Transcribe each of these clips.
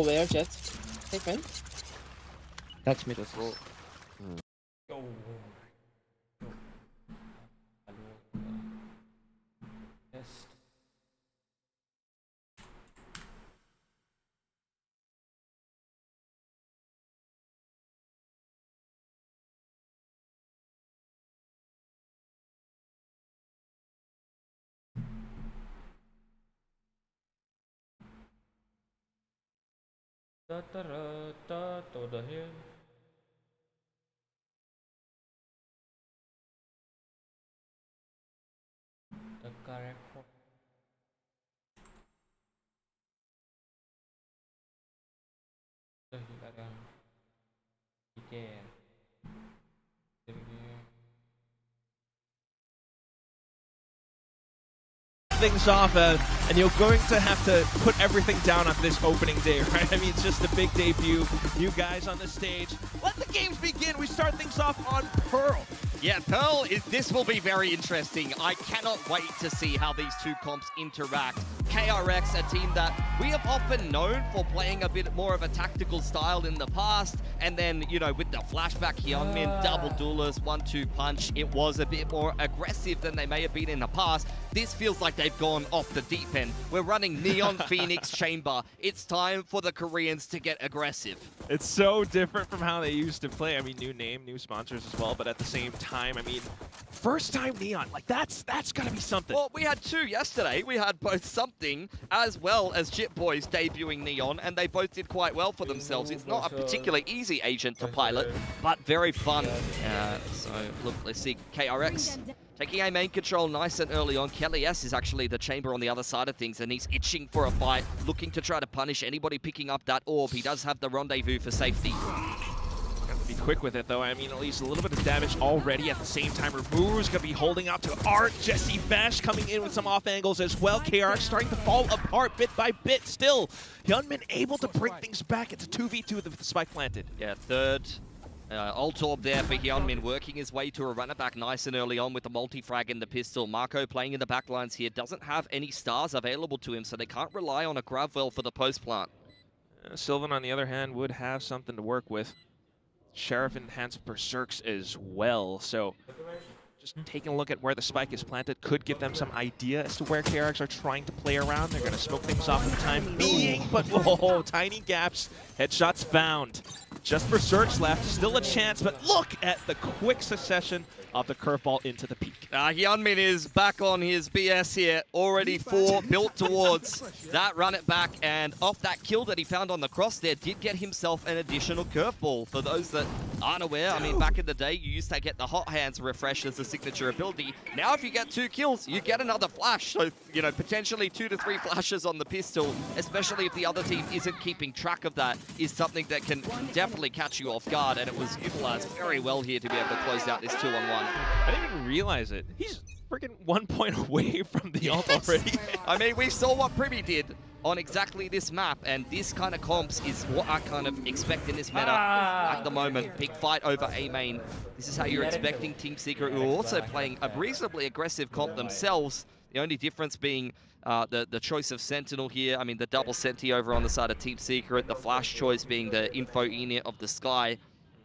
where, Jet? Take man. Touch me. Go. To the hill. The correct one. The hill again. Things off and you're going to have to put everything down on this opening day, right? I mean, it's just a big debut. You guys on the stage. Let the games begin. We start things off on Pearl. Yeah, Pearl, this will be very interesting. I cannot wait to see how these two comps interact. KRX, a team that we have often known for playing a bit more of a tactical style in the past, and then, you know, with the flashback Hyunmin, double duelist, 1-2 punch, it was a bit more aggressive than they may have been in the past. This feels like they've gone off the deep end. We're running Neon Phoenix Chamber. It's time for the Koreans to get aggressive. It's so different from how they used to play. I mean, new name, new sponsors as well, but at the same time, I mean, first time Neon, like that's gotta be something. Well, we had two yesterday. We had both Something as well as Jit Boys debuting Neon, and they both did quite well for themselves. It's not a particularly easy agent to pilot, but very fun. So look, let's see KRX taking a main control nice and early on. Kelly S is actually the chamber on the other side of things, and he's itching for a fight, looking to try to punish anybody picking up that orb. He does have the rendezvous for safety. Have to be quick with it, though. I mean, at least a little bit of damage already. At the same time, Remover's going to be holding out to Art. Jesse Bash coming in with some off angles as well. KRX starting to fall apart bit by bit. Still, Hyunmin able to bring things back. It's a 2v2 with the spike planted. Yeah, third ult orb there for Hyunmin, working his way to a runner back nice and early on with the multi-frag and the pistol. Marco playing in the backlines here, doesn't have any stars available to him, so they can't rely on a grab well for the post plant. Sylvan, on the other hand, would have something to work with. Sheriff in the hands of Berserks as well, so just taking a look at where the spike is planted could give them some idea as to where KRX are trying to play around. They're going to smoke things off for the time being, but whoa, tiny gaps, headshots found. Just Berserks left, still a chance, but look at the quick succession of the curveball into the peak. Hyunmin is back on his BS here, already built towards that run it back, and off that kill that he found on the cross there, did get himself an additional curveball. For those that aren't aware, I mean, back in the day, you used to get the hot hands refresh as a signature ability. Now if you get 2 kills, you get another flash. So, you know, potentially 2 to 3 flashes on the pistol, especially if the other team isn't keeping track of that, is something that can definitely catch you off guard, and it was utilized very well here to be able to close out this 2-on-1. I didn't even realize it. He's freaking 1 point away from the ult already. I mean, we saw what Privy did on exactly this map, and this kind of comps is what I kind of expect in this meta at the moment. Big fight over A main. This is how you're expecting Team Secret, who are also playing a reasonably aggressive comp themselves. The only difference being the choice of Sentinel here. I mean, the double Senti over on the side of Team Secret, the flash choice being the info unit of the Sky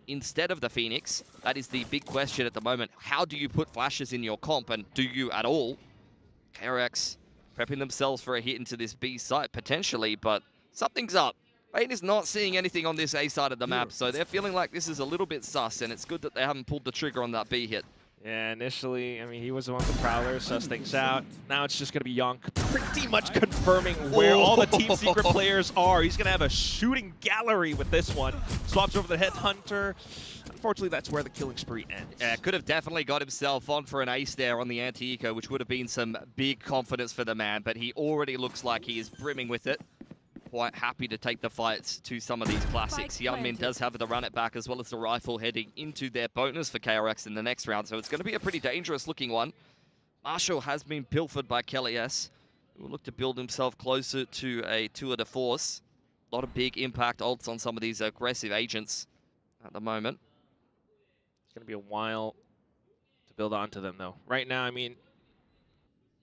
instead of the Phoenix. That is the big question at the moment. How do you put flashes in your comp, and do you at all? KRX prepping themselves for a hit into this B site, potentially, but something's up. Rain is not seeing anything on this A side of the map, so they're feeling like this is a little bit sus, and it's good that they haven't pulled the trigger on that B hit. Yeah, initially, I mean, he was the one with the Prowler, suss things out. Now it's just going to be Yonk pretty much confirming where all the Team Secret players are. He's going to have a shooting gallery with this one. Swaps over the Headhunter. Unfortunately, that's where the killing spree ends. Yeah, could have definitely got himself on for an ace there on the anti-eco, which would have been some big confidence for the man, but he already looks like he is brimming with it. Quite happy to take the fights to some of these classics. Hyunmin does have the run it back as well as the rifle heading into their bonus for KRX in the next round, so it's going to be a pretty dangerous looking one. Marshall has been pilfered by Kelly S, who will look to build himself closer to a tour de force. A lot of big impact ults on some of these aggressive agents at the moment. It's going to be a while to build onto them, though. Right now, I mean,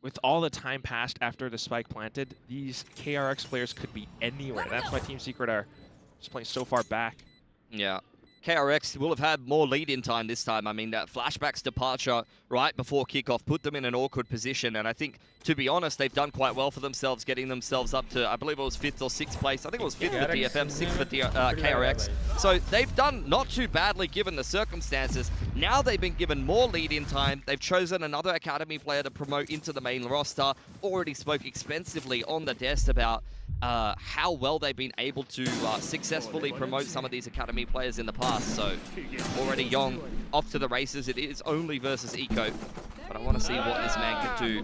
with all the time passed after the spike planted, these KRX players could be anywhere. That's why Team Secret are just playing so far back. Yeah. KRX will have had more lead-in time this time. I mean, that Flashback's departure right before kickoff put them in an awkward position. And I think, to be honest, they've done quite well for themselves, getting themselves up to, I believe it was 5th or 6th place. I think it was 5th for DFM, 6th for KRX. So they've done not too badly given the circumstances. Now they've been given more lead-in time. They've chosen another Academy player to promote into the main roster. Already spoke expensively on the desk about how well they've been able to successfully promote some of these Academy players in the past. So already Young off to the races. It is only versus Eco, but I want to see what this man can do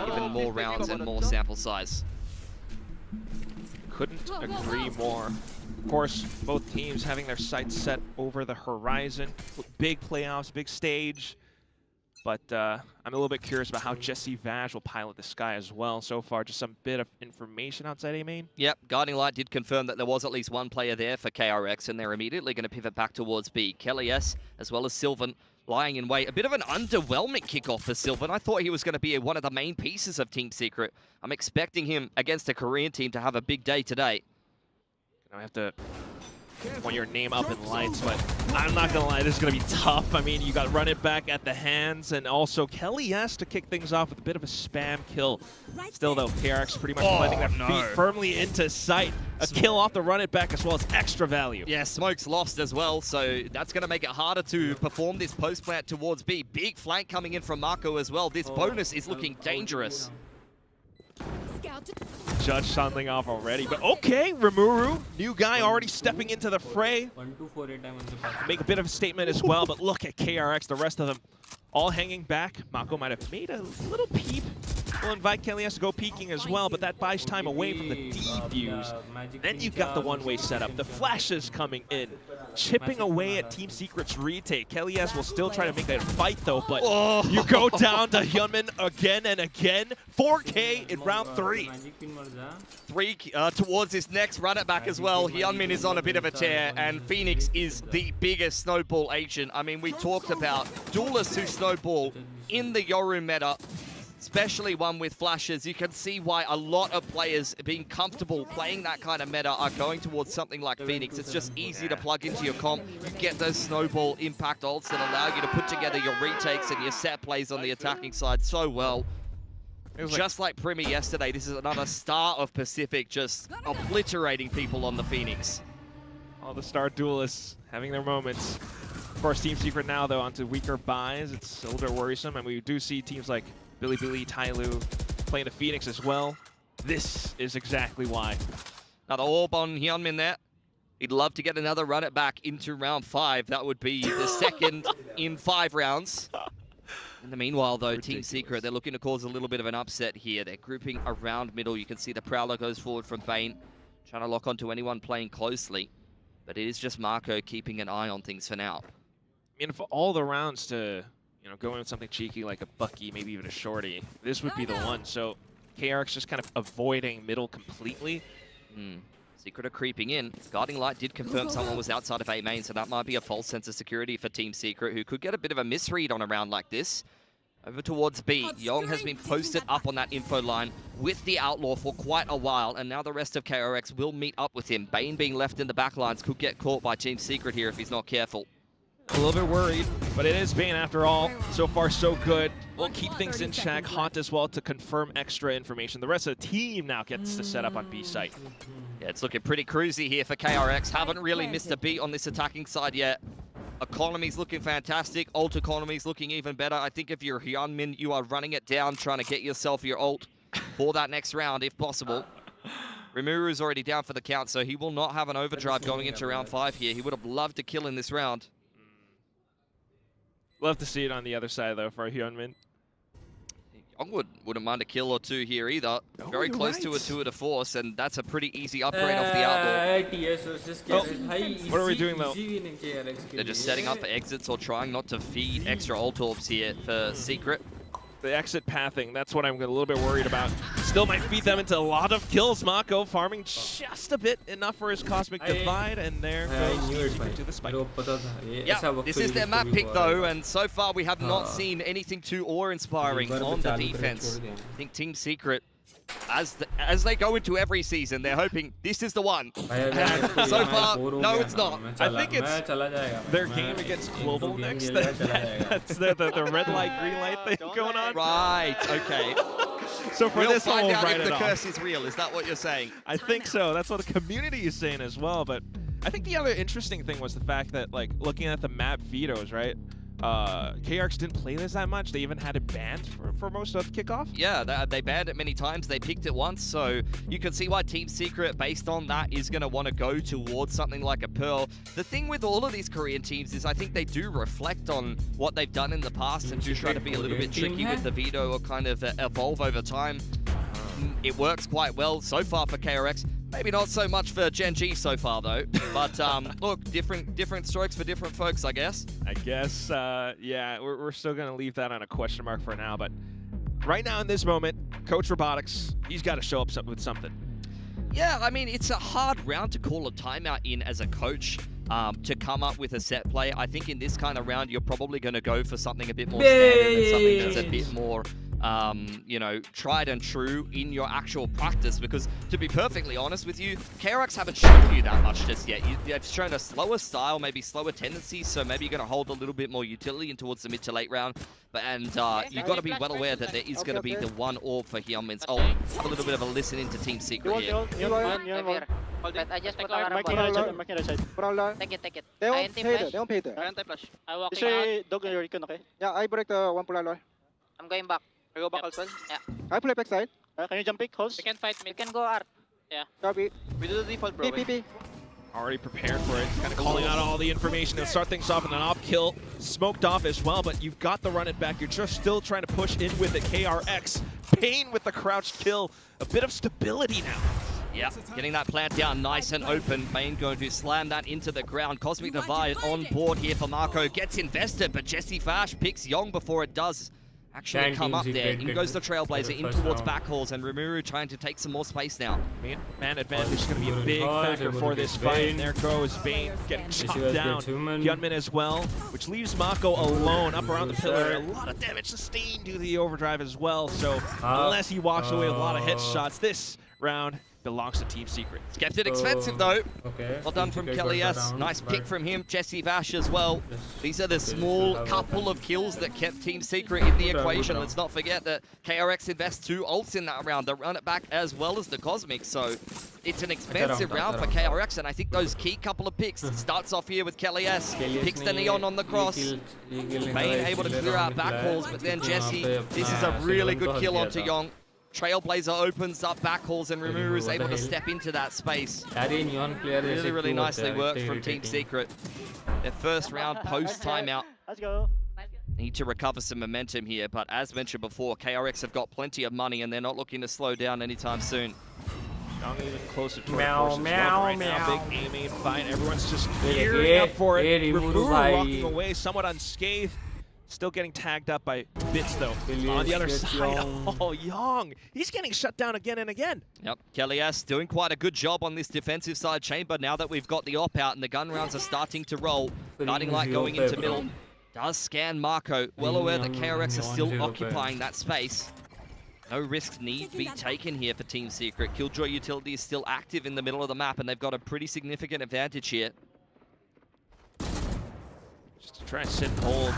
given more rounds and more sample size. Couldn't agree more. Of course, both teams having their sights set over the horizon. Big playoffs, big stage. But I'm a little bit curious about how Jesse Vaj will pilot the Sky as well. So far, just some bit of information outside A main. Yep, Guiding Light did confirm that there was at least one player there for KRX, and they're immediately going to pivot back towards B. Kelly S, as well as Sylvan, lying in wait. A bit of an underwhelming kickoff for Sylvan. I thought he was going to be one of the main pieces of Team Secret. I'm expecting him against a Korean team to have a big day today. I have to point your name up in lights, but I'm not gonna lie, this is gonna be tough. I mean, you got run it back at the hands, and also Kelly has to kick things off with a bit of a spam kill. Still though, KRX pretty much planting their feet firmly into sight. A kill off the run it back as well as extra value. Yeah, Smoke's lost as well, so that's gonna make it harder to perform this post plant towards B. Big flank coming in from Marco as well. This bonus is looking dangerous. Judge shuttling off already, but okay, Rimuru, new guy already stepping into the fray. Make a bit of a statement as well, but look at KRX, the rest of them all hanging back. Mako might have made a little peep. We'll invite Kelly S to go peeking as well, but that buys time away from the defuse. Then you've got the one-way setup, the flashes coming in, chipping away at Team Secret's retake. Kelly S will still try to make that fight though, but you go down to Hyunmin again and again. 4K in round 3. 3 towards his next run it back as well. Hyunmin is on a bit of a tear, and Phoenix is the biggest snowball agent. I mean, we talked about duelists who snowball in the Yoru meta, especially one with flashes. You can see why a lot of players being comfortable playing that kind of meta are going towards something like Phoenix. It's just easy to plug into your comp. You get those snowball impact ults that allow you to put together your retakes and your set plays on the attacking side so well. Just like Primi yesterday, this is another star of Pacific just obliterating people on the Phoenix. All the star duelists having their moments. Of course, Team Secret now, though, onto weaker buys. It's a little bit worrisome, and we do see teams like Bilibili, Tyloo playing the Phoenix as well. This is exactly why. Another orb on Hyunmin there. He'd love to get another run it back into round 5. That would be the second in 5 rounds. In the meanwhile, though, Team Secret, they're looking to cause a little bit of an upset here. They're grouping around middle. You can see the Prowler goes forward from Bane, trying to lock onto anyone playing closely. But it is just Marco keeping an eye on things for now. I mean, for all the rounds to, go in with something cheeky like a Bucky, maybe even a Shorty, this would be the one. So KRX just kind of avoiding middle completely. Secret are creeping in. Guiding Light did confirm someone was outside of A main, so that might be a false sense of security for Team Secret, who could get a bit of a misread on a round like this. Over towards B, Yong has been posted up on that info line with the Outlaw for quite a while, and now the rest of KRX will meet up with him. Bane being left in the backlines could get caught by Team Secret here if he's not careful. A little bit worried, but it is Bane after all. So far, so good. We'll keep things in check. Haunt as well to confirm extra information. The rest of the team now gets to set up on B site. Yeah, it's looking pretty cruisy here for KRX. Haven't really missed a beat on this attacking side yet. Economy's looking fantastic. Ult economy's looking even better. I think if you're Hyunmin, you are running it down, trying to get yourself your ult for that next round, if possible. Rimuru's already down for the count, so he will not have an overdrive going into round 5 here. He would have loved to kill in this round. Love to see it on the other side, though, for Hyunmin. Young wouldn't mind a kill or 2 here either. Very close to a 2 to force, and that's a pretty easy upgrade off the Outlaw. What are we doing, though? They're just setting up for exits or trying not to feed extra ult orbs here for Secret. The exit pathing, that's what I'm a little bit worried about. still might feed them into a lot of kills. Mako farming just a bit, enough for his Cosmic Divide, and there goes Team Secret to the spike. Yeah, this is their map pick though, and so far we have not seen anything too awe-inspiring on the defense. I think Team Secret, as they go into every season, they're hoping this is the one. And so far, no, it's not. I think it's their game against Global next. That's the red light, green light thing going on. Right, okay. So for We'll this one, find we'll out write if it the off. curse is real. Is that what you're saying? I think so. That's what the community is saying as well. But I think the other interesting thing was the fact that, like, looking at the map vetoes, right? KRX didn't play this that much. They even had it banned for most of kickoff. Yeah, they banned it many times. They picked it once, so you can see why Team Secret, based on that, is going to want to go towards something like a Pearl. The thing with all of these Korean teams is I think they do reflect on what they've done in the past and do try to be a little bit tricky with the veto or kind of evolve over time. It works quite well so far for KRX. Maybe not so much for Gen G so far, though. But look, different strokes for different folks, I guess. I guess, yeah, we're still going to leave that on a question mark for now. But right now in this moment, Coach Robotics, he's got to show up with something. Yeah, I mean, it's a hard round to call a timeout in as a coach. To come up with a set play. I think in this kind of round, you're probably going to go for something a bit more standard and something that's a bit more, you know, tried and true in your actual practice. Because to be perfectly honest with you, KRX haven't shown you that much just yet. They've shown a slower style, maybe slower tendencies, so maybe you're going to hold a little bit more utility in towards the mid to late round. You've got to be well aware that there is going to be the one orb for Hyunmin's. I'll have a little bit of a listen into Team Secret here. But I just put Marking right side, marking right side. Brown line. Take it. They I won't anti pay flash. they won't pay there. I anti-flash. I walk Is out. she dog in your recon, okay? Yeah, I break the one polar. I'm going back. I go back also. Yeah. I play back side. Can you jump pick, host? We can fight mid. We can go art. Copy. We do the default, bro. P. Already prepared for it, kind of calling out all the information to start things off, and an op kill smoked off as well, but you've got the run it back. You're just still trying to push in with it. KRX, Pain with the crouched kill, a bit of stability now. Yeah, getting that plant down nice and open. Main going to slam that into the ground. Cosmic Divide on board here for Marco. Gets invested, but Jesse Fash picks Yong before it does actually come up there. In goes the Trailblazer in towards backhauls, and Rimuru trying to take some more space now. Man advantage is going to be a big factor for this fight. And there goes Bane getting chopped down. Hyunmin as well, which leaves Mako alone up around the pillar. A lot of damage sustained due to the overdrive as well. So unless he walks away with a lot of headshots, this round belongs to Team Secret. Kept it expensive though. Okay. Well done from Kelly S. Nice pick from him. Jesse Vash as well. These are the small couple of kills that kept Team Secret in the equation. Let's not forget that KRX invests 2 ults in that round. They run it back as well as the Cosmic. So it's an expensive round for KRX, and I think those key couple of picks starts off here with Kelly S. Picks the Neon on the cross. Bane able to clear out backhauls, but then Jesse, this is a really good kill onto Yong. Trailblazer opens up backhauls, and Rimuru is able to step into that space. Really, really nicely worked from Team Secret. Their first round post timeout. Let's go. Need to recover some momentum here, but as mentioned before, KRX have got plenty of money and they're not looking to slow down anytime soon. Young even closer to forces right now. Big A main fight. Everyone's just gearing up for it. Rimuru walking away somewhat unscathed. Still getting tagged up by Bits, though. On the other side, oh, Young. He's getting shut down again and again. Yep, Kelly S doing quite a good job on this defensive side chamber now that we've got the op out and the gun rounds are starting to roll. Guiding Light going into middle. Does scan Marco. Well aware that KRX are still occupying that space. No risks need to be taken here for Team Secret. Killjoy utility is still active in the middle of the map, and they've got a pretty significant advantage here. Just to try and sit and hold.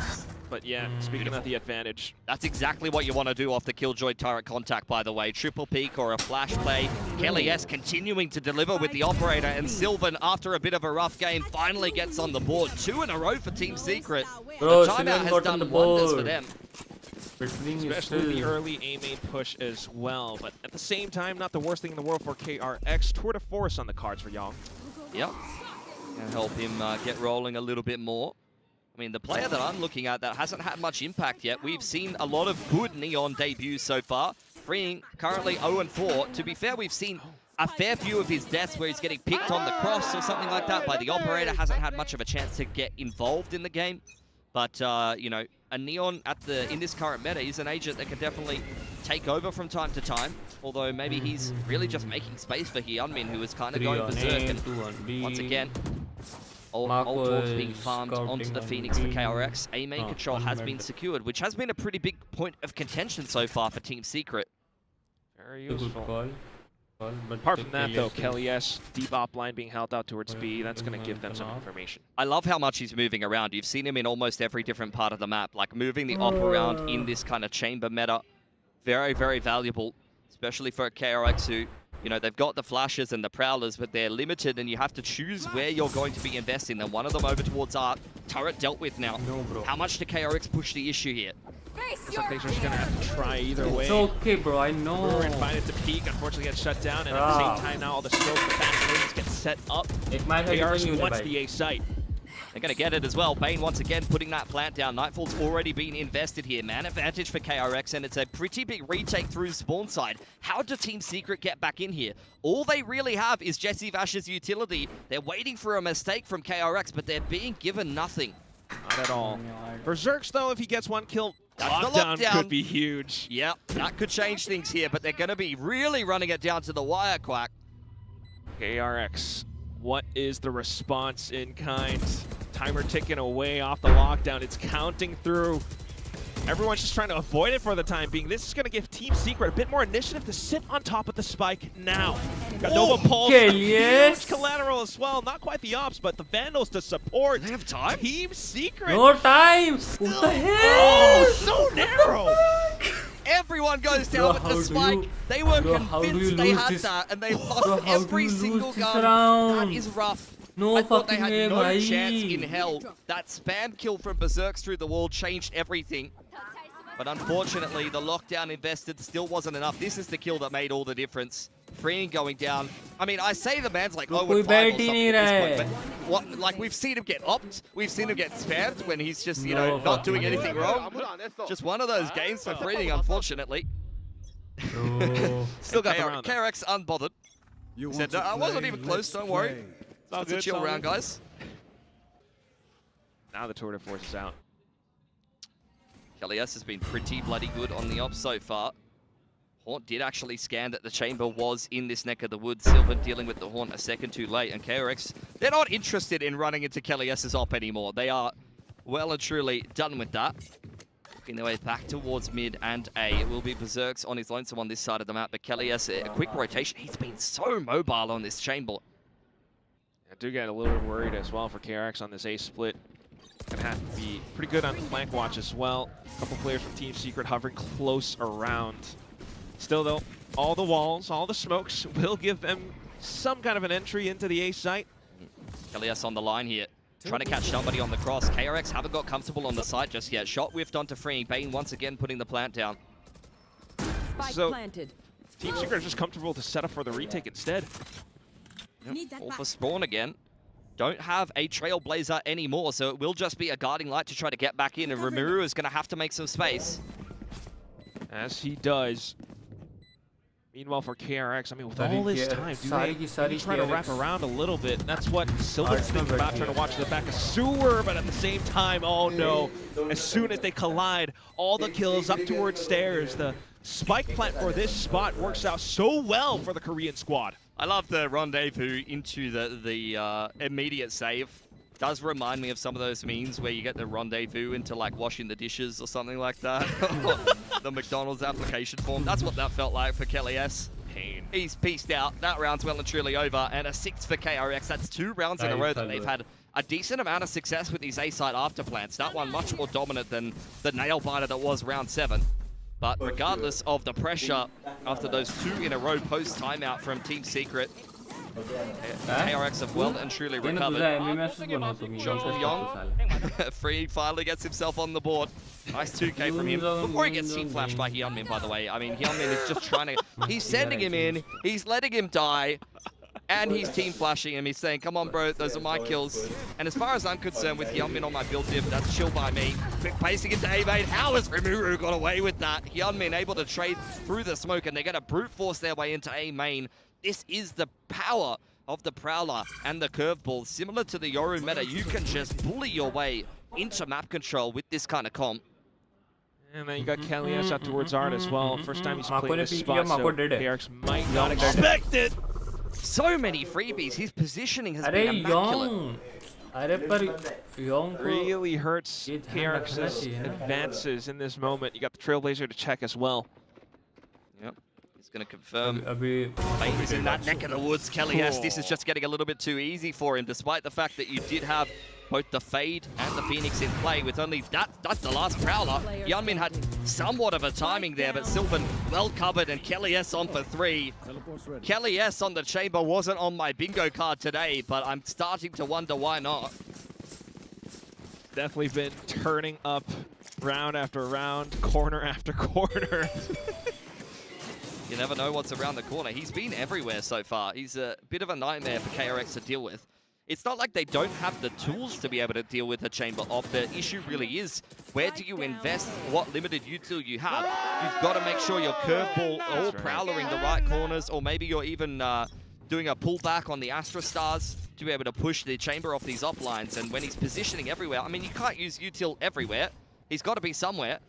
But yeah, speaking of the advantage. That's exactly what you want to do off the Killjoy turret contact, by the way. Triple peek or a flash play. Kelly S continuing to deliver with the operator, and Sylvan, after a bit of a rough game, finally gets on the board. 2 in a row for Team Secret. Bro, the timeout has done wonders for them. Especially the early A main push as well. But at the same time, not the worst thing in the world for KRX. Tour de Force on the cards for Young. Yep. Gonna help him get rolling a little bit more. I mean, the player that I'm looking at that hasn't had much impact yet, we've seen a lot of good Neon debuts so far. Freeing currently 0-4. To be fair, we've seen a fair few of his deaths where he's getting picked on the cross or something like that by the operator. Hasn't had much of a chance to get involved in the game. But, you know, a Neon in this current meta is an agent that can definitely take over from time to time. Although maybe he's really just making space for Hyunmin, who is kind of going berserk. And once again, all Torps being farmed onto the Phoenix for KRX. A main control has been secured, which has been a pretty big point of contention so far for Team Secret. Very useful. Apart from that, though, Kelly S, deep op line being held out towards B, that's going to give them some information. I love how much he's moving around. You've seen him in almost every different part of the map, like moving the op around in this kind of chamber meta. Very, very valuable, especially for KRX who, you know, they've got the flashes and the prowlers, but they're limited and you have to choose where you're going to be investing. And one of them over towards Art. Turret dealt with now. How much do KRX push the issue here? Looks like they're just going to have to try either way. It's okay, bro. I know. Brewer invited to peak, unfortunately gets shut down, and at the same time now all the smoke, the fast lanes get set up. KRX wants the A site. They're going to get it as well. Bane once again putting that plant down. Nightfall's already been invested here. Man advantage for KRX, and it's a pretty big retake through spawn side. How do Team Secret get back in here? All they really have is Jesse Vash's utility. They're waiting for a mistake from KRX, but they're being given nothing. Not at all. Berserks, though, if he gets one kill, That's the lockdown could be huge. Yep, that could change things here, but they're going to be really running it down to the wire, Quack. KRX, what is the response in kind? Timer ticking away off the lockdown. It's counting through. Everyone's just trying to avoid it for the time being. This is going to give Team Secret a bit more initiative to sit on top of the spike now. Got Nova Pulse, huge collateral as well. Not quite the ops, but the Vandals to support. Do they have time? Team Secret. No time! What the hell? Oh, so narrow. Everyone goes down with the spike. They were convinced they had that, and they lost every single gun. That is rough. No I thought they had fucking no way, chance in hell. That spam kill from Berserks through the wall changed everything. But unfortunately, the lockdown invested still wasn't enough. This is the kill that made all the difference. Freeing going down. I mean, I say the man's like 0-5 or something at this point, but what, like, we've seen him get opped, we've seen him get spammed when he's just, you know, not doing anything wrong. Just one of those games for Freeing, unfortunately. Still got around. KRX unbothered. He said, no, I wasn't even close, don't worry. It's a chill round, guys. Now the tour de force is out. Kelly S has been pretty bloody good on the ops so far. Haunt did actually scan that the chamber was in this neck of the woods. Sylvan dealing with the Haunt a second too late. And KRX, they're not interested in running into Kelly S's op anymore. They are well and truly done with that. Working their way back towards mid and A. It will be Berserks on his lonesome on this side of the map. But Kelly S, a quick rotation. He's been so mobile on this chamber. I do get a little bit worried as well for KRX on this A split. Gonna have to be pretty good on the flank watch as well. A couple players from Team Secret hovering close around. Still though, all the walls, all the smokes will give them some kind of an entry into the A site. Kelly S on the line here. Trying to catch somebody on the cross. KRX haven't got comfortable on the site just yet. Shot whiffed onto Freeing. Bane once again putting the plant down. So, Team Secret is just comfortable to set up for the retake instead. Yep. All for spawn again. Don't have a Trailblazer anymore, so it will just be a guarding light to try to get back in, and Rimuru is going to have to make some space. As he does. Meanwhile for KRX, I mean, with all this time, do they try to wrap around a little bit? That's what Sylvan's thinking about, trying to watch the back of Sewer, but at the same time, oh no. As soon as they collide, all the kills up towards stairs. The spike plant for this spot works out so well for the Korean squad. I love the rendezvous into the immediate save. Does remind me of some of those memes where you get the rendezvous into like washing the dishes or something like that. The McDonald's application form. That's what that felt like for Kelly S. Pain. He's pieced out. That round's well and truly over. And a 6 for KRX. That's 2 rounds in a row that they've had a decent amount of success with these A-side afterplants. That one much more dominant than the nail biter that was round 7. But regardless of the pressure after those 2 in a row post timeout from Team Secret, KRX have well and truly recovered. Free finally gets himself on the board. Nice 2K from him. Before he gets team flashed by Hyunmin, by the way. I mean, Hyunmin is just trying to... He's sending him in. He's letting him die. And he's team flashing him. He's saying, come on, bro, those are my kills. And as far as I'm concerned with Hyunmin on my build tip, that's chill by me. Quick placing into A-Main. How has Rimuru got away with that? Hyunmin able to trade through the smoke, and they're going to brute force their way into A-Main. This is the power of the Prowler and the Curveball. Similar to the Yoru meta, you can just bully your way into map control with this kind of comp. And then you got Kelly's out towards Art as well. First time he's Mako played ne this peek spot, kiya, so Mako did it. KRX might not Young did it. expect it. So many freebies. His positioning has अरे been immaculate. young. अरे पर young को Really hurts ये ध्यान रखना KRX's चाहिए ना। advances in this moment. You got the Trailblazer to check as well. Yep. He's going to confirm. अभी Fate is in that neck of the woods, Kelly. Yes, this is just getting a little bit too easy for him, despite the fact that you did have both the Fade and the Phoenix in play with only that's the last Prowler. Yeonmin had somewhat of a timing there, but Sylvan well covered and Kelly S on for 3. Kelly S on the chamber wasn't on my bingo card today, but I'm starting to wonder why not. Definitely been turning up round after round, corner after corner. You never know what's around the corner. He's been everywhere so far. He's a bit of a nightmare for KRX to deal with. It's not like they don't have the tools to be able to deal with a chamber op. The issue really is, where do you invest what limited util you have? You've got to make sure your curveball or prowlering the right corners, or maybe you're even doing a pullback on the Astra Stars to be able to push the chamber off these op lines. And when he's positioning everywhere, I mean, you can't use util everywhere. He's got to be somewhere.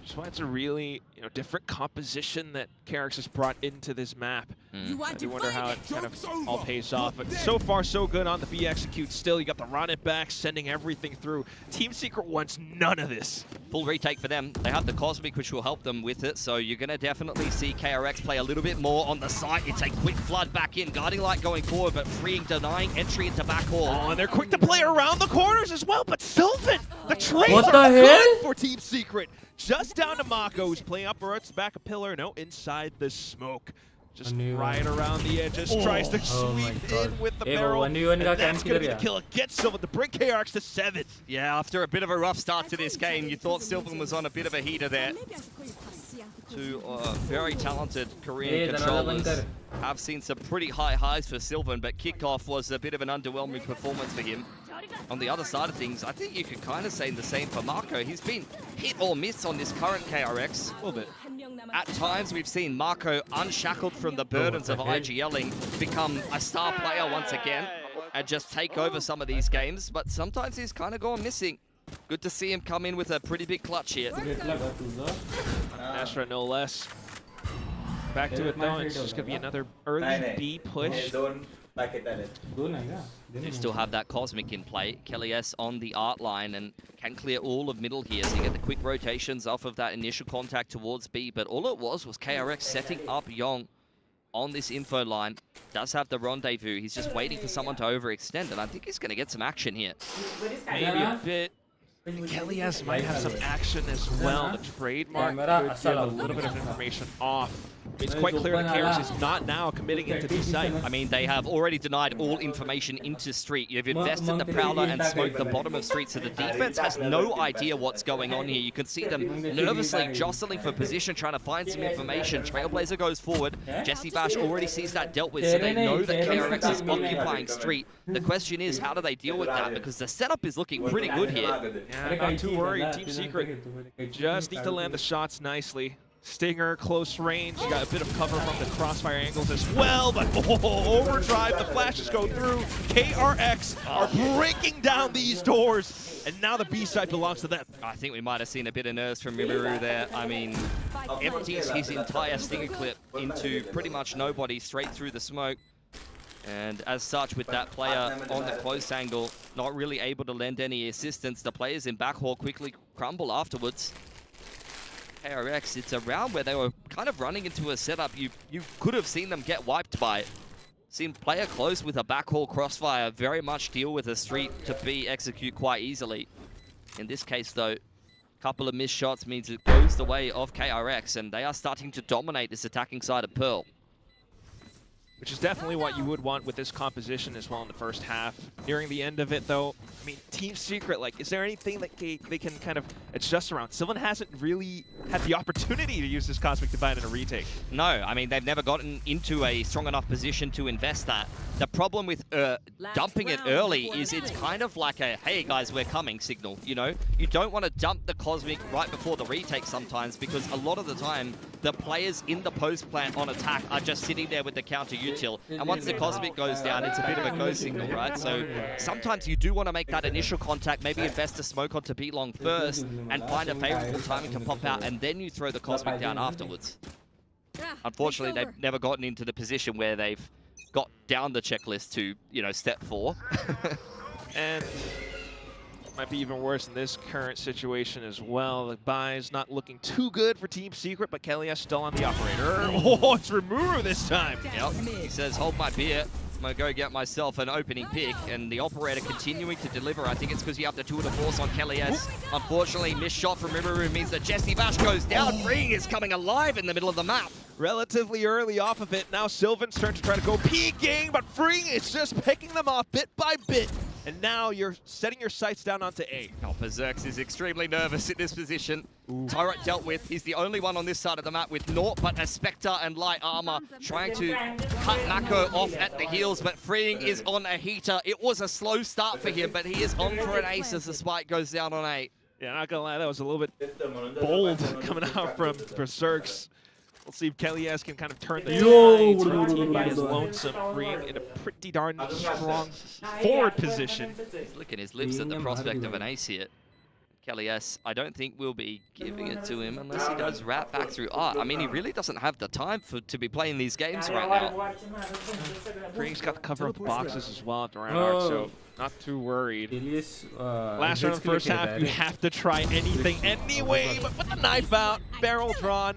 Just why it's a really different composition that KRX has brought into this map. I do wonder how it kind of all pays off. But so far, so good on the B execute still. You got the run it back, sending everything through. Team Secret wants none of this. Full retake for them. They have the Cosmic, which will help them with it. So you're going to definitely see KRX play a little bit more on the site. It's a quick flood back in. Guiding Light going forward, but denying entry into backhaul. Oh, and they're quick to play around the corners as well. But Sylvan, the trades What are the good hell? for Team Secret. Just down to Mako, who's playing upwards, back a pillar. No, inside the smoke. Just right around the edges, tries to sweep in with the barrel, and that's going to be the kill against Sylvan to bring KRX to 7th. Yeah, after a bit of a rough start to this game, you thought Sylvan was on a bit of a heater there. Two very talented Korean controllers have seen some pretty high highs for Sylvan, but kickoff was a bit of an underwhelming performance for him. On the other side of things, I think you could kind of say the same for Mako. He's been hit or miss on this current KRX. A little bit. At times, we've seen Mako unshackled from the burdens of IGLing, become a star player once again, and just take over some of these games, but sometimes he's kind of gone missing. Good to see him come in with a pretty big clutch here. Astra, no less. Back to it though, it's just going to be another early B push. You still have that Cosmic in play. Kelly S on the art line and can clear all of middle here, so you get the quick rotations off of that initial contact towards B, but all it was KRX setting up Yong on this info line. Does have the rendezvous. He's just waiting for someone to overextend, and I think he's going to get some action here. Maybe a bit. Kelly S might have some action as well. The trademark could give a little bit of information off. It's quite clear that KRX is not now committing into the site. I mean, they have already denied all information into Street. You've invested the Prowler and smoked the bottom of Street, so the defense has no idea what's going on here. You can see them nervously jostling for position, trying to find some information. Trailblazer goes forward. Jesse Bash already sees that dealt with, so they know that KRX is occupying Street. The question is, how do they deal with that? Because the setup is looking pretty good here. Yeah, not too worried. Team Secret just need to land the shots nicely. Stinger, close range. You got a bit of cover from the crossfire angles as well, but overdrive, the flashes go through. KRX are breaking down these doors, and now the B side belongs to them. I think we might have seen a bit of nerves from Mimaru there. I mean, empties his entire Stinger clip into pretty much nobody, straight through the smoke. And as such, with that player on the close angle, not really able to lend any assistance, the players in backhaul quickly crumble afterwards. KRX, it's a round where they were kind of running into a setup you could have seen them get wiped by. Seen player close with a backhaul crossfire very much deal with a Street to B execute quite easily. In this case though, a couple of missed shots means it goes the way of KRX, and they are starting to dominate this attacking side of Pearl. Which is definitely what you would want with this composition as well in the first half. Nearing the end of it, though, I mean, Team Secret, like, is there anything that they can kind of adjust around? Sylvan hasn't really had the opportunity to use this Cosmic Divide in a retake. No, I mean, they've never gotten into a strong enough position to invest that. The problem with dumping it early is it's kind of like a, hey guys, we're coming signal, you know? You don't want to dump the Cosmic right before the retake sometimes, because a lot of the time, the players in the post plant on attack are just sitting there with the counter util. And once the Cosmic goes down, it's a bit of a go signal, right? So sometimes you do want to make that initial contact, maybe invest a smoke onto B long first, and find a favorable timing to pop out, and then you throw the Cosmic down afterwards. Unfortunately, they've never gotten into the position where they've got down the checklist to, you know, step 4. And might be even worse in this current situation as well. The buy's not looking too good for Team Secret, but Kelly's still on the operator. Oh, it's Rimuru this time. Yep, he says, hold my beer. I'm going to go get myself an opening pick, and the operator continuing to deliver. I think it's because you have the tour de force on Kelly S. Unfortunately, missed shot from Rimuru means that Jesse Vash goes down. Ring is coming alive in the middle of the map. Relatively early off of it. Now Sylvan's turn to try to go peeking, but Freeing is just picking them off bit by bit. And now you're setting your sights down onto A. Oh, Berserks is extremely nervous in this position. Tyrant dealt with. He's the only one on this side of the map with naught but a Spectre and light armor, trying to cut Mako off at the heels, but Freeing is on a heater. It was a slow start for him, but he is on for an ace as the spike goes down on A. Yeah, not gonna lie, that was a little bit bold coming out from Berserks. We'll see if Kelly S can kind of turn the tides from team by his lonesome, Freeing in a pretty darn strong forward position. He's licking his lips at the prospect of an ace here. Kelly S, I don't think we'll be giving it to him unless he does wrap back through art. I mean, he really doesn't have the time to be playing these games right now. Freeing's got the cover of the boxes as well at the round arc, so not too worried. Last round of the first half, you have to try anything anyway, but with the knife out, barrel drawn,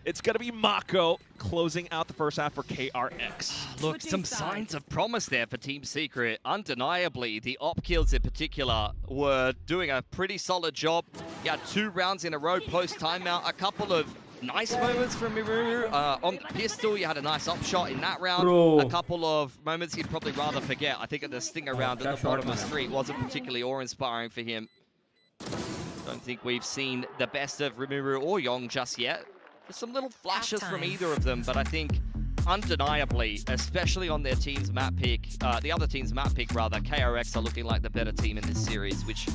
it's going to be Mako closing out the first half for KRX. Look, some signs of promise there for Team Secret. Undeniably, the op kills in particular were doing a pretty solid job. You had 2 rounds in a row post timeout, a couple of nice moments from Miru. On the pistol, you had a nice op shot in that round. A couple of moments you'd probably rather forget. I think at the stinger round at the bottom of the street wasn't particularly awe-inspiring for him. Don't think we've seen the best of Rimuru or Yong just yet. There's some little flashes from either of them, but I think undeniably, especially on their team's map pick, the other team's map pick rather, KRX are looking like the better team in this series, which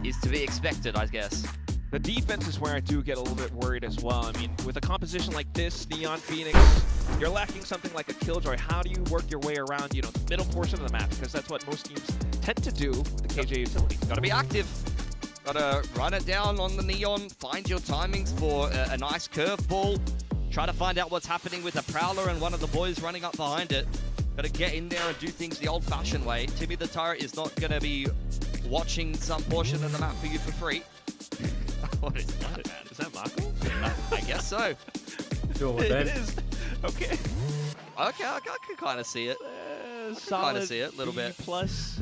is to be expected, I guess. The defense is where I do get a little bit worried as well. I mean, with a composition like this, Neon Phoenix, you're lacking something like a Killjoy. How do you work your way around, you know, the middle portion of the map? Because that's what most teams tend to do with the KJ utility. Gotta be active. Gotta run it down on the Neon, find your timings for a nice curveball. Try to find out what's happening with a Prowler and one of the boys running up behind it. Gotta get in there and do things the old-fashioned way. Timmy the Tyrant is not gonna be watching some portion of the map for you for free. What is that, man? Is that Mako? I guess so. It is. Okay. Okay, I can kind of see it. Solid kind of see it a little bit. Plus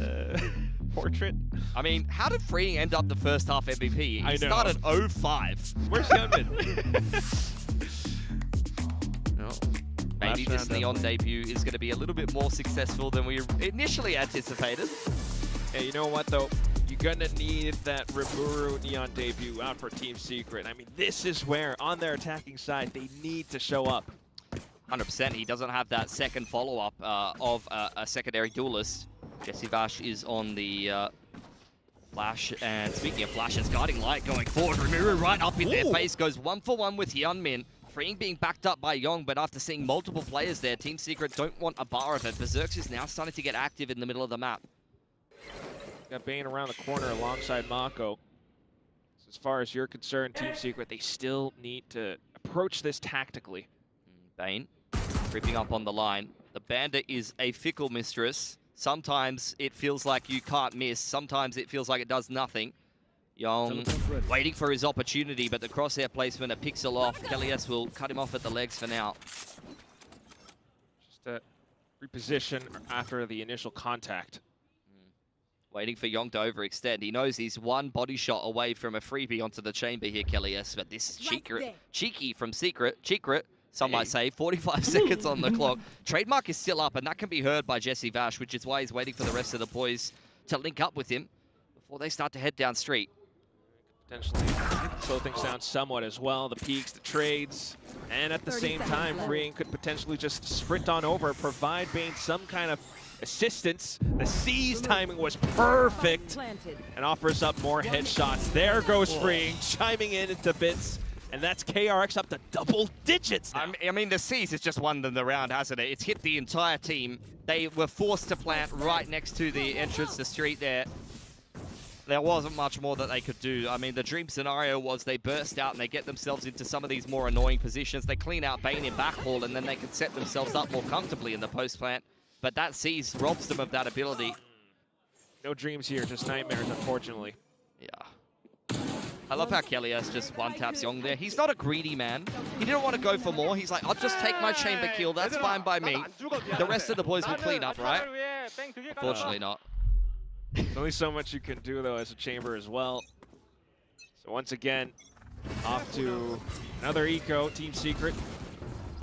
portrait. I mean, how did Freeing end up the first half MVP? He started 0-5. Where's Youngman? Maybe this Neon debut is going to be a little bit more successful than we initially anticipated. Hey, you know what, though? You're going to need that Rimuru Neon debut out for Team Secret. I mean, this is where, on their attacking side, they need to show up. 100%. He doesn't have that second follow-up of a secondary duelist. Jesse Vash is on the flash, and speaking of flashes, guiding light going forward. Rimuru right up in their face, goes 1-for-1 with Hyunmin. Freeing being backed up by Yong, but after seeing multiple players there, Team Secret don't want a bar of it. Berserks is now starting to get active in the middle of the map. Got Bane around the corner alongside Mako. So as far as you're concerned, Team Secret, they still need to approach this tactically. Bane creeping up on the line. The Bandit is a fickle mistress. Sometimes it feels like you can't miss. Sometimes it feels like it does nothing. Yong waiting for his opportunity, but the crosshair placement a pixel off. Kelly S will cut him off at the legs for now. Just reposition after the initial contact. Waiting for Yong to overextend. He knows he's one body shot away from a freebie onto the chamber here, Kelly S, but this is cheeky from Secret. Some might say, 45 seconds on the clock. Trademark is still up, and that can be heard by Jesse Vash, which is why he's waiting for the rest of the boys to link up with him before they start to head down street. Potentially slow things down somewhat as well. The peaks, the trades, and at the same time, Freeing could potentially just sprint on over, provide Bane some kind of assistance. The C's timing was perfect and offers up more headshots. There goes Freeing, chiming in into bits. And that's KRX up to double digits now. I mean, the C's has just won them the round, hasn't it? It's hit the entire team. They were forced to plant right next to the entrance to the street there. There wasn't much more that they could do. I mean, the dream scenario was they burst out and they get themselves into some of these more annoying positions. They clean out Bane in backhaul and then they can set themselves up more comfortably in the post plant. But that C's robs them of that ability. No dreams here, just nightmares, unfortunately. Yeah. I love how Kellyas just one-taps Young there. He's not a greedy man. He didn't want to go for more. He's like, I'll just take my chamber kill. That's fine by me. The rest of the boys will clean up, right? Unfortunately not. There's only so much you can do, though, as a chamber as well. So once again, off to another eco, Team Secret.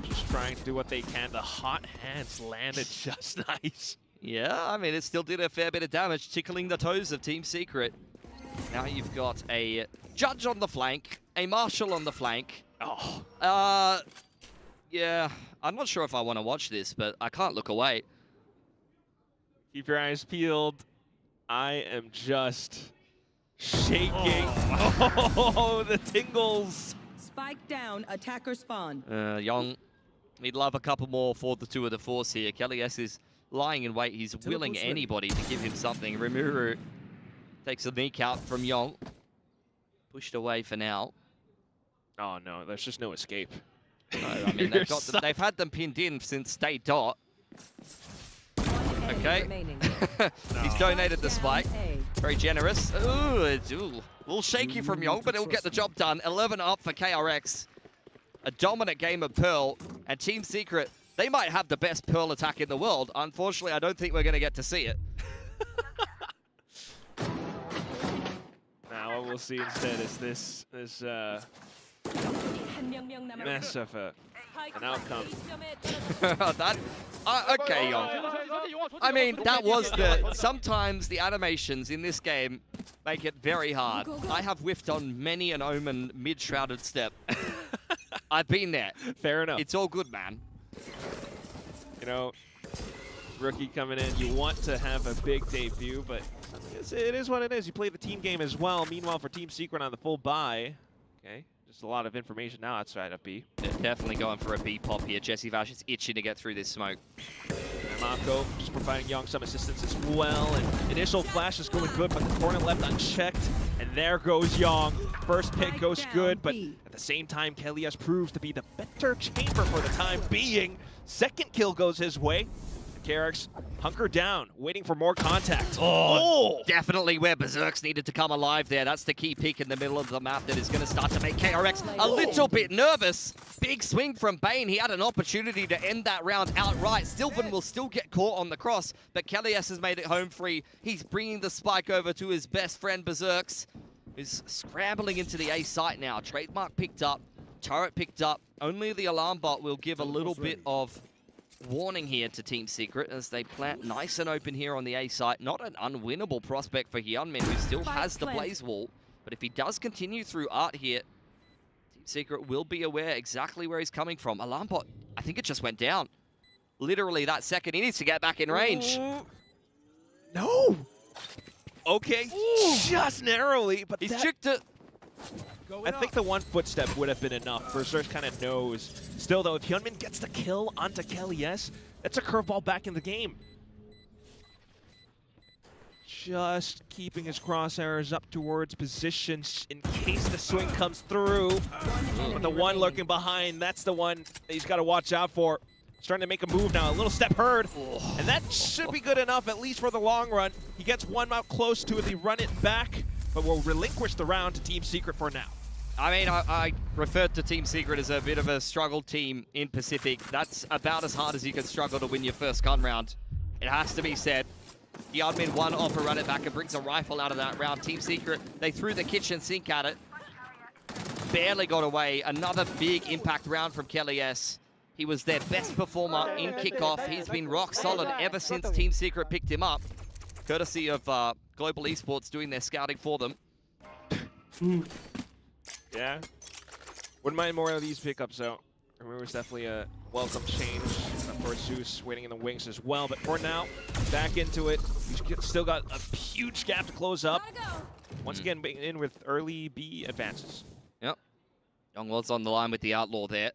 Just trying to do what they can. The hot hands landed just nice. Yeah, I mean, it still did a fair bit of damage, tickling the toes of Team Secret. Now you've got a Judge on the flank, a Marshal on the flank. Oh. Yeah, I'm not sure if I want to watch this, but I can't look away. Keep your eyes peeled. I am just shaking. Oh, the tingles. Spike down, attacker spawn. Young, we'd love a couple more for the two of the force here. Kelly S is lying in wait. He's willing anybody to give him something. Rimuru takes a knee out from Young. Pushed away for now. Oh no, there's just no escape. I mean, they've had them pinned in since day dot. Okay. He's donated the spike. Very generous. Ooh, it's a little shaky from Young, but he'll get the job done. 11 up for KRX. A dominant game of Pearl. And Team Secret, they might have the best Pearl attack in the world. Unfortunately, I don't think we're going to get to see it. Now what we'll see instead is this mess of an outcome. Okay, Young. I mean, that was sometimes the animations in this game make it very hard. I have whiffed on many an Omen mid-shrouded step. I've been there. Fair enough. It's all good, man. You know, rookie coming in, you want to have a big debut, but it is what it is. You play the team game as well. Meanwhile, for Team Secret on the full buy, okay, just a lot of information now outside of B. They're definitely going for a B pop here. Jesse Vash is itching to get through this smoke. And Marco just providing Young some assistance as well. And initial flash is going good, but the corner left unchecked. And there goes Young. First pick goes good, but at the same time, Kellyas proves to be the better chamber for the time being. Second kill goes his way. KRX hunker down, waiting for more contact. Oh, definitely where Berserks needed to come alive there. That's the key pick in the middle of the map that is going to start to make KRX a little bit nervous. Big swing from Bane. He had an opportunity to end that round outright. Sylvan will still get caught on the cross, but Kellyas has made it home free. He's bringing the spike over to his best friend Berserks, who's scrambling into the A site now. Trademark picked up, turret picked up. Only the alarm bot will give a little bit of warning here to Team Secret as they plant nice and open here on the A site. Not an unwinnable prospect for Hyunmin, who still has the Blaze Wall. But if he does continue through Art here, Team Secret will be aware exactly where he's coming from. Alarm bot, I think it just went down. Literally that second. He needs to get back in range. No! Okay, just narrowly, but he's tricked it. I think the one footstep would have been enough. Berserk kind of knows. Still, though, if Hyunmin gets the kill onto Kellyas, that's a curveball back in the game. Just keeping his crosshairs up towards positions in case the swing comes through. But the one lurking behind, that's the one that he's got to watch out for. Starting to make a move now. A little step heard. And that should be good enough, at least for the long run. He gets one out close to it. They run it back, but will relinquish the round to Team Secret for now. I mean, I referred to Team Secret as a bit of a struggle team in Pacific. That's about as hard as you can struggle to win your first gun round. It has to be said. Hyunmin one off a run it back and brings a rifle out of that round. Team Secret, they threw the kitchen sink at it. Barely got away. Another big impact round from Kelly S. He was their best performer in kickoff. He's been rock solid ever since Team Secret picked him up. Courtesy of Global Esports doing their scouting for them. Yeah. Wouldn't mind more of these pickups, though. Remember, it's definitely a welcome change. Of course, Zeus waiting in the wings as well. But for now, back into it. He's still got a huge gap to close up. Once again, in with early B advances. Yep. Youngwell's on the line with the Outlaw there.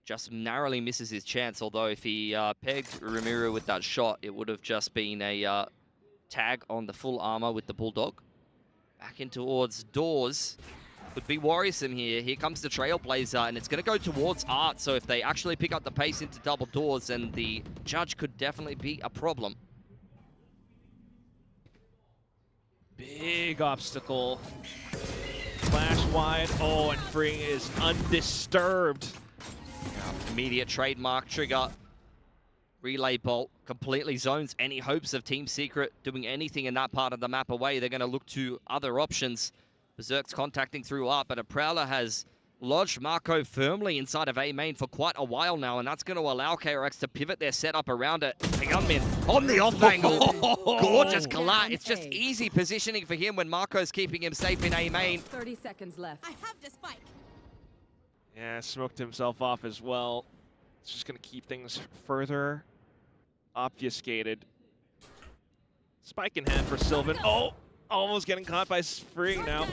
Just narrowly misses his chance, although if he pegged Rimuru with that shot, it would have just been a tag on the full armor with the Bulldog. Back in towards doors. Could be worrisome here. Here comes the Trailblazer, and it's going to go towards Art, so if they actually pick up the pace into double doors, then the judge could definitely be a problem. Big obstacle. Flash wide. Oh, and Freeing is undisturbed. Immediate trademark trigger. Relay bolt completely zones any hopes of Team Secret doing anything in that part of the map away. They're going to look to other options. Berserk's contacting through Art, but a Prowler has lodged Marco firmly inside of A main for quite a while now, and that's going to allow KRX to pivot their setup around it. Gunman on the off angle. Gorgeous collat. It's just easy positioning for him when Marco's keeping him safe in A main. 30 seconds left. I have the spike. Yeah, smoked himself off as well. It's just going to keep things further obfuscated. Spike in hand for Sylvan. Oh, almost getting caught by Freeing now.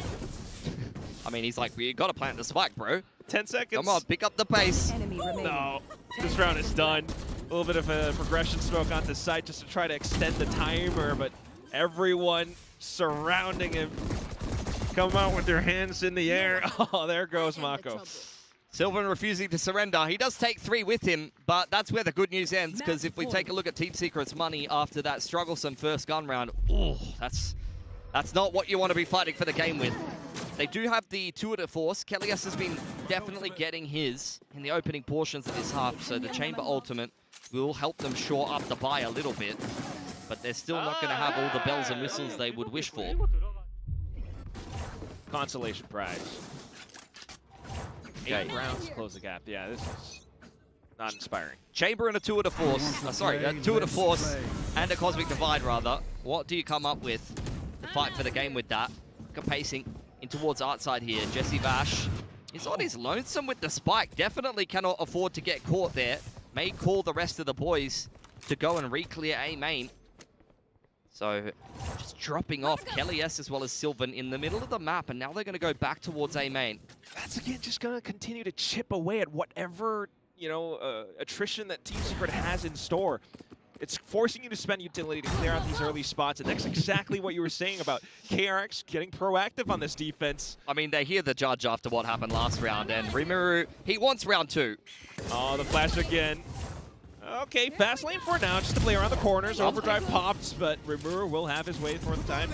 I mean, he's like, you got to plant the spike, bro. 10 seconds. Come on, pick up the pace. Enemy remaining. No, this round is done. A little bit of a progression smoke onto site just to try to extend the timer, but everyone surrounding him come out with their hands in the air. Oh, there goes Mako. Sylvan refusing to surrender. He does take 3 with him, but that's where the good news ends, because if we take a look at Team Secret's money after that strugglesome first gun round, ooh, that's not what you want to be fighting for the game with. They do have the tour de force. Kellyus has been definitely getting his in the opening portions of this half, so the Chamber Ultimate will help them shore up the buy a little bit, but they're still not going to have all the bells and whistles they would wish for. Consolation prize. Okay. 8 rounds to close the gap. Yeah, this is not inspiring. Chamber and a tour de force. A tour de force and a cosmic divide, rather. What do you come up with to fight for the game with that? Look at pacing in towards Art side here. Jesse Vash is on his lonesome with the spike. Definitely cannot afford to get caught there. May call the rest of the boys to go and re-clear A main. So just dropping off Kelly S as well as Sylvan in the middle of the map, and now they're going to go back towards A main. That's again just going to continue to chip away at whatever, you know, attrition that Team Secret has in store. It's forcing you to spend utility to clear out these early spots, and that's exactly what you were saying about KRX getting proactive on this defense. I mean, they hear the judge after what happened last round, and Rimuru, he wants round 2. Oh, the flash again. Okay, fast lane for now, just to play around the corners. Overdrive popped, but Rimuru will have his way for the time.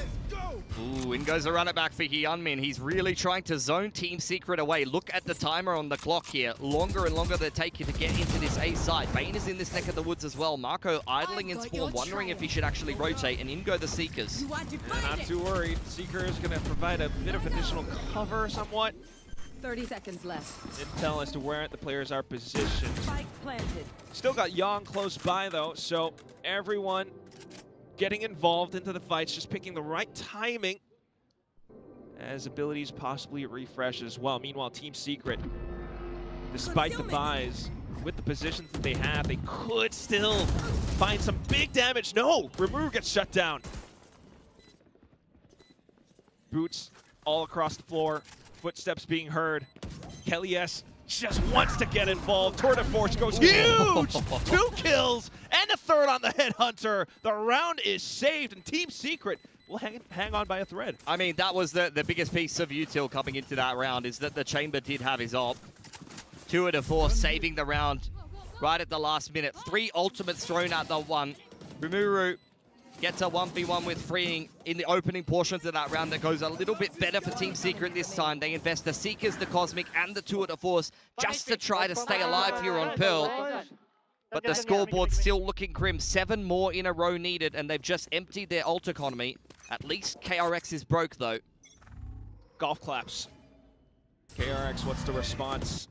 Ooh, in goes a run it back for Hyunmin. He's really trying to zone Team Secret away. Look at the timer on the clock here. Longer and longer they take you to get into this A side. Bane is in this neck of the woods as well. Marco idling in spawn, wondering if he should actually rotate, and in go the Seekers. And not too worried. Seeker is going to provide a bit of additional cover somewhat. 30 seconds left. Intel as to where the players are positioned. Spike planted. Still got Yang close by though, so everyone getting involved into the fights, just picking the right timing as abilities possibly refresh as well. Meanwhile, Team Secret, despite the buys, with the positions that they have, they could still find some big damage. No, Rimuru gets shut down. Boots all across the floor, footsteps being heard. Kelly S just wants to get involved. Tour de force goes huge! 2 kills and a 3rd on the Headhunter. The round is saved, and Team Secret will hang on by a thread. I mean, that was the biggest piece of util coming into that round, is that the Chamber did have his ult. Tour de force saving the round right at the last minute. 3 ultimates thrown at the one. Rimuru gets a 1v1 with Freeing in the opening portions of that round. That goes a little bit better for Team Secret this time. They invest the Seekers, the Cosmic, and the Tour de Force just to try to stay alive here on Pearl. But the scoreboard's still looking grim. 7 more in a row needed, and they've just emptied their ult economy. At least KRX is broke, though. Golf claps. KRX, what's the response?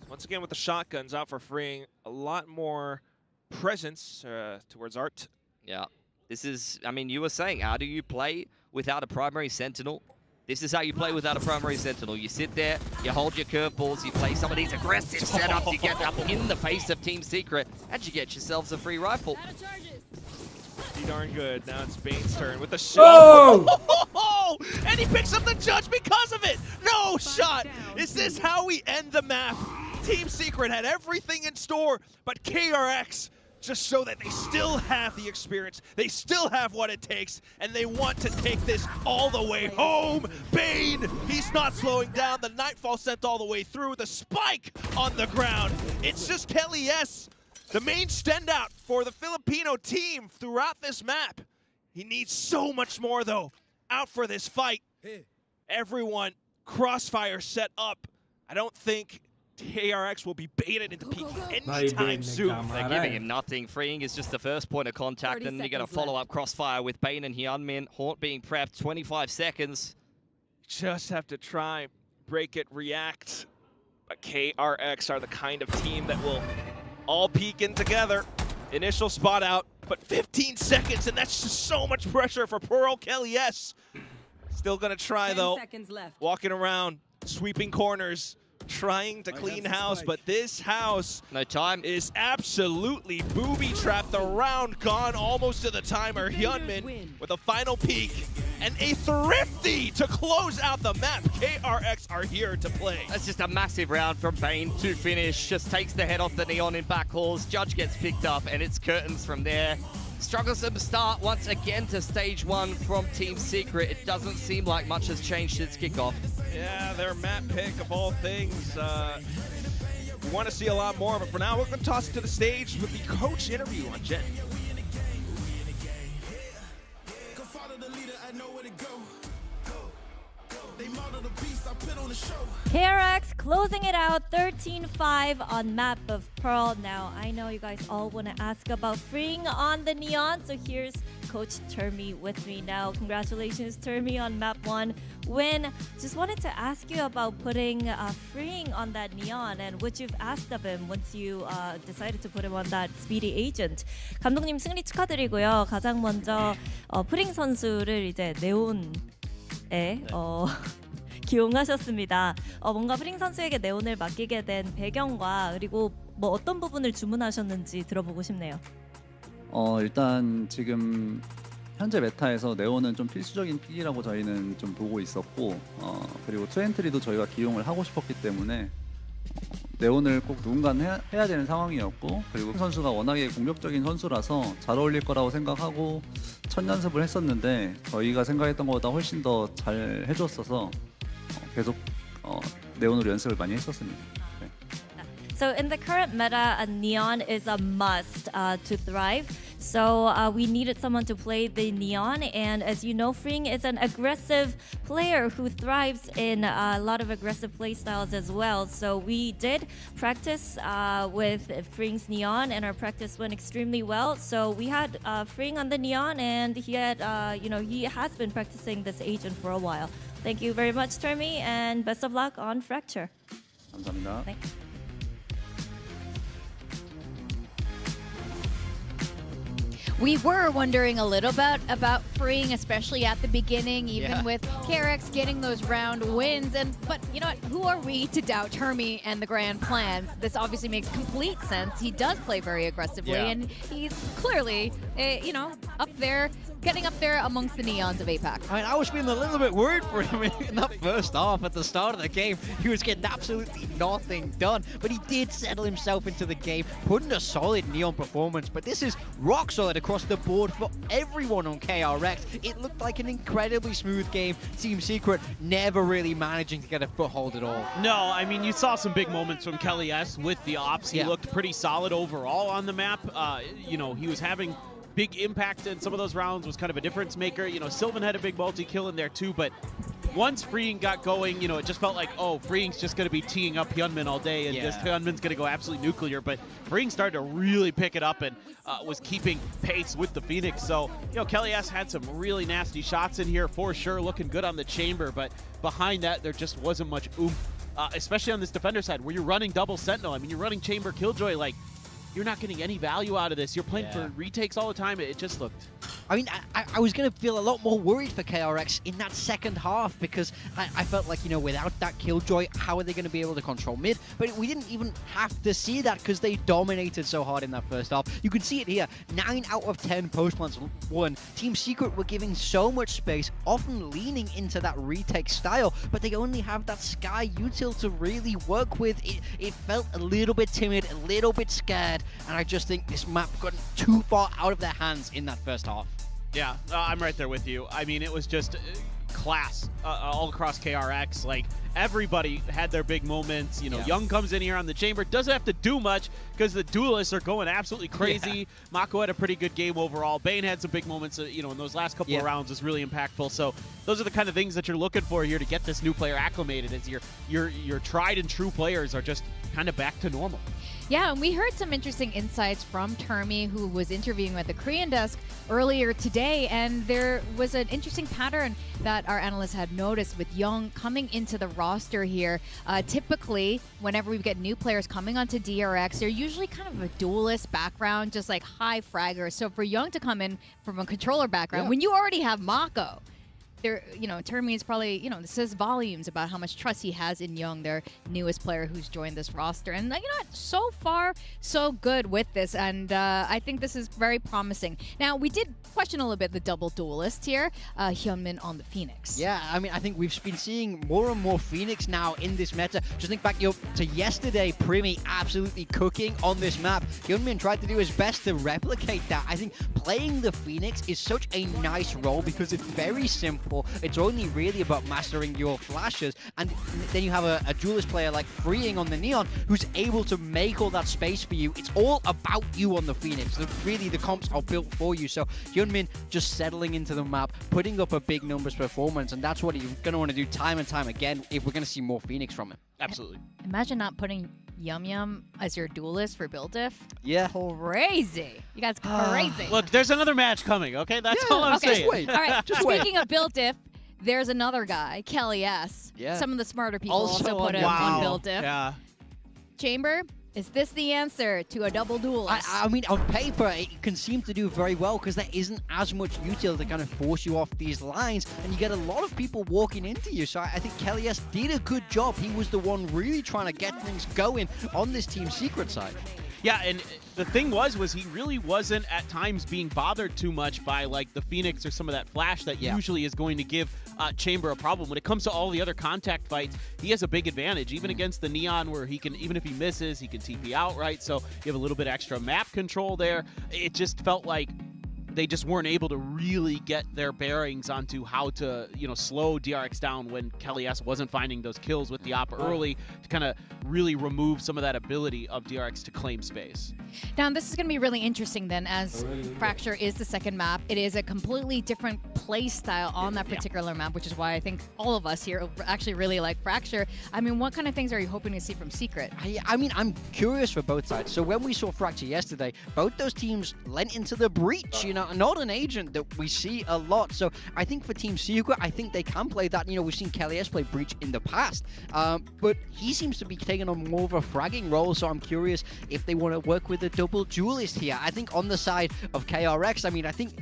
Once again with the shotguns out for Freeing. A lot more presence towards Art. Yeah. This is, I mean, you were saying, how do you play without a primary sentinel? This is how you play without a primary sentinel. You sit there, you hold your curveballs, you play some of these aggressive setups, you get up in the face of Team Secret, and you get yourselves a free rifle. Pretty darn good. Now it's Bane's turn with the shot. Oh! No! And he picks up the judge because of it! No shot! Is this how we end the map? Team Secret had everything in store, but KRX just show that they still have the experience, they still have what it takes, and they want to take this all the way home. Bane, he's not slowing down. The Nightfall sent all the way through. The spike on the ground. It's just Kelly S, the main standout for the Filipino team throughout this map. He needs so much more, though, out for this fight. Everyone, crossfire set up. I don't think KRX will be baited into peeking anytime soon. They're giving him nothing. Freeing is just the first point of contact, and you got a follow-up crossfire with Bane and Hyunmin. Haunt being prepped, 25 seconds. Just have to try, break it, react. But KRX are the kind of team that will all peek in together. Initial spot out, but 15 seconds, and that's just so much pressure for poor old Kelly S. Still gonna try, though. 10 seconds left. Walking around, sweeping corners, trying to clean house, but this house no time is absolutely booby-trapped. The round gone almost to the timer. Hyunmin with a final peek and a thrifty to close out the map. KRX are here to play. That's just a massive round from Bane to finish. Just takes the head off the Neon in back halls. Judge gets picked up, and it's curtains from there. Strugglesome start once again to stage 1 from Team Secret. It doesn't seem like much has changed since kickoff. Yeah, their map pick of all things. We want to see a lot more, but for now, we're going to toss it to the stage with the coach interview on Jen. KRX closing it out 13-5 on map of Pearl. Now, I know you guys all want to ask about freeing on the Neon, so here's Coach Termi with me now. Congratulations, Termi, on map 1 win. Just wanted to ask you about putting freeing on that Neon and what you've asked of him once you decided to put him on that speedy agent. 감독님 승리 축하드리고요. 가장 먼저 프링 선수를 이제 네온에 기용하셨습니다. 뭔가 프링 선수에게 네온을 맡기게 된 배경과 그리고 뭐 어떤 부분을 주문하셨는지 들어보고 싶네요. 일단 지금 현재 메타에서 네온은 좀 필수적인 픽이라고 저희는 좀 보고 있었고 그리고 트렌트리도 저희가 기용을 하고 싶었기 때문에 네온을 꼭 누군가는 해야 되는 상황이었고 그리고 선수가 워낙에 공격적인 선수라서 잘 어울릴 거라고 생각하고 첫 연습을 했었는데 저희가 생각했던 것보다 훨씬 더 잘 해줬어서 계속 네온으로 연습을 많이 했었습니다. 네. So in the current meta, a Neon is a must to thrive. So we needed someone to play the Neon, and as you know, Freeing is an aggressive player who thrives in a lot of aggressive play styles as well. So we did practice with Freeing's Neon, and our practice went extremely well. So we had Freeing on the Neon, and he had, he has been practicing this agent for a while. Thank you very much, Termi, and best of luck on Fracture. 감사합니다. Thanks. We were wondering a little bit about freeing, especially at the beginning, even with KRX getting those round wins. But you know what? Who are we to doubt Termi and the grand plans? This obviously makes complete sense. He does play very aggressively, and he's clearly, up there, getting up there amongst the Neons of APAC. I mean, I was feeling a little bit worried for him in that first half. At the start of the game, he was getting absolutely nothing done, but he did settle himself into the game, putting a solid Neon performance. But this is rock solid across the board for everyone on KRX. It looked like an incredibly smooth game. Team Secret never really managing to get a foothold at all. No, I mean, you saw some big moments from Kelly S with the ops. He looked pretty solid overall on the map. He was having big impact in some of those rounds, was kind of a difference maker. Sylvan had a big multi-kill in there too, but once Freeing got going, it just felt like, oh, Freeing's just going to be teeing up Hyunmin all day, and this Hyunmin's going to go absolutely nuclear. But Freeing started to really pick it up and was keeping pace with the Phoenix. So, Kelly S had some really nasty shots in here for sure, looking good on the chamber, but behind that, there just wasn't much oomph, especially on this defender side, where you're running double Sentinel. I mean, you're running Chamber Killjoy, like, you're not getting any value out of this. You're playing for retakes all the time. It just looked I mean, I was going to feel a lot more worried for KRX in that second half because I felt like, you know, without that Killjoy, how are they going to be able to control mid? But we didn't even have to see that because they dominated so hard in that first half. You can see it here. 9 out of 10 post plants won. Team Secret were giving so much space, often leaning into that retake style, but they only have that Sky util to really work with. It felt a little bit timid, a little bit scared, and I just think this map got too far out of their hands in that first half. Yeah, I'm right there with you. I mean, it was just class all across KRX. Like, everybody had their big moments. You know, Young comes in here on the chamber, doesn't have to do much because the duelists are going absolutely crazy. Mako had a pretty good game overall. Bane had some big moments, you know, in those last couple of rounds was really impactful. So those are the kind of things that you're looking for here to get this new player acclimated, as your tried and true players are just kind of back to normal. Yeah, and we heard some interesting insights from Termi, who was interviewing at the Korean desk earlier today, and there was an interesting pattern that our analysts had noticed with Young coming into the roster here. Typically, whenever we get new players coming onto DRX, they're usually kind of a duelist background, just like high fraggers. So for Young to come in from a controller background, when you already have Mako, there, you know, Termi is probably, you know, this says volumes about how much trust he has in Young, their newest player who's joined this roster. And, you know what, so far, so good with this. And I think this is very promising. Now, we did question a little bit the double duelist here, Hyunmin on the Phoenix. Yeah, I mean, I think we've been seeing more and more Phoenix now in this meta. Just think back to yesterday, Primi absolutely cooking on this map. Hyunmin tried to do his best to replicate that. I think playing the Phoenix is such a nice role because it's very simple. It's only really about mastering your flashes, and then you have a duelist player like Freeing on the Neon who's able to make all that space for you. It's all about you on the Phoenix. Really, the comps are built for you. So Hyunmin just settling into the map, putting up a big numbers performance, and that's what you're going to want to do time and time again if we're going to see more Phoenix from him. Absolutely. Imagine not putting Yum Yum as your duelist for build diff. Yeah. Crazy. You guys crazy. Look, there's another match coming, okay? That's all I'm saying. Just wait. All right, Just speaking of build diff, there's another guy, Kelly S. Yeah. Some of the smarter people Also also put him wow. on build diff. Yeah. Chamber, is this the answer to a double duelist? I mean, on paper, it can seem to do very well because there isn't as much util to kind of force you off these lines, and you get a lot of people walking into you. So I think Kelly S did a good job. He was the one really trying to get things going on this Team Secret side. Yeah, and the thing was he really wasn't at times being bothered too much by like the Phoenix or some of that flash that usually is going to give Chamber a problem. When it comes to all the other contact fights, he has a big advantage, even against the Neon, where he can, even if he misses, he can TP out, right? So you have a little bit extra map control there. It just felt like they just weren't able to really get their bearings onto how to, you know, slow DRX down when Kelly S wasn't finding those kills with the APA early to kind of really remove some of that ability of DRX to claim space. Now, this is going to be really interesting then, as Fracture is the second map. It is a completely different play style on that particular map, which is why I think all of us here actually really like Fracture. I mean, what kind of things are you hoping to see from Secret? I mean, I'm curious for both sides. So when we saw Fracture yesterday, both those teams lent into the breach, you know, not an agent that we see a lot. So I think for Team Secret, I think they can play that. You know, we've seen Kelly S play breach in the past, but he seems to be taking on more of a fragging role. So I'm curious if they want to work with a double duelist here. I think on the side of KRX, I mean, I think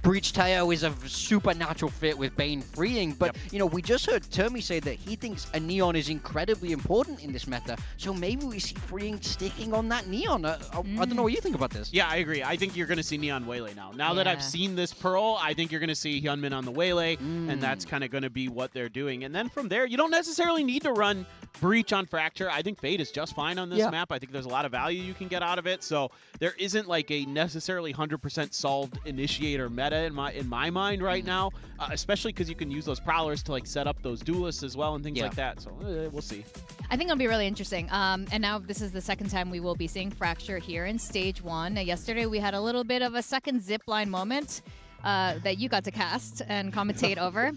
Breach Teo is a supernatural fit with Bane Freeing, but you know, we just heard Termi say that he thinks a Neon is incredibly important in this meta, so maybe we see Freeing sticking on that Neon. I don't know what you think about this. Yeah, I agree. I think you're going to see Neon Waylay now. Now that I've seen this Pearl, I think you're going to see Hyunmin on the Waylay, and that's kind of going to be what they're doing. And then from there, you don't necessarily need to run Breach on Fracture. I think Fade is just fine on this map. I think there's a lot of value you can get out of it, so there isn't like a necessarily 100% solved initiator meta in my mind right now, especially because you can use those prowlers to like set up those duelists as well and things like that. So we'll see. I think it'll be really interesting. And now this is the second time we will be seeing Fracture here in Stage 1. Yesterday we had a little bit of a second zipline moment that you got to cast and commentate over.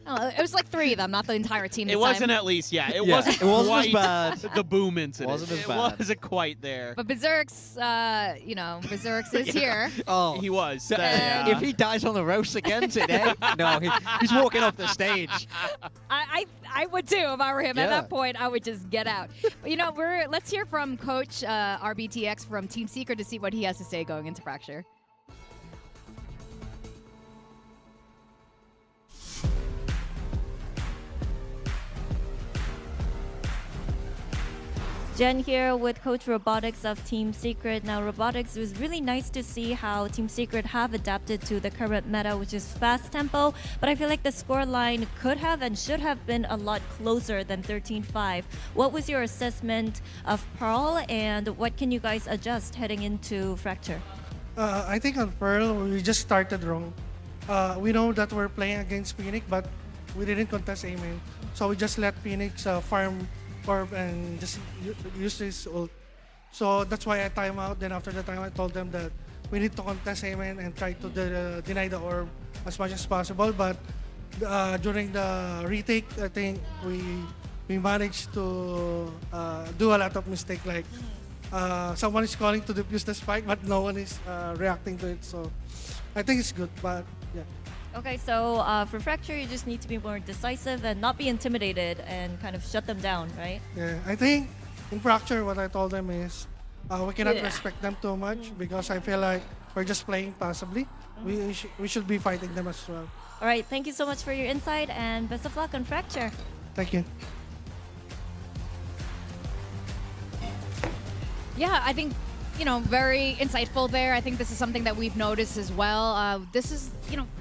It was like 3 of them, not the entire team this It wasn't time. at least, it wasn't as bad. The boom incident. Wasn't as bad. It wasn't quite there. But Berserk's, you know, Berserk's is here. Oh, he was. If he dies on the roast again today, no, he's walking off the stage. I would too if I were him. At that point, I would just get out. But you know, let's hear from Coach RBTX from Team Secret to see what he has to say going into Fracture. Jen here with Coach Robotics of Team Secret. Now, Robotics, it was really nice to see how Team Secret have adapted to the current meta, which is fast tempo, but I feel like the score line could have and should have been a lot closer than 13-5. What was your assessment of Pearl, and what can you guys adjust heading into Fracture? I think on Pearl, we just started wrong. We know that we're playing against Phoenix, but we didn't contest A main. So we just let Phoenix farm orb and just use his ult. So that's why I time out. Then after the time, I told them that we need to contest A main and try to deny the orb as much as possible. But during the retake, I think we managed to do a lot of mistakes. Like someone is calling to defuse the spike, but no one is reacting to it. So I think it's good, but yeah. Okay, so for Fracture, you just need to be more decisive and not be intimidated and kind of shut them down, right? Yeah, I think in Fracture, what I told them is we cannot respect them too much because I feel like we're just playing passively. We should be fighting them as well. All right, thank you so much for your insight and best of luck on Fracture. Thank you. Yeah, I think, very insightful there. I think this is something that we've noticed as well. This is,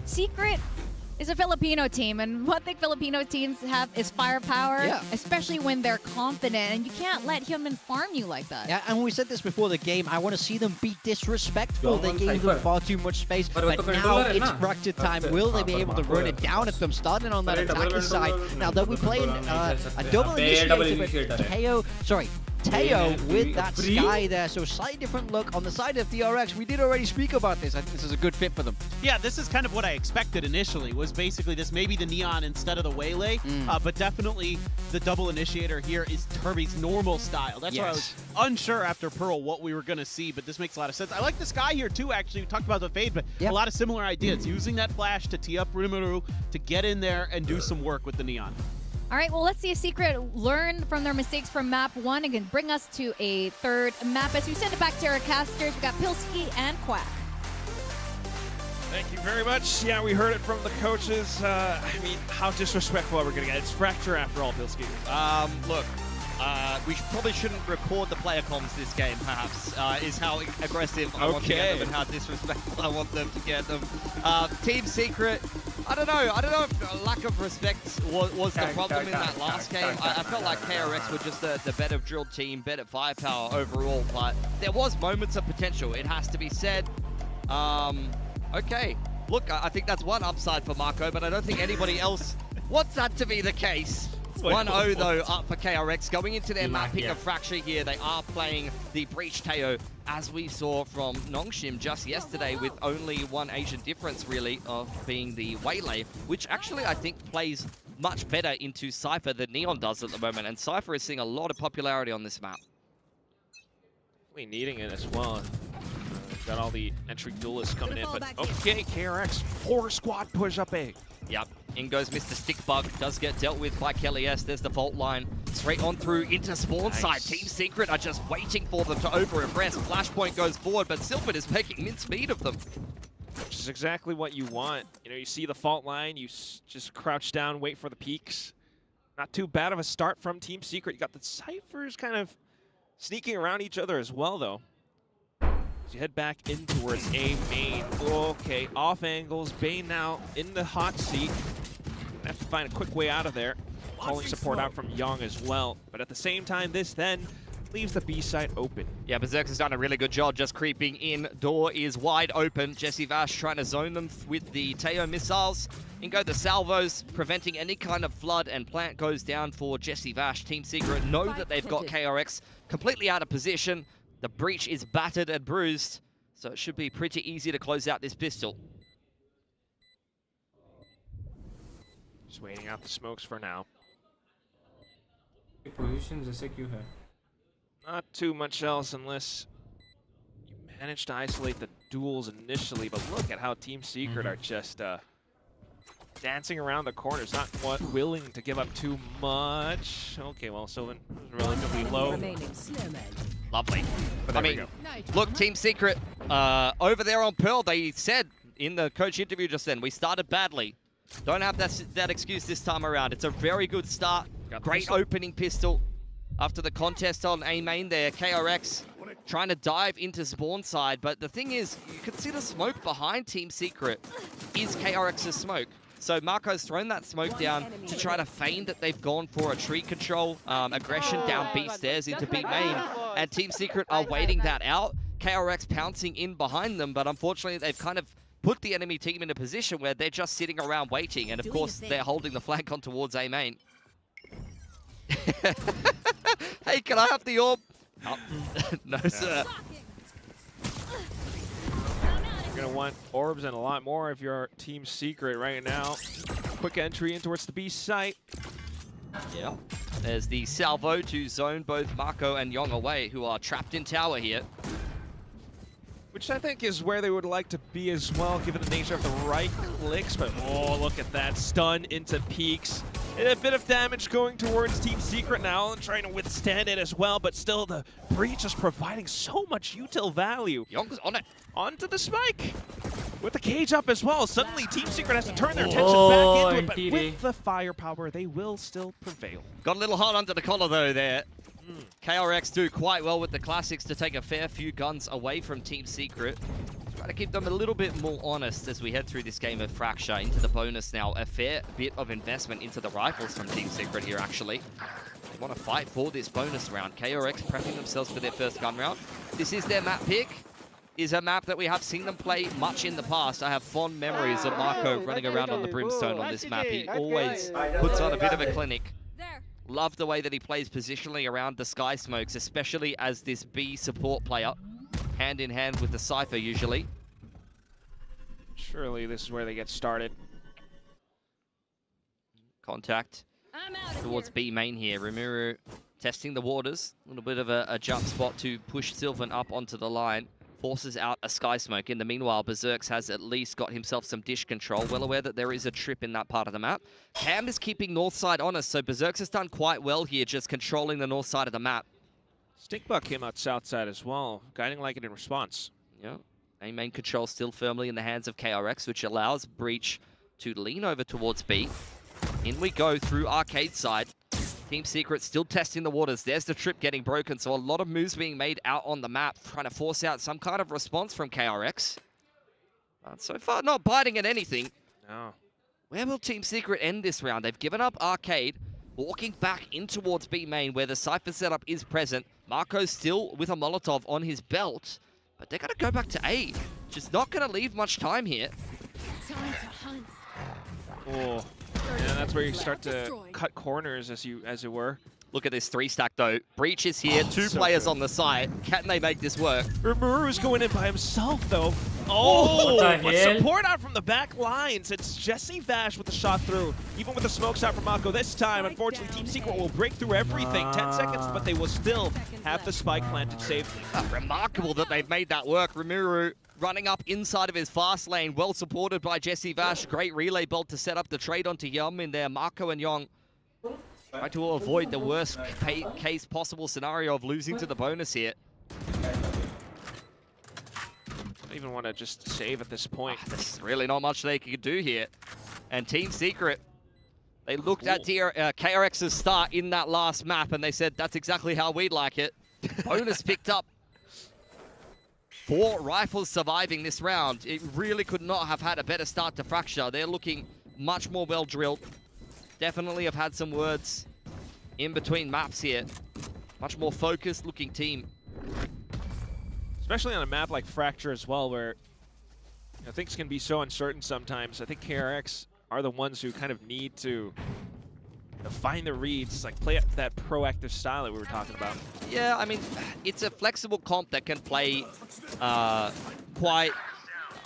Secret is a Filipino team, and one thing Filipino teams have is firepower, especially when they're confident, and you can't let human farm you like that. Yeah, and we said this before the game, I want to see them be disrespectful. They gave them far too much space, but now it's Fracture time. Will they be able to run it down at them, starting on that attacking side? Now, they'll be playing a double initiator, but Teo with that Sky there, so slightly different look on the side of DRX. We did already speak about this. I think this is a good fit for them. Yeah, this is kind of what I expected initially, was basically this, maybe the Neon instead of the Waylay, but definitely the double initiator here is Kirby's normal style. That's why I was unsure after Pearl what we were going to see, but this makes a lot of sense. I like the Sky here too, actually. We talked about the Fade, but a lot of similar ideas. Using that flash to tee up Rimuru to get in there and do some work with the Neon. All right, well, let's see if Secret learn from their mistakes from map 1 and can bring us to a third map. As we send it back to our casters, we got Pilsky and Quack. Thank you very much. Yeah, we heard it from the coaches. I mean, how disrespectful are we going to get? It's Fracture after all, Pilsky. Look, we probably shouldn't record the player comms this game, perhaps, is how aggressive I want to get them and how disrespectful I want them to get them. Team Secret, I don't know if lack of respect was the problem in that last game. I felt like KRX were just the better drilled team, better firepower overall, but there was moments of potential, it has to be said. Okay, look, I think that's one upside for Marco, but I don't think anybody else wants that to be the case. 1-0 though up for KRX. Going into their mapping of Fracture here, they are playing the Breach Teo, as we saw from Nongshim just yesterday, with only one Asian difference really of being the Waylay, which actually I think plays much better into Cypher than Neon does at the moment, and Cypher is seeing a lot of popularity on this map. We needing it as well. Got all the entry duelists coming in, but okay, KRX, 4 squad push up A. Yep, in goes Mr. Stickbug, does get dealt with by Kelly S. There's the fault line, straight on through into spawn side. Team Secret are just waiting for them to over-impress. Flashpoint goes forward, but Silphid is making mincemeat of them. Which is exactly what you want. You see the fault line, you just crouch down, wait for the peaks. Not too bad of a start from Team Secret. You got the Cyphers kind of sneaking around each other as well, though. As you head back in towards A main. Okay, off angles. Bane now in the hot seat. Have to find a quick way out of there. Calling support out from Young as well. But at the same time, this then leaves the B side open. Yeah, Berserk has done a really good job just creeping in. Door is wide open. Jesse Vash trying to zone them with the Teo missiles. In go the salvos, preventing any kind of flood, and plant goes down for Jesse Vash. Team Secret know that they've got KRX completely out of position. The breach is battered and bruised, so it should be pretty easy to close out this pistol. Just waiting out the smokes for now. Position जैसे क्यों है? Not too much else unless you manage to isolate the duels initially, but look at how Team Secret are just dancing around the corners, not willing to give up too much. Okay, well, Sylvan was relatively low. Lovely. I mean, look, Team Secret, over there on Pearl, they said in the coach interview just then, we started badly. Don't have that excuse this time around. It's a very good start. Great opening pistol. after the contest on A main there. KRX trying to dive into spawn side, but the thing is, you can see the smoke behind Team Secret is KRX's smoke. So Marco's thrown that smoke down to try to feign that they've gone for a tree control aggression down B stairs into B main, and Team Secret are waiting that out. KRX pouncing in behind them, but unfortunately they've kind of put the enemy team in a position where they're just sitting around waiting, and of course they're holding the flank on towards A main. Hey, can I have the orb? Oh, no, sir. You're gonna want orbs and a lot more if you're Team Secret right now. Quick entry in towards the B site. Yeah. There's the salvo to zone both Marco and Yong away, who are trapped in tower here. Which I think is where they would like to be as well, given the nature of the right clicks. But oh, look at that stun into peaks. And a bit of damage going towards Team Secret now and trying to withstand it as well. But still, the breach is providing so much util value. Young's on it. Onto the spike. With the cage up as well. Suddenly, Team Secret has to turn their attention back into it. But with the firepower, they will still prevail. Got a little hot under the collar though there. KRX do quite well with the classics to take a fair few guns away from Team Secret. Try to keep them a little bit more honest as we head through this game of Fracture into the bonus now. A fair bit of investment into the rifles from Team Secret here, actually. They want to fight for this bonus round. KRX prepping themselves for their first gun round. This is their map pick. Is a map that we have seen them play much in the past. I have fond memories of Marco running around on the Brimstone on this map. He always puts on a bit of a clinic. Love the way that he plays positionally around the Sky Smokes, especially as this B support player, hand in hand with the Cypher usually. Surely this is where they get started. Contact towards B main here. Rimuru testing the waters. A little bit of a jump spot to push Sylvan up onto the line. Forces out a Sky Smoke. In the meanwhile, Berserks has at least got himself some dish control. Well aware that there is a trip in that part of the map. Cam is keeping north side honest, so Berserks has done quite well here, just controlling the north side of the map. Stinkbug came out south side as well, guiding like it in response. Yeah. A main control still firmly in the hands of KRX, which allows Breach to lean over towards B. In we go through arcade side. Team Secret still testing the waters. There's the trip getting broken, so a lot of moves being made out on the map, trying to force out some kind of response from KRX. But so far, not biting at anything. No. Where will Team Secret end this round? They've given up arcade, walking back in towards B main, where the Cypher setup is present. Marco's still with a Molotov on his belt, but they're going to go back to A. Just not going to leave much time here. Time to hunt. Oh. Yeah, that's where you start to cut corners, as it were. Look at this 3-stack though. Breach is here, two players on the side. Can they make this work? Rimuru's going in by himself though. Oh, but support out from the back lines. It's Jesse Vash with the shot through. Even with the smokes out from Mako this time, unfortunately Team Secret will break through everything. 10 seconds, but they will still have the spike planted safely. Remarkable that they've made that work. Rimuru running up inside of his fast lane, well supported by Jesse Vash. Great relay bolt to set up the trade onto Yum in there. Marco and Yong try to avoid the worst case possible scenario of losing to the bonus here. I even want to just save at this point. There's really not much they can do here. And Team Secret, they looked at KRX's start in that last map and they said, that's exactly how we'd like it. Bonus picked up 4 rifles surviving this round. It really could not have had a better start to Fracture. They're looking much more well drilled. Definitely have had some words in between maps here. Much more focused looking team. Especially on a map like Fracture as well, where things can be so uncertain sometimes. I think KRX are the ones who kind of need to find the reads, like play that proactive style that we were talking about. Yeah, I mean, it's a flexible comp that can play quite,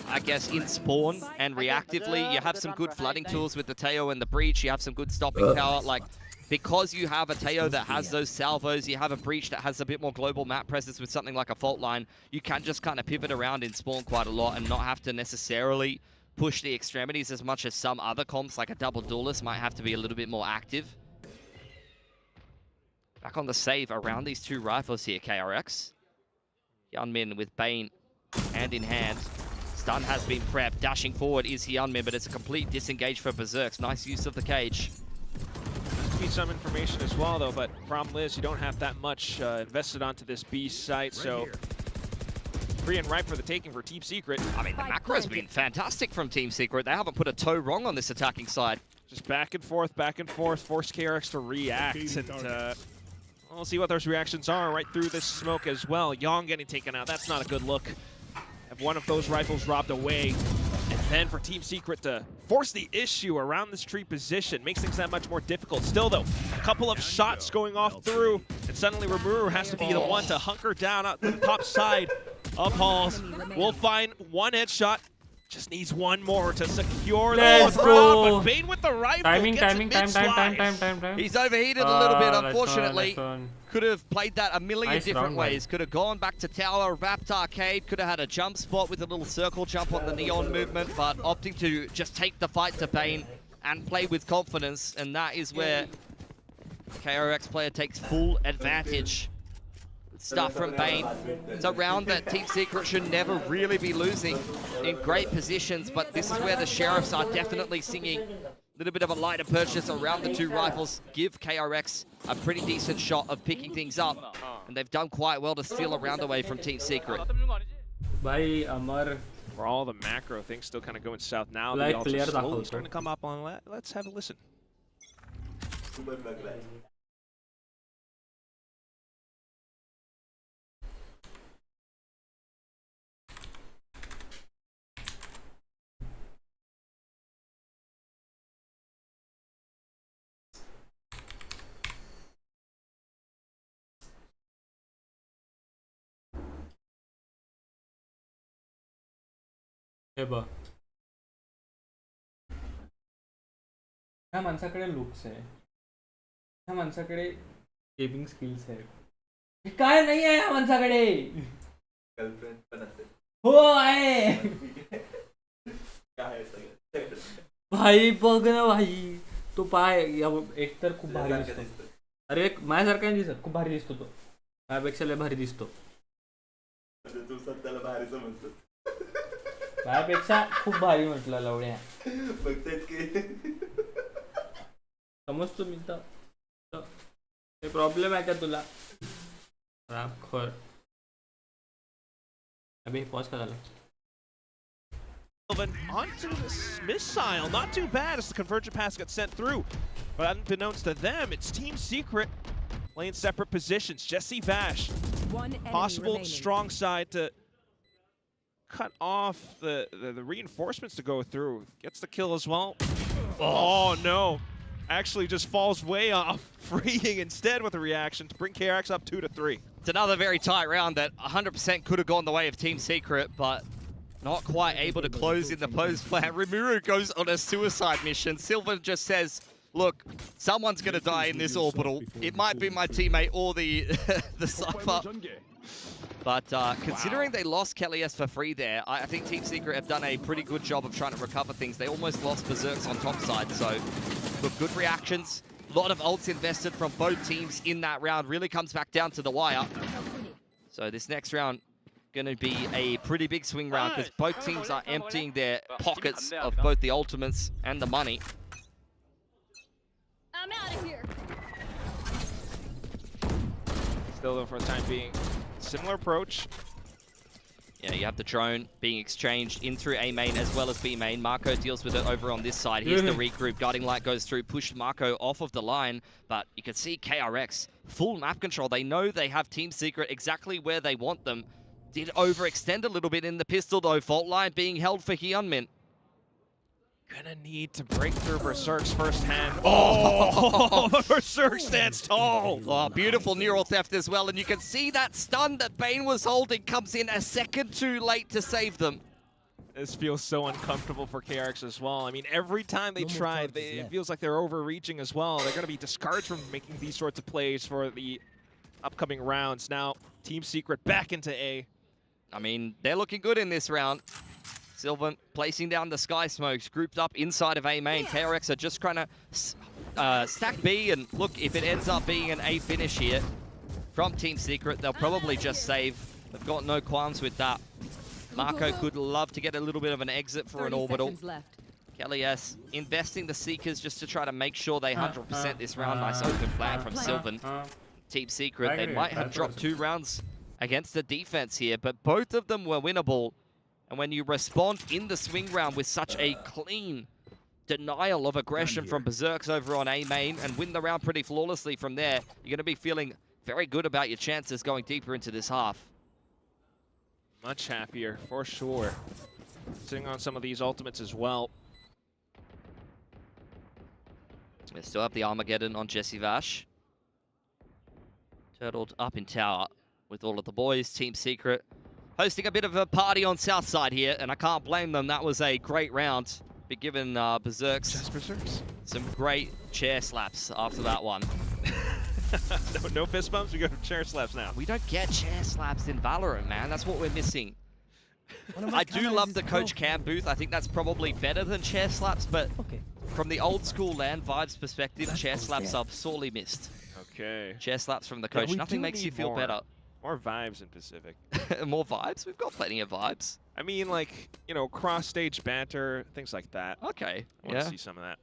I guess, in spawn and reactively. You have some good flooding tools with the Teo and the Breach. You have some good stopping power. Like, because you have a Teo that has those salvos, you have a Breach that has a bit more global map presence with something like a Fault Line, you can just kind of pivot around in spawn quite a lot and not have to necessarily push the extremities as much as some other comps, like a double duelist, might have to be a little bit more active. Back on the save around these 2 rifles here, KRX. Hyunmin with Bane hand in hand. Stun has been prepped. Dashing forward is Hyunmin, but it's a complete disengage for Berserks. Nice use of the cage. me some information as well, though, but problem is you don't have that much invested onto this B site, so free and ripe for the taking for Team Secret. I mean, the macro's been fantastic from Team Secret. They haven't put a toe wrong on this attacking side. Just back and forth, force KRX to react, and we'll see what those reactions are right through this smoke as well. Yong getting taken out, that's not a good look. Have one of those rifles robbed away. And then for Team Secret to force the issue around this tree position makes things that much more difficult. Still though, a couple of shots going off through, and suddenly Rimuru has to be the one to hunker down at the top side of halls. We'll find one headshot. Just needs one more to secure the throw. But Bane with the rifle Timing. He's overheated a little bit, Nice unfortunately. one. Could have played that a million Nice different round, ways. Could have gone back to tower, wrapped arcade, could have had a jump spot with a little circle jump on the neon movement, but opting to just take the fight to Bane and play with confidence, and that is where KRX player takes full advantage. Stuff from Bane. It's a round that Team Secret should never really be losing in great positions, but this is where the Sheriffs are definitely singing. A little bit of a lighter purchase around the two rifles give KRX a pretty decent shot of picking things up, and they've done quite well to steal a round away from Team Secret. Bye, Amar. For all the macro things still kind of going south now, Like the ultra clear slowly दाखवतो. starting to come up on that. Let's have a listen. हे बघ ह्या माणसाकडे looks आहे, ह्या माणसाकडे gaming skills आहेत. हे काय नाही आहे ह्या माणसाकडे. गर्लफ्रेंड पण असेल. हो आहे. भाई बघ ना भाई, तो पाय एक तर खूप भारी दिसतो. अरे माझ्यासारखा नाही दिसत, खूप भारी दिसतो तो. माझ्यापेक्षा लय भारी दिसतो. तू स्वतःला भारी समजतो. माझ्यापेक्षा खूप भारी म्हटलं लवड्या. बघतेच की समजतो मी तर. हे प्रॉब्लेम आहे का तुला? राखोर. अबे पॉज का झाला. Onto this missile, not too bad as the convergent pass got sent through. But unbeknownst to them, it's Team Secret playing separate positions. Jesse Vash, possible strong side to cut off the reinforcements to go through. Gets the kill as well. Oh no. Actually just falls way off, freeing instead with the reaction to bring KRX up 2-3. It's another very tight round that 100% could have gone the way of Team Secret, but not quite able to close in the post plan. Rimuru goes on a suicide mission. Silver just says, look, someone's going to die in this orbital. It might be my teammate or the Cypher. But considering they lost Kelly S for free there, I think Team Secret have done a pretty good job of trying to recover things. They almost lost Berserks on top side, so look, good reactions. A lot of ults invested from both teams in that round. Really comes back down to the wire. So this next round going to be a pretty big swing round because both teams are emptying their pockets of both the ultimates and the money. I'm out of here. Still though for the time being, similar approach. Yeah, you have the drone being exchanged in through A main as well as B main. Marco deals with it over on this side. Here's the regroup. Guiding light goes through, pushed Marco off of the line, but you can see KRX, full map control. They know they have Team Secret exactly where they want them. Did overextend a little bit in the pistol though. Fault line being held for Hyunmin. Gonna need to break through Berserk's first hand. Oh, but Berserk stands tall. Oh, beautiful neural theft as well. And you can see that stun that Bane was holding comes in a second too late to save them. This feels so uncomfortable for KRX as well. I mean, every time they try, it feels like they're overreaching as well. They're gonna be discouraged from making these sorts of plays for the upcoming rounds. Now, Team Secret back into A. I mean, they're looking good in this round. Sylvan placing down the Sky Smokes, grouped up inside of A main. KRX are just trying to stack B, and look, if it ends up being an A finish here from Team Secret, they'll probably just save. They've got no qualms with that. Marco could love to get a little bit of an exit for an orbital. Kelly S investing the Seekers just to try to make sure they 100% this round. Nice open flag from Sylvan. Team Secret, they might have dropped 2 rounds against the defense here, but both of them were winnable. And when you respond in the swing round with such a clean denial of aggression from Berserks over on A main and win the round pretty flawlessly from there, you're going to be feeling very good about your chances going deeper into this half. Much happier, for sure. Sitting on some of these ultimates as well. They still have the Armageddon on Jesse Vash. Turtled up in tower with all of the boys. Team Secret hosting a bit of a party on Southside here, and I can't blame them. That was a great round. Be given Berserks some great chair slaps after that one. no fist bumps, we go to chair slaps now. We don't get chair slaps in Valorant, man. That's what we're missing. I do love the Coach Cam booth. I think that's probably better than chair slaps, but from the old school LAN vibes perspective, chair slaps are sorely missed. Okay. Chair slaps from the coach. Nothing makes you feel better. More vibes in Pacific. More vibes? We've got plenty of vibes. I mean, like, you know, cross-stage banter, things like that. Okay. I want to see some of that.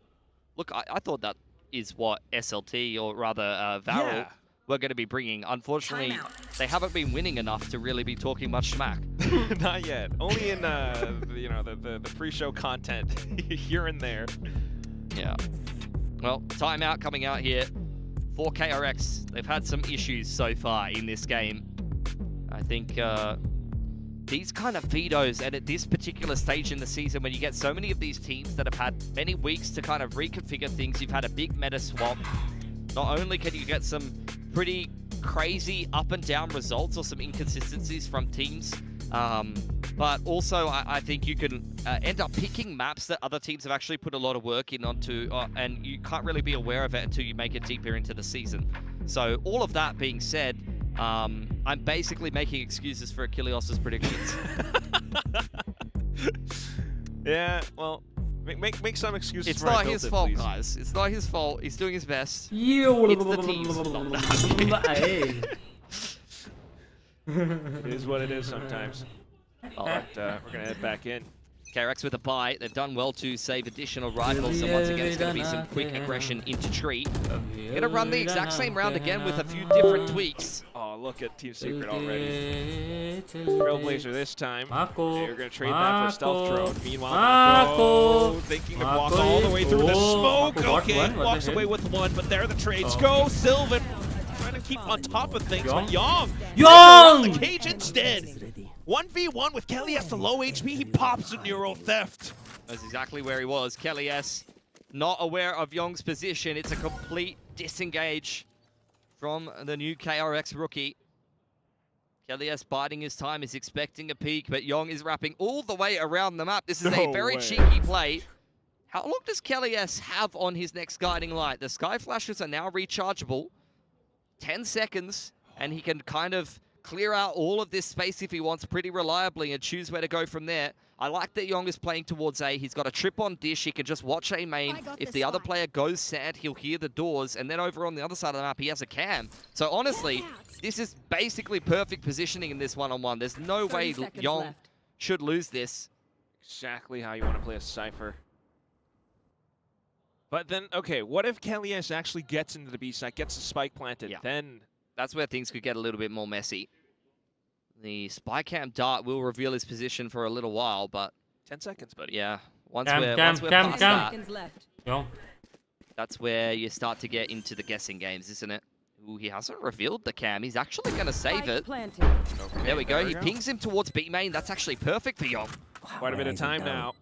Look, I thought that is what SLT, or rather Varel, were going to be bringing. Unfortunately, they haven't been winning enough to really be talking much smack. Not yet. Only in, you know, the pre-show content here and there. Yeah. Well, timeout coming out here for KRX. They've had some issues so far in this game. I think these kind of vetoes, and at this particular stage in the season, when you get so many of these teams that have had many weeks to kind of reconfigure things, you've had a big meta swap. Not only can you get some pretty crazy up and down results or some inconsistencies from teams, but also I think you can end up picking maps that other teams have actually put a lot of work in onto, and you can't really be aware of it until you make it deeper into the season. So all of that being said, I'm basically making excuses for Achilleos' predictions. Yeah, well, make some excuses. It's for not his fault, please. guys. It's not his fault. He's doing his best. It's the team's fault. It is what it is sometimes. All right. We're going to head back in. KRX with a buy. They've done well to save additional rifles, and once again, it's going to be some quick aggression into tree. Going to run the exact same round again with a few different tweaks. Oh, look at Team Secret already. Trailblazer this time. They're going to trade that for stealth drone. Meanwhile, Mako thinking of walk all the way through the smoke. Okay, walks away with one, but there the trades go. Sylvan trying to keep on top of things, but Yong! The cage instead! 1v1 with Kelly S to low HP, he pops a Neuro Theft. That's exactly where he was. Kelly S not aware of Yong's position. It's a complete disengage from the new KRX rookie. Kelly S biding his time, is expecting a peek, but Yong is wrapping all the way around the map. This is a very cheeky play. How long does Kelly S have on his next guiding light? The Sky Flashes are now rechargeable. 10 seconds, and he can kind of clear out all of this space if he wants pretty reliably and choose where to go from there. I like that Yong is playing towards A. He's got a trip on dish. He can just watch A main. If the other player goes sad, he'll hear the doors. And then over on the other side of the map, he has a cam. So honestly, this is basically perfect positioning in this one-on-one. There's no way Yong should lose this. Exactly how you want to play a Cypher. But then, okay, what if Kelly S actually gets into the B site, gets the spike planted, then... That's where things could get a little bit more messy. The spy cam dart will reveal his position for a little while, but 10 seconds, buddy. Yeah, once we're past that, Yo. that's where you start to get into the guessing games, isn't it? Ooh, he hasn't revealed the cam. He's actually going to save it. Okay, there we go. He pings him towards B main. That's actually perfect for Yong. Quite a bit of time now.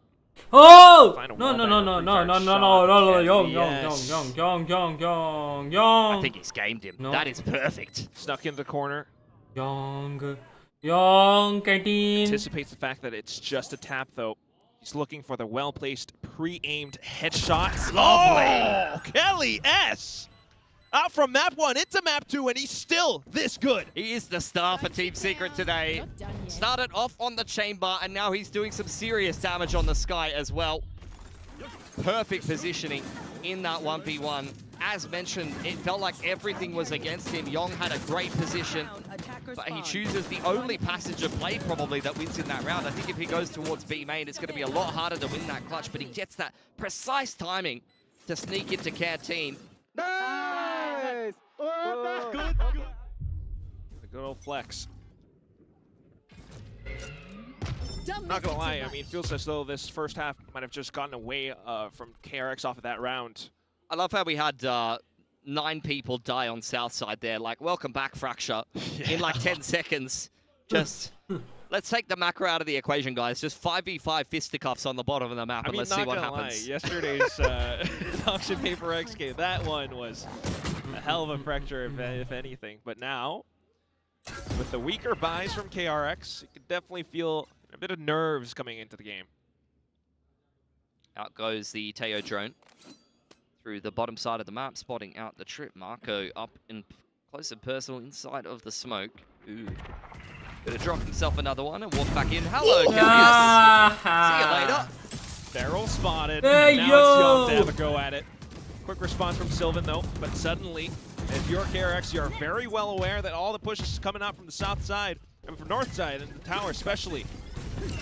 Oh! Final No, no, wall no, bang, no, no, free no, charge no, no, no, shot. Yong. I think he's gamed him. That is perfect. Snuck in the corner. Yong, canteen. Anticipates the fact that it's just a tap, though. He's looking for the well-placed, pre-aimed headshot. Lovely. Oh, Kelly S! Out from map 1 into map 2, and he's still this good. He is the star for Team Secret today. Started off on the chamber, and now he's doing some serious damage on the sky as well. Perfect positioning in that 1v1. As mentioned, it felt like everything was against him. Yong had a great position. but he chooses the only passage of play probably that wins in that round. I think if he goes towards B main, it's going to be a lot harder to win that clutch, but he gets that precise timing to sneak into canteen. Nice! Good. The good old flex. Not gonna lie, I mean, it feels as though this first half might have just gotten away from KRX off of that round. I love how we had 9 people die on south side there. Like, welcome back, Fracture. In like 10 seconds. Just, let's take the macro out of the equation, guys. Just 5v5 fisticuffs on the bottom of the map, and let's see what happens. Yesterday's auction paper X game, that one was a hell of a fracture, if anything. But now, with the weaker buys from KRX, you can definitely feel a bit of nerves coming into the game. Out goes the Teo drone through the bottom side of the map, spotting out the trip. Marco up in close and personal inside of the smoke. Ooh. Gonna drop himself another one and walk back in. Hello, Gilius. See you later. Barrel spotted. Hey, now yo! it's Yon to have a go at it. Quick response from Sylvan though, but suddenly, if you're KRX, you're very well aware that all the push is coming out from the south side, and from north side, and the tower especially.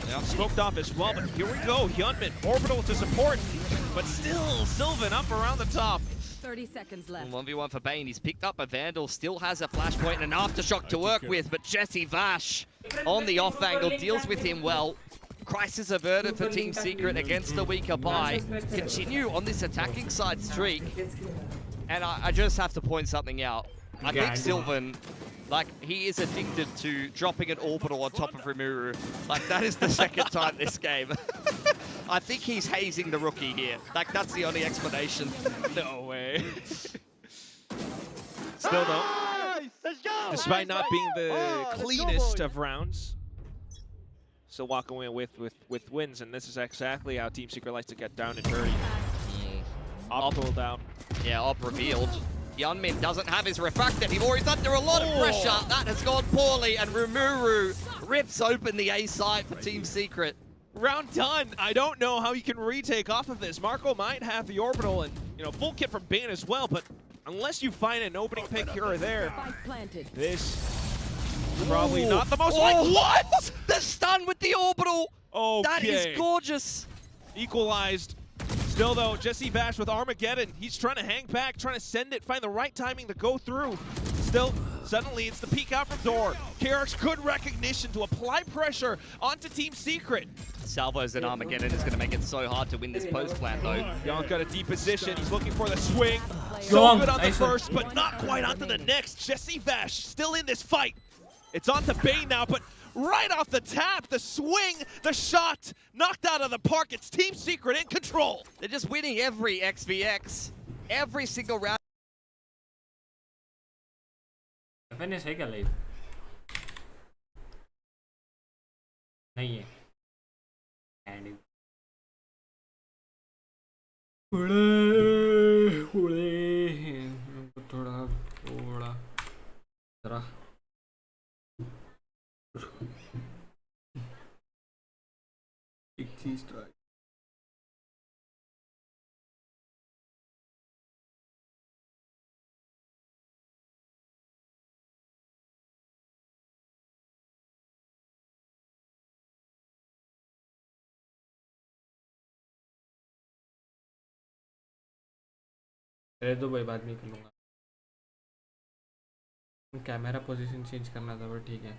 Yeah, smoked off as well, but here we go. Hyunmin, orbital to support, but still Sylvan up around the top. 30 seconds left. 1v1 for Bane. He's picked up a Vandal, still has a flashpoint and an aftershock to work with, but Jesse Vash on the off angle deals with him well. Crisis averted for Team Secret against the weaker buy. Continue on this attacking side streak. And I just have to point something out. I think Sylvan, like, he is addicted to dropping an orbital on top of Rimuru. Like, that is the second time this game. I think he's hazing the rookie here. Like, that's the only explanation. No way. Still though, despite not being the cleanest of rounds, still walking away with wins, and this is exactly how Team Secret likes to get down and dirty. Op pulled down. Yeah, Op revealed. Hyunmin doesn't have his refract anymore. He's under a lot of pressure. That has gone poorly, and Rimuru rips open the A site for Team Secret. Round done. I don't know how you can retake off of this. Marco might have the orbital and, you know, full kit from Bane as well, but unless you find an opening pick here or there, this is probably not the most likely. What? The stun with the orbital. Okay. That is gorgeous. Equalized. Still though, Jesse Vash with Armageddon. He's trying to hang back, trying to send it, find the right timing to go through. Still, suddenly it's the peek out from door. KRX good recognition to apply pressure onto Team Secret. Salvos and Armageddon is going to make it so hard to win this post plant though. Young got a deep position. He's looking for the swing. So good on the first, but not quite onto the next. Jesse Vash still in this fight. It's on to Bane now, but right off the tap, the swing, the shot, knocked out of the park. It's Team Secret in control. They're just winning every XVX, every single round. Finish है क्या live? नहीं है. थोड़ा जरा एक चीज try. रह दो भाई, बाद में कर लूँगा. कैमरा पोजीशन चेंज करना था, पर ठीक है.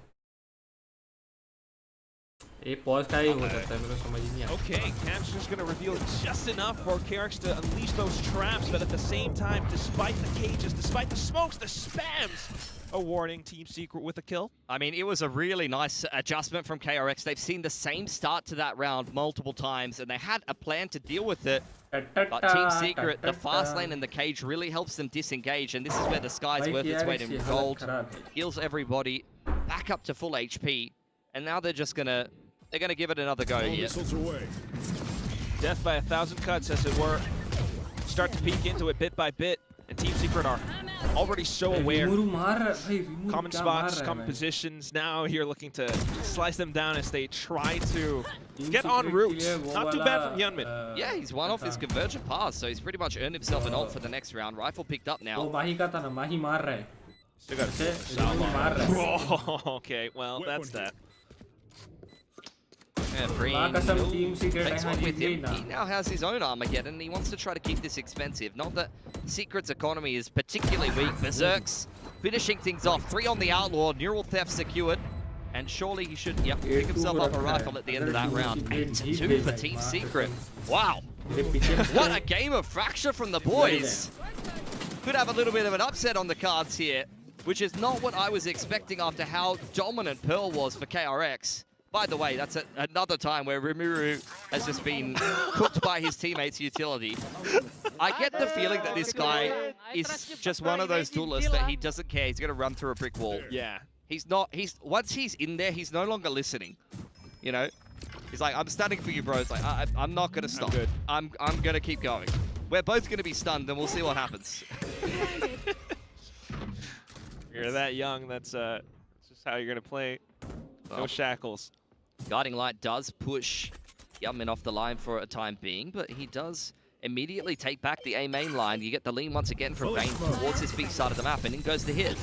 ये पॉज का ही हो सकता है, मेरे को समझ ही नहीं आता. Okay, Cam's just going to reveal just enough for KRX to unleash those traps, but at the same time, despite the cages, despite the smokes, the spams, awarding Team Secret with a kill. I mean, it was a really nice adjustment from KRX. They've seen the same start to that round multiple times, and they had a plan to deal with it. But Team Secret, the fast lane and the cage really helps them disengage, and this is where the Sky's worth its weight in gold. Heals everybody back up to full HP, and now they're just gonna give it another go here. Death by 1,000 cuts, as it were. Start to peek into it bit by bit, and Team Secret are already so aware. Common spots, common positions. Now you're looking to slice them down as they try to get en route. Not too bad from Hyunmin. Yeah, he's one off his convergent pass, so he's pretty much earned himself an ult for the next round. Rifle picked up now. Still got Okay, to Salnotes. Marras. Oh, okay, well, that's that. Freeing Baka some Team Secret takes ay one with him. na. He now has his own Armageddon, and he wants to try to keep this expensive. Not that Secret's economy is particularly weak. Berserk's finishing things off. 3 on the Outlaw, Neural Theft secured. And surely he should, pick himself up a rifle at the end of that round. 8-2 for Team Secret. Wow. What a game of Fracture from the boys. Could have a little bit of an upset on the cards here, which is not what I was expecting after how dominant Pearl was for KRX. By the way, that's another time where Rimuru has just been cooked by his teammates' utility. I get the feeling that this guy is just one of those duelists that he doesn't care. He's going to run through a brick wall. Yeah. Once he's in there, he's no longer listening. You know? He's like, I'm standing for you, bro. It's like, I'm not going to stop. I'm going to keep going. We're both going to be stunned, and we'll see what happens. You're that young, that's just how you're going to play. No shackles. Guiding Light does push Yummin off the line for a time being, but he does immediately take back the A main line. You get the lean once again from Bane towards his B side of the map, and in goes the hit.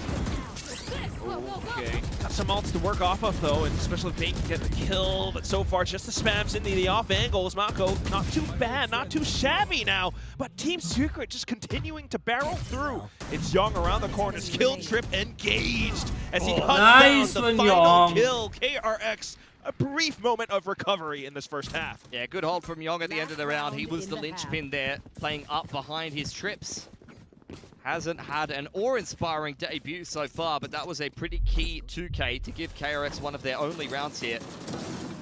Okay, got some ults to work off of though, and especially if Bane can get the kill, but so far just the spams into the off angles. Mako, not too bad, not too shabby now, but Team Secret just continuing to barrel through. It's Young around the corner, skill trip engaged as he hunts down the final kill. KRX, a brief moment of recovery in this first half. Yeah, good hold from Young at the end of the round. He was the linchpin there, playing up behind his trips. Hasn't had an awe-inspiring debut so far, but that was a pretty key 2K to give KRX one of their only rounds here.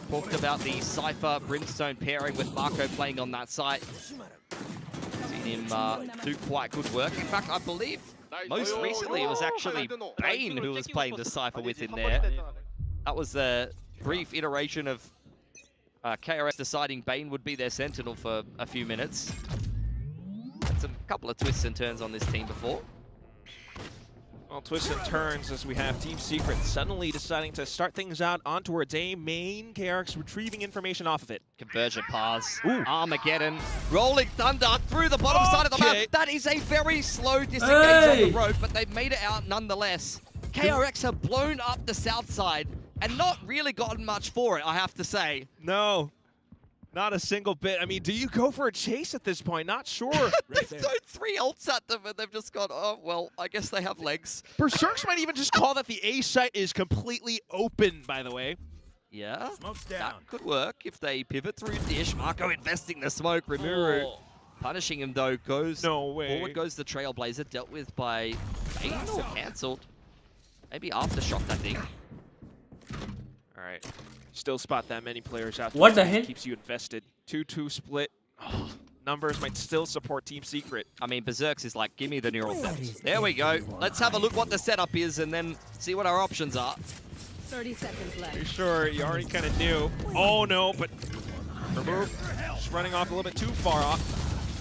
Talked about the Cypher Brimstone pairing with Marco playing on that site. Seen him do quite good work. In fact, I believe most recently it was actually Bane who was playing the Cypher with him there. That was a brief iteration of KRX deciding Bane would be their Sentinel for a few minutes. A couple of twists and turns on this team before. Well, twists and turns as we have Team Secret suddenly deciding to start things out on towards A main. KRX retrieving information off of it. Conversion pass. Armageddon. Rolling Thunder through the bottom side of the map. That is a very slow disengage on the road, but they've made it out nonetheless. KRX have blown up the south side and not really gotten much for it, I have to say. No. Not a single bit. I mean, do you go for a chase at this point? Not sure. They've thrown 3 ults at them and they've just gone, oh, well, I guess they have legs. Berserks might even just call that the A site is completely open, by the way. Yeah, that could work if they pivot through Dish. Marco investing the smoke. Rimuru punishing him, though, goes forward goes the Trailblazer, dealt with by Bane or cancelled. Maybe Aftershock, I think. All right. Still spot that many players out there. What the hell? Keeps you invested. 2-2 split. Oh, numbers might still support Team Secret. I mean, Berserks is like, give me the neural theft. There we go. Let's have a look what the setup is and then see what our options are. 30 seconds left. Pretty sure you already kind of knew. Oh no, but remove. Just running off a little bit too far off.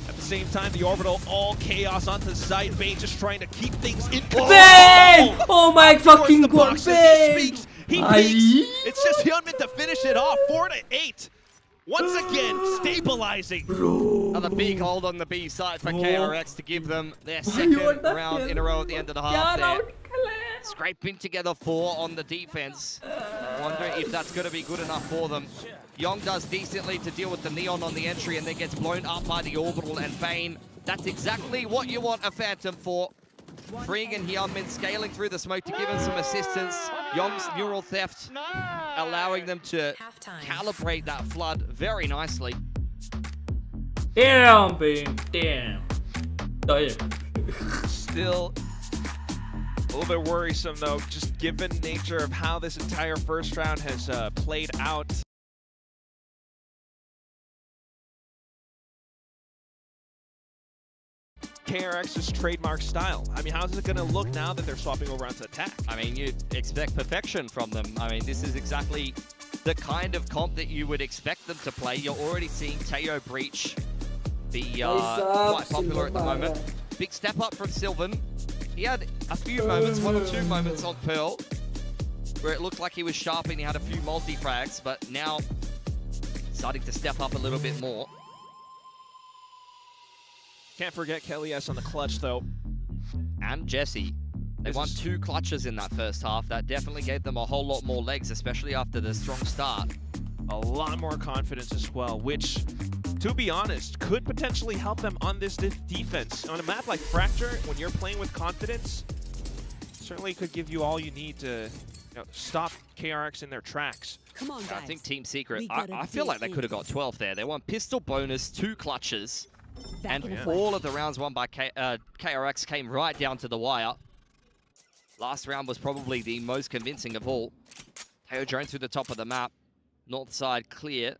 At the same time, the orbital all chaos onto the side. Bane just trying to keep things in control. Bane! Oh my fucking god, Bane! He speaks. He peeks. It's just Hyunmin to finish it off. 4-8. Once again, stabilizing. Another big hold on the B side for KRX to give them their second round in a row at the end of the half there. Scraping together 4 on the defense. Wonder if that's going to be good enough for them. Young does decently to deal with the Neon on the entry and then gets blown up by the Orbital and Bane. That's exactly what you want a Phantom for. Freeing and Hyunmin scaling through the smoke to give him some assistance. Young's neural theft allowing them to calibrate that flood very nicely. Damn, Bane. Damn. Oh, yeah. Still a little bit worrisome though, just given the nature of how this entire first round has played out. KRX's trademark style. I mean, how's it going to look now that they're swapping over onto attack? I mean, you'd expect perfection from them. I mean, this is exactly the kind of comp that you would expect them to play. You're already seeing Teo Breach be quite popular at the moment. Big step up from Sylvan. He had a few moments, 1 or 2 moments on Pearl, where it looked like he was sharp and he had a few multi-frags, but now starting to step up a little bit more. Can't forget Kelly S on the clutch, though. And Jesse. They won 2 clutches in that first half. That definitely gave them a whole lot more legs, especially after the strong start. A lot more confidence as well, which, to be honest, could potentially help them on this defense. On a map like Fracture, when you're playing with confidence, certainly could give you all you need to stop KRX in their tracks. Come on, guys. I think Team Secret, We gotta I feel like they dig could have got 12 there. They won pistol bonus, 2 clutches, and in. all of the rounds won by KRX came right down to the wire. Last round was probably the most convincing of all. Teo drone through the top of the map. North side clear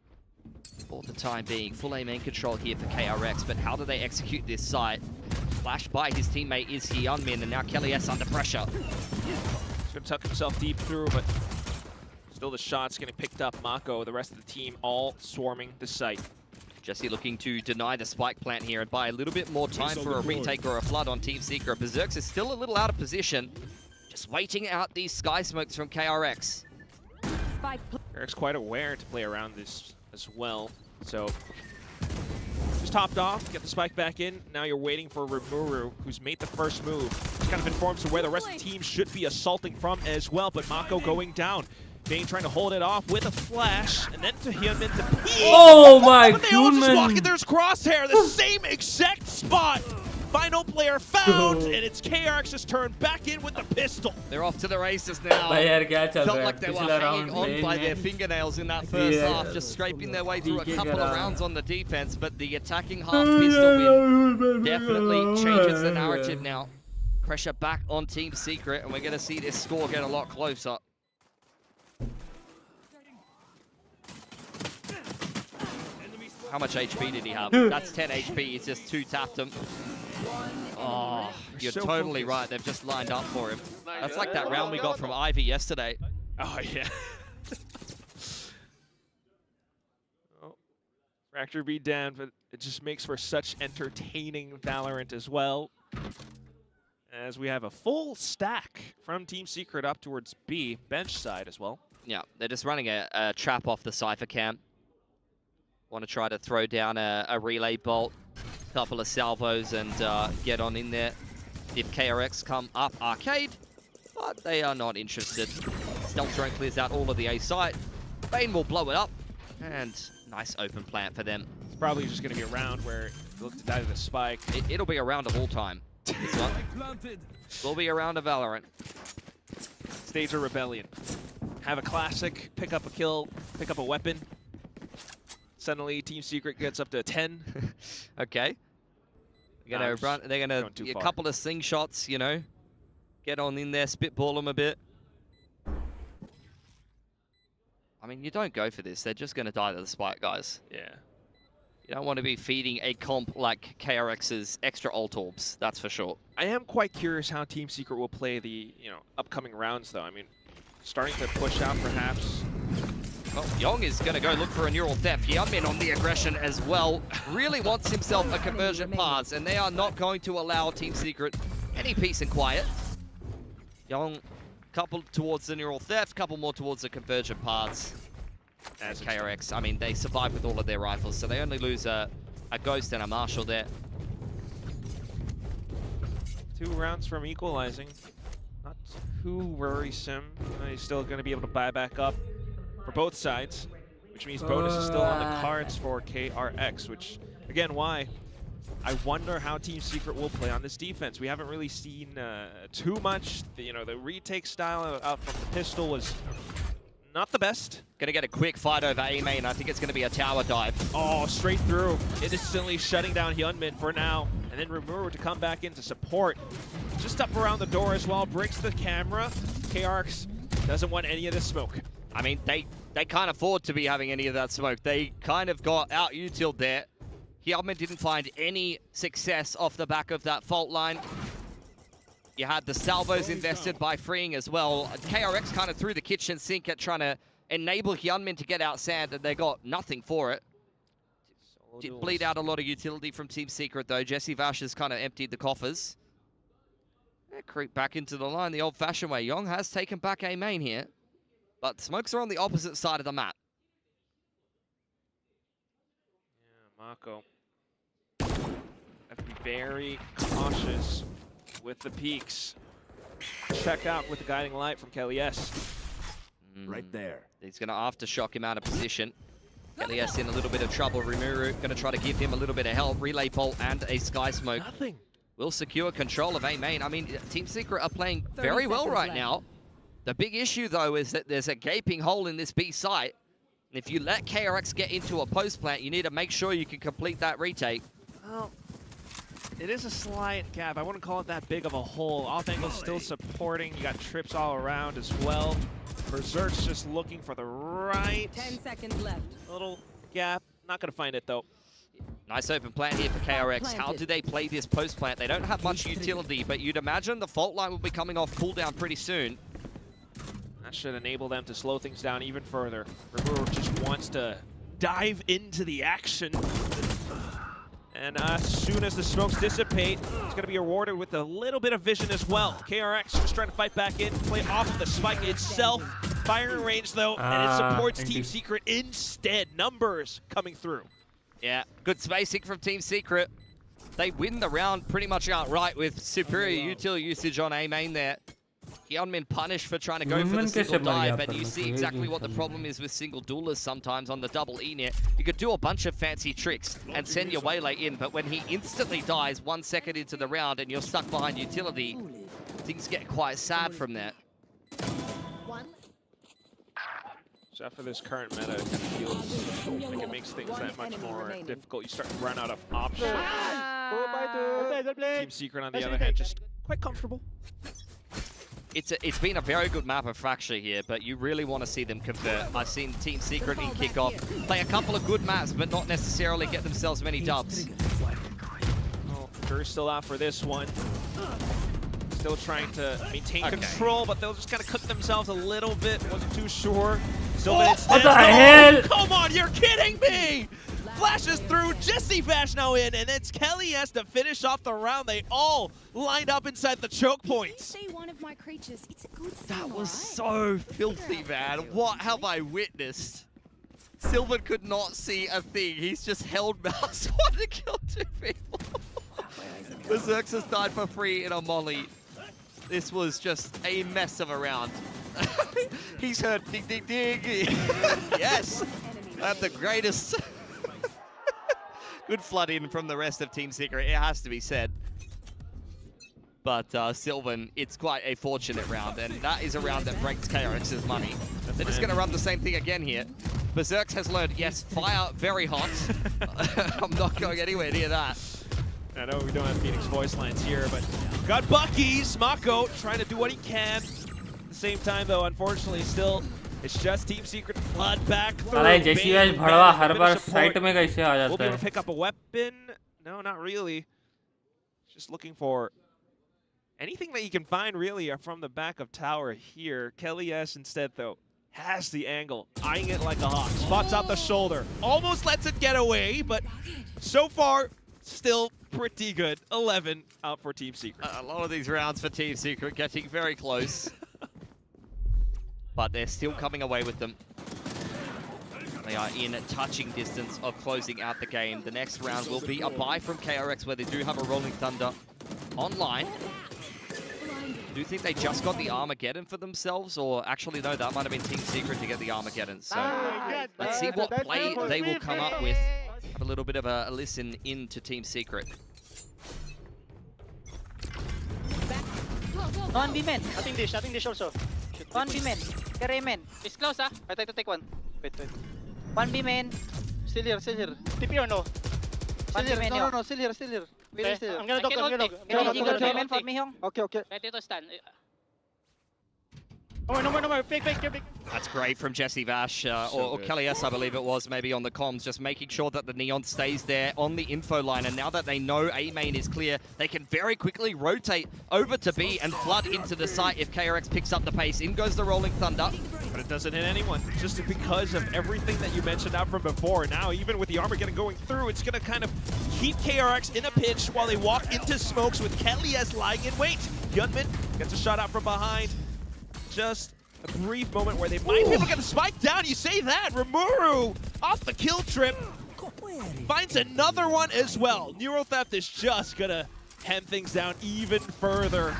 for the time being. Full A main control here for KRX, but how do they execute this site? Flashed by his teammate is Hyunmin, and now Kelly S under pressure. He's gonna tuck himself deep through, but still the shots getting picked up. Mako, the rest of the team, all swarming the site. Jesse looking to deny the spike plant here and buy a little bit more time for a retake or a flood on Team Secret. Berserks is still a little out of position, just waiting out these sky smokes from KRX. Eric's quite aware to play around this as well, so just topped off, get the spike back in. Now you're waiting for Rimuru, who's made the first move. Just kind of informs to where the rest of the team should be assaulting from as well, but Mako going down. Bane trying to hold it off with a flash, and then to Hyunmin to peek. Oh my But they all just walk in, goodness! there's Crosshair, the same exact spot. Final player found, and it's KRX's turn back in with the pistol. They're off to the races now. भाई यार क्या चल Felt रहा है? like they were पिछला hanging round on main by में their fingernails in that first Yeah. half, just scraping their way through a DK couple of करा. rounds on the defense, but the attacking half pistol win definitely changes the narrative now. Pressure back on Team Secret, and we're going to see this score get a lot closer. How much HP did he have? That's 10 HP, he's just 2-tapped him. Oh, you're so totally focused. right, they've just lined up for him. That's like that round we got from Ivy yesterday. Oh, yeah. Oh, Fracture be down, but it just makes for such entertaining Valorant as well. As we have a full stack from Team Secret up towards B, bench side as well. Yeah, they're just running a trap off the Cypher camp. Want to try to throw down a relay bolt, couple of salvos, and get on in there. If KRX come up arcade, but they are not interested. Stealth drone clears out all of the A site. Bane will blow it up, and nice open plant for them. It's probably just going to be a round where you look to die to the spike. It'll be a round of all time. This one will be a round of Valorant. Stage a rebellion. Have a classic, pick up a kill, pick up a weapon. Suddenly, Team Secret gets up to 10. Okay. They're gonna a couple of slingshots, you know. Get on in there, spitball them a bit. I mean, you don't go for this. They're just gonna die to the spike, guys. Yeah. You don't want to be feeding a comp like KRX's extra ult orbs, that's for sure. I am quite curious how Team Secret will play the upcoming rounds, though. I mean, starting to push out perhaps. Well, Yong is going to go look for a neural theft. Hyunmin on the aggression as well. Really wants himself a conversion pass, and they are not going to allow Team Secret any peace and quiet. Yong, couple towards the neural theft, couple more towards the conversion pass. As KRX, I mean, they survive with all of their rifles, so they only lose a Ghost and a Marshal there. 2 rounds from equalizing. Not too worrisome. He's still going to be able to buy back up for both sides, which means bonus is still on the cards for KRX, which, again, why I wonder how Team Secret will play on this defense. We haven't really seen too much. The retake style out from the pistol was not the best. Gonna get a quick fight over A main. I think it's gonna be a tower dive. Oh, straight through. Instantly shutting down Hyunmin for now. And then Rimuru to come back in to support. Just up around the door as well, breaks the camera. KRX doesn't want any of this smoke. I mean, they can't afford to be having any of that smoke. They kind of got out-utiled there. Hyunmin didn't find any success off the back of that fault line. You had the salvos invested by freeing as well. KRX kind of threw the kitchen sink at trying to enable Hyunmin to get out sand, and they got nothing for it. Did bleed out a lot of utility from Team Secret, though. Jesse Vash has kind of emptied the coffers. Creep back into the line the old-fashioned way. Yong has taken back A main here, but smokes are on the opposite side of the map. Yeah, Mako. Have to be very cautious with the peaks. check out with the guiding light from Kelly S. Right there. He's going to aftershock him out of position. Kelly S in a little bit of trouble. Rimuru going to try to give him a little bit of help. Relay bolt and a sky smoke. Nothing. Will secure control of A main. I mean, Team Secret are playing very well right now. The big issue, though, is that there's a gaping hole in this B site. And if you let KRX get into a post plant, you need to make sure you can complete that retake. Well, it is a slight gap. I wouldn't call it that big of a hole. Off angle still supporting. You got trips all around as well. Berserk's just looking for the right 10 seconds left. little gap. Not going to find it, though. Nice open plant here for KRX. How do they play this post plant? They don't have much utility, but you'd imagine the fault line will be coming off cooldown pretty soon. That should enable them to slow things down even further. Rimuru just wants to dive into the action. And as soon as the smokes dissipate, it's going to be rewarded with a little bit of vision as well. KRX just trying to fight back in, play off of the spike itself. Firing range, though, and it supports Team Secret instead. Numbers coming through. Yeah, good spacing from Team Secret. They win the round pretty much outright with superior util usage on A main there. Hyunmin punished for trying to go for the single dive, and you see exactly what the problem is with single duelers sometimes on the double E net. You could do a bunch of fancy tricks and send your waylay in, but when he instantly dies 1 second into the round and you're stuck behind utility, things get quite sad from that. So after this current meta, it kind of feels like it makes things that much more difficult. You start to run out of options. Team Secret, on the other hand, just quite comfortable. It's been a very good map of Fracture here, but you really want to see them convert. I've seen Team Secret in kickoff play a couple of good maps, but not necessarily get themselves many dubs. Well, Kerr's still out for this one. Still trying to maintain control, but they'll just kind of cook themselves a little bit. Wasn't too sure. Still What the hell? Come on, you're kidding me! Flashes through, Jesse Vash now in, and it's Kelly S to finish off the round. They all lined up inside the choke points. That was so filthy, man. What have I witnessed? Sylvan could not see a thing. He's just held mouse one to kill 2 people. Berserk has died for free in a molly. This was just a mess of a round. He's heard ding ding ding. Yes, I'm the greatest. Good flood in from the rest of Team Secret, it has to be said. But Sylvan, it's quite a fortunate round, and that is a round that breaks KRX's money. They're just going to run the same thing again here. Berserk has learned, yes, fire very hot. I'm not going anywhere near that. I know we don't have Phoenix voice lines here, but got Bucky, Smako trying to do what he can. At the same time, though, unfortunately, still, it's just Team Secret flood back through. We'll be able to pick up a weapon. No, not really. Just looking for anything that you can find, really, from the back of tower here. Kelly S instead, though, has the angle, eyeing it like a hawk. Spots out the shoulder. Almost lets it get away, but so far, still pretty good. 11 out for Team Secret. A lot of these rounds for Team Secret getting very close. But they're still coming away with them. They are in touching distance of closing out the game. The next round will be a buy from KRX, where they do have a Rolling Thunder online. Do you think they just got the Armageddon for themselves? Or actually, no, that might have been Team Secret to get the Armageddon. So let's see what play they will come up with. Have a little bit of a listen into Team Secret. On B men. Nothing dish also. On B men. Carry men. It's close, ah. I try to take one. Wait. One B men. Still here. TP or no? Still here. No, still here. Wait, still. I'm gonna dog. You go to men for me, Hyung. Okay. Ready to stand. Oh, no more. Fake. That's great from Jesse Vash, or Kelly S, I believe it was, maybe on the comms, just making sure that the Neon stays there on the info line. And now that they know A main is clear, they can very quickly rotate over to B and flood into the site if KRX picks up the pace. In goes the Rolling Thunder. But it doesn't hit anyone, just because of everything that you mentioned out from before. Now, even with the Armageddon going through, it's going to kind of keep KRX in a pinch while they walk into smokes with Kelly S lying in wait. Hyunmin gets a shot out from behind. Just a brief moment where they might be able to get the spike down. You say that. Rimuru off the kill trip. Finds another one as well. Neural Theft is just going to hem things down even further.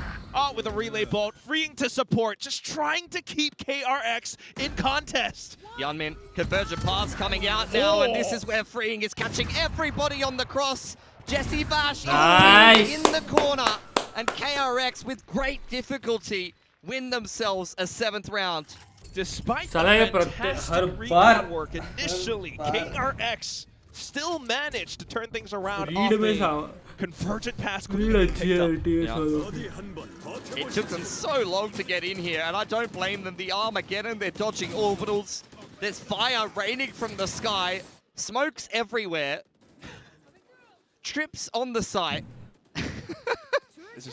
with a relay bolt, freeing to support, just trying to keep KRX in contest. Yeonmin, convergent paths coming out now, and this is where freeing is catching everybody on the cross. Jesse Bash Nice. in the corner, and KRX with great difficulty win themselves a 7th round. Despite the Salah ye fantastic recon work initially, KRX still managed to turn things around off a convergent pass. It took them so long to get in here, and I don't blame them. The Armageddon, they're dodging orbitals. There's fire raining from the sky, smokes everywhere, trips on the site.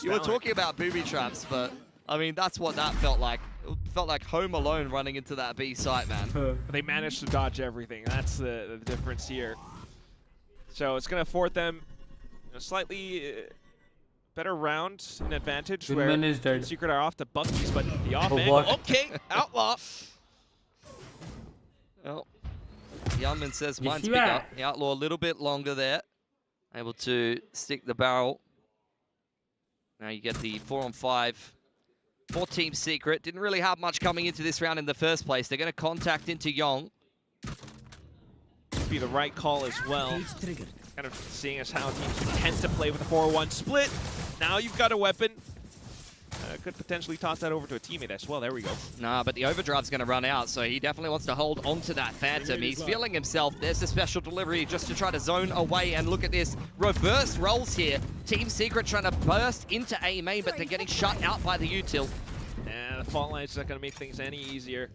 You were talking about booby traps, but I mean, that's what that felt like. It felt like Home Alone running into that B site, man. But they managed to dodge everything. That's the difference here. So it's going to afford them a slightly better round in advantage where Secret are off to Bucky's, but the off angle. Okay, Outlaw. Well, Yeonmin says mine's bigger. The Outlaw a little bit longer there. Able to stick the barrel. Now you get the 4-on-5 for Team Secret. Didn't really have much coming into this round in the first place. They're going to contact into Yong. Be the right call as well. Kind of seeing as how teams tend to play with a 4-1 split. Now you've got a weapon. Could potentially toss that over to a teammate as well. There we go. Nah, but the overdrive's going to run out, so he definitely wants to hold on to that Phantom. He's feeling himself. There's the special delivery just to try to zone away, and look at this. Reverse rolls here. Team Secret trying to burst into A main, but they're getting shut out by the util. And the fault line's not going to make things any easier.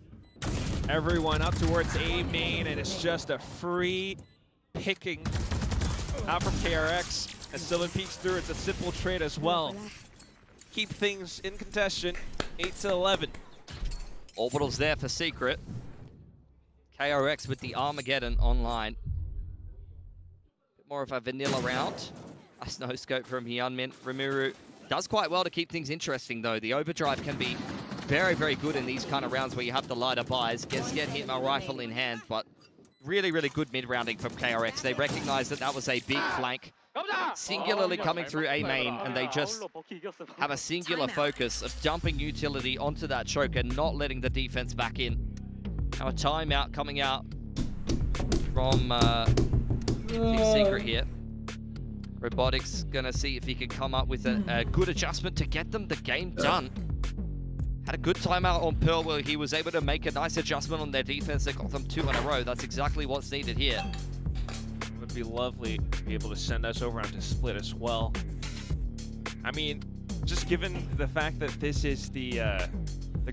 Everyone up towards A main, and it's just a free picking out from KRX. As Sylvan peeks through, it's a simple trade as well. Keep things in contention, 8-11. Orbital's there for Secret. KRX with the Armageddon online. Bit more of a vanilla round. Nice no scope from Yeonmin. Rimuru does quite well to keep things interesting though. The overdrive can be very, very good in these kind of rounds where you have the lighter buys. Get him a rifle in hand, but really, really good mid-rounding from KRX. They recognize that that was a big flank. Singularly coming through A main, and they just have a singular focus of dumping utility onto that choke and not letting the defense back in. Now a timeout coming out from Team Secret here. Robotics gonna see if he can come up with a good adjustment to get them the game done. Had a good timeout on Pearl where he was able to make a nice adjustment on their defense that got them 2 in a row. That's exactly what's needed here. Would be lovely to be able to send us over onto split as well. I mean, just given the fact that this is the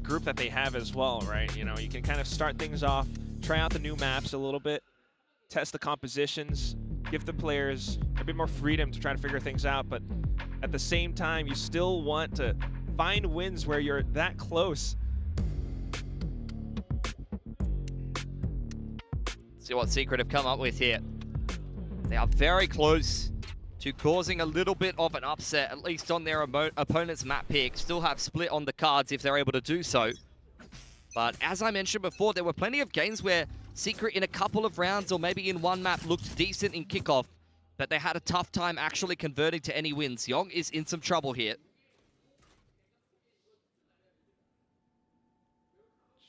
group that they have as well, right? You know, you can kind of start things off, try out the new maps a little bit, test the compositions, give the players a bit more freedom to try to figure things out, but at the same time, you still want to find wins where you're that close. See what Secret have come up with here. They are very close to causing a little bit of an upset, at least on their opponent's map pick. Still have split on the cards if they're able to do so. But as I mentioned before, there were plenty of games where Secret in a couple of rounds or maybe in one map looked decent in kickoff, but they had a tough time actually converting to any wins. Yong is in some trouble here.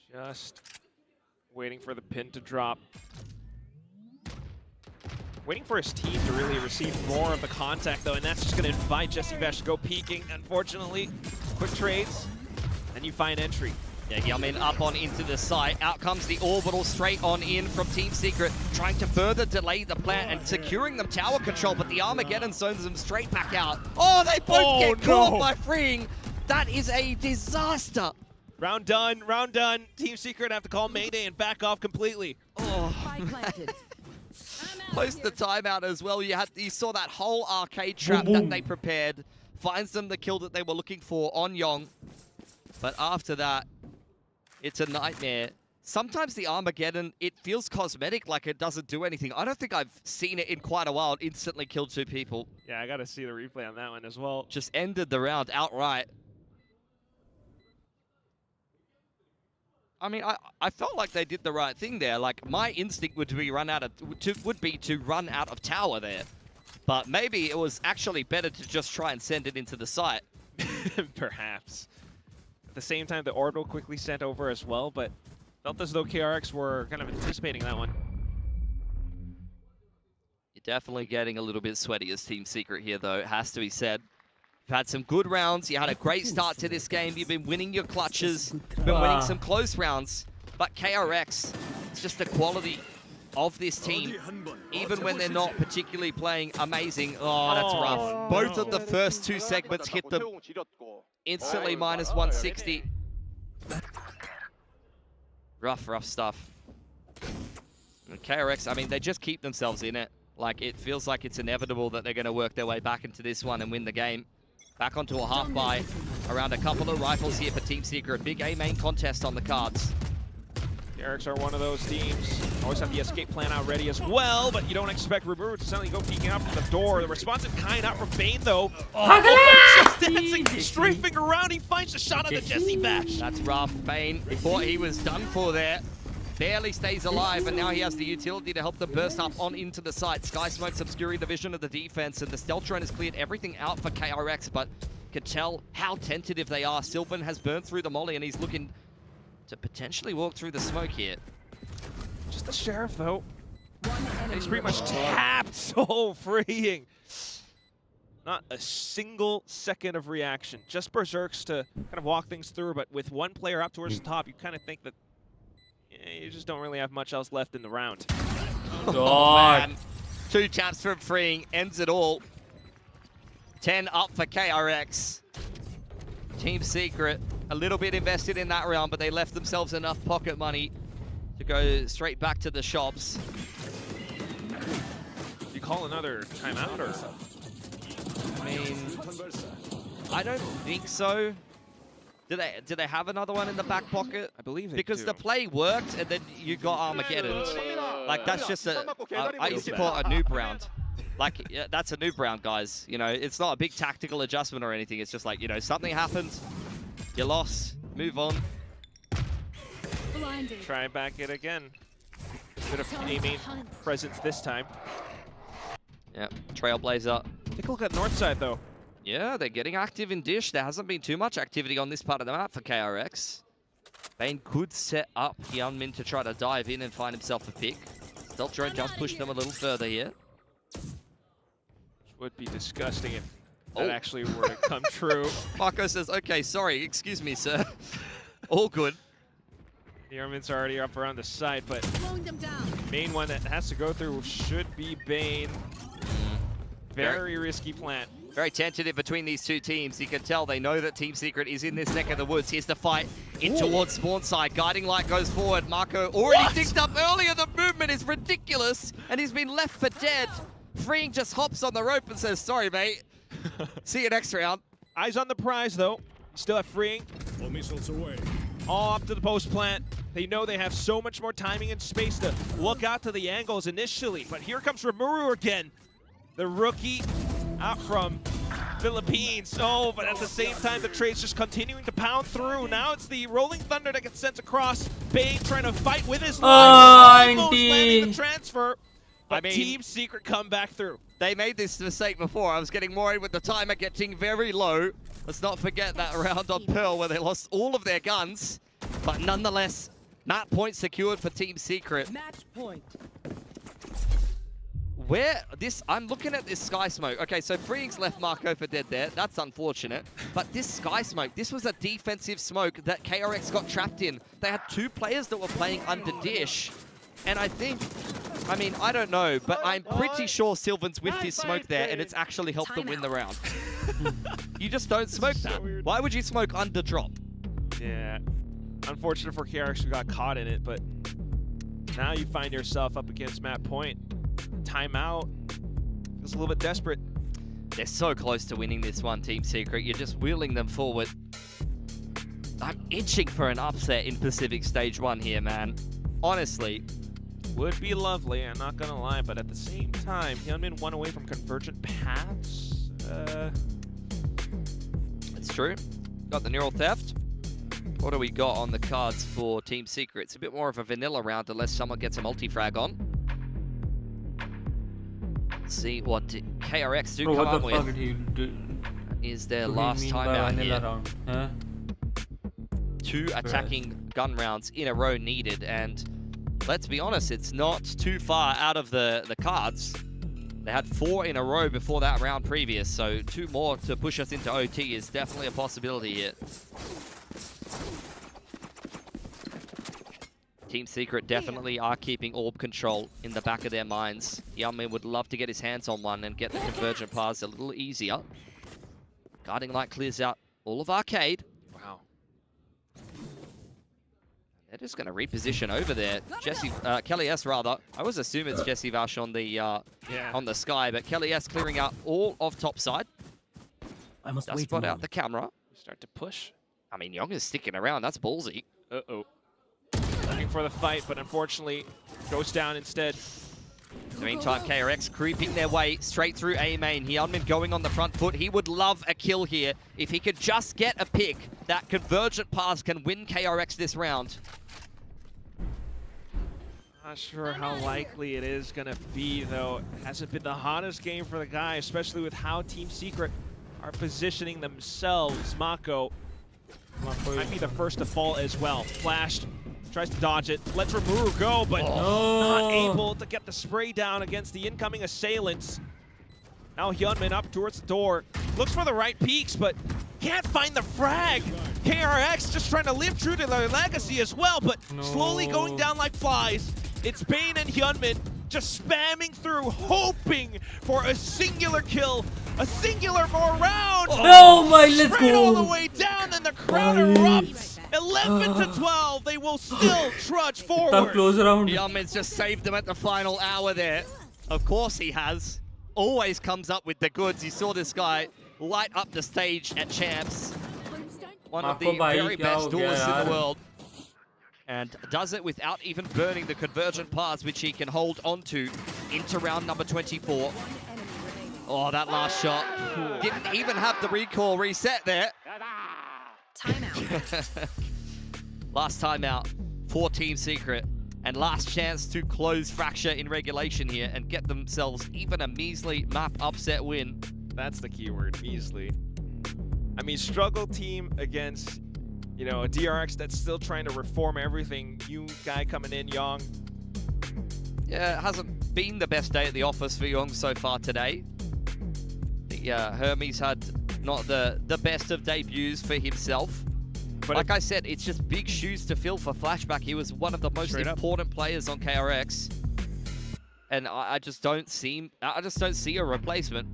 Just waiting for the pin to drop. Waiting for his team to really receive more of the contact, though, and that's just going to invite Jesse Bash to go peeking. Unfortunately, quick trades, and you find entry. Yeah, Yeonmin up on into the site. Out comes the orbital straight on in from Team Secret, trying to further delay the plant and securing them tower control, but the Armageddon zones them straight back out. Oh, they both get caught by freeing. That is a disaster. Round done, round done. Team Secret have to call Mayday and back off completely. Oh, post the timeout as well. You saw that whole arcade trap that they prepared. Finds them the kill that they were looking for on Yong. But after that, it's a nightmare. Sometimes the Armageddon, it feels cosmetic, like it doesn't do anything. I don't think I've seen it in quite a while. It instantly killed 2 people. Yeah, I got to see the replay on that one as well. Just ended the round outright. I mean, I felt like they did the right thing there. Like, my instinct would be to run out of tower there. But maybe it was actually better to just try and send it into the site. Perhaps. At the same time, the orbital quickly sent over as well, but felt as though KRX were kind of anticipating that one. You're definitely getting a little bit sweaty as Team Secret here, though. It has to be said. You've had some good rounds. You had a great start to this game. You've been winning your clutches. You've been winning some close rounds. But KRX, it's just the quality of this team. Even when they're not particularly playing amazing. Oh, that's rough. Both of the first two segments hit them instantly minus 160. Rough stuff. And KRX, I mean, they just keep themselves in it. Like, it feels like it's inevitable that they're going to work their way back into this one and win the game. Back onto a half buy. Around a couple of rifles here for Team Secret. Big A main contest on the cards. KRX are one of those teams. Always have the escape plan out ready as well, but you don't expect Rimuru to suddenly go peeking out from the door. The response in kind out from Bane, though. Just dancing, strafing around. He finds a shot on the Jesse Bash. That's rough. Bane thought he was done for there. Barely stays alive, and now he has the utility to help them burst up on into the site. Sky Smoke's obscuring the vision of the defense, and the stealth drone has cleared everything out for KRX, but can tell how tentative they are. Sylvan has burned through the molly, and he's looking to potentially walk through the smoke here. Just the Sheriff, though. And he's pretty much tapped. So freeing. Not a single second of reaction. Just Berserks to kind of walk things through, but with one player up towards the top, you kind of think that you just don't really have much else left in the round. Oh, man. 2 taps from freeing, ends it all. 10 up for KRX. Team Secret, a little bit invested in that round, but they left themselves enough pocket money to go straight back to the shops. Do you call another timeout, or? I mean, I don't think so. Do they have another one in the back pocket? I believe they Because do. the play worked, and then you got Armageddon. Like, that's just I used to call it a noob round. Like, yeah, that's a noob round, guys. You know, it's not a big tactical adjustment or anything. It's just like, you know, something happened, you lost, move on. Try back it again. Bit of aiming presence this time. Yeah, Trailblazer. Take a look at north side, though. Yeah, they're getting active in Dish. There hasn't been too much activity on this part of the map for KRX. Bane could set up Hyunmin to try to dive in and find himself a pick. Stealth drone just pushed them a little further here. Would be disgusting if that actually were to come true. Marco says, okay, sorry, excuse me, sir. All good. The Armin's already up around the side, but main one that has to go through should be Bane. Very risky plant. Very tentative between these two teams. You can tell they know that Team Secret is in this neck of the woods. Here's the fight in towards spawn side. Guiding light goes forward. Marco already digged up earlier. The movement is ridiculous, and he's been left for dead. Freeing just hops on the rope and says, sorry, mate. See you next round. Eyes on the prize, though. Still have Freeing. All missiles away. All up to the post plant. They know they have so much more timing and space to look out to the angles initially. But here comes Rimuru again. The rookie out from Philippines. Oh, but at the same time, the trade's just continuing to pound through. Now it's the Rolling Thunder that gets sent across. Bane trying to fight with his life. Almost landing the transfer. But Team Secret come back through. They made this mistake before. I was getting worried with the timer getting very low. Let's not forget that round on Pearl where they lost all of their guns. But nonetheless, map point secured for Team Secret. Match point. I'm looking at this Sky Smoke. Okay, so Freeing's left Marco for dead there. That's unfortunate. But this Sky Smoke, this was a defensive smoke that KRX got trapped in. They had 2 players that were playing under Dish. And I think, I mean, I don't know, but I'm pretty sure Sylvan's whiffed his smoke there, and it's actually helped them win the round. You just don't smoke that. Why would you smoke under drop? Yeah. Unfortunate for KRX who got caught in it, but now you find yourself up against map point. Timeout. Feels a little bit desperate. They're so close to winning this one, Team Secret. You're just wheeling them forward. I'm itching for an upset in Pacific Stage 1 here, man. Honestly. Would be lovely, I'm not gonna lie, but at the same time, Hyunmin 1 away from Convergent Paths. It's true. Got the Neural Theft. What do we got on the cards for Team Secret? It's a bit more of a vanilla round unless someone gets a multi-frag on. Let's see what KRX do come up with. is their What do you last mean by timeout vanilla here. round? Huh? 2 attacking gun rounds in a row needed, and let's be honest, it's not too far out of the cards. They had 4 in a row before that round previous, so 2 more to push us into OT is definitely a possibility here. Team Secret definitely are keeping orb control in the back of their minds. Yeonmin would love to get his hands on one and get the convergent paths a little easier. Guiding Light clears out all of Arcade. Wow. They're just going to reposition over there. Kelly S rather. I always assume it's Jesse Vash on the on the sky, but Kelly S clearing out all of top side. I must Does wait. spot out the camera. Start to push. I mean, Young is sticking around. That's ballsy. Uh-oh. Looking for the fight, but unfortunately goes down instead. In the meantime, KRX creeping their way straight through A main. Hyunmin going on the front foot. He would love a kill here. If he could just get a pick, that convergent pass can win KRX this round. Not sure how likely it is going to be, though. It hasn't been the hottest game for the guy, especially with how Team Secret are positioning themselves. Mako might be the first to fall as well. Flashed, tries to dodge it, lets Rimuru go, but not able to get the spray down against the incoming assailants. Now Hyunmin up towards the door, looks for the right peaks, but can't find the frag. KRX just trying to live true to their legacy as well, but slowly going down like flies. It's Bane and Hyunmin just spamming through, hoping for a singular kill, a singular more round. Oh my, let's Straight go. all the way down, and the crowd erupts. 11 to 12, they will still trudge forward. Close round. Hyunmin's just saved them at the final hour there. Of course he has. Always comes up with the goods. You saw this guy light up the stage at Champs. One of the very best duelists in the world. And does it without even burning the convergent paths, which he can hold onto into round number 24. Oh, that last shot. Didn't even have the recall reset there. Timeout. Last timeout for Team Secret. And last chance to close Fracture in regulation here and get themselves even a measly map upset win. That's the key word, measly. I mean, struggle team against, you know, a DRX that's still trying to reform everything. New guy coming in, Young. Yeah, it hasn't been the best day at the office for Young so far today. Hermes had not the best of debuts for himself. But like I said, it's just big shoes to fill for Flashback. He was one of the most important players on KRX. And I just don't see a replacement.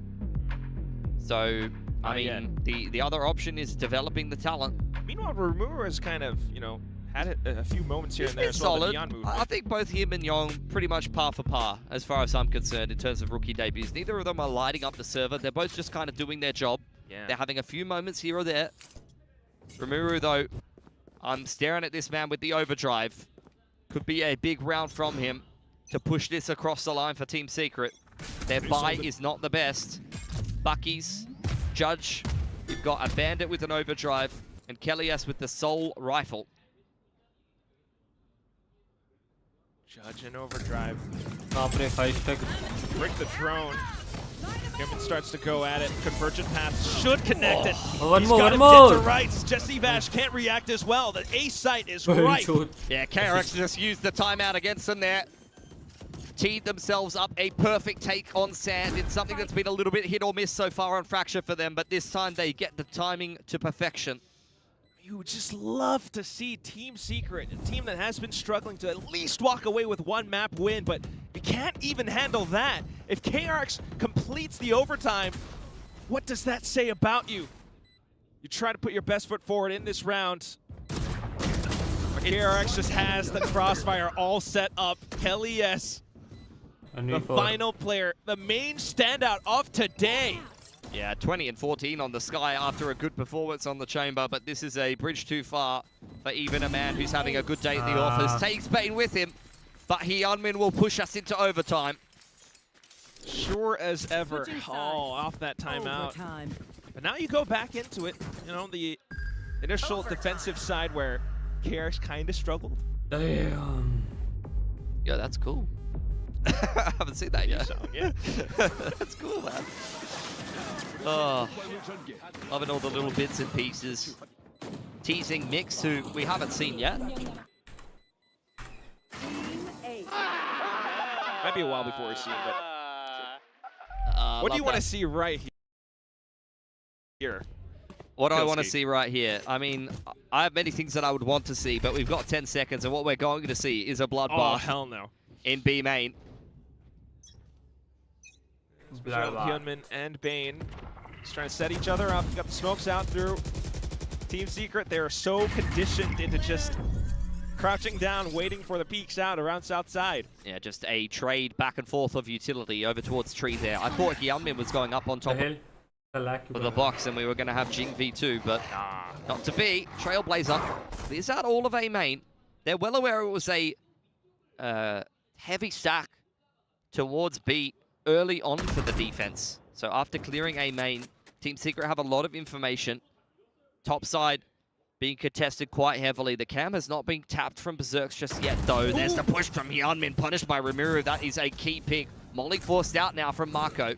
So, I mean, the other option is developing the talent. Meanwhile, Rimuru has kind of, you know, had a few moments here and there as well. Solid. The I think both him and Young pretty much par for par, as far as I'm concerned, in terms of rookie debuts. Neither of them are lighting up the server. They're both just kind of doing their job. Yeah. They're having a few moments here or there. Rimuru, though, I'm staring at this man with the overdrive. Could be a big round from him to push this across the line for Team Secret. Their buy is not the best. Bucky's, Judge, you've got a Bandit with an overdrive, and Kelly S with the Soul Rifle. Judge and overdrive. Brick the drone. Kevin starts to go at it. Convergent path should connect it. One He's more, got one to more. rights. Jesse Vash can't react as well. The A site is right. Yeah, KRX just used the timeout against them there. Teed themselves up a perfect take on Sand in something that's been a little bit hit or miss so far on Fracture for them, but this time they get the timing to perfection. You would just love to see Team Secret, a team that has been struggling to at least walk away with one map win, but you can't even handle that. If KRX completes the overtime, what does that say about you? You try to put your best foot forward in this round. But KRX just has the crossfire all set up. Kelly S, the final player, the main standout of today. Yeah, 20 and 14 on the Sky after a good performance on the Chamber, but this is a bridge too far for even a man who's having a good day at the office. Takes Bane with him, but Hyunmin will push us into overtime. Sure as ever. Oh, off that timeout. But now you go back into it, you know, the initial defensive side where KRX kind of struggled. Damn. Yeah, that's cool. I haven't seen that yet. Yeah. That's cool, man. Oh, loving all the little bits and pieces. Teasing Mix, who we haven't seen yet. Might be a while before we see him, but what do you want to see right here? What do I want to see right here? I mean, I have many things that I would want to see, but we've got 10 seconds, and what we're going to see is a bloodbath. Oh, hell no. In B main. Hyunmin and Bane just trying to set each other up. Got the smokes out through Team Secret. They're so conditioned into just crouching down, waiting for the peeks out around south side. Yeah, just a trade back and forth of utility over towards tree there. I thought Hyunmin was going up on top of the box and we were going to have Jing V2, but not to be. Trailblazer clears out all of A main. They're well aware it was a heavy stack towards B early on for the defense. So after clearing A main, Team Secret have a lot of information. Top side being contested quite heavily. The cam has not been tapped from Berserks just yet, though. There's the push from Hyunmin, punished by Rimuru. That is a key pick. Molly forced out now from Marco.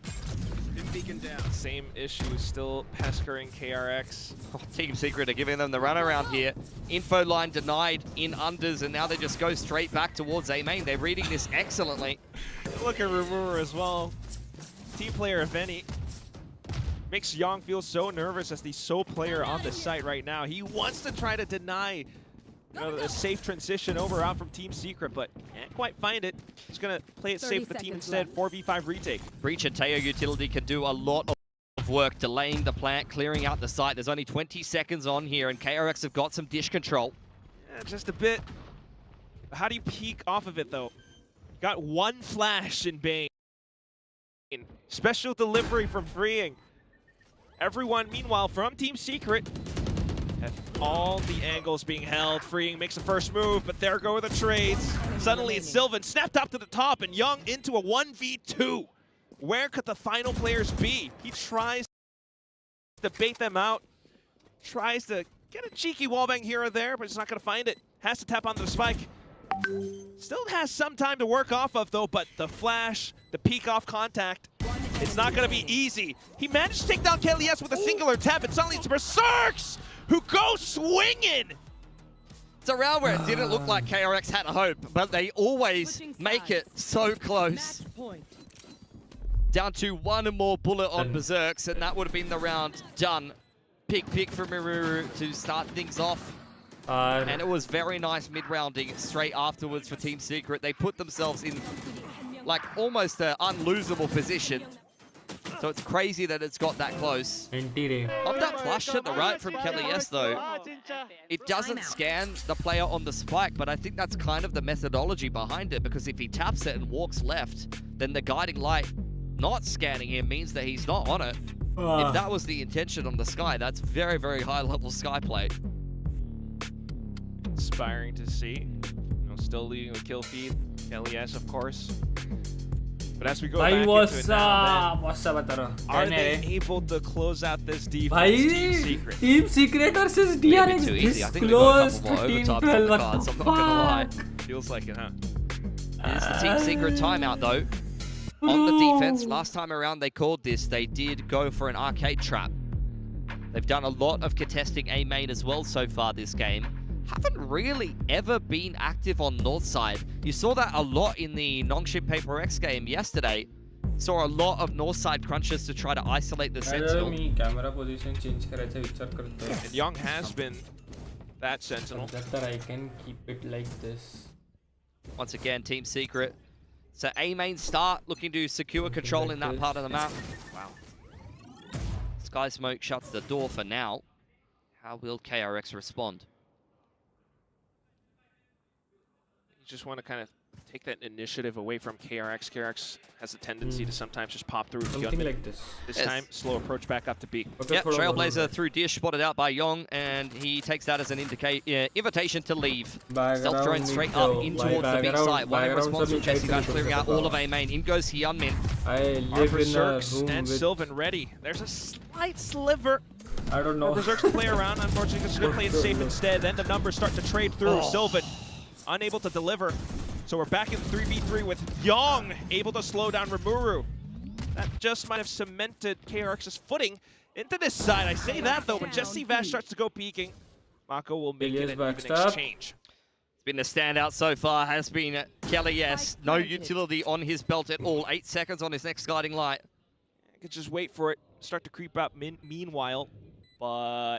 Beacon down. Same issue, still pestering KRX. Oh, Team Secret are giving them the runaround here. Info line denied in unders, and now they just go straight back towards A main. They're reading this excellently. Look at Rimuru as well. Team player, if any. Makes Young feel so nervous as the sole player on the site right now. He wants to try to deny a safe transition over out from Team Secret, but can't quite find it. He's going to play it safe for the team instead. 4v5 retake. Breach and Teo utility can do a lot of work delaying the plant, clearing out the site. There's only 20 seconds on here, and KRX have got some dish control. Yeah, just a bit. How do you peek off of it, though? Got one flash in Bane. Special delivery from Freeing. Everyone, meanwhile, from Team Secret, have all the angles being held. Freeing makes the first move, but there go the trades. Suddenly it's Sylvan snapped up to the top, and Young into a 1v2. Where could the final players be? He tries to bait them out, tries to get a cheeky wallbang here or there, but he's not going to find it. Has to tap onto the spike. Still has some time to work off of, though, but the flash, the peek off contact, it's not going to be easy. He managed to take down KLES with a singular tap, and suddenly it's Berserks who goes swinging. It's a round where it didn't look like KRX had a hope, but they always make it so close. Down to one more bullet on Berserks, and that would have been the round done. Pick from Miruru to start things off. And it was very nice mid-rounding straight afterwards for Team Secret. They put themselves in like almost an unlosable position. So it's crazy that it's got that close. Of that flush to the right from KLES though, it doesn't scan the player on the spike, but I think that's kind of the methodology behind it, because if he taps it and walks left, then the guiding light not scanning him means that he's not on it. If that was the intention on the Sky, that's very, very high level Sky play. Inspiring to see. Still leading the kill feed. KLES, of course. But as we go back into it now, are they able to close out this defense? Team Secret. Team Secret versus DRX. Too easy. I think we got a couple more overtimes on the cards. I'm not gonna lie. Feels like it, huh? It is the Team Secret timeout though. On the defense, last time around they called this. They did go for an arcade trap. They've done a lot of contesting A main as well so far this game. Haven't really ever been active on north side. You saw that a lot in the Nongshim Paper X game yesterday. Saw a lot of north side crunches to try to isolate the Sentinel. And Young has been that Sentinel. I can keep it like this. Once again, Team Secret. So A main start, looking to secure control in that part of the map. Wow. Sky Smoke shuts the door for now. How will KRX respond? You just want to kind of take that initiative away from KRX. KRX has a tendency to sometimes just pop through. Something like this. This time, slow approach back up to B. Yep, Trailblazer through dish, spotted out by Yong, and he takes that as an invitation to leave. Stealth drone straight up in towards the B site. One in response from Jesse Guys clearing out all of A main. In goes Hyunmin. Berserks and Sylvan ready. There's a slight sliver. I don't know. Berserks to play around. Unfortunately, just going to play it safe instead. Then the numbers start to trade through. Sylvan unable to deliver. So we're back in 3v3 with Young able to slow down Rimuru. That just might have cemented KRX's footing into this side. I say that though, when Jesse Vash starts to go peeking, Mako will make it an even exchange. It's been a standout so far, has been Kelly, yes. No utility on his belt at all. 8 seconds on his next guiding light. I could just wait for it, start to creep up meanwhile, but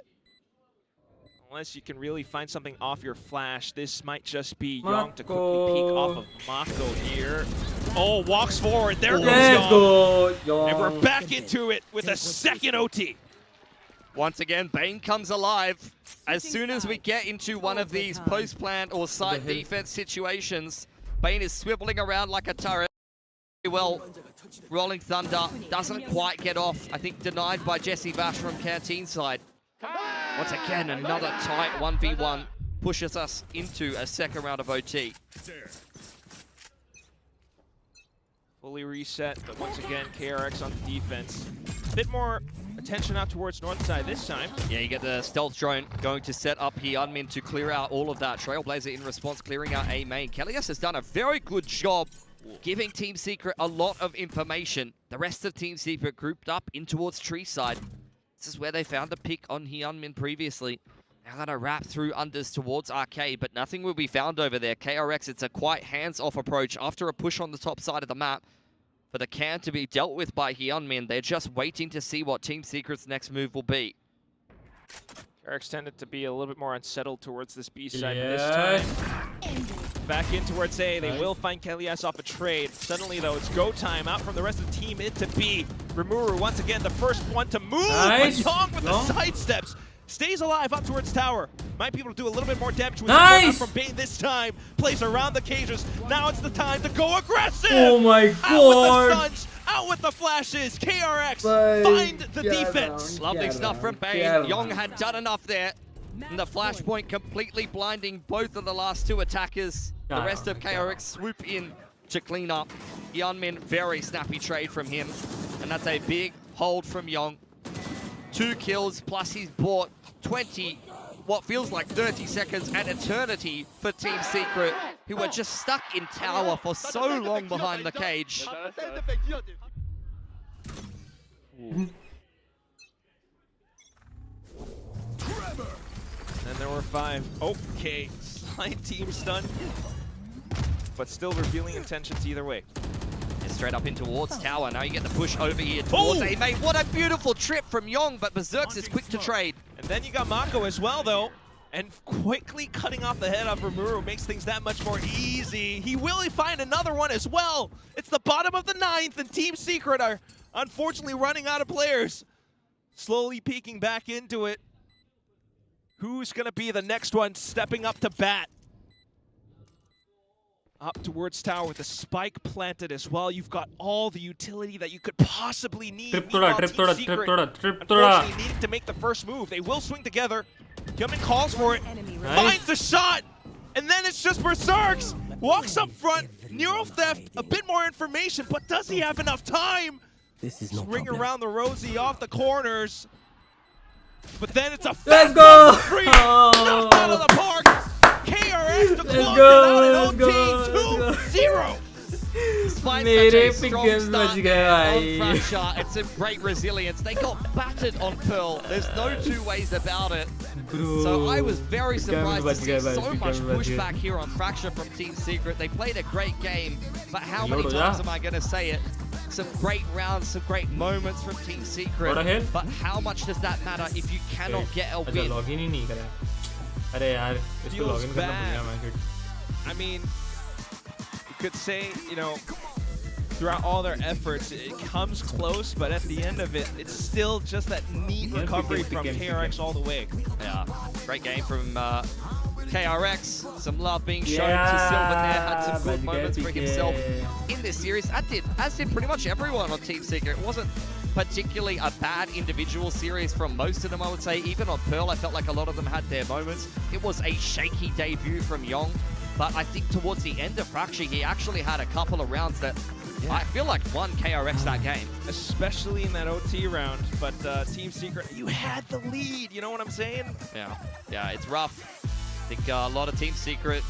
unless you can really find something off your flash, this might just be Young to quickly peek off of Mako here. Oh, walks forward. There goes Young. And we're back into it with a second OT. Once again, Bane comes alive. As soon as we get into one of these post-plant or side defense situations, Bane is swiveling around like a turret. Well, Rolling Thunder doesn't quite get off. I think denied by Jesse Vash from Canteen side. Once again, another tight 1v1 pushes us into a second round of OT. Fully reset, but once again, KRX on the defense. A bit more attention out towards north side this time. Yeah, you get the stealth drone going to set up here, Unmin, to clear out all of that. Trailblazer in response, clearing out A main. Kellyus has done a very good job giving Team Secret a lot of information. The rest of Team Secret grouped up in towards tree side. This is where they found the pick on Hyunmin previously. Now gonna wrap through unders towards Arcade, but nothing will be found over there. KRX, it's a quite hands-off approach after a push on the top side of the map. For the can to be dealt with by Hyunmin, they're just waiting to see what Team Secret's next move will be. KRX tended to be a little bit more unsettled towards this B side this time. Back in towards A, they will find Kelias off a trade. Suddenly though, it's go time out from the rest of the team into B. Rimuru once again the first one to move, but Young with the side steps. Stays alive up towards tower. Might be able to do a little bit more damage with the from Bane this time. Plays around the cages. Now it's the time to go aggressive. Oh my god. Out with the stuns, out with the flashes. KRX find the defense. Lovely stuff from Bane. Young had done enough there. And the flashpoint completely blinding both of the last two attackers. The rest of KRX swoop in to clean up. Hyunmin, very snappy trade from him. And that's a big hold from Young. 2 kills, plus he's bought 20, what feels like 30 seconds, an eternity for Team Secret, who were just stuck in tower for so long behind the cage. And there were 5. Okay, slight team stun, but still revealing intentions either way. Straight up in towards tower. Now you get the push over here towards A main. What a beautiful trip from Young, but Berserks is quick to trade. And then you got Mako as well, though. And quickly cutting off the head of Rimuru makes things that much more easy. He will find another one as well. It's the bottom of the 9th, and Team Secret are unfortunately running out of players. Slowly peeking back into it. Who's going to be the next one stepping up to bat? Up towards tower with the spike planted as well. You've got all the utility that you could possibly need. Unfortunately, needing to make the first move. They will swing together. Hyunmin calls for it. Finds the shot. And then it's just Berserks. Walks up front. Neural theft. A bit more information, but does he have enough time? This is no Swing problem. around the Rosie off the corners. But then it's a Let's go! free. Knocked out of the park. KRX to close it out in OT 2-0. Despite such a strong start there on Fracture, it's a great resilience. They got battered on Pearl. There's no two ways about it. So I was very surprised to see so much pushback here on Fracture from Team Secret. They played a great game, but how many times am I going to say it? Some great rounds, some great moments from Team Secret. But how much does that matter if you cannot get a win? Feels bad. I mean, you could say, you know, throughout all their efforts, it comes close, but at the end of it, it's still just that neat recovery from KRX all the way. Yeah, great game from KRX. Some love being shown to Sylvan there. Had some good moments for himself in this series, as did pretty much everyone on Team Secret. It wasn't particularly a bad individual series from most of them, I would say. Even on Pearl, I felt like a lot of them had their moments. It was a shaky debut from Young, but I think towards the end of Fracture, he actually had a couple of rounds that I feel like won KRX that game. Especially in that OT round, but Team Secret, you had the lead, you know what I'm saying? Yeah, it's rough. I think a lot of Team Secret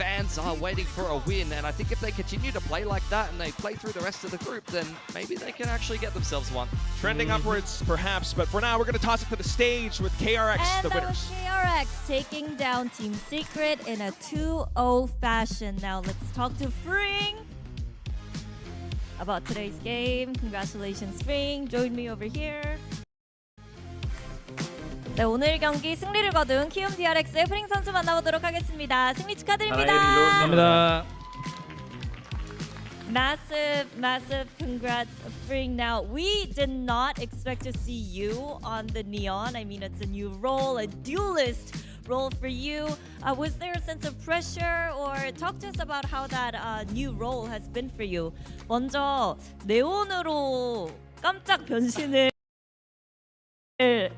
fans are waiting for a win, and I think if they continue to play like that and they play through the rest of the group, then maybe they can actually get themselves one. Trending upwards, perhaps, but for now, we're going to toss it to the stage with KRX, And the that winners. was KRX taking down Team Secret in a 2-0 fashion. Now let's talk to Fring about today's game. Congratulations, Fring. Join me over here. 네, 오늘 경기 승리를 거둔 키움 DRX의 프링 선수 만나보도록 하겠습니다. 승리 축하드립니다. 감사합니다. Massive congrats, Fring. Now, we did not expect to see you on the Neon. I mean, it's a new role, a duelist role for you. Was there a sense of pressure, or talk to us about how that new role has been for you? 먼저 네온으로 깜짝 변신을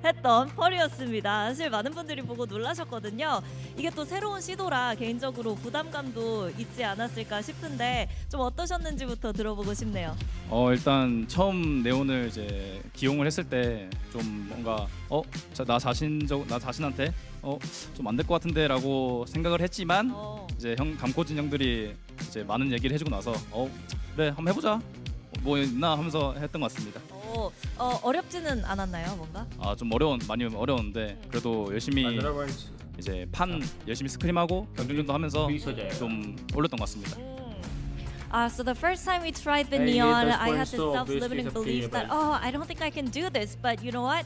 했던 펄이었습니다. 사실 많은 분들이 보고 놀라셨거든요. 이게 또 새로운 시도라 개인적으로 부담감도 있지 않았을까 싶은데 좀 어떠셨는지부터 들어보고 싶네요. 일단 처음 네온을 이제 기용을 했을 때 좀 뭔가 나 자신한테 좀 안 될 것 같은데라고 생각을 했지만 이제 감코진 형들이 이제 많은 얘기를 해주고 나서 그래 한번 해보자 뭐 있나 하면서 했던 것 같습니다. 어렵지는 않았나요, 뭔가? 좀 많이 어려웠는데 그래도 열심히 이제 열심히 스크림하고 경쟁전도 하면서 좀 올렸던 것 같습니다. So the first time we tried the Neon, I had this self-limiting belief that, I don't think I can do this. But you know what?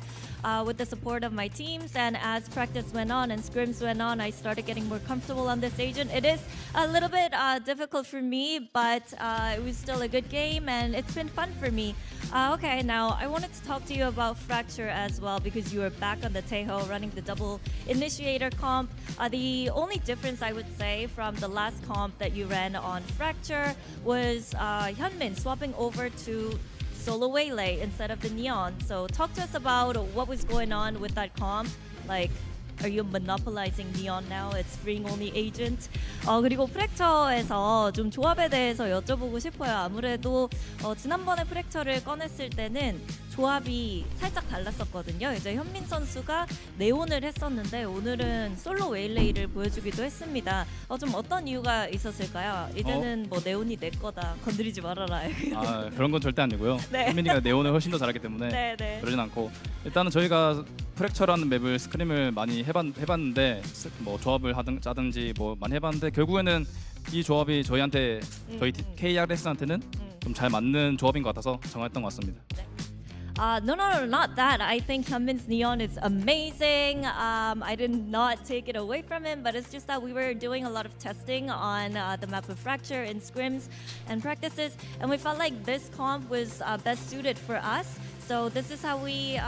With the support of my teams and as practice went on and scrims went on, I started getting more comfortable on this agent. It is a little bit difficult for me, but it was still a good game and it's been fun for me. Okay, now I wanted to talk to you about Fracture as well because you are back on the Taeho running the double initiator comp. The only difference I would say from the last comp that you ran on Fracture was Hyunmin swapping over to solo waylay instead of the Neon. So talk to us about what was going on with that comp. Like, are you monopolizing Neon now? It's freeing only agent. 그리고 프랙처에서 좀 조합에 대해서 여쭤보고 싶어요. 아무래도 지난번에 프랙처를 꺼냈을 때는 조합이 살짝 달랐었거든요. 이제 현민 선수가 네온을 했었는데 오늘은 솔로 웨일레이를 보여주기도 했습니다. 좀 어떤 이유가 있었을까요? 이제는 뭐 네온이 내 거다, 건드리지 말아라. 그런 건 절대 아니고요. 네. 현민이가 네온을 훨씬 더 잘하기 때문에 네. 그러진 않고 일단은 저희가 프랙처라는 맵을 스크림을 많이 해봤는데 뭐 조합을 짜든지 뭐 많이 해봤는데 결국에는 이 조합이 저희한테 저희 KRS한테는 좀 잘 맞는 조합인 것 같아서 정했던 것 같습니다. No, not that. I think Hyunmin's Neon is amazing. I did not take it away from him, but it's just that we were doing a lot of testing on the map of Fracture in scrims and practices, and we felt like this comp was best suited for us. So this is how we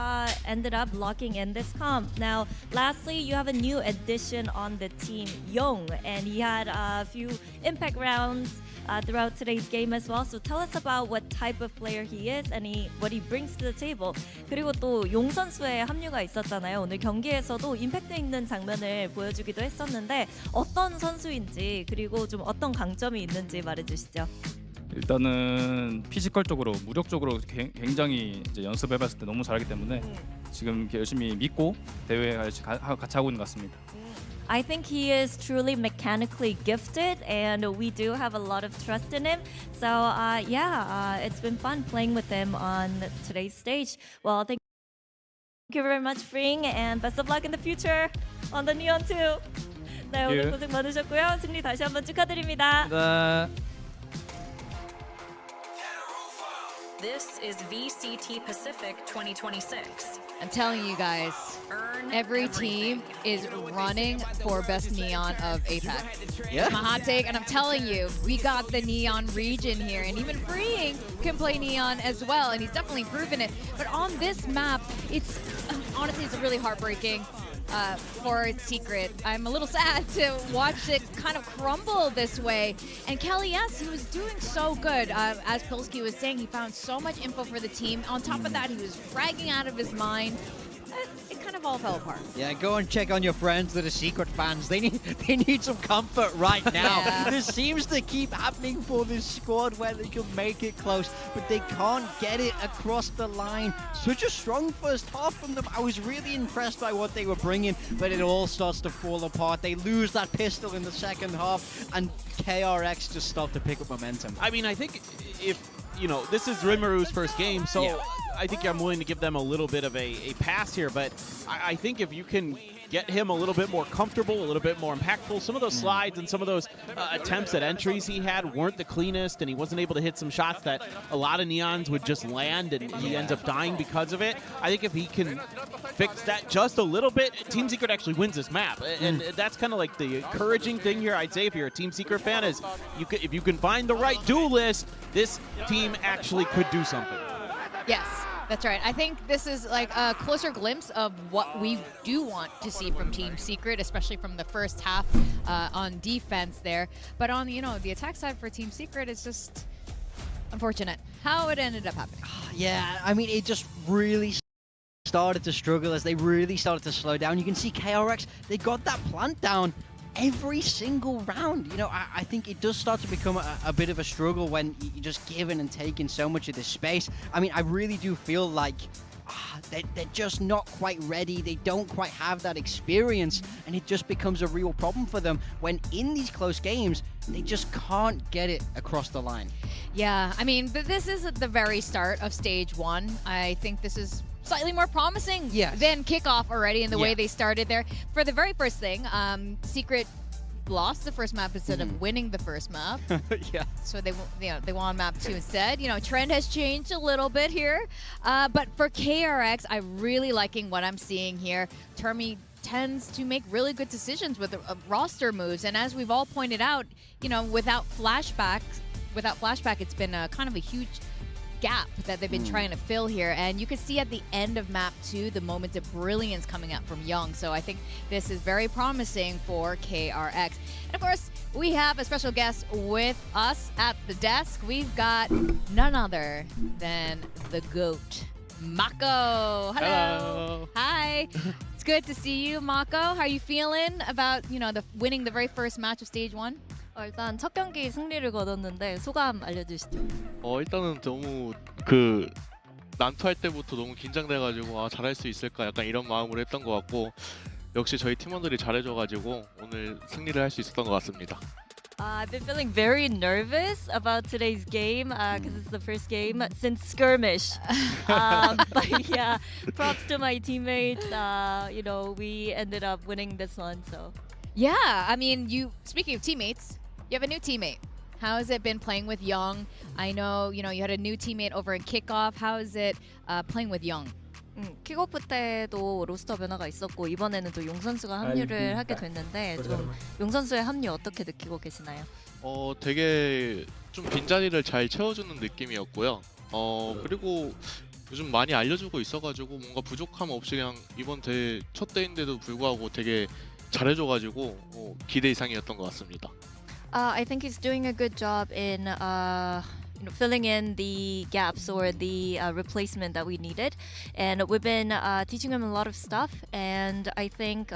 ended up locking in this comp. Now, lastly, you have a new addition on the team, Young, and he had a few impact rounds throughout today's game as well. So tell us about what type of player he is and what he brings to the table. 그리고 또 용 선수의 합류가 있었잖아요. 오늘 경기에서도 임팩트 있는 장면을 보여주기도 했었는데 어떤 선수인지 그리고 좀 어떤 강점이 있는지 말해주시죠. 일단은 피지컬적으로 무력적으로 굉장히 이제 연습해봤을 때 너무 잘하기 때문에 지금 열심히 믿고 대회에 같이 하고 있는 것 같습니다. I think he is truly mechanically gifted, and we do have a lot of trust in him. So it's been fun playing with him on today's stage. Well, thank you very much, Fring, and best of luck in the future on the Neon 2. 네, 오늘 고생 많으셨고요. 승리 다시 한번 축하드립니다. This is VCT Pacific 2026. I'm telling you guys, every team is running for best Neon of APAC. Yeah. It's my hot take, and I'm telling you, we got the Neon region here, and even Freeing can play Neon as well, and he's definitely proven it. But on this map, honestly, it's really heartbreaking. For Secret. I'm a little sad to watch it kind of crumble this way. And Kelly, yes, he was doing so good. As Pilsky was saying, he found so much info for the team. On top of that, he was fragging out of his mind. It kind of all fell apart. Yeah, go and check on your friends that are Secret fans. They need some comfort right now. Yeah. This seems to keep happening for this squad where they can make it close, but they can't get it across the line. Such a strong first half from them. I was really impressed by what they were bringing, but it all starts to fall apart. They lose that pistol in the second half, and KRX just start to pick up momentum. I mean, I think if, you know, this is Rimmeru's first game, so Yeah. I think I'm willing to give them a little bit of a pass here, but I think if you can get him a little bit more comfortable, a little bit more impactful, some of those slides and some of those attempts at entries he had weren't the cleanest, and he wasn't able to hit some shots that a lot of Neons would just land, and he ends up dying because of it. I think if he can fix that just a little bit, Team Secret actually wins this map, and that's kind of like the encouraging thing here, I'd say, if you're a Team Secret fan, is if you can find the right duelist, this team actually could do something. Yes, that's right. I think this is like a closer glimpse of what we do want to see from Team Secret, especially from the first half on defense there. But on, you know, the attack side for Team Secret, it's just unfortunate how it ended up happening. Yeah, I mean, it just really started to struggle as they really started to slow down. You can see KRX, they got that plant down every single round. You know, I think it does start to become a bit of a struggle when you're just giving and taking so much of this space. I mean, I really do feel like they're just not quite ready. They don't quite have that experience, and it just becomes a real problem for them when in these close games, they just can't get it across the line. Yeah, I mean, this is at the very start of stage 1. I think this is slightly more promising than kickoff already in the way they started there. For the very first thing, Secret lost the first map instead of winning the first map. Yeah. So they won map 2 instead. You know, trend has changed a little bit here. But for KRX, I'm really liking what I'm seeing here. Termi tends to make really good decisions with roster moves, and as we've all pointed out, you know, without flashback, it's been a kind of a huge gap that they've been trying to fill here, and you can see at the end of map 2 the moments of brilliance coming out from Young. So I think this is very promising for KRX. And of course, we have a special guest with us at the desk. We've got none other than the GOAT, Mako. Hello. Hi. It's good to see you, Mako. How are you feeling about, you know, winning the very first match of stage 1? 일단 첫 경기 승리를 거뒀는데 소감 알려주시죠. 일단은 너무 난투할 때부터 너무 긴장돼가지고 잘할 수 있을까 약간 이런 마음으로 했던 것 같고, 역시 저희 팀원들이 잘해줘가지고 오늘 승리를 할 수 있었던 것 같습니다. I've been feeling very nervous about today's game because it's the first game since skirmish. But yeah, props to my teammates. You know, we ended up winning this one. So yeah, I mean, speaking of teammates, you have a new teammate. How has it been playing with Young? I know, you had a new teammate over in Kickoff. How is it playing with Young? 킥오프 때도 로스터 변화가 있었고 이번에는 또 용 선수가 합류를 하게 됐는데 좀 용 선수의 합류 어떻게 느끼고 계시나요? 되게 좀 빈자리를 잘 채워주는 느낌이었고요. 그리고 요즘 많이 알려주고 있어가지고 뭔가 부족함 없이 그냥 이번 대회 첫 대회인데도 불구하고 되게 잘해줘가지고 기대 이상이었던 것 같습니다. I think he's doing a good job in filling in the gaps or the replacement that we needed, and we've been teaching him a lot of stuff, and I think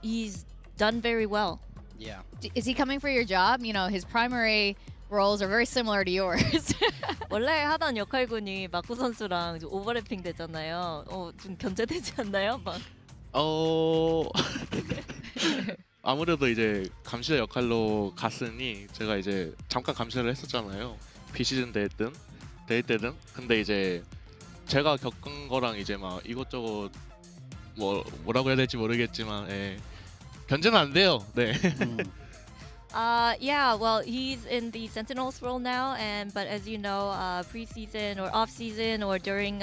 he's done very well. Yeah. Is he coming for your job? You know, his primary roles are very similar to yours. 원래 하던 역할군이 마코 선수랑 오버래핑 되잖아요. 좀 견제되지 않나요? 막. 아무래도 이제 감시자 역할로 갔으니 제가 이제 잠깐 감시를 했었잖아요. 비시즌 대회 때든. 근데 이제 제가 겪은 거랑 이제 막 이것저것 뭐라고 해야 될지 모르겠지만 견제는 안 돼요. 네. Yeah, well, he's in the Sentinels role now, but as you know, preseason or off-season or during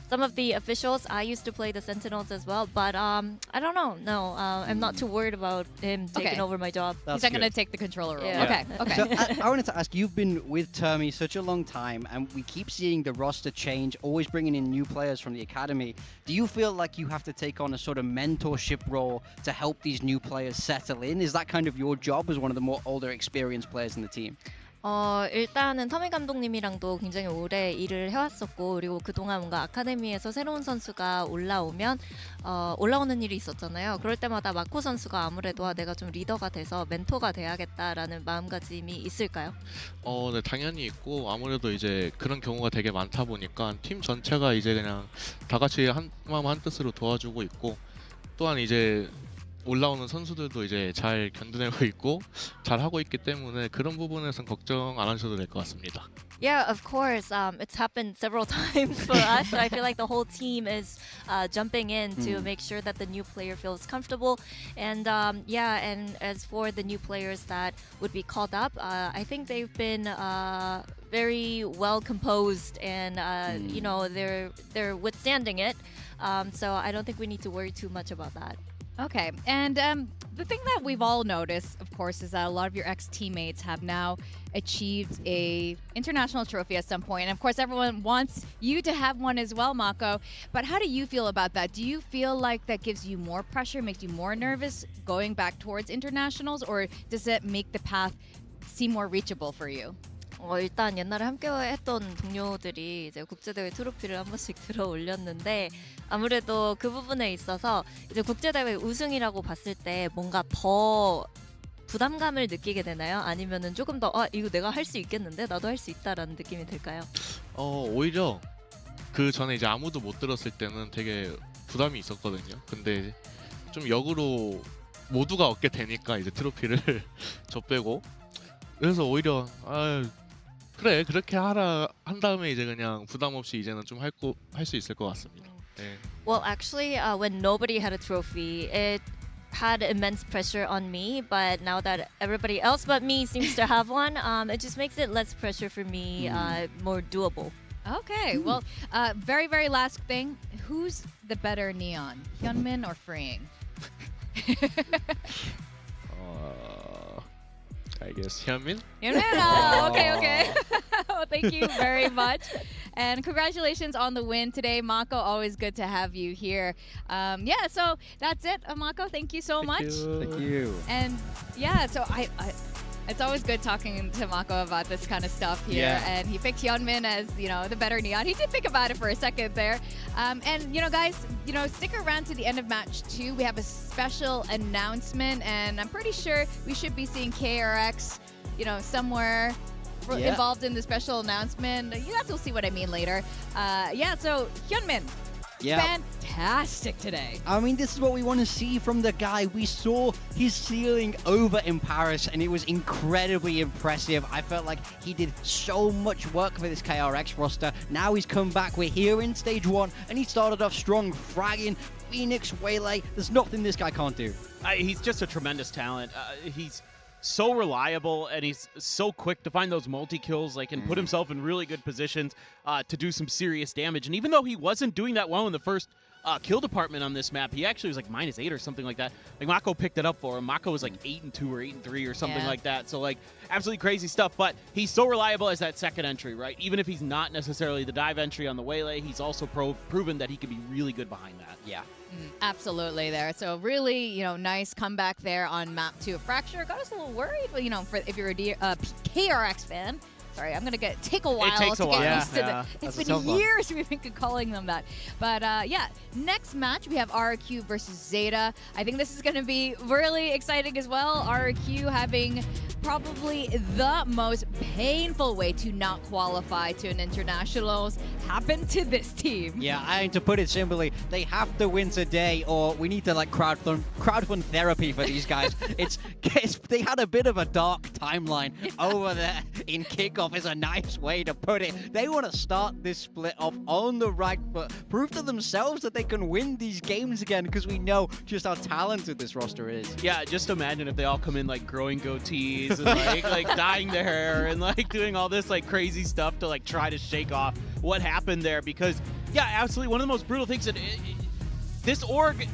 some of the officials, I used to play the Sentinels as well, but I don't know. No, I'm not too worried about him taking over my job. He's not going to take the controller role. Yeah. Okay. So I wanted to ask, you've been with Termi such a long time, and we keep seeing the roster change, always bringing in new players from the academy. Do you feel like you have to take on a sort of mentorship role to help these new players settle in? Is that kind of your job as one of the more older, experienced players in the team? 일단은 터미 감독님이랑도 굉장히 오래 일을 해왔었고 그리고 그동안 뭔가 아카데미에서 새로운 선수가 올라오는 일이 있었잖아요. 그럴 때마다 마코 선수가 아무래도 내가 좀 리더가 돼서 멘토가 돼야겠다라는 마음가짐이 있을까요? 네, 당연히 있고 아무래도 이제 그런 경우가 되게 많다 보니까 팀 전체가 이제 그냥 다 같이 한 마음 한 뜻으로 도와주고 있고 또한 이제 올라오는 선수들도 이제 잘 견뎌내고 있고 잘 하고 있기 때문에 그런 부분에선 걱정 안 하셔도 될 것 같습니다. Yeah, of course. It's happened several times for us. So I feel like the whole team is jumping in to make sure that the new player feels comfortable. And and as for the new players that would be called up, I think they've been very well composed and you know they're withstanding it. So I don't think we need to worry too much about that. Okay, and the thing that we've all noticed, of course, is that a lot of your ex-teammates have now achieved a international trophy at some point. And of course, everyone wants you to have one as well, Mako. But how do you feel about that? Do you feel like that gives you more pressure, makes you more nervous going back towards internationals, or does it make the path seem more reachable for you? 일단 옛날에 함께 했던 동료들이 이제 국제대회 트로피를 한 번씩 들어 올렸는데 아무래도 그 부분에 있어서 이제 국제대회 우승이라고 봤을 때 뭔가 더 부담감을 느끼게 되나요? 아니면은 조금 더 이거 내가 할 수 있겠는데? 나도 할 수 있다라는 느낌이 들까요? 오히려 그 전에 이제 아무도 못 들었을 때는 되게 부담이 있었거든요. 근데 좀 역으로 모두가 얻게 되니까 이제 트로피를 저 빼고 그래서 오히려 그래 그렇게 하라 한 다음에 이제 그냥 부담 없이 이제는 좀 할 수 있을 것 같습니다. 네. Well, actually, when nobody had a trophy, it had immense pressure on me. But now that everybody else but me seems to have one, it just makes it less pressure for me, more doable. Okay, well, very, very last thing. Who's the better Neon, Hyunmin or Freeing? I guess Hyunmin? Hyunmin, okay. Well, thank you very much. And congratulations on the win today, Mako. Always good to have you here. Yeah, so that's it, Mako. Thank you so much. Thank you. And yeah, so I it's always good talking to Mako about this kind of stuff here. Yeah. And he picked Hyunmin as, you know, the better Neon. He did think about it for a second there. And, you know, guys, you know, stick around to the end of match 2. We have a special announcement, and I'm pretty sure we should be seeing KRX, you know, somewhere involved in the special announcement. You guys will see what I mean later. Yeah, so Hyunmin. Yeah. Fantastic today. I mean, this is what we want to see from the guy. We saw his ceiling over in Paris, and it was incredibly impressive. I felt like he did so much work for this KRX roster. Now he's come back. We're here in stage 1, and he started off strong, fragging Phoenix, Waylay. There's nothing this guy can't do. He's just a tremendous talent. He's so reliable, and he's so quick to find those multi-kills, like, and put himself in really good positions to do some serious damage. And even though he wasn't doing that well in the first kill department on this map, he actually was like -8 or something like that. Like, Mako picked it up for him. Mako was like 8-2 or 8-3 or something like that. So, like, absolutely crazy stuff. But he's so reliable as that second entry, right? Even if he's not necessarily the dive entry on the Waylay, he's also proven that he can be really good behind that. Yeah. Absolutely there. So really, you know, nice comeback there on map 2 of Fracture. Got us a little worried, but, you know, if you're a KRX fan. Sorry, I'm going to take a while to get used to the... It's been years we've been calling them that. But yeah, next match we have RRQ versus Zeta. I think this is going to be really exciting as well. RRQ having probably the most painful way to not qualify to an internationals happened to this team. Yeah, I mean, to put it simply, they have to win today, or we need to like crowdfund therapy for these guys. They had a bit of a dark timeline over there in kickoff. Is a nice way to put it. They want to start this split off on the right foot, prove to themselves that they can win these games again, because we know just how talented this roster is. Yeah, just imagine if they all come in like growing goatees and like dyeing their hair and like doing all this like crazy stuff to like try to shake off what happened there. Because yeah, absolutely one of the most brutal things that this org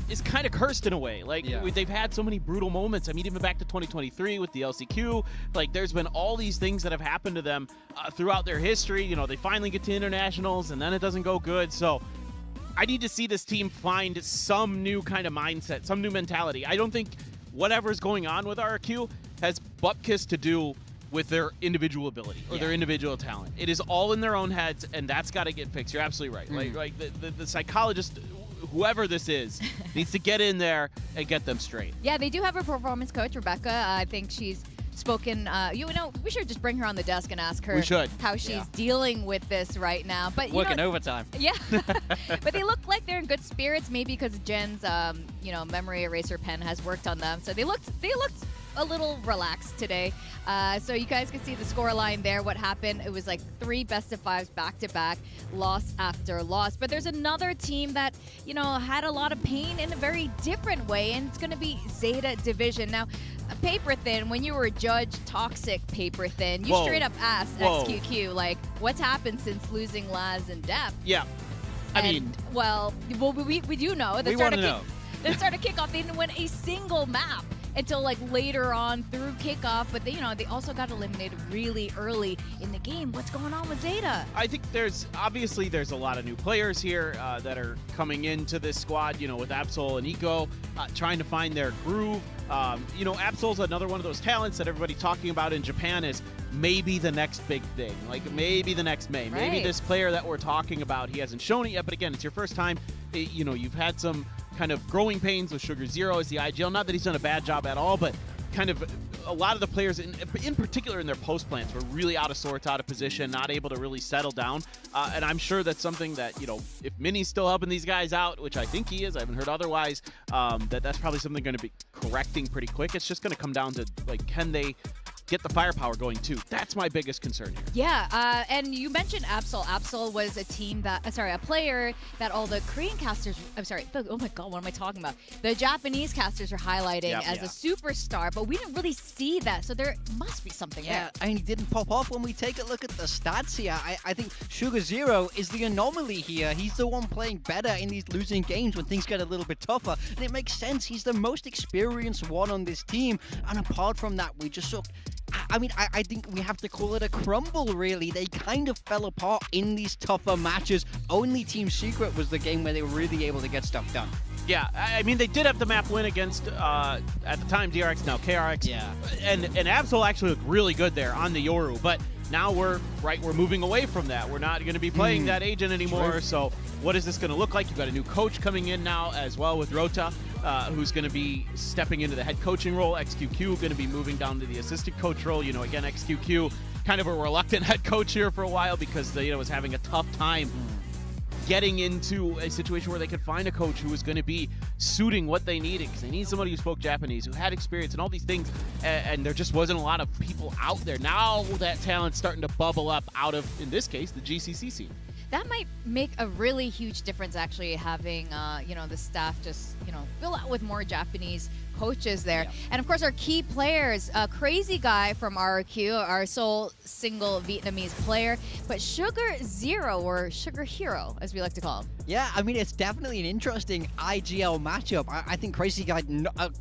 is kind of cursed in a way. Like, they've had so many brutal moments. I mean, even back to 2023 with the LCQ, like, there's been all these things that have happened to them throughout their history. You know, they finally get to internationals, and then it doesn't go good. So I need to see this team find some new kind of mindset, some new mentality. I don't think whatever's going on with RRQ has Bupkis to do with their individual ability or their individual talent. It is all in their own heads, and that's got to get fixed. You're absolutely right. Like the psychologist, whoever this is, needs to get in there and get them straight. Yeah, they do have a performance coach, Rebecca. I think she's spoken, we should just bring her on the desk and ask her how she's dealing with this right now. But working overtime. Yeah, but they look like they're in good spirits, maybe because Jen's, memory eraser pen has worked on them. So they looked a little relaxed today. So you guys can see the score line there. What happened? It was like 3 best-of-5s back-to-back, loss after loss. But there's another team that, had a lot of pain in a very different way, and it's going to be Zeta Division. Now, Paper Thin, when you were Judge Toxic Paper Thin, you straight up asked XQQ, like, what's happened since losing Laz and Dep? Yeah. I mean... Well, we do know. We want to know. The start of kickoff, they didn't win a single map until like later on through kickoff, but they also got eliminated really early in the game. What's going on with Zeta? I think there's a lot of new players here that are coming into this squad, with Absol and Eco, trying to find their groove. Absol's another one of those talents that everybody's talking about in Japan is maybe the next big thing, like maybe the next May. Right. Maybe this player that we're talking about, he hasn't shown it yet, but again, it's your first time. You've had some kind of growing pains with Sugar Zero as the IGL. Not that he's done a bad job at all, but kind of a lot of the players, in particular in their post plants, were really out of sorts, out of position, not able to really settle down. And I'm sure that's something that, if Minnie's still helping these guys out, which I think he is, I haven't heard otherwise, that's probably something going to be correcting pretty quick. It's just going to come down to, like, can they get the firepower going too? That's my biggest concern here. Yeah, and you mentioned Absol. Absol was a player that all the Korean casters, oh my god, what am I talking about? The Japanese casters are highlighting as a superstar, but we didn't really see that, so there must be something there. And he didn't pop off. When we take a look at the stats here, I think Sugar Zero is the anomaly here. He's the one playing better in these losing games when things get a little bit tougher, and it makes sense. He's the most experienced one on this team, and apart from that, we just sort of, I think we have to call it a crumble, really. They kind of fell apart in these tougher matches. Only Team Secret was the game where they were really able to get stuff done. Yeah, I mean, they did have the map win against, at the time, DRX, now KRX. Yeah. And Absol actually looked really good there on the Yoru, but now we're moving away from that. We're not going to be playing that agent anymore. True. So what is this going to look like? You've got a new coach coming in now as well with Rota, who's going to be stepping into the head coaching role. XQQ going to be moving down to the assistant coach role. Again, XQQ kind of a reluctant head coach here for a while because was having a tough time getting into a situation where they could find a coach who was going to be suiting what they needed, because they need somebody who spoke Japanese, who had experience and all these things, and there just wasn't a lot of people out there. Now that talent's starting to bubble up out of, in this case, the GCC scene. That might make a really huge difference, actually, having the staff just fill out with more Japanese coaches there. Yeah. And of course, our key players, Crazy Guy from RRQ, our sole single Vietnamese player, but Sugar Zero, or Sugar Hero, as we like to call him. Yeah, I mean, it's definitely an interesting IGL matchup. I think Crazy Guy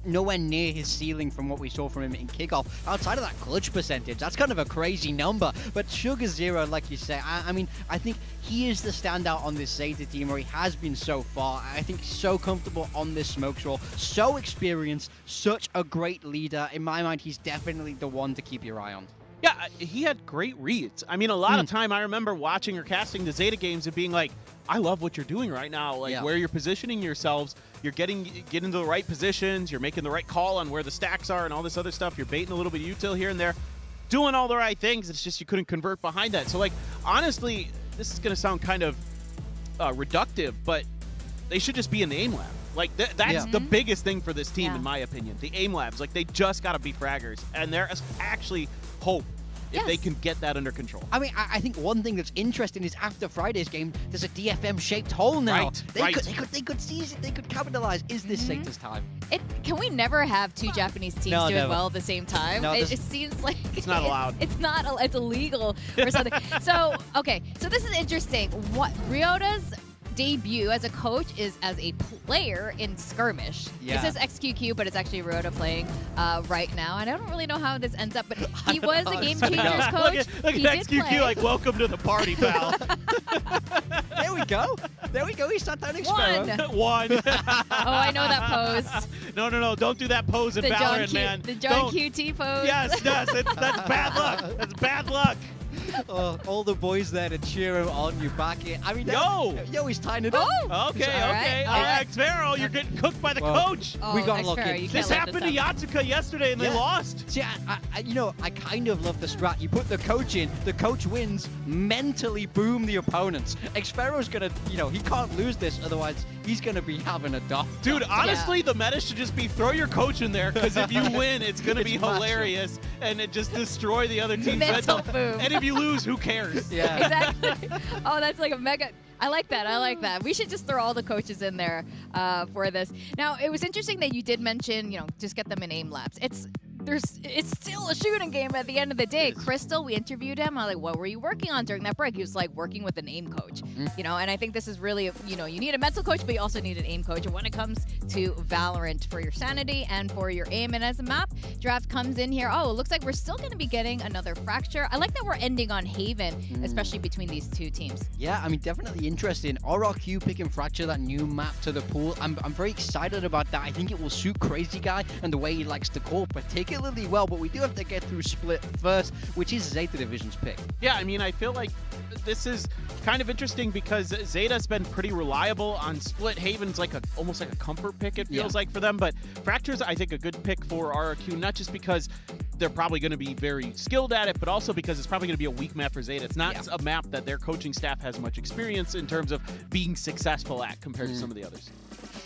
nowhere near his ceiling from what we saw from him in kickoff. Outside of that clutch percentage, that's kind of a crazy number. But Sugar Zero, like you say, I think he is the standout on this Zeta team, or he has been so far. I think he's so comfortable on this smoke show, so experienced, such a great leader. In my mind, he's definitely the one to keep your eye on. Yeah, he had great reads. I mean, a lot of time I remember watching or casting the Zeta games and being like, I love what you're doing right now. Like where you're positioning yourselves, you're getting into the right positions, you're making the right call on where the stacks are and all this other stuff. You're baiting a little bit of util here and there, doing all the right things. It's just you couldn't convert behind that. So, like, honestly, this is going to sound kind of reductive, but they should just be in the aim lab. Like, that's the biggest thing for this team, in my opinion. The aim labs. Like, they just got to be fraggers. And there is actually hope if they can get that under control. I mean, I think one thing that's interesting is after Friday's game, there's a DFM-shaped hole now. They could seize it. They could capitalize. Is this Zeta's time? Can we never have two Japanese teams doing well at the same time? No, it seems like it's not allowed. It's illegal or something. So, okay. So this is interesting. What Ryota's debut as a coach is as a player in Skirmish. Yeah. It says XQQ, but it's actually Rhoda playing right now. And I don't really know how this ends up, but he was a Game Changers coach. Look He at did XQQ play. like, welcome to the party, pal. There we go. There we go. He sat down Xpero. One. Oh, I know that pose. No, don't do that pose in The John, Valorant, man. The John Don't. QT pose. Yes, that's bad luck. That's bad luck. All the boys there to cheer him on. You back it. I mean, yo, he's tying it up. Okay, All right. Xpero, you're getting cooked by the Well, coach. we gotta Xpero, lock in. you can't This let happened to Yatsuka yesterday, and they lost. See, I kind of love the strat. You put the coach in, the coach wins, mentally boom the opponents. Xpero's gonna, he can't lose this, otherwise he's gonna be having a dog. Dude, honestly, the meta should just be throw your coach in there, because if you win, it's going to be It's massive. hilarious, and it just destroy the other team's Mental mental. boom. And if you lose, who cares? Yeah. Exactly. Oh, that's like a mega. I like that. We should just throw all the coaches in there for this. Now, it was interesting that you did mention, just get them in aim labs. It's still a shooting game at the end of the day. Crystal, we interviewed him. I was like, what were you working on during that break? He was like working with an aim coach, and I think this is really, you need a mental coach, but you also need an aim coach when it comes to Valorant for your sanity and for your aim. And as a map draft comes in here, it looks like we're still going to be getting another Fracture. I like that we're ending on Haven, especially between these two teams. Yeah, I mean, definitely interesting. RRQ picking Fracture, that new map to the pool. I'm very excited about that. I think it will suit Crazy Guy and the way he likes to call particularly well, but we do have to get through Split first, which is Zeta Division's pick. Yeah, I mean, I feel like this is kind of interesting because Zeta's been pretty reliable on Split. Haven's like almost like a comfort pick, it feels like, for them. But Fracture's, I think, a good pick for RRQ, not just because they're probably going to be very skilled at it, but also because it's probably going to be a weak map for Zeta. It's not a map that their coaching staff has much experience in terms of being successful at compared to some of the others.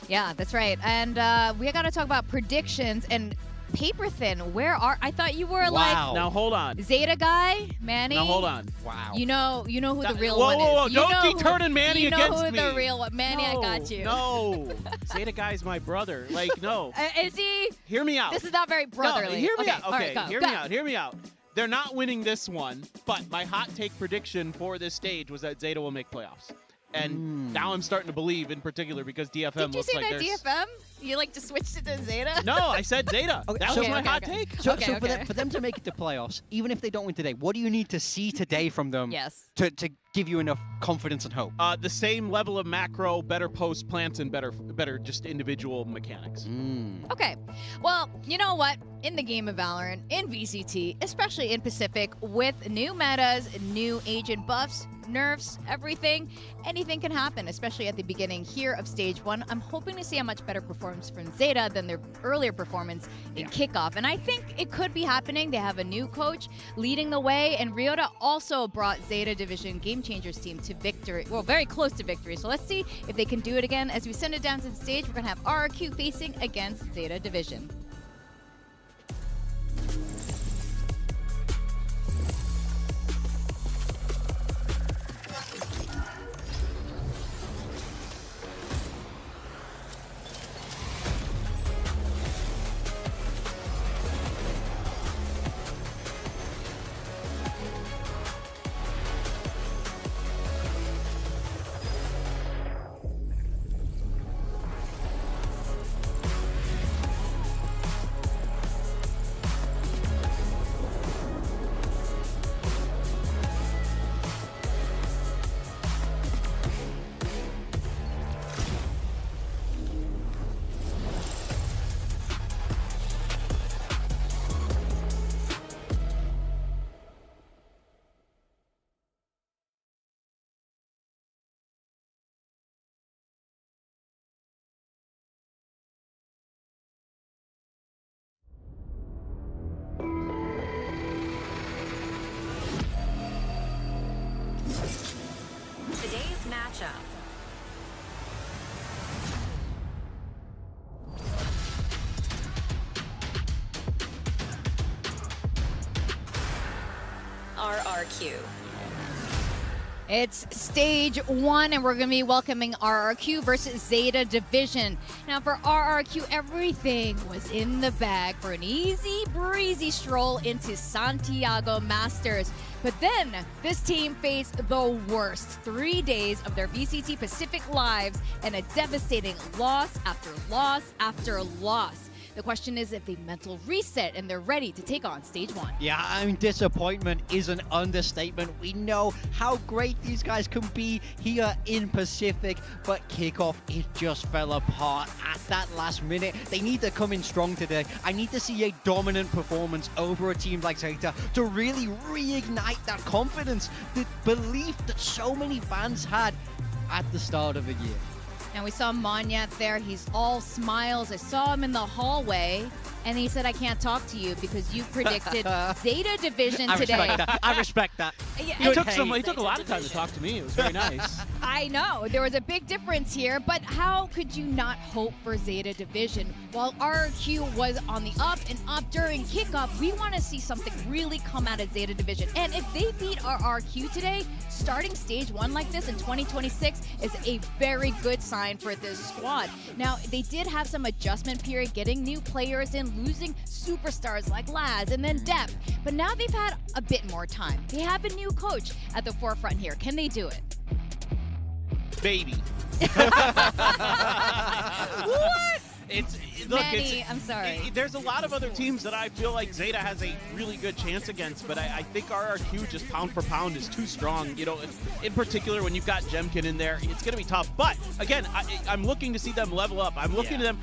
Yeah, that's right. And we got to talk about predictions and Paper Thin. I thought you were like Now hold on. Zeta guy, Manny. Now hold on. Wow. You know who the real whoa, one is. whoa, whoa! You Don't know keep turning Manny against me. You know who the real one. Manny, I got you. No, Zeta guy's my brother. Like, no. Is he? Hear me out. This is not very brotherly. No, hear me out. all Okay, right, go, hear go. me out. Hear me out. They're not winning this one, but my hot take prediction for this stage was that Zeta will make playoffs. And now I'm starting to believe, in particular, because DFM Did you looks say like that there's... DFM? You like to switch it to Zeta? No, I said Zeta. Okay, That was my hot take. So for them to make it to playoffs, even if they don't win today, what do you need to see today from them to give you enough confidence and hope? The same level of macro, better post plants, and better just individual mechanics. Okay. Well, you know what? In the game of Valorant, in VCT, especially in Pacific, with new metas, new agent buffs, nerfs, everything, anything can happen, especially at the beginning here of Stage 1. I'm hoping to see a much better performance from Zeta than their earlier performance in Kickoff. And I think it could be happening. They have a new coach leading the way, and Ryota also brought Zeta Division Game Changers team to victory, well, very close to victory. So let's see if they can do it again. As we send it down to the stage, we're going to have RRQ facing against Zeta Division. Today's matchup. RRQ. It's stage 1, and we're going to be welcoming RRQ versus Zeta Division. Now, for RRQ, everything was in the bag for an easy breezy stroll into Santiago Masters. But then, this team faced the worst 3 days of their VCT Pacific lives and a devastating loss after loss after loss. The question is if they mental reset and they're ready to take on stage 1. Yeah, I mean, disappointment is an understatement. We know how great these guys can be here in Pacific, but kickoff, it just fell apart at that last minute. They need to come in strong today. I need to see a dominant performance over a team like Zeta to really reignite that confidence, the belief that so many fans had at the start of the year. Now we saw Monyet there, he's all smiles. I saw him in the hallway and he said, I can't talk to you because you predicted Zeta Division today. I respect that. Yeah, He took a lot of time to talk to me. It was very nice. I know, there was a big difference here, but how could you not hope for Zeta Division? While RRQ was on the up and up during kickoff, we want to see something really come out of Zeta Division. And if they beat RRQ today, starting stage 1 like this in 2026 is a very good sign for this squad. Now, they did have some adjustment period, getting new players in, losing superstars like Laz and then Depp, but now they've had a bit more time. They have a new coach at the forefront here. Can they do it? Baby. What? Look, Manny, I'm sorry. There's a lot of other teams that I feel like Zeta has a really good chance against, but I think RRQ just pound for pound is too strong. You know, in particular when you've got Jemkin in there, it's going to be tough. But again, I'm looking to see them level up. I'm looking to them.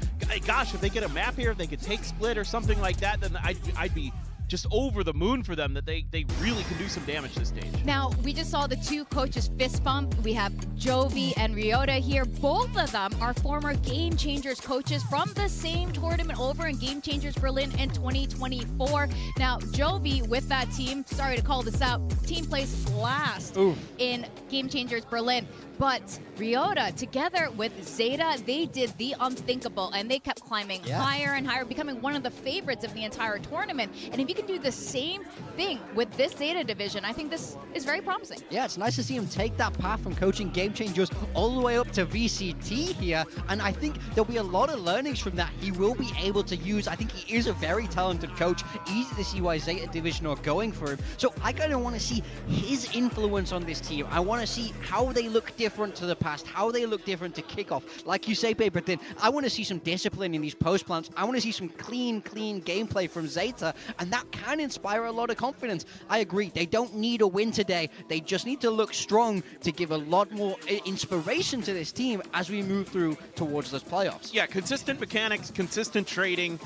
Gosh, if they get a map here, if they could take Split or something like that, then I'd be just over the moon for them that they really can do some damage this stage. Now, we just saw the two coaches fist bump. We have Jovi and Ryota here. Both of them are former Game Changers coaches from the same tournament over in Game Changers Berlin in 2024. Now, Jovi with that team, sorry to call this out, team placed last in Game Changers Berlin. But Ryota, together with Zeta, they did the unthinkable, and they kept climbing higher and higher, becoming one of the favorites of the entire tournament. And if you can do the same thing with this Zeta division, I think this is very promising. Yeah, it's nice to see him take that path from coaching Game Changers all the way up to VCT here, and I think there'll be a lot of learnings from that he will be able to use. I think he is a very talented coach. Easy to see why Zeta division are going for him. So I kind of want to see his influence on this team. I want to see how they look different to the past, how they look different to kickoff. Like you say, Babe, but then I want to see some discipline in these post plants. I want to see some clean gameplay from Zeta, and that can inspire a lot of confidence. I agree, they don't need a win today. They just need to look strong to give a lot more inspiration to this team as we move through towards those playoffs. Yeah, consistent mechanics, consistent trading,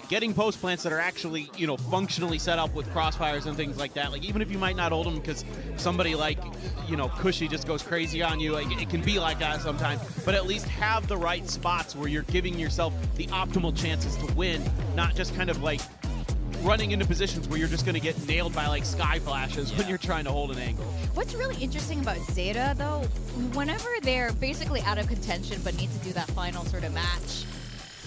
getting post plants that are actually, you know, functionally set up with crossfires and things like that. Like, even if you might not hold them because somebody like, you know, Cushy just goes crazy on you, like, it can be like that sometimes, but at least have the right spots where you're giving yourself the optimal chances to win, not just kind of like running into positions where you're just going to get nailed by like sky flashes when you're trying to hold an angle. What's really interesting about Zeta, though, whenever they're basically out of contention but need to do that final sort of match,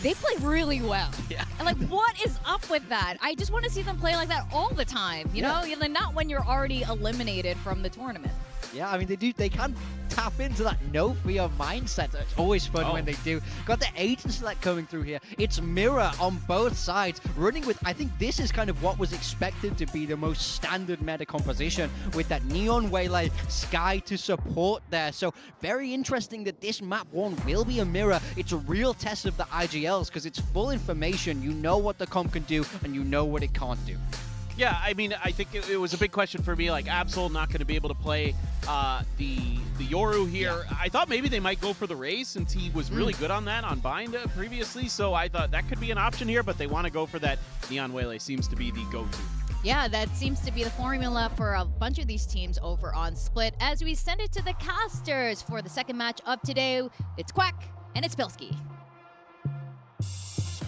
they play really well. Yeah. And like, what is up with that? I just want to see them play like that all the time, you know? Not when you're already eliminated from the tournament. Yeah, I mean, they can tap into that no fear mindset. It's always fun when they do. Got the Agent Select coming through here. It's Mirror on both sides, running with, I think this is kind of what was expected to be the most standard meta composition, with that Neon Waylay Sky to support there. So very interesting that this map 1 will be a Mirror. It's a real test of the IGLs because it's full information. You know what the comp can do and you know what it can't do. Yeah, I mean, I think it was a big question for me, like Absol not going to be able to play the Yoru here. Yeah. I thought maybe they might go for the Raze since he was really good on that on Bind previously, so I thought that could be an option here, but they want to go for that. Neon Waylay seems to be the go-to. Yeah, that seems to be the formula for a bunch of these teams over on Split. As we send it to the casters for the second match of today, it's Quack and it's Pilski.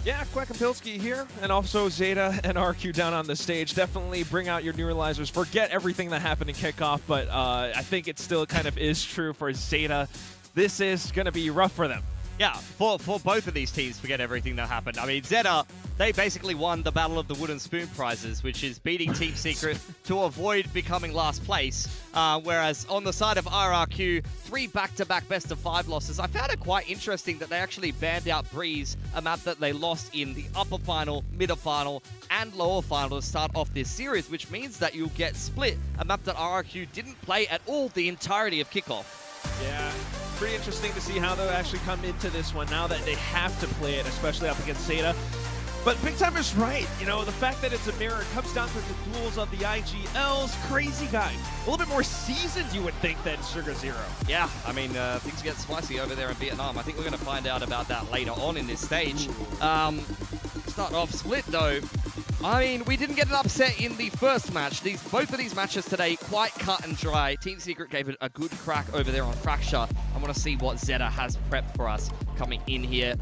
Yeah, Quack and Pilski here, and also Zeta and RQ down on the stage. Definitely bring out your neuralizers. Forget everything that happened in kickoff, but I think it still kind of is true for Zeta. This is going to be rough for them. Yeah, for both of these teams, forget everything that happened. I mean, Zeta, they basically won the Battle of the Wooden Spoon prizes, which is beating Team Secret to avoid becoming last place. Whereas on the side of RRQ, 3 back-to-back best-of-5 losses. I found it quite interesting that they actually banned out Breeze, a map that they lost in the upper final, middle final, and lower final to start off this series, which means that you'll get split, a map that RRQ didn't play at all the entirety of kickoff. Yeah, pretty interesting to see how they'll actually come into this one now that they have to play it, especially up against Zeta. But Big Time is right. You know, the fact that it's a mirror comes down to the duels of the IGLs. Crazy guy. A little bit more seasoned, you would think, than Sugar Zero. Yeah, I mean, things get spicy over there in Vietnam. I think we're going to find out about that later on in this stage. Start off split, though. I mean, we didn't get an upset in the first match. Both of these matches today, quite cut and dry. Team Secret gave it a good crack over there on Fracture. I want to see what Zeta has prepped for us coming in here.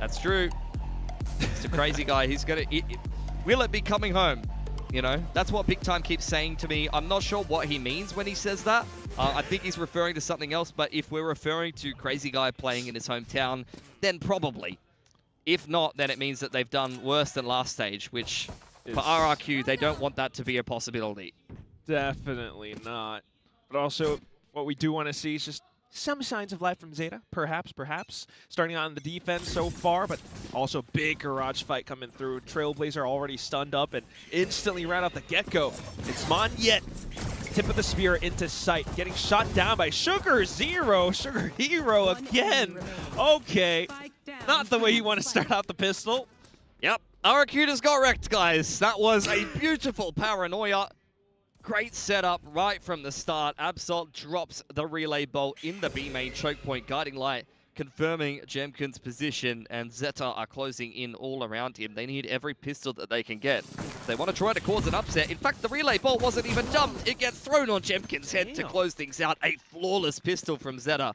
That's true. It's a crazy guy. He's going to... Will it be coming home? You know, that's what Big Time keeps saying to me. I'm not sure what he means when he says that. I think he's referring to something else, but if we're referring to Crazy Guy playing in his hometown, then probably. If not, then it means that they've done worse than last stage, which for RRQ, they don't want that to be a possibility. Definitely not. But also, what we do want to see is just some signs of life from Zeta, perhaps. Starting on the defense so far, but also big garage fight coming through. Trailblazer already stunned up and instantly right off the get-go. It's Mon Yet, tip of the spear into sight, getting shot down by Sugar Zero. Sugar Hero again. Okay, not the way you want to start out the pistol. Yep, RRQ just got wrecked, guys. That was a beautiful paranoia. Great setup right from the start. Absol drops the relay bolt in the B main choke point. Guiding Light confirming Jemkin's position, and Zeta are closing in all around him. They need every pistol that they can get. They want to try to cause an upset. In fact, the relay bolt wasn't even dumped. It gets thrown on Jemkin's head to close things out. A flawless pistol from Zeta.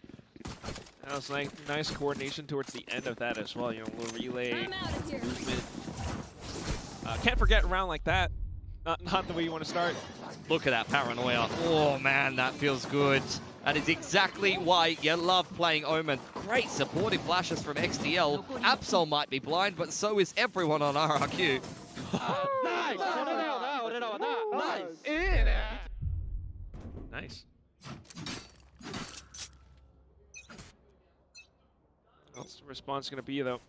That was like nice coordination towards the end of that as well. You know, a little relay movement. Can't forget a round like that. Not the way you want to start. Look at that paranoia. Oh man, that feels good. That is exactly why you love playing Omen. Great supportive flashes from XDL. Absol might be blind, but so is everyone on RRQ. Nice. What's the response going to be, though?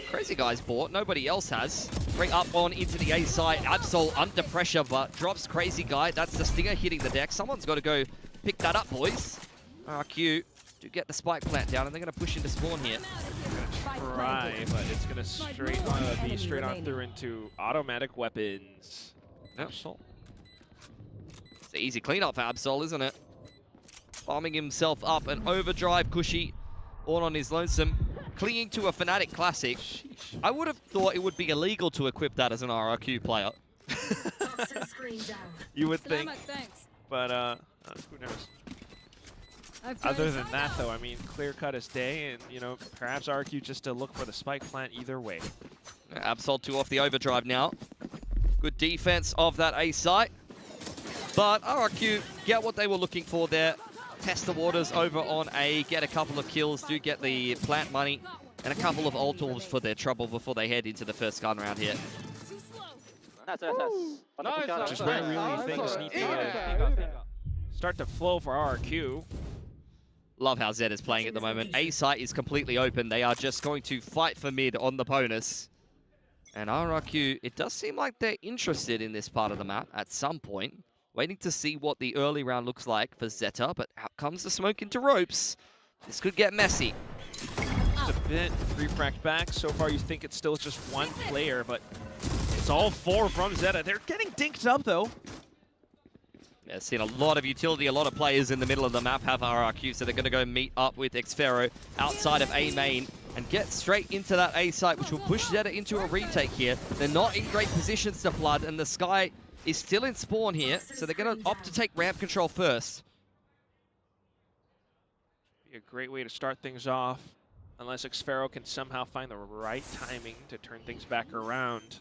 Crazy Guy's bought, nobody else has. Bring up on into the A side. Absol under pressure, but drops Crazy Guy. That's the stinger hitting the deck. Someone's got to go pick that up, boys. RRQ do get the spike plant down, and they're going to push into spawn here. Try, but it's going to be straight on through into automatic weapons. Absol. It's the easy cleanup for Absol, isn't it? Bombing himself up, an overdrive cushy, all on his lonesome. Clinging to a Fnatic Classic. Sheesh. I would have thought it would be illegal to equip that as an RRQ player. You would think, but who knows? Other than that, though, I mean, clear cut as day, and, you know, perhaps RRQ just to look for the spike plant either way. Absol 2 off the overdrive now. Good defense of that A site. But RRQ get what they were looking for there. Test the waters over on A, get a couple of kills, do get the plant money, and a couple of ult orbs for their trouble before they head into the first gun round here. Which is where really things need to start to flow for RRQ. Love how Zed is playing at the moment. A site is completely open. They are just going to fight for mid on the bonus. And RRQ, it does seem like they're interested in this part of the map at some point. Waiting to see what the early round looks like for Zeta, but out comes the smoke into ropes. This could get messy. Just a bit refract back. So far, you think it's still just one player, but it's all 4 from Zeta. They're getting dinked up, though. Yeah, seen a lot of utility, a lot of players in the middle of the map have RRQ, so they're going to go meet up with Xfero outside of A main and get straight into that A site, which will push Zeta into a retake here. They're not in great positions to flood, and the Sky is still in spawn here, so they're going to opt to take ramp control first. Be a great way to start things off, unless Xfero can somehow find the right timing to turn things back around.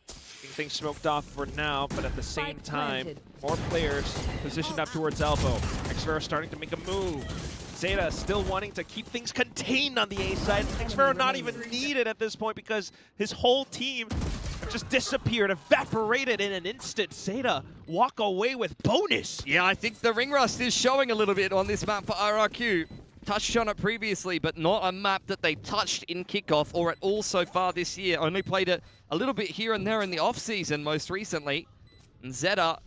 Getting things smoked off for now, but at the same time, more players positioned up towards elbow. Xfero starting to make a move. Zeta still wanting to keep things contained on the A side. Xfero not even needed at this point because his whole team just disappeared, evaporated in an instant. Zeta walk away with bonus. Yeah, I think the ring rust is showing a little bit on this map for RRQ. Touched on it previously, but not a map that they touched in kickoff or at all so far this year. Only played it a little bit here and there in the off-season most recently. And Zeta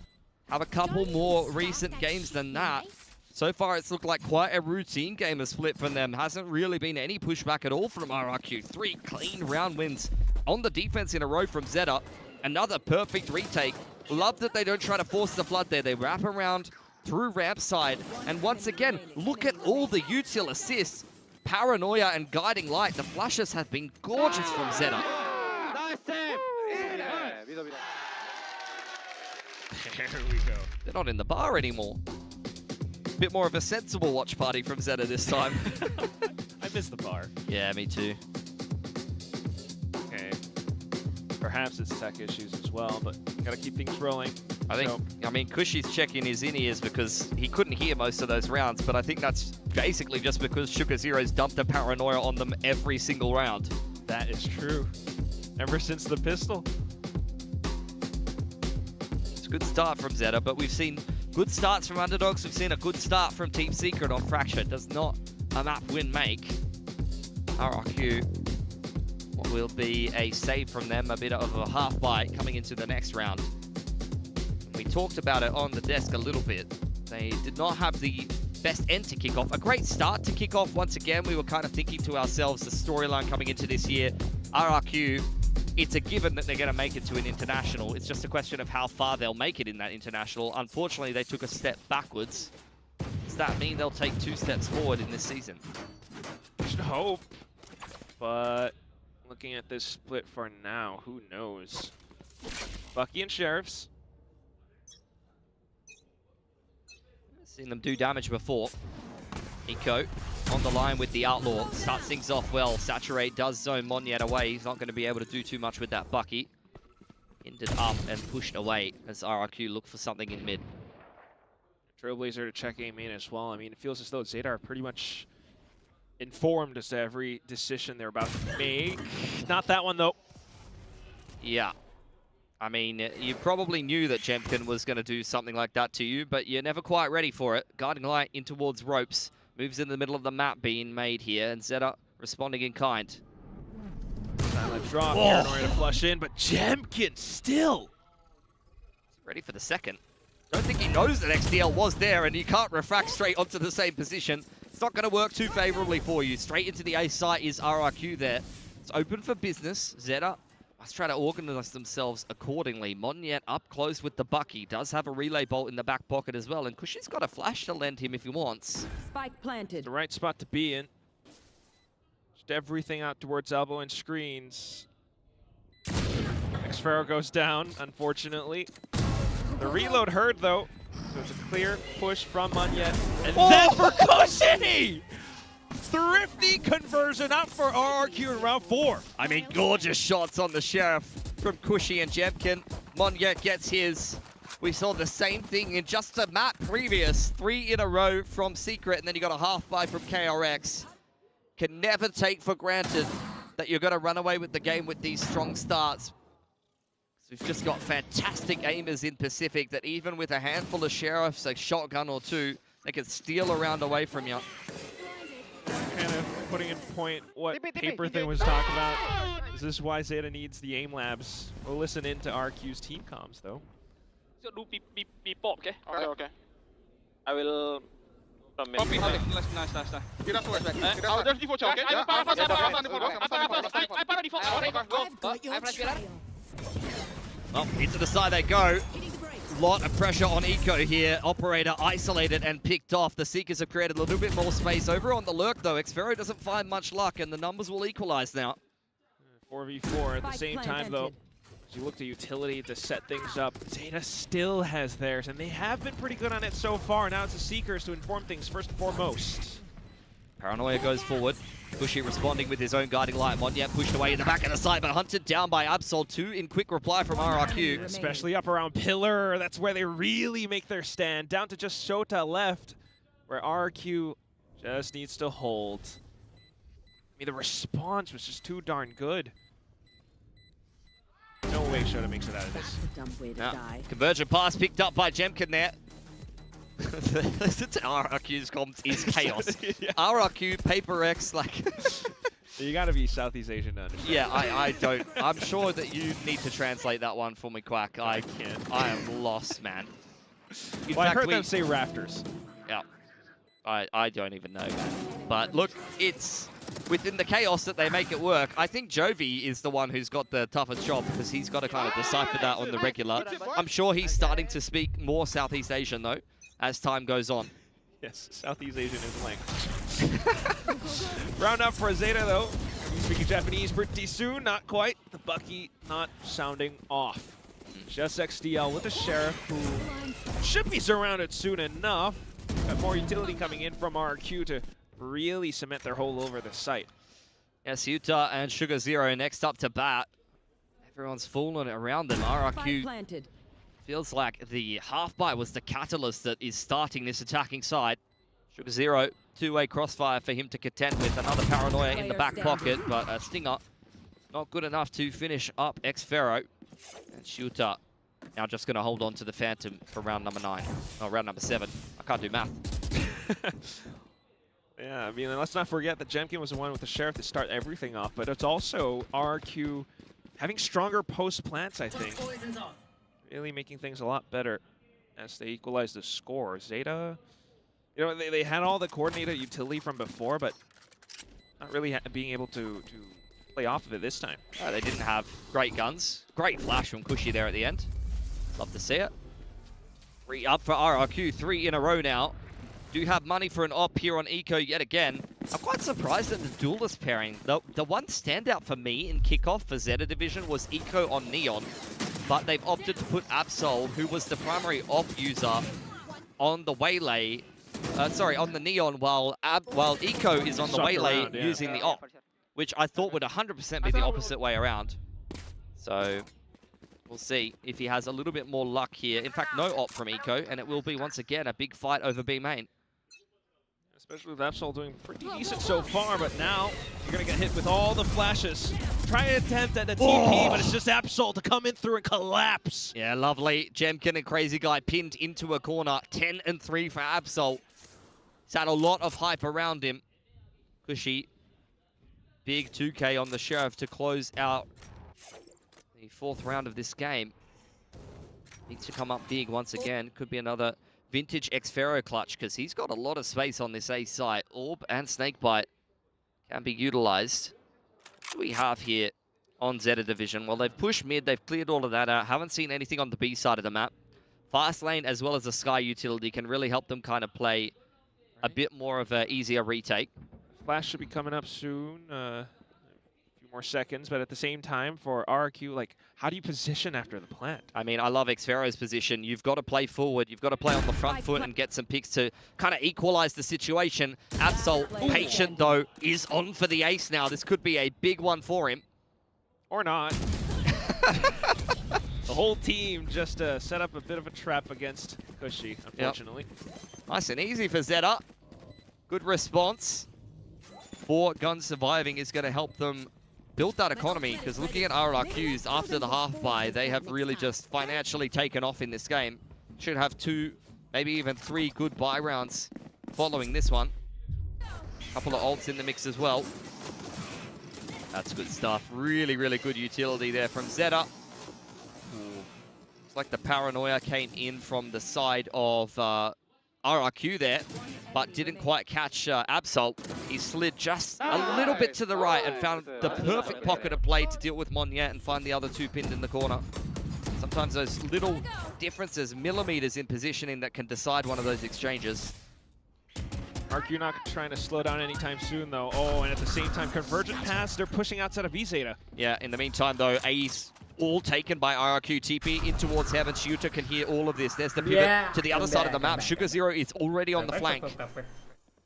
have a couple more recent games than that. So far, it's looked like quite a routine game of split from them. Hasn't really been any pushback at all from RRQ. 3 clean round wins on the defense in a row from Zeta. Another perfect retake. Love that they don't try to force the flood there. They wrap around through ramp side. And once again, look at all the util assists. Paranoia and Guiding Light. The flashes have been gorgeous from Zeta. There we go. They're not in the bar anymore. Bit more of a sensible watch party from Zeta this time. I miss the bar. Yeah, me too. Okay. Perhaps it's tech issues as well, but gotta keep things rolling. I mean, Kushi's checking his in-ears because he couldn't hear most of those rounds, but I think that's basically just because Sugar Zero's dumped a paranoia on them every single round. That is true. Ever since the pistol. It's a good start from Zeta, but we've seen good starts from underdogs. We've seen a good start from Team Secret on Fracture. Does not a map win make. RRQ, what will be a save from them, a bit of a half bite coming into the next round. We talked about it on the desk a little bit. They did not have the best end to kick off. A great start to kick off. Once again, we were kind of thinking to ourselves, the storyline coming into this year, RRQ, it's a given that they're going to make it to an international. It's just a question of how far they'll make it in that international. Unfortunately, they took a step backwards. Does that mean they'll take 2 steps forward in this season? Should hope. But looking at this split for now, who knows? Bucky and Sheriffs. Seen them do damage before. Eco on the line with the Outlaw. Starts things off well. Saturate does zone Monyet away. He's not going to be able to do too much with that Bucky. Ended up and pushed away as RRQ look for something in mid. Trailblazer to check A main as well. I mean, it feels as though Zeta are pretty much informed as to every decision they're about to make. Not that one, though. Yeah. I mean, you probably knew that Jemkin was going to do something like that to you, but you're never quite ready for it. Guiding Light in towards ropes. Moves in the middle of the map being made here, and Zeta responding in kind. Silent draw, Paranoia to flush in, but Jemkin still ready for the second. Don't think he knows that XDL was there, and you can't refract straight onto the same position. It's not going to work too favorably for you. Straight into the A site is RRQ there. It's open for business. Zeta must try to organize themselves accordingly. Monyet up close with the Bucky. Does have a relay bolt in the back pocket as well. And Kushi's got a flash to lend him if he wants. Spike planted. The right spot to be in. Just everything out towards elbow and screens. Xfero goes down, unfortunately. The reload hurt, though. So it's a clear push from Monyet. And then for Kushi! Thrifty conversion out for RRQ in round 4. I mean, gorgeous shots on the Sheriff from Kushi and Jemkin. Monyet gets his. We saw the same thing in just a map previous. 3 in a row from Secret, and then you got a half buy from KRX. Can never take for granted that you're going to run away with the game with these strong starts. We've just got fantastic aimers in Pacific that even with a handful of Sheriffs, a shotgun or 2, they can steal a round away from you. Kind of putting in point what Paper Thin was talking about. Is this why Zeta needs the aim labs? We'll listen into RQ's team comms, though. So do beep pop, okay? Okay. I will... Nice. There's default, okay? Well, into the side they go. Lot of pressure on Eco here. Operator isolated and picked off. The Seekers have created a little bit more space over on the lurk, though. Xfero doesn't find much luck, and the numbers will equalize now. 4v4 at the same time, though. As you look to utility to set things up, Zeta still has theirs, and they have been pretty good on it so far. Now it's the Seekers to inform things first and foremost. Paranoia goes forward. Kushi responding with his own Guiding Light. Monyet pushed away in the back of the side, but hunted down by Absol. 2 in quick reply from RRQ. Especially up around Pillar. That's where they really make their stand. Down to just Shota left, where RRQ Just needs to hold. I mean, the response was just too darn good. No way Shota makes it out of this. Convergent pass picked up by Jemkin there. RRQ's comms is chaos. Yeah. RRQ, Paper X, like... You gotta be Southeast Asian to understand. Yeah, I don't. I'm sure that you need to translate that one for me, Quack. I can't. I am lost, man. In Well, I fact, heard them say rafters. Yeah. I don't even know, man. But look, it's within the chaos that they make it work. I think Jovi is the one who's got the toughest job because he's got to kind of decipher that on the regular. I'm sure he's starting to speak more Southeast Asian, though, as time goes on. Yes, Southeast Asian is language. Round up for Zeta, though. Speaking Japanese pretty soon, not quite. The Bucky not sounding off. Just XDL with the Sheriff, who should be surrounded soon enough. Got more utility coming in from RRQ to really cement their hold over the site. Yes, Utah and Sugar Zero next up to bat. Everyone's fallen around them. RRQ feels like the half-bite was the catalyst that is starting this attacking side. Sugar Zero, two-way crossfire for him to contend with. Another Paranoia in the back pocket, but a Stinger not good enough to finish up X-Pharaoh. And Shooter now just going to hold on to the Phantom for round number 9. Oh, round number 7. I can't do math. Yeah, I mean, let's not forget that Jemkin was the one with the Sheriff to start everything off, but it's also RRQ having stronger post-plants, I think. Really making things a lot better as they equalize the score. Zeta, you know, they had all the coordinated utility from before, but not really being able to play off of it this time. They didn't have great guns. Great flash from Cushy there at the end. Love to see it. 3 up for RRQ, 3 in a row now. Do have money for an op here on Eco yet again. I'm quite surprised at the duelist pairing. The one standout for me in kickoff for Zeta Division was Eco on Neon, but they've opted to put Absol, who was the primary op user, on the Waylay. On the Neon, while Eco is on the Waylay around, yeah. using the op, which I thought would 100% be the opposite way around. So we'll see if he has a little bit more luck here. In fact, no op from Eco, and it will be once again a big fight over B main. Especially with Absol doing pretty decent so far, but now you're going to get hit with all the flashes. Try an attempt at a TP, but it's just Absol to come in through and collapse. Yeah, lovely. Jemkin and Crazy Guy pinned into a corner. 10 and 3 for Absol. He's had a lot of hype around him. Cushy. Big 2K on the Sheriff to close out the 4th round of this game. Needs to come up big once again. Could be another vintage X-Pharaoh clutch because he's got a lot of space on this A site. Orb and Snakebite can be utilized. What do we have here on Zeta Division? Well, they've pushed mid. They've cleared all of that out. Haven't seen anything on the B side of the map. Fast lane as well as the Sky utility can really help them kind of play a bit more of an easier retake. Flash should be coming up soon. A few more seconds, but at the same time for RRQ, like, how do you position after the plant? I mean, I love X-Pharaoh's position. You've got to play forward. You've got to play on the front foot and get some picks to kind of equalize the situation. Absol, patient though, is on for the ace now. This could be a big one for him. Or not. The whole team just set up a bit of a trap against Cushy, unfortunately. Yep. Nice and easy for Zeta. Good response. 4 guns surviving is going to help them build that economy, because looking at RRQs after the half-buy, they have really just financially taken off in this game. Should have 2, maybe even 3 good buy rounds following this one. Couple of ults in the mix as well. That's good stuff. Really, really good utility there from Zeta. Looks like the Paranoia came in from the side of RRQ there, but didn't quite catch Absol. He slid just a little bit to the right and found the perfect pocket of play to deal with Monyet and find the other 2 pinned in the corner. Sometimes those little differences, millimeters in positioning, that can decide one of those exchanges. RRQ not trying to slow down anytime soon, though. Oh, and at the same time, Convergent pass, they're pushing outside of V-Zeta. Yeah, in the meantime, though, Ace all taken by RRQ. TP in towards Heaven. Shooter can hear all of this. There's the pivot to the other side of the map. Sugar Zero is already on the flank.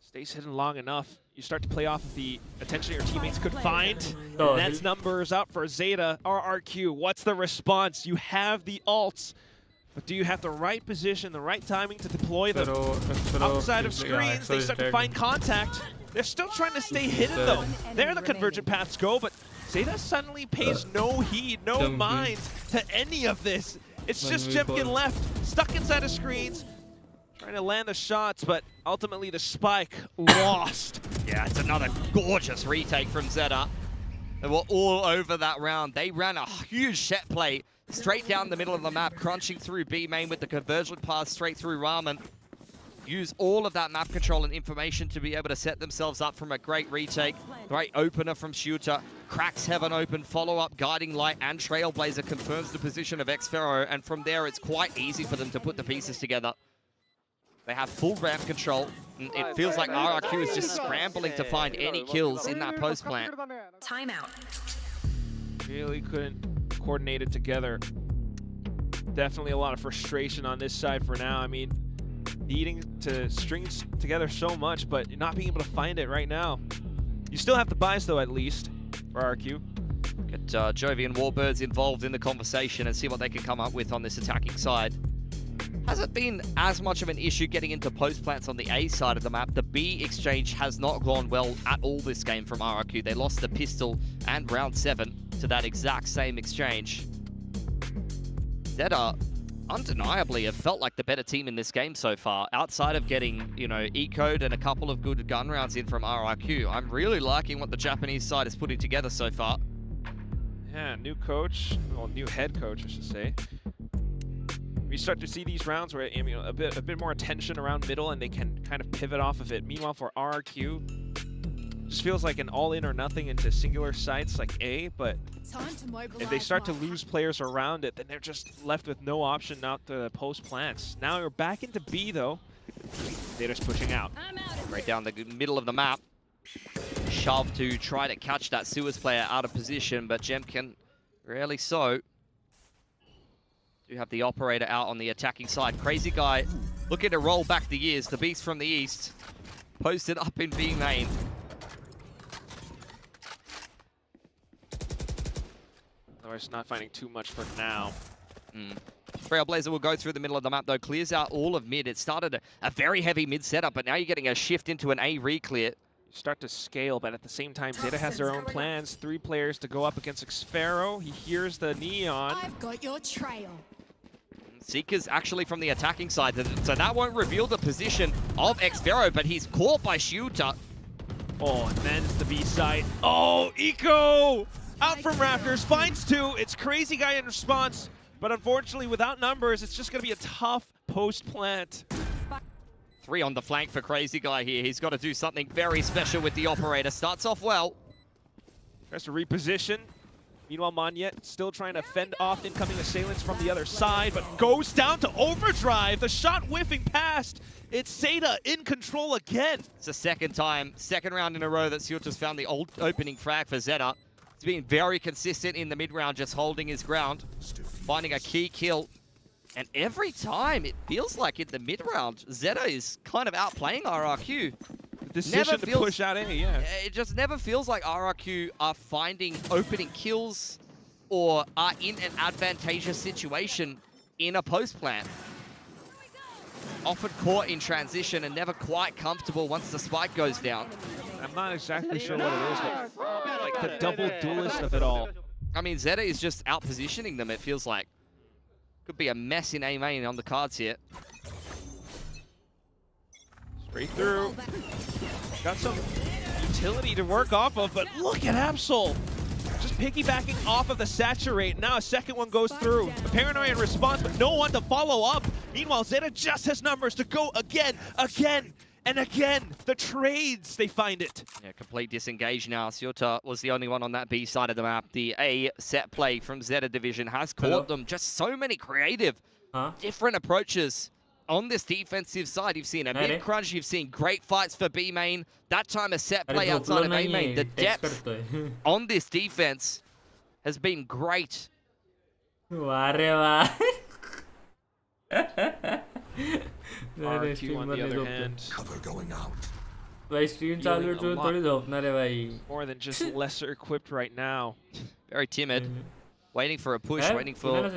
Stays hidden long enough. You start to play off of the attention your teammates could find. And that's numbers up for Zeta. RRQ, what's the response? You have the ults. But do you have the right position, the right timing to deploy them? Xero Outside of is- yeah, screens, they Xero is start to dead. find contact. They're still trying to stay hidden though. There the convergent paths go, but Zeta suddenly pays no heed, no Jump mind to any of this. It's One just v Jemkin four. left, stuck inside of screens, trying to land the shots, but ultimately the spike lost. Yeah, it's another gorgeous retake from Zeta. They were all over that round. They ran a huge set play straight down the middle of the map, crunching through B main with the convergent pass straight through Ramen. Use all of that map control and information to be able to set themselves up from a great retake. Great opener from Shooter. Cracks Heaven open, follow-up, Guiding Light, and Trailblazer confirms the position of Xero, and from there it's quite easy for them to put the pieces together. They have full ramp control. And it feels like RRQ is just scrambling to find any kills in that post plant. Timeout. Really couldn't coordinate it together. Definitely a lot of frustration on this side for now. I mean, needing to string together so much, but not being able to find it right now. You still have the buys though, at least, for RRQ. Get Jovian Warbirds involved in the conversation and see what they can come up with on this attacking side. Hasn't been as much of an issue getting into post plants on the A side of the map. The B exchange has not gone well at all this game from RRQ. They lost the pistol and round 7 to that exact same exchange. Zeta undeniably have felt like the better team in this game so far, outside of getting, you know, E-code and a couple of good gun rounds in from RRQ. I'm really liking what the Japanese side is putting together so far. Yeah, new coach, well, new head coach, I should say. We start to see these rounds where, you know, a bit more attention around middle, and they can kind of pivot off of it. Meanwhile, for RRQ, just feels like an all-in or nothing into singular sites like A, but if they start to lose players around it, then they're just left with no option out to post plants. Now we're back into B though. Zeta's pushing out. Right down the middle of the map. Shove to try to catch that Suez player out of position, but Jemkin rarely so. Do have the operator out on the attacking side. Crazy Guy looking to roll back the years. The beast from the east. Posted up in B main. Otherwise, not finding too much for now. Trailblazer will go through the middle of the map though, clears out all of mid. It started a very heavy mid setup, but now you're getting a shift into an A re-clear. Start to scale, but at the same time, Zeta has their own plans. 3 players to go up against Xero. He hears the neon. I've got your trail. Seeker's actually from the attacking side, so that won't reveal the position of Xero, but he's caught by Shooter. Oh, and then the B side. Oh, Eco! Out from Raptors, finds 2. It's Crazy Guy in response, but unfortunately, without numbers, it's just going to be a tough post plant. 3 on the flank for Crazy Guy here. He's got to do something very special with the operator. Starts off well. Tries to reposition. Meanwhile, Monyet still trying to fend off incoming assailants from the other side, but goes down to overdrive. The shot whiffing past. It's Zeta in control again. It's the second round in a row that Siuta's found the old opening frag for Zeta. He's been very consistent in the mid-round, just holding his ground, finding a key kill. And every time, it feels like in the mid-round, Zeta is kind of outplaying RRQ. Decision to push out A, yeah. It just never feels like RRQ are finding opening kills or are in an advantageous situation in a post plant. Often caught in transition and never quite comfortable once the spike goes down. I'm not exactly sure what it is, but like the double duelist of it all. I mean, Zeta is just out-positioning them, it feels like. Could be a mess in A main on the cards here. Straight through. Got some utility to work off of, but look at Absol. Just piggybacking off of the Saturate. Now a second one goes through. The Paranoia in response, but no one to follow up. Meanwhile, Zeta just has numbers to go again, and again. The trades, they find it. Yeah, complete disengage now. Siota was the only one on that B side of the map. The A set play from Zeta Division has caught them. Just so many creative, different approaches on this defensive side. You've seen a mid-crunch, you've seen great fights for B main. That time a set play outside of A main. The depth on this defense has been great. RRQ on the other hand. Cover going out. More than just lesser equipped right now. Very timid. Waiting for a push, waiting for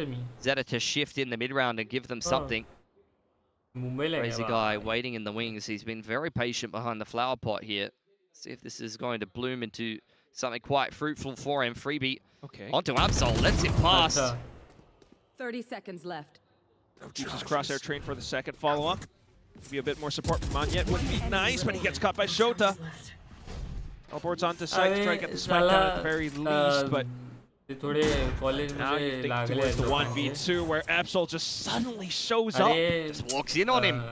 Zeta to shift in the mid round and give them something. Crazy guy waiting in the wings. He's been very patient behind the flower pot here. See if this is going to bloom into something quite fruitful for him. Freebie onto Absol, lets it pass. 30 seconds left. Keeps his crosshair train for the second follow-up. Be a bit more support from Monyet would be nice, but he gets caught by Shota. Teleports onto site to try and get the spike down at the very least, but now you think towards the 1v2 where Absol just suddenly shows up. Just walks in on him.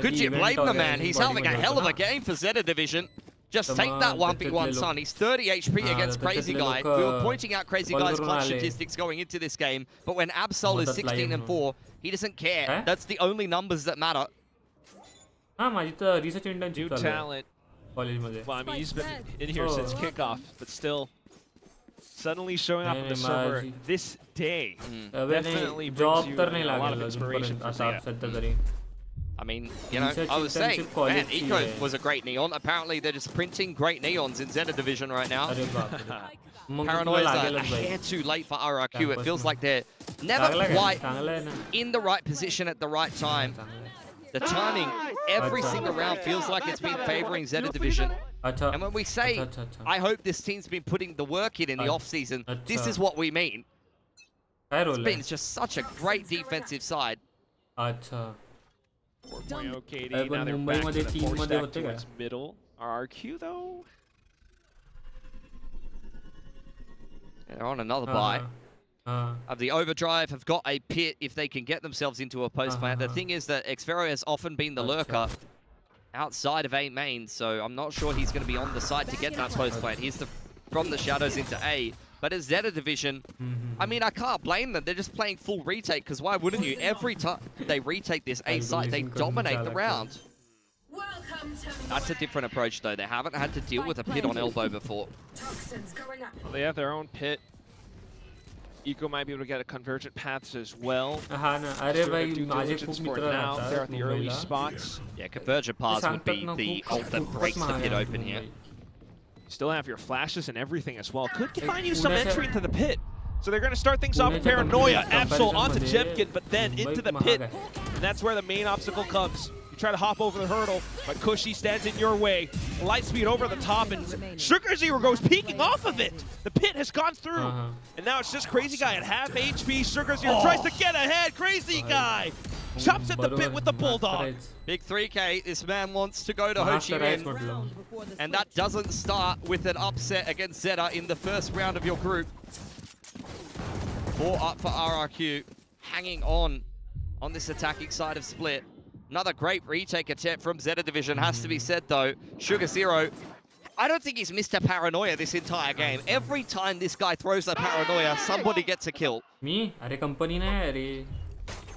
Could you blame the man? He's having a hell of a game for Zeta Division. Just take that 1v1, son. He's 30 HP against Crazy Guy. We were pointing out Crazy Guy's clutch statistics going into this game, but when Absol is 16 and 4, he doesn't care. That's the only numbers that matter. New talent. Well, I mean, he's been in here since kickoff, but still, suddenly showing up on the server this day definitely brings you a lot of inspiration for Zeta. I mean, you know, I was saying, man, Eco was a great neon. Apparently, they're just printing great neons in Zeta Division right now. Paranoia is a hair too late for RRQ. It feels like they're never quite in the right position at the right time. The timing, every single round feels like it's been favoring Zeta Division. And when we say, I hope this team's been putting the work in the off-season, this is what we mean. It's been just such a great defensive side. 4.0 KD, now they're back to the 4-stack towards middle. RRQ, though? They're on another buy. Of the Overdrive have got a pit if they can get themselves into a post plant. The thing is that Xfero has often been the lurker outside of A main, so I'm not sure he's going to be on the side to get that post plant. He's from the shadows into A. But as Zeta Division, I mean, I can't blame them. They're just playing full retake, because why wouldn't you? Every time they retake this A site, they dominate the round. That's a different approach, though. They haven't had to deal with a pit on elbow before. Well, they have their own pit. Eco might be able to get a convergent paths as well. Due diligence for now. They're at the early spots. Yeah, convergent paths would be the ult that breaks the pit open here. Still have your flashes and everything as well. Could find you some entry into the pit. So they're going to start things off with Paranoia. Absol onto Jebkin, but then into the pit. And that's where the main obstacle comes. You try to hop over the hurdle, but Cushy stands in your way. Lightspeed over the top, and Sugar Zero goes peeking off of it. The pit has gone through. And now it's just Crazy Guy at half HP. Sugar Zero tries to get ahead. Crazy Guy chops at the pit with the Bulldog. Big 3K, this man wants to go to Ho Chi Minh. And that doesn't start with an upset against Zeta in the first round of your group. 4 up for RRQ, hanging on this attacking side of Split. Another great retake attempt from Zeta Division, has to be said though. Sugar Zero, I don't think he's missed a Paranoia this entire game. Every time this guy throws a Paranoia, somebody gets a kill. Me? Are company na are.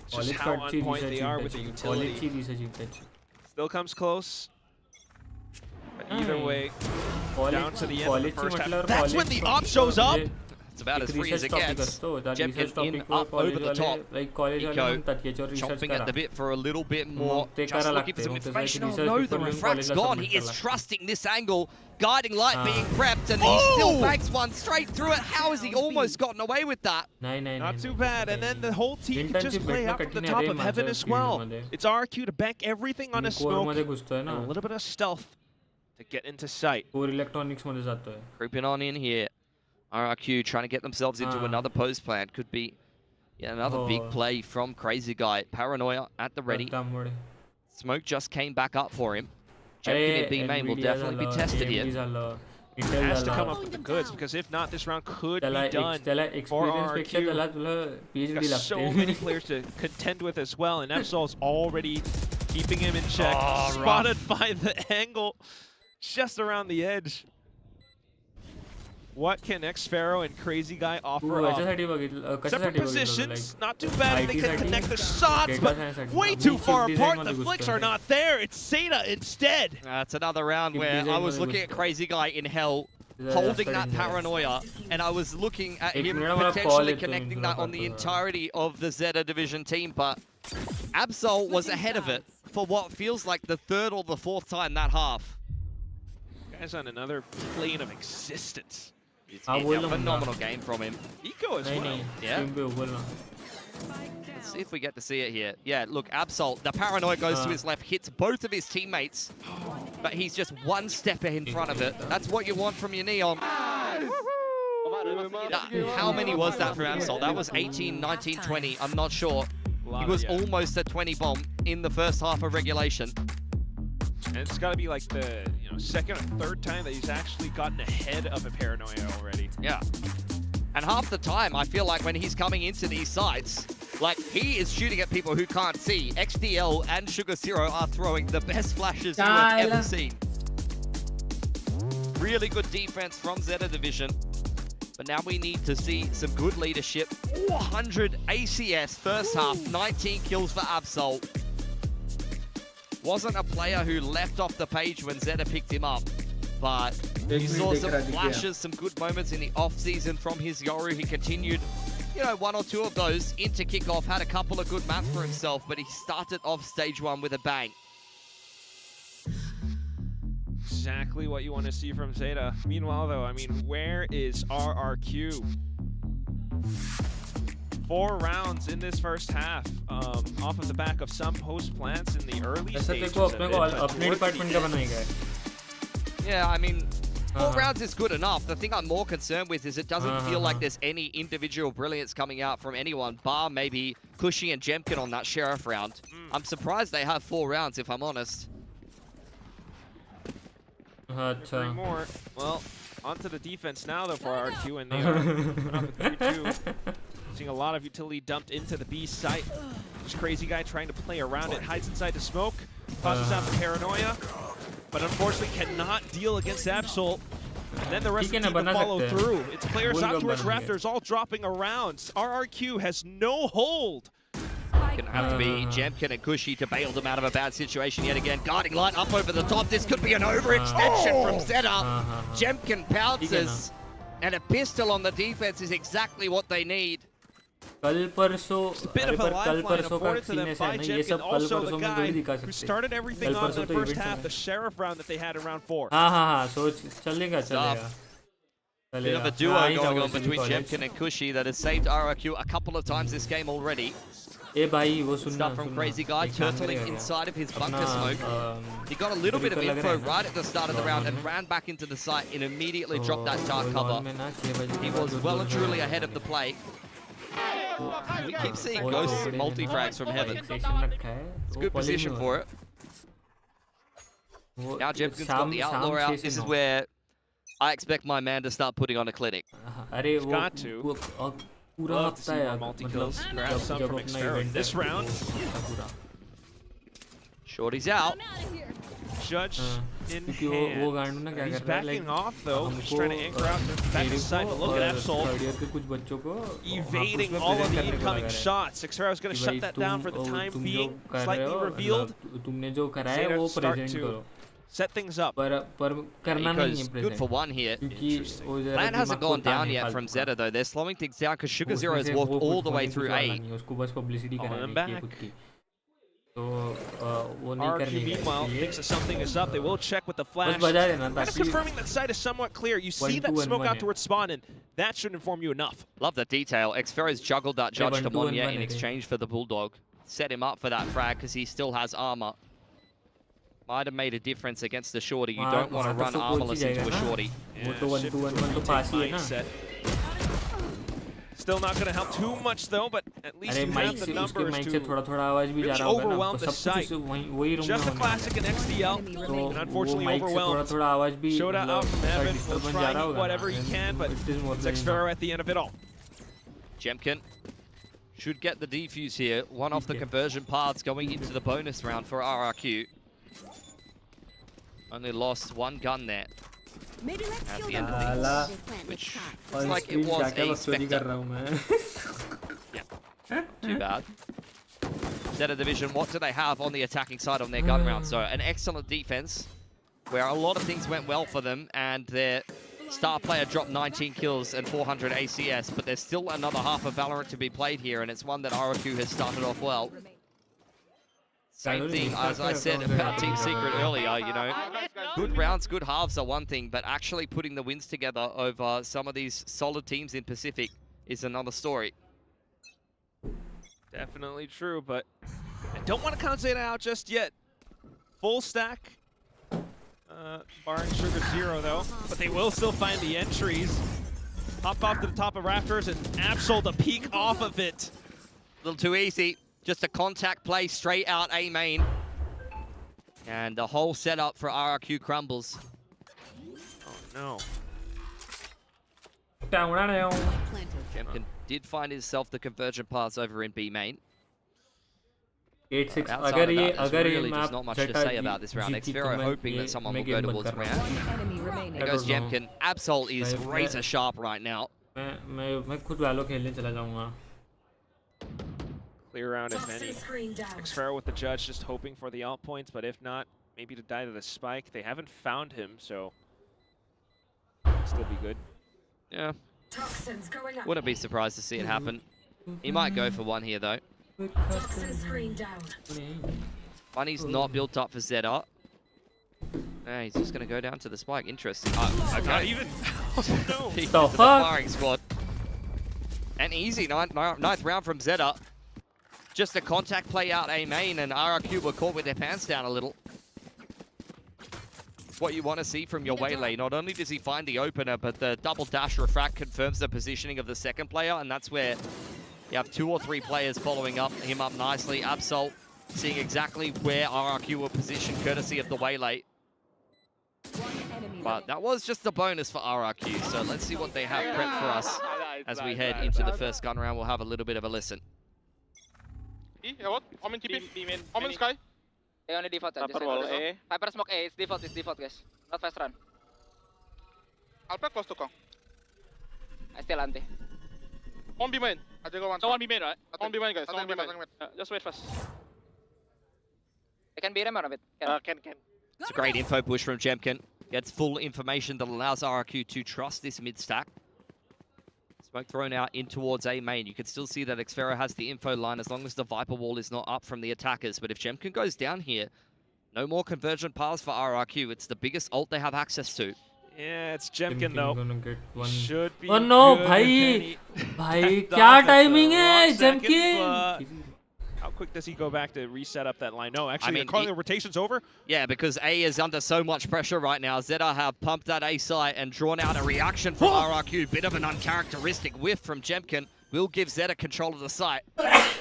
Just how on point they are with the utility. Still comes close. But either way, down to the end of the first half. That's when the op shows up! It's about as free as it gets. Jebkin in up over the top. Eco chomping at the bit for a little bit more. Just looking for some information. Oh no, the refract's gone. He is trusting this angle. Guiding light being prepped, and he still banks one straight through it. How has he almost gotten away with that? Not too bad, and then the whole team can just play out from the top of heaven as well. It's RRQ to bank everything on a smoke and a little bit of stealth to get into sight. Creeping on in here. RRQ trying to get themselves into another post plant. Could be another big play from Crazy Guy. Paranoia at the ready. Smoke just came back up for him. Jebkin in B main will definitely be tested here. He has to come up with the goods, because if not, this round could be done for RRQ. Got so many players to contend with as well, and Absol's already keeping him in check. Spotted by the angle just around the edge. What can Xfero and Crazy Guy offer up? Separate positions, not too bad. They can connect the shots, but way too far apart. The flicks are not there. It's Zeta instead. That's another round where I was looking at Crazy Guy in hell, holding that Paranoia, and I was looking at him potentially connecting that on the entirety of the Zeta Division team, but Absol was ahead of it for what feels like the third or the fourth time that half. Guy's on another plane of existence. It's हाँ, a बोल रहा हूँ phenomenal game from him. Eco as नहीं well. नहीं Yeah. Stream पे बोल रहा हूँ Let's see if we get to see it here. Yeah, look, Absol, the paranoia goes to his left, hits both of his teammates, but he's just one step in front of it. That's what you want from your Neon. How many was that from Absol? That was 18, 19, 20. I'm not sure. He was almost a 20 bomb in the first half of regulation. And it's got to be like the second or third time that he's actually gotten ahead of a paranoia already. Yeah. And half the time, I feel like when he's coming into these sites, like he is shooting at people who can't see. XDL and Sugar Zero are throwing the best flashes you have ever seen. Really good defense from Zeta Division. But now we need to see some good leadership. 400 ACS first half, 19 kills for Absol. Wasn't a player who left off the page when Zeta picked him up, but you saw some flashes, some good moments in the off-season from his Yoru. He continued, one or two of those into kickoff, had a couple of good maps for himself, but he started off stage 1 with a bang. Exactly what you want to see from Zeta. Meanwhile, though, I mean, where is RRQ? 4 rounds in this first half, off of the back of some post plants in the early stages. Yeah, I mean, 4 rounds is good enough. The thing I'm more concerned with is it doesn't feel like there's any individual brilliance coming out from anyone, bar maybe Cushy and Jemkin on that Sheriff round. I'm surprised they have 4 rounds, if I'm honest. 3 more. Well, onto the defense now, though, for RRQ, and they are coming up with 3-2. Seeing a lot of utility dumped into the B site. This crazy guy trying to play around it, hides inside the smoke, causes out the paranoia, but unfortunately cannot deal against Absol. And then the rest of the team will follow through. It's players out towards Raptors all dropping around. RRQ has no hold. Gonna have to be Jemkin and Cushy to bail them out of a bad situation yet again. Guarding light up over the top. This could be an overextension from Zeta. Jemkin pounces, and a pistol on the defense is exactly what they need. कल परसों Bit of a lifeline afforded to them by Jemkin, also the guy who started everything on in the first half, the Sheriff round that they had in round 4. हाँ सोच चलेगा Bit of a duo going on between Jemkin and Cushy that has saved RRQ a couple of times this game already. Stuff from Crazy Guy turtling inside of his bunker smoke. He got a little bit of info right at the start of the round and ran back into the site and immediately dropped that dark cover. He was well and truly ahead of the play. We keep seeing ghosts multi-frags from heaven. It's a good position for it. Now Jemkin's got the Outlaw out. This is where I expect my man to start putting on a clinic. He's got to. Love to see more multi-kills. Grab some from Experiment this round. Shorty's out. Judge in hand. He's backing off though. Just trying to anchor out the back side. But look at Absol evading all of the incoming shots. Xera's going to shut that down for the time being. Slightly revealed. Zeta start to set things up. Because good for one here. Plan hasn't gone down yet from Zeta though. They're slowing things down because Sugar Zero has walked all the way through A. Calling them back. RRQ meanwhile thinks that something is up. They will check with the flash. Kind of confirming that site is somewhat clear. You see that smoke out towards spawn, and that should inform you enough. Love the detail. Xfero's juggled that Judge to Monia in exchange for the Bulldog. Set him up for that frag because he still has armor. Might have made a difference against the Shorty. You don't want to run armorless into a Shorty. Mindset. Still not going to help too much though, but at least you have the numbers to really overwhelm the site. Just a classic in XDL, and unfortunately overwhelmed. Showed out from heaven, will try and eat whatever he can, but it's Xfero at the end of it all. Jemkin should get the defuse here. One off the conversion paths going into the bonus round for RRQ. Only lost 1 gun there. At the end of things, which looks like it was a Spectre. Yeah, too bad. Zeta Division, what do they have on the attacking side on their gun round? So an excellent defense, where a lot of things went well for them, and their star player dropped 19 kills and 400 ACS, but there's still another half of Valorant to be played here, and it's one that RRQ has started off well. Same thing as I said about Team Secret earlier, you know. Good rounds, good halves are one thing, but actually putting the wins together over some of these solid teams in Pacific is another story. Definitely true, but I don't want to count Zeta out just yet. Full stack, barring Sugar Zero though, but they will still find the entries. Hop off to the top of Rafters and Absol to peek off of it. A little too easy. Just a contact play straight out A main. And the whole setup for RRQ crumbles. Oh no. Jemkin did find himself the convergent paths over in B main. 8-6 Outside of that, there's really just not much to say about this round. Xfero hoping that someone will go towards round. There goes Jemkin. Absol is razor sharp right now. मैं खुद वालों खेलने चला जाऊंगा. Clear round if any. Xfero with the judge just hoping for the alt points, but if not, maybe to die to the spike. They haven't found him, so still be good. Yeah. Wouldn't be surprised to see it happen. He might go for one here though. Bunny's not built up for Zeta. He's just going to go down to the spike. Interesting. Okay. Not even. Oh, no. He's the firing squad. An easy ninth round from Zeta. Just a contact play out A main, and RRQ were caught with their pants down a little. What you want to see from your waylay. Not only does he find the opener, but the double dash refract confirms the positioning of the second player, and that's where you have 2 or 3 players following him up nicely. Absol seeing exactly where RRQ were positioned, courtesy of the waylay. But that was just a bonus for RRQ, so let's see what they have prepped for us as we head into the first gun round. We'll have a little bit of a listen. What? Omen TP. Omen Sky. They only default. Hyper smoke A. It's default, guys. Not fast run. Alpha close to Kong. I still anti. One B main. So one B main, right? One B main, guys. One B main. Just wait first. I can beat him out of it. Can. It's a great info push from Jemkin. Gets full information that allows RRQ to trust this mid stack. Smoke thrown out in towards A main. You can still see that Xfero has the info line as long as the Viper wall is not up from the attackers. But if Jemkin goes down here, no more convergent paths for RRQ. It's the biggest ult they have access to. Yeah, it's Jemkin though. Should be. Oh no, भाई क्या timing है Jemkin? How quick does he go back to reset up that line? No, actually, they're calling the rotations over. Yeah, because A is under so much pressure right now. Zeta have pumped that A site and drawn out a reaction from RRQ. Bit of an uncharacteristic whiff from Jemkin. Will give Zeta control of the site.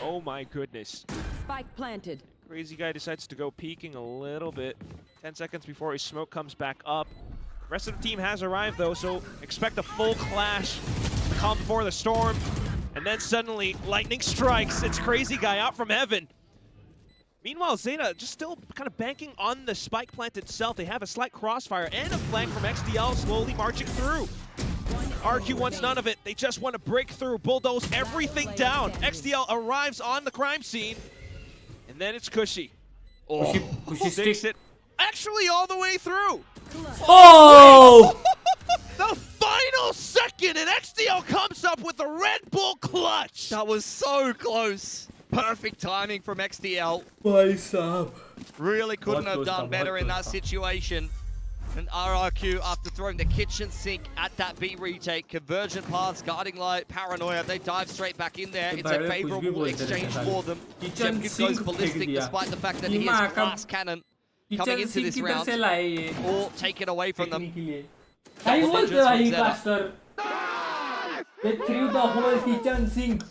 Oh my goodness. Spike planted. Crazy guy decides to go peeking a little bit. 10 seconds before his smoke comes back up. The rest of the team has arrived though, so expect a full clash. The calm before the storm. And then suddenly, lightning strikes. It's Crazy Guy out from heaven. Meanwhile, Zeta just still kind of banking on the spike plant itself. They have a slight crossfire and a flank from XDL slowly marching through. RQ wants none of it. They just want to break through, bulldoze everything down. XDL arrives on the crime scene. And then it's Cushy. Oh, Cushy sticks it actually all the way through. Oh! The final second, and XDL comes up with a Red Bull clutch. That was so close. Perfect timing from XDL. Really couldn't have done better in that situation. And RRQ, after throwing the kitchen sink at that B retake, convergent paths, guarding light, paranoia, they dive straight back in there. It's a favorable exchange for them. Jemkin goes ballistic despite the fact that he has glass cannon coming into this round. Or taken away from them. I was the caster. They threw the whole kitchen sink.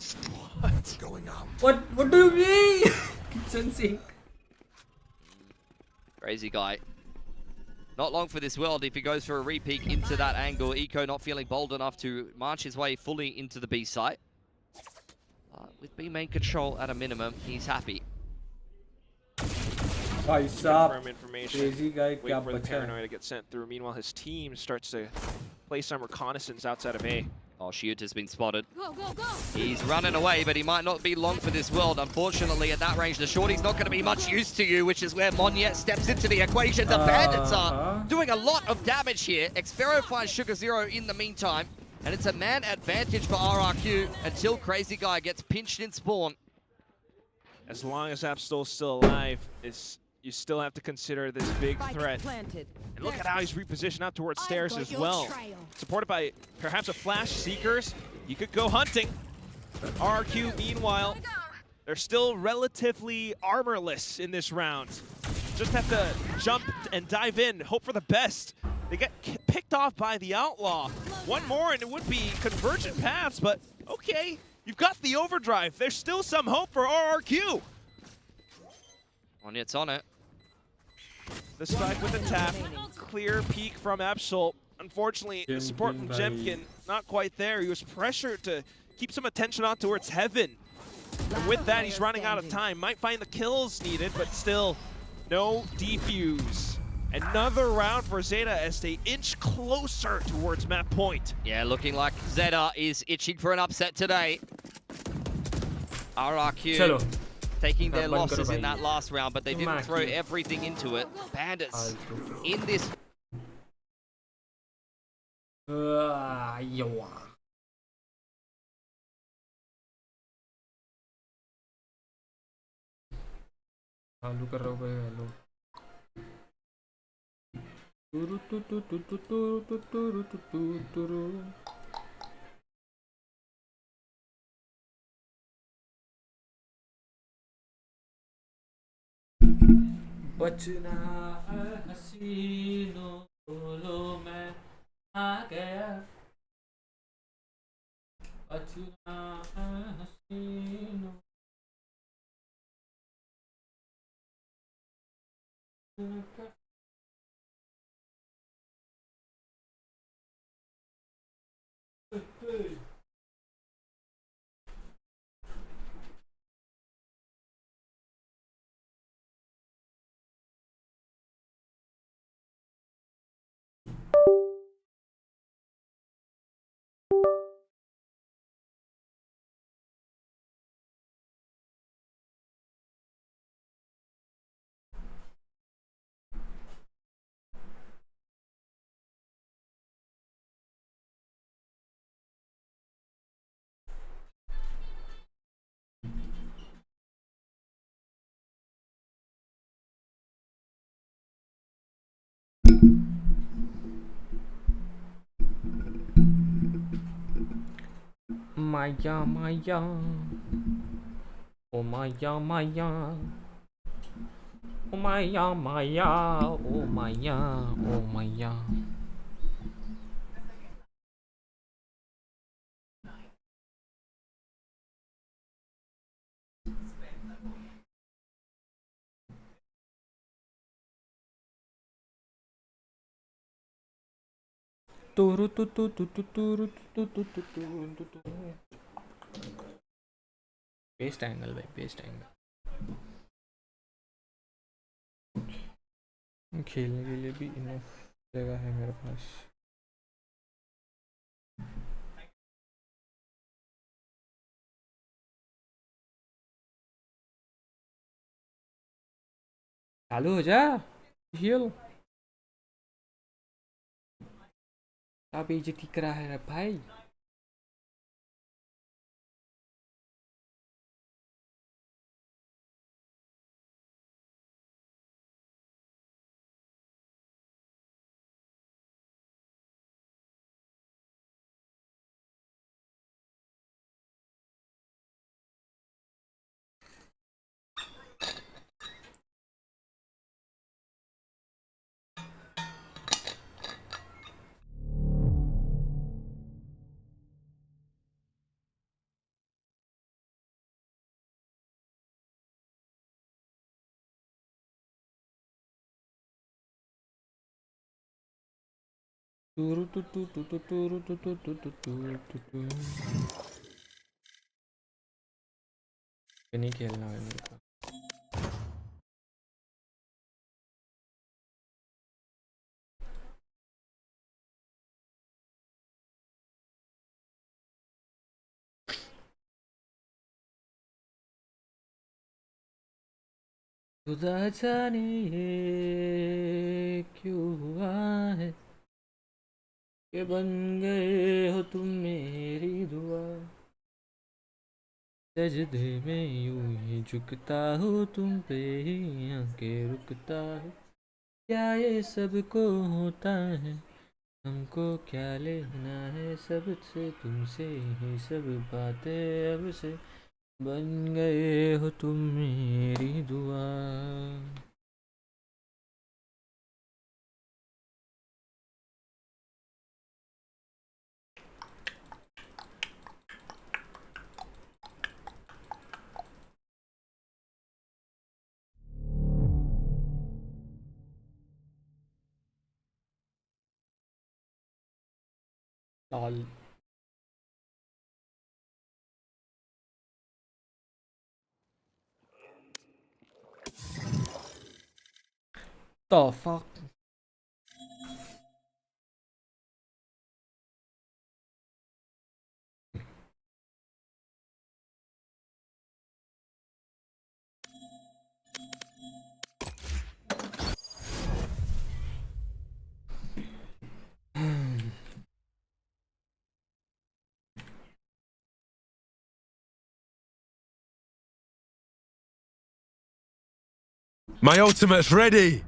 What's going on? What do you mean? Kitchen sink. Crazy Guy. Not long for this world if he goes for a re-peek into that angle. Eco not feeling bold enough to march his way fully into the B site. With B main control at a minimum, he's happy. Confirm information. Crazy Guy, wait for the paranoia to get sent through. Meanwhile, his team starts to play some reconnaissance outside of A. Oh, Shield has been spotted. Go, go, go. He's running away, but he might not be long for this world. Unfortunately, at that range, the shorty's not going to be much use to you, which is where Monyet steps into the equation. The bandits are doing a lot of damage here. Xfero finds Sugar Zero in the meantime, and it's a man advantage for RRQ until Crazy Guy gets pinched in spawn. as long as Absol's still alive, you still have to consider this big threat. And look at how he's repositioned out towards stairs as well. Supported by perhaps a flash seekers. He could go hunting. RRQ, meanwhile, they're still relatively armorless in this round. Just have to jump and dive in, hope for the best. They get picked off by the Outlaw. One more and it would be convergent paths, but okay. You've got the overdrive. There's still some hope for RRQ. It's on it. The spike with the tap. Clear peek from Absol. Unfortunately, the support from Jemkin not quite there. He was pressured to keep some attention on towards Heaven. And with that, he's running out of time. Might find the kills needed, but still no defuse. Another round for Zeta as they inch closer towards map point. Yeah, looking like Zeta is itching for an upset today. RRQ taking their losses in that last round, but they didn't throw everything into it. Bandits in this. बचना हसीनों बोलो मैं आ गया बचना हसीनों Maya, Maya, oh Maya, Maya, oh Maya, Maya, oh Maya, oh Maya. Best angle भाई best angle खेलने के लिए भी इनफ जगह है मेरे पास चालू हो जा हिल क्या बेइज्जती करा है भाई नहीं खेलना है मेरे को खुदा जाने ये क्यों हुआ है कि बन गए हो तुम मेरी दुआ सजदे में यूं ही झुकता हूँ तुम पे ही आके रुकता हूँ क्या ये सबको होता है हमको क्या लेना है सबसे तुमसे ही सब बातें अब से बन गए हो तुम मेरी दुआ lol the fuck My ultimate's ready!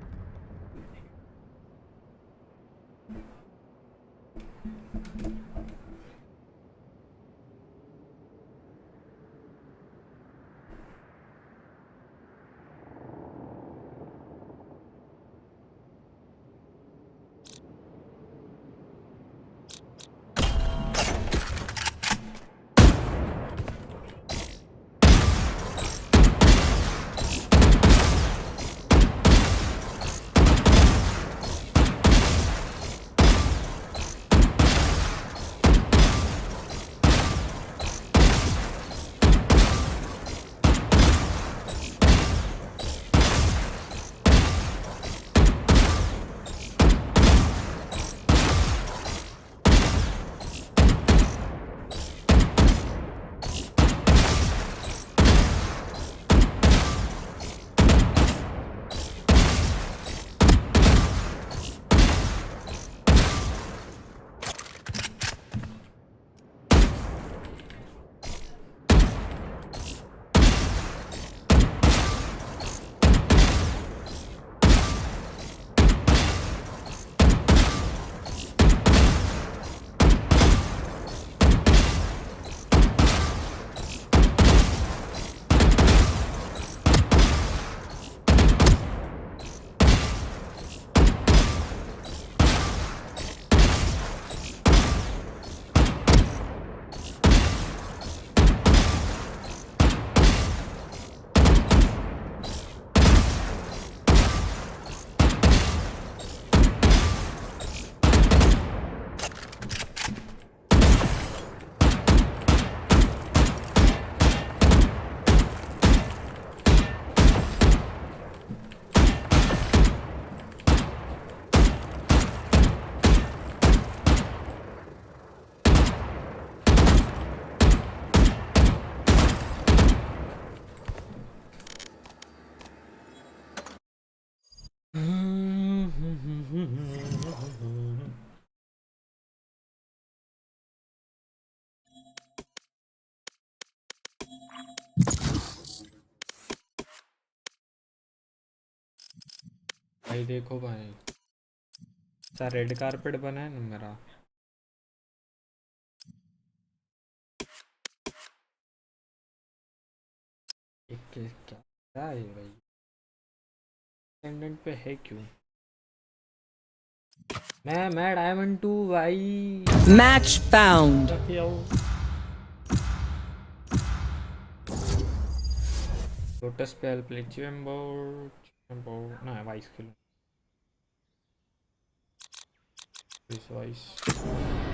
भाई देखो भाई सा रेड कारपेट बना है ना मेरा क्या है भाई पे है क्यों मैं डायमंड 2 भाई Match found. लोटस पे I'll play चैम्बर ना vice खेलूं Vice.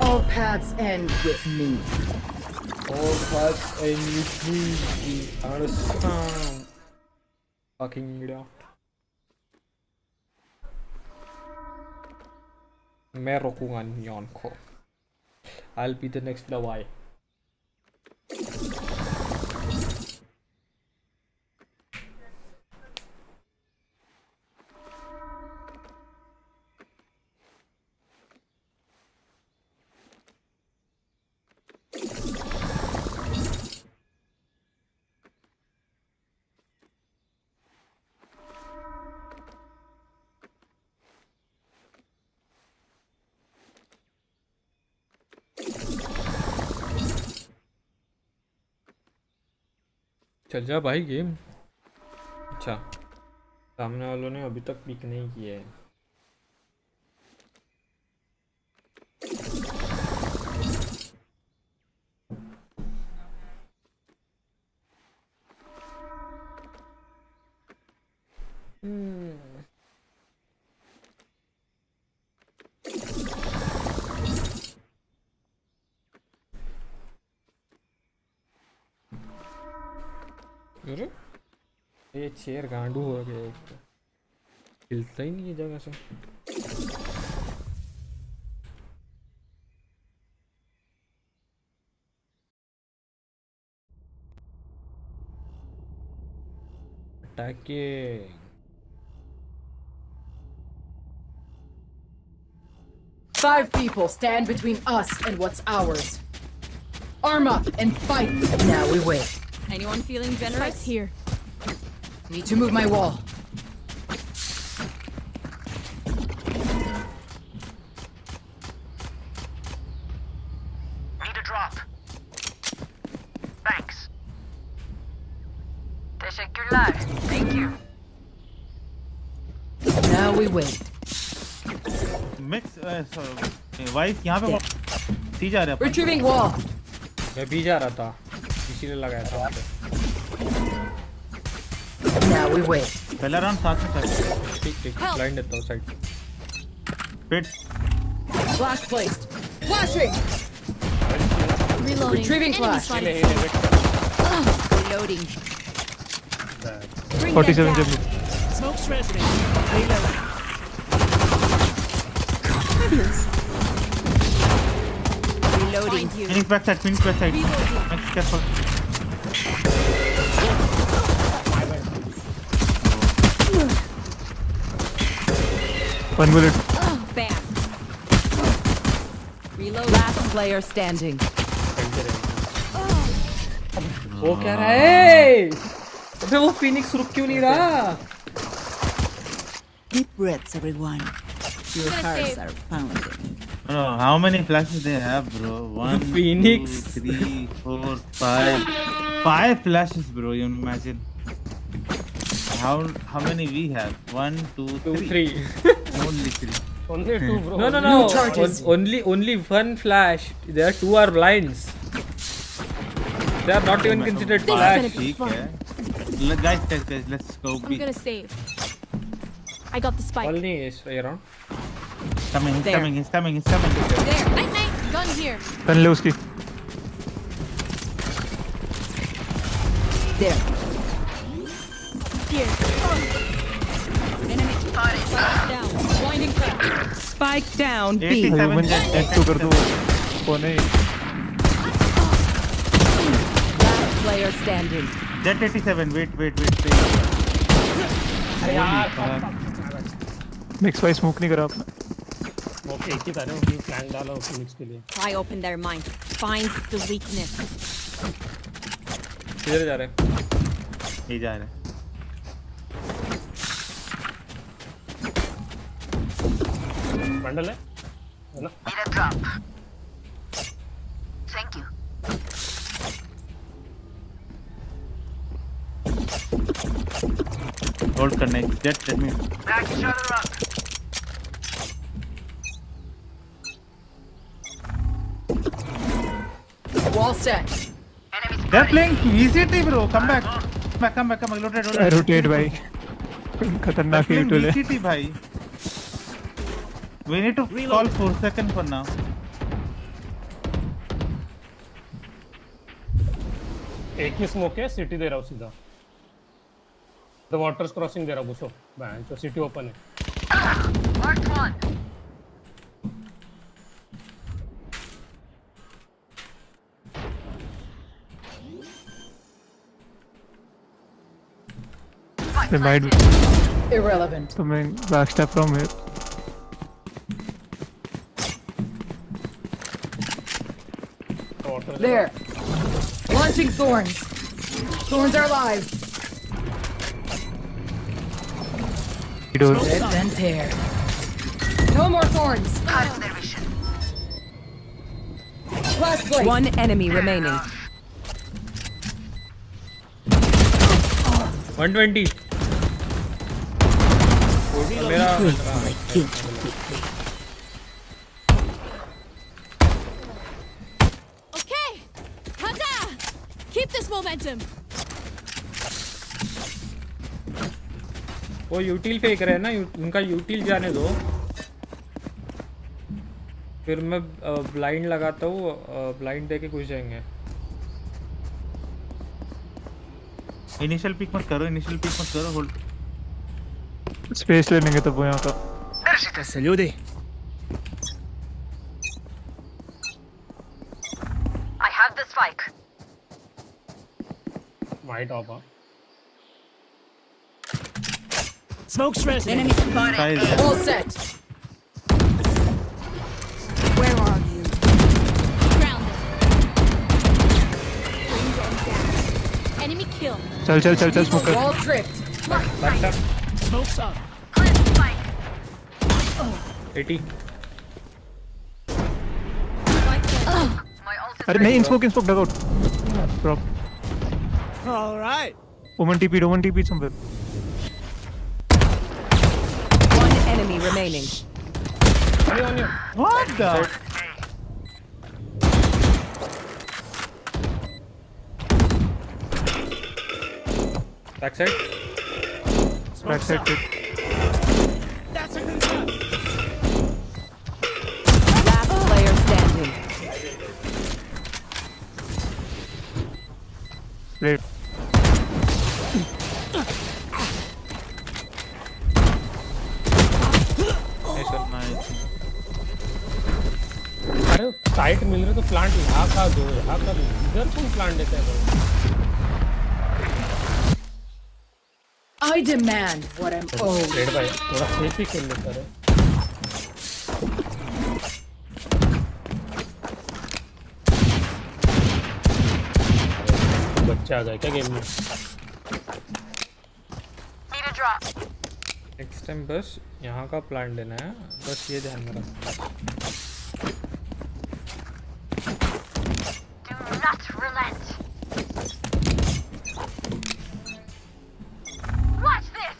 All paths end with me. All paths end with me. Understand? Fucking idiot. मैं रोकूंगा नियॉन को. I'll be the next Dawai. चल जा भाई गेम। अच्छा सामने वालों ने अभी तक पिक नहीं किया है। अरे ये चेयर गांडू हो गया, एक तो हिलता ही नहीं है जगह से। Attacking. Five people stand between us and what's ours. Arm up and fight. Now we wait. Anyone feeling generous? Here. Need to move my wall. Need a drop. Thanks. Teşekkürler. Thank you. Now we wait. Mix vice यहाँ पे सी जा रहा है। Retrieving wall. मैं भी जा रहा था, इसीलिए लगाया था वहाँ पे। Now we wait. पहला राउंड साथ में कर। ठीक ठीक ब्लाइंड देता हूँ side. Pit. Flash placed. Flashing. Reloading. Retrieving Enemy flash. spotted. Reloading. 47 jab. Smoke's resonating. Reload. Reloading. Phoenix backside. Phoenix backside. Next careful. One bullet. Bam. Reload. Last player standing. वो क्या रहा है? अबे वो फिनिक्स रुक क्यों नहीं रहा? Deep breaths, everyone. Your hearts are pounding. No, how many flashes they have, bro? 1, Phoenix. 2, 3, 4, 5. 5 flashes, bro. You imagine. How many we have? 1, 2, 3. Only 3. Only 2, bro. No. Only one flash. There are 2 are blinds. They are not even considered flash. Guys, let's go. I'm gonna save. I got the spike. Only is around. He's coming. There. Night night. Gun here. Gun ले उसकी. There. Here. Enemy spotted. Spike down. Winding crack. Spike down. B. 87 कर दो. कोने. Last player standing. Jet 87. Wait. Mix by smoke नहीं करा आपने. Okay एक ही था ना प्लान डाला फिनिक्स के लिए। Pry open their mind. Find the weakness. किधर जा रहे हैं? ये जा रहे हैं. बंडल है ना? Need a drop. Thank you. Hold करना है. Jet let me. Back each other up. Wall set. They're playing VCT, bro. Come back. Rotate भाई. खतरनाक hit है. VCT भाई. We need to call 4 seconds for now. एक ही smoke है, city दे रहा हूँ सीधा। द वाटर्स क्रॉसिंग दे रहा हूँ घुसो। तो सिटी ओपन है। Marked one. They might Irrelevant. coming backstab from here. There. Launching thorns. Thorns are live. Red and tear. No more thorns. Last place. One enemy remaining. 120. Okay, Hata, keep this momentum. वो यूटिल फेंक रहे हैं ना, उनका यूटिल जाने दो, फिर मैं ब्लाइंड लगाता हूँ, ब्लाइंड देके घुस जाएंगे। इनिशियल पिक मत करो, इनिशियल पिक मत करो, होल्ड स्पेस ले लेंगे तब वो यहाँ का। Salute. I have the spike. White of है। Smoke's resident. Enemy spotted. All set. Where are you? Grounded. Enemy kill. चल चल चल चल स्मोक कर। Wall tripped. Smoke's up. 80. अरे नहीं, in smoke dug out. Drop. All right. Woman TP somewhere. One enemy remaining. On you. What the? Backside. Backside. That's a good shot. Last player standing. Great. अरे site मिल रहे तो plant यहाँ का दो, यहाँ का दो, इधर कौन प्लांट देता है? I demand what I'm owed. Red भाई थोड़ा सेफ ही खेल लेता है। बच्चा आ गया क्या गेम में? Need a drop. Next time बस यहाँ का प्लांट देना है, बस ये ध्यान में रख। Do not relent. Watch this.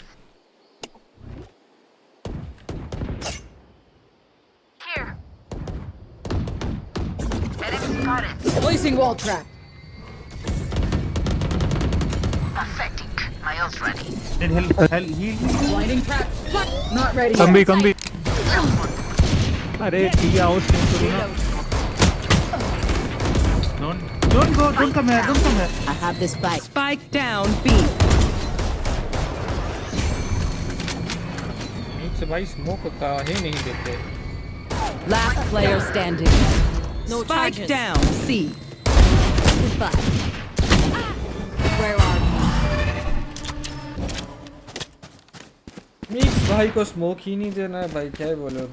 Here. Enemy spotted. Placing wall trap. Affecting. My ult's ready. Need help, heal. Blinding trap. Not ready. Come yet. be. अरे ठीक है, आओ स्टेम करो ना। Don't go, don't come here. I have the spike. Spike down B. से भाई smoke होता है नहीं देते। Last player standing. No Spike charges. down C. Goodbye. Where are you? Mix भाई को स्मोक ही नहीं देना है भाई, क्या है बोलो।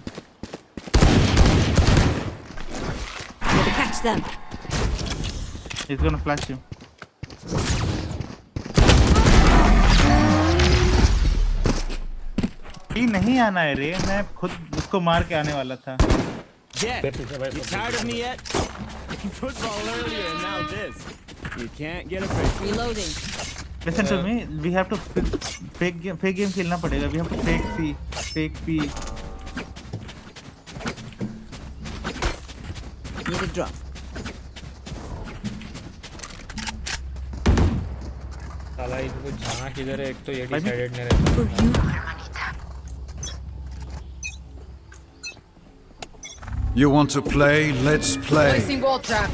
Catch them. He's gonna flash you. ये नहीं आना है रे, मैं खुद उसको मार के आने वाला था। Yeah. You tired of me yet? Football earlier and now this. You can't get a break. Reloading. Listen to me. We have to fake game खेलना पड़ेगा. We have to fake C, fake P. Need a drop. साला इनको जहाँ किधर है, एक तो ये डिसाइडेड नहीं रहता। You want to play? Let's play. Placing wall trap.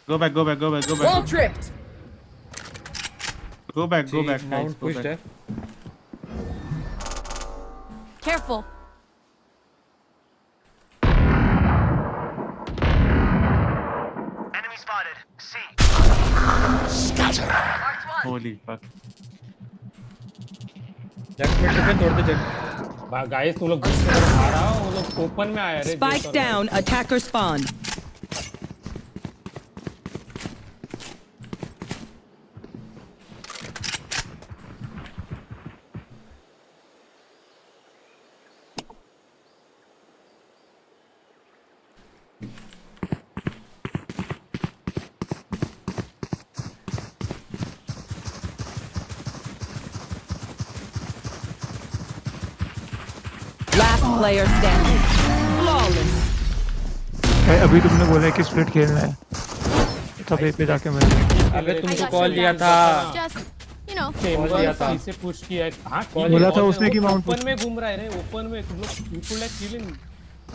Go back. Wall tripped. Go back. Mount pushed है। Careful. Enemy spotted. C. Scatter. Holy fuck. जग में टिकट तोड़ दे जग। गाइस तुम लोग घुस के आ रहा हो, वो लोग ओपन में आया रे। Spike down. Attacker spawn. player standing. Flawless. अभी तुमने बोला कि स्प्लिट खेलना है तब ए पे जाके मैं अबे तुमको कॉल दिया था You know, इसे पुश किया हां बोला था उसने कि माउंट ओपन में घूम रहा है रे ओपन में तुम लोग बिल्कुल लाइक फीलिंग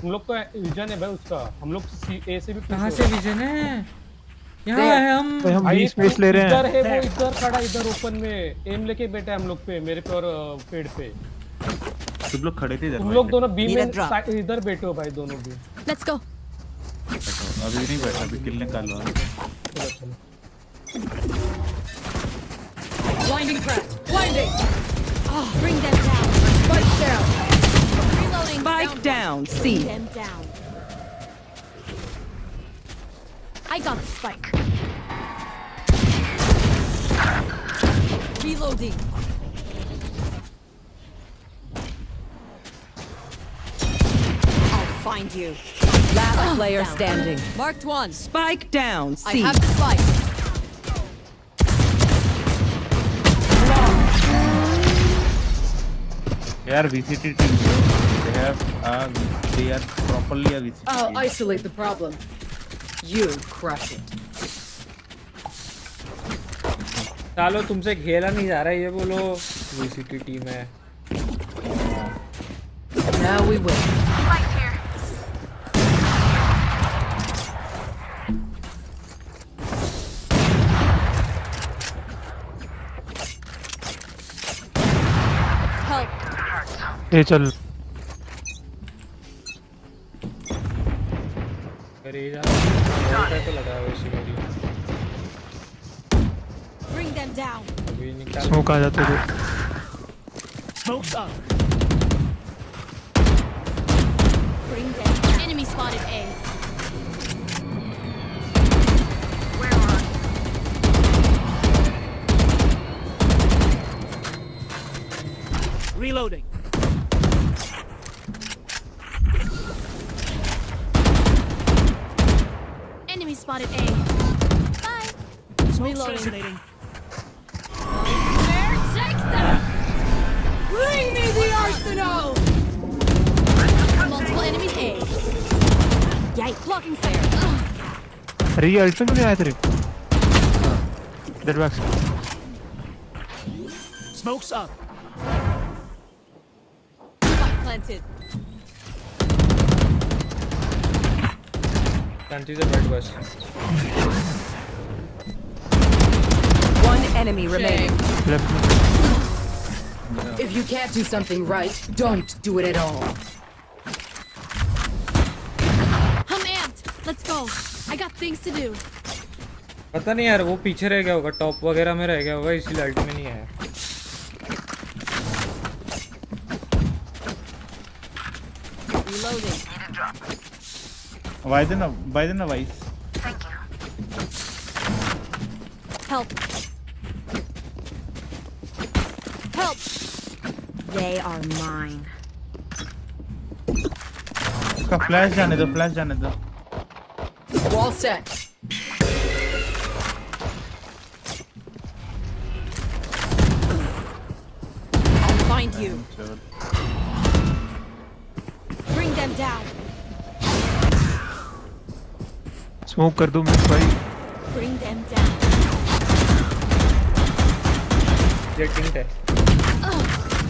तुम लोग तो विजन है भाई उसका हम लोग ए से भी कहां से विजन है यहां है हम बी स्पेस ले रहे हैं इधर है वो इधर खड़ा इधर ओपन में एम लेके बैठा है हम लोग पे मेरे पे और पेड़ पे तुम लोग खड़े थे इधर तुम लोग दोनों बी में इधर बैठे हो भाई दोनों भी let's go. अभी नहीं बैठा अभी किल निकाल लो Blinding crack. Blinding. Oh, bring them down. Spike down. Reloading. Spike down. C. Bring them down. I got the spike. Reloading. I'll find you. Last player standing. Marked one. Spike down. C. I have the spike. They are VCT teams. They are properly a VCT. I'll isolate the problem. You crush it. सालो तुमसे खेला नहीं जा रहा है ये बोलो VCT team है Now we win. ये चल अरे यार तो लगा है वैसे मेरी Bring them down. अभी निकाल स्मोक आ जाते थे Smoke's up. Bring them. Enemy spotted A. Where are Reloading. Enemy spotted A. Bye. Reloading. Take them. Bring me the arsenal. Multiple enemies A. Yikes. Blocking flare. अरे ये alt में क्यों नहीं आया तेरे That works. Smoke's up. Planted. Planted the red bus. One enemy remaining. Left. If you can't do something right, don't do it at all. I'm amped. Let's go. I got things to do. पता नहीं यार वो पीछे रह गया होगा top वगैरह में रह गया होगा इसलिए अल्ट में नहीं आया Reloading. Why then wise? Help. Help. They are mine. उसका फ्लैश जाने दो Wall set. I'll find you. Bring them down. Smoke कर दो मिस भाई Bring them down. जेटिंग है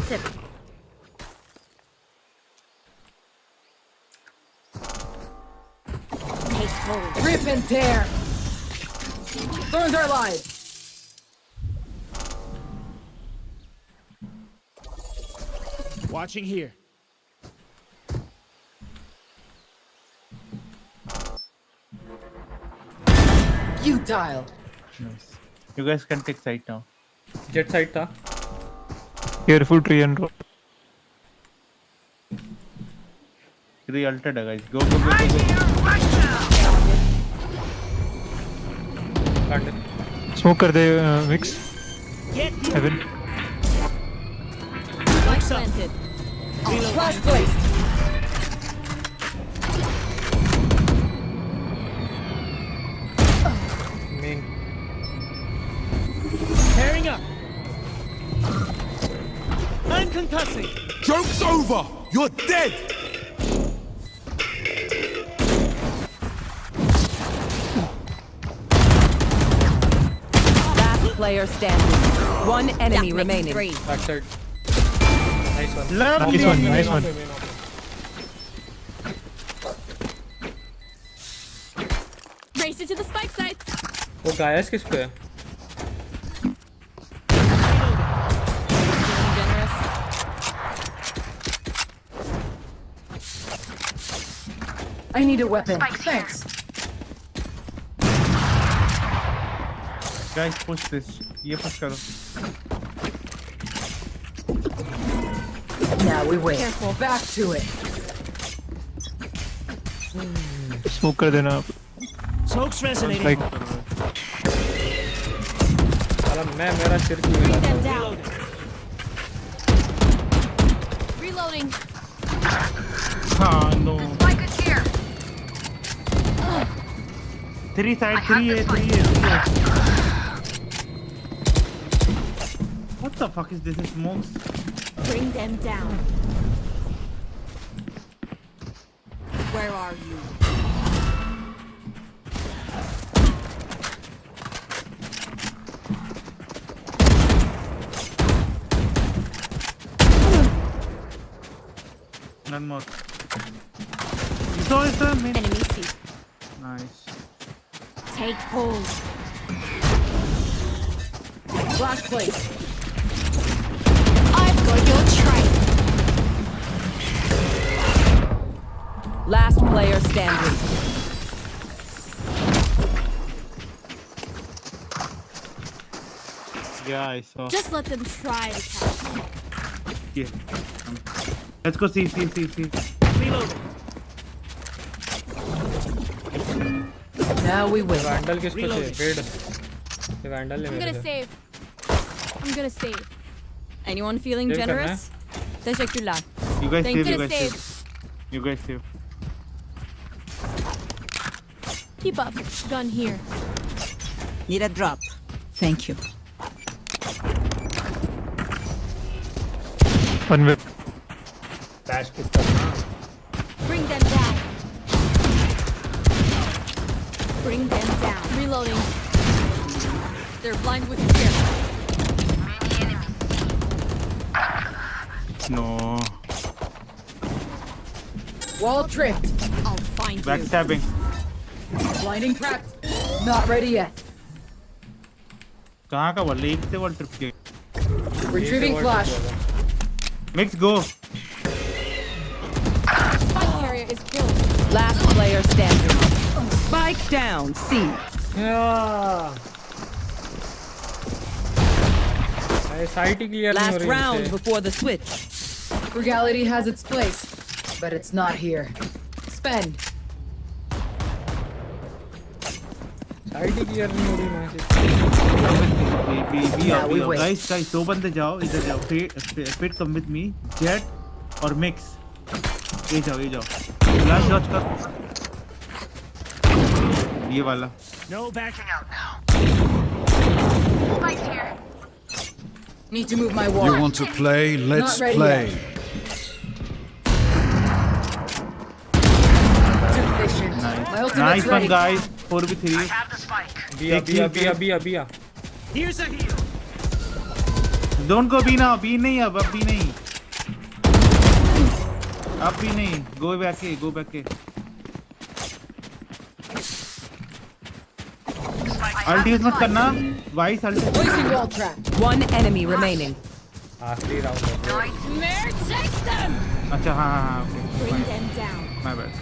Tip. Take hold. Rip and tear. Thorns are alive. Watching here. Futile. nice. You guys can take site now. Jet side था Careful tree and roll. Three ulted है guys. Go. Smoke कर दे mix. Heaven. Spike planted. Flash placed. Main Pairing up. I'm concussing. Joke's over! You're dead! player standing. One enemy remaining. Backside. Nice one. Nice one, nice one. Race it to the spike sites. वो guys किस पे है? I need a weapon. Thanks. Guys, push this. ये push करो. Now we wait. Careful. Back to it. Smoke कर देना आप. Smoke's resonating. Like. साला मैं मेरा सिर क्यों हिला? Them down. Reloading. हाँ, no. Spike is here. 3 side, 3A. What the fuck is this? It's smokes. Bring them down. Where are you? None more. You saw it, sir? Enemy C. Nice. Take hold. Flash plate. I've got your trail. Last player standing. Yeah, I saw. Just let them try to catch me. Yeah. Let's go see. Reload. Now we wait. Vandal किसको चाहिए? Raid. ये Vandal ले I'm मेरे gonna से. save. I'm gonna save. Anyone feeling Save generous? Teşekkürler. You guys Thank save. you You to guys save. save. You guys save. Keep up. Gun here. Need a drop. Thank you. One whip. Dash किस तरह? Bring them down. Bring them down. Reloading. They're blind with fear. No. Wall tripped. I'll find you. Backstabbing. Blinding cracked. Not ready yet. कहाँ का wall? Lake से wall trip किया. Retrieving flash. Mix go. Spike area is killed. Last player standing. Spike down. C. Yeah. Site he clear नहीं हो Last रही round इनसे. before the switch. Frugality has its place, but it's not here. Spend. Site he clear नहीं हो रही वहाँ से. Guys, दो बंदे जाओ, इधर जाओ. Fit come with me. Jet और mix. ये जाओ. Flash dodge कर. ये वाला. No backing out now. Spike here. Need to move my wall. You want to play? Let's Not ready play. yet. My ultimate's Nice one, ready. guys. 4v3. Bia. Here's a heal. Don't go B now. B नहीं अब B नहीं. अब B नहीं. Go back A. Ulti use मत करना. Vice ulti. Placing wall trap. One enemy remaining. आखिरी round है. Nightmare, take them. अच्छा हाँ okay. Bring them down. My bad.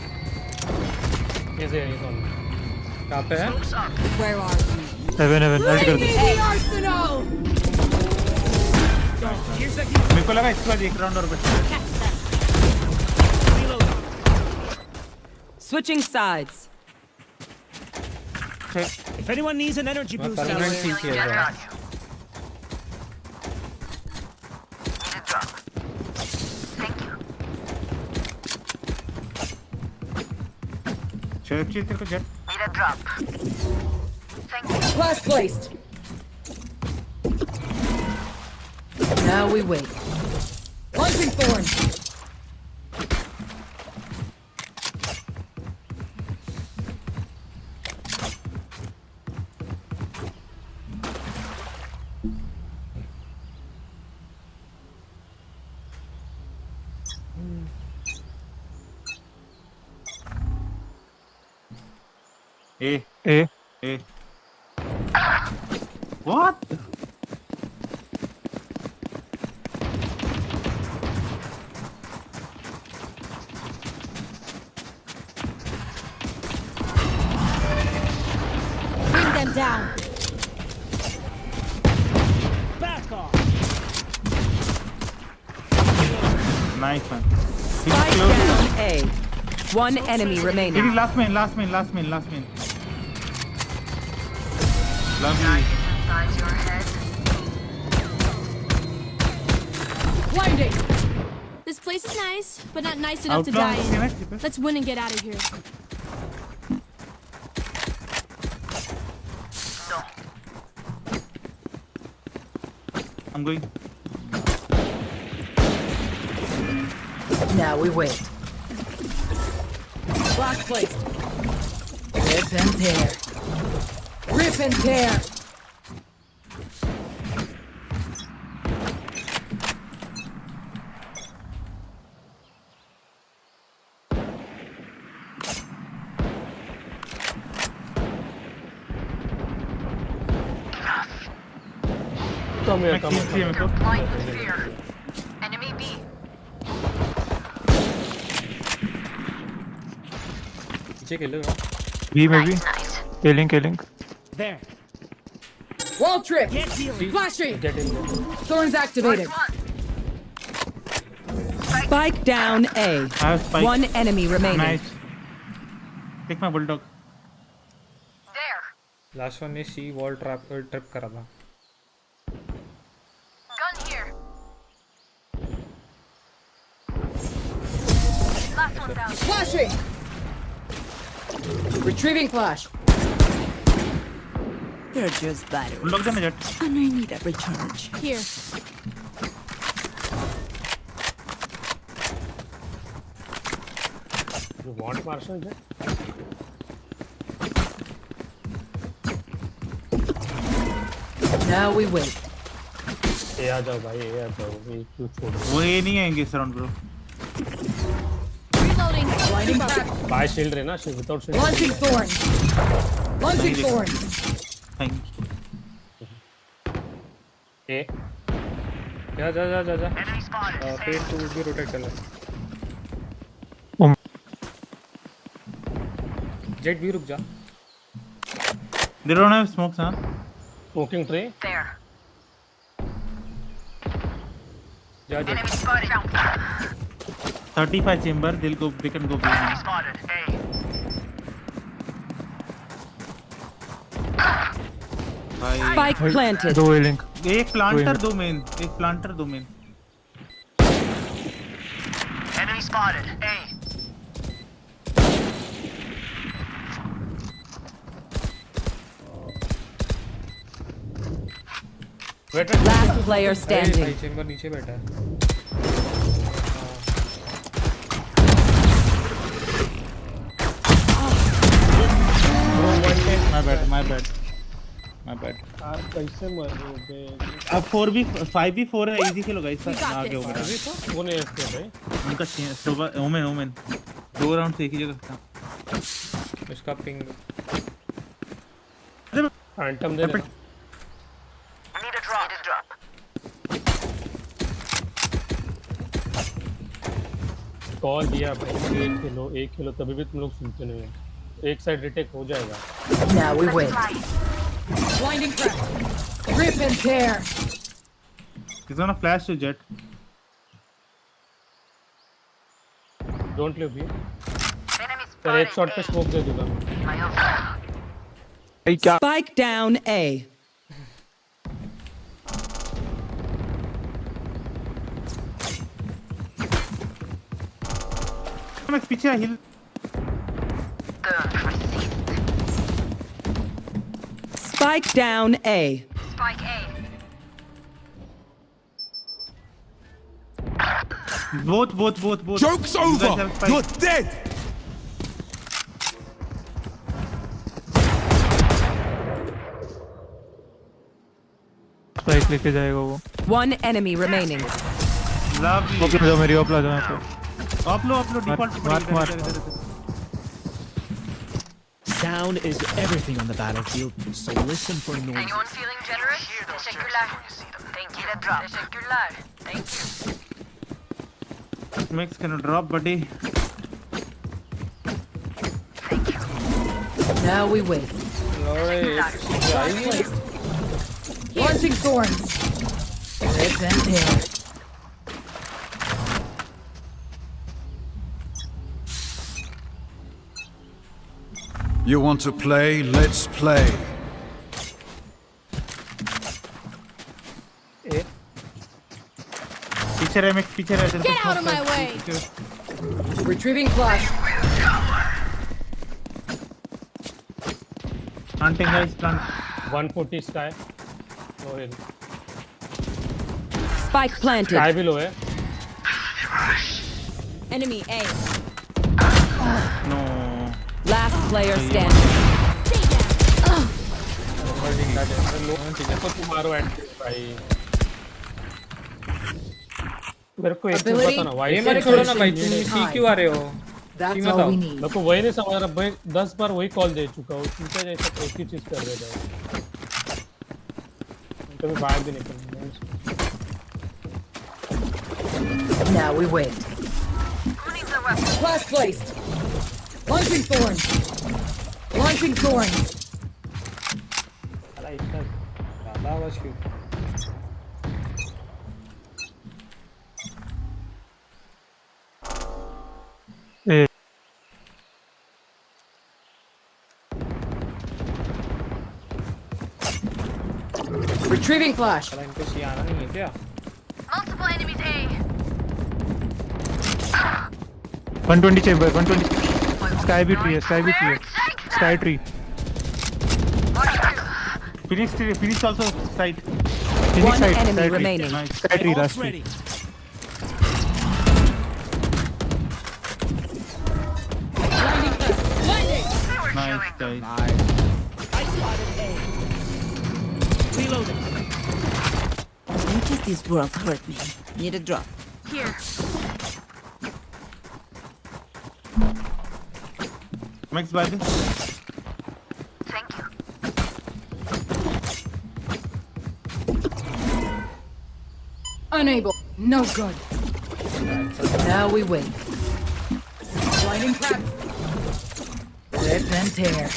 कैसे है ये कौन? कहाँ पे है? Where are you? Heaven. Ulti कर दे. The arsenal. Here's a heal. मेरे को लगा इसके बाद एक round और बचा है. Catch them. Switching sides. If anyone needs an energy boost out permanent there, CC है bro. चल तेरे को jet. Flash placed. Now we wait. Launching thorn. A. What? Bring them down. Back off. Nice one. Spike down A. One enemy remaining. It is last main. Lovely. Blinding. This place is nice, but not nice enough to die in. Let's win and get out of here. I'm going. Now we wait. Block placed. Rip and tear. Rip and tear. Come here. Enemy B. B maybe. Killing. There. Wall trip. Flashing. Thorns activated. Spike down A. I have spike. One enemy remaining. Nice. Take my bulldog. Last one is C wall trap trip करा था. Gun here. Last one down. Flashing. Retrieving flash. They're just batteries. Bulldog done jet. And I need a recharge. Here. You want Marshall jet? Now we wait. ये आ जाओ भाई ये आ जाओ ये क्यों छोड़ दो वो ये नहीं आएंगे इस round bro. Reloading. Blinding crack. Buy shield रहे ना shield without shield. Launching thorns. Launching thorns. Thank you. A. जा. Phase 2 भी rotate करना. Jet भी रुक जा. They don't have smokes, huh? Smoking tray. There. जा. Enemy spotted. 35 chamber. They can go behind. Spotted. A. Spike planted. दो link. एक planter दो main. Enemy spotted. A. Last player standing. Chamber नीचे बैठा है. My bad. आप कैसे मर रहे हो? अब 5v4 है. इजी खेलो गाइस. आगे हो गया. कौन है इसके भाई? उनका सुबह ओमेन 2 राउंड से एक ही जगह था. इसका पिंग. फैंटम दे रहा. Need a drop. कॉल दिया भाई एक खेलो तभी भी तुम लोग सुनते नहीं हो. एक साइड रिटेक हो जाएगा. Now we wait. Blinding crack. Rip and tear. He's gonna flash to jet. Don't leave me. Sir एक शॉट पे स्मोक दे दूंगा. Spike down A. Max पीछे हिल. Spike down A. Spike A. Both. Joke's over. You're dead. Spike लेके जाएगा वो. One enemy remaining. Lovely. मेरी ऑपला जाओ यहाँ पे. ऑपलो default. Sound is everything on the battlefield, so listen for noises. Anyone feeling generous? Teşekkürler. Thank you. Need a drop. Teşekkürler. Thank you. Mix, can you drop, buddy? Now we wait. Launching thorns. Rip and tear. You want to play? Let's play. Picture MX, picture है. Get out of my way! Retrieving flash. Planting guys, plant. 140 sky. No hill. Spike planted. Sky below है. Enemy A. No. Last player standing. तुम्हारो भाई मेरे को एक चीज बताना ये मत छोड़ो ना भाई, तुम सी क्यों आ रहे हो? That's all we need. मेरे को वही नहीं समझ रहा भाई, 10 बार वही कॉल दे चुका हूँ, तुमसे जैसा एक ही चीज कर रहे थे, कभी बाहर भी निकल। Now we wait. Flash placed. Launching thorns. Launching thorns. Retrieving flash. Multiple enemies A. 120 chamber, 120. Sky B tree, sky B tree. Sky tree. Phoenix tree, Phoenix also side. Phoenix One side, enemy sky remaining. Tree. Nice. Sky tree, last tree. Nice, guys. Reloading. As much as this world hurt me, need a drop. Here. Max Bible. Thank you. Unable. No good. Now we wait. Blinding trap. Rip and tear.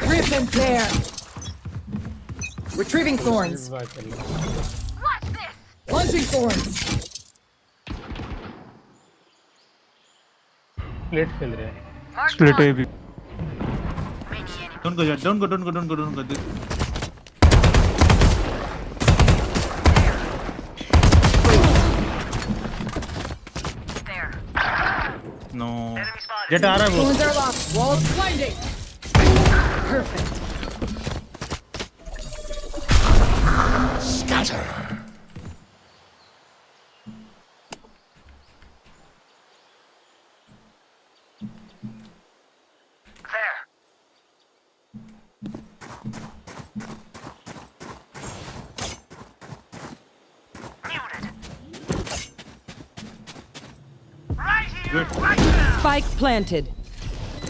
Rip and tear. Retrieving thorns. Watch this. Launching thorns. Split खेल रहे हैं. Split A B. Don't go yet. Don't go. No. Get out of Thorns are locked. Walls blinding. Perfect. Scatter. Good. Spike planted.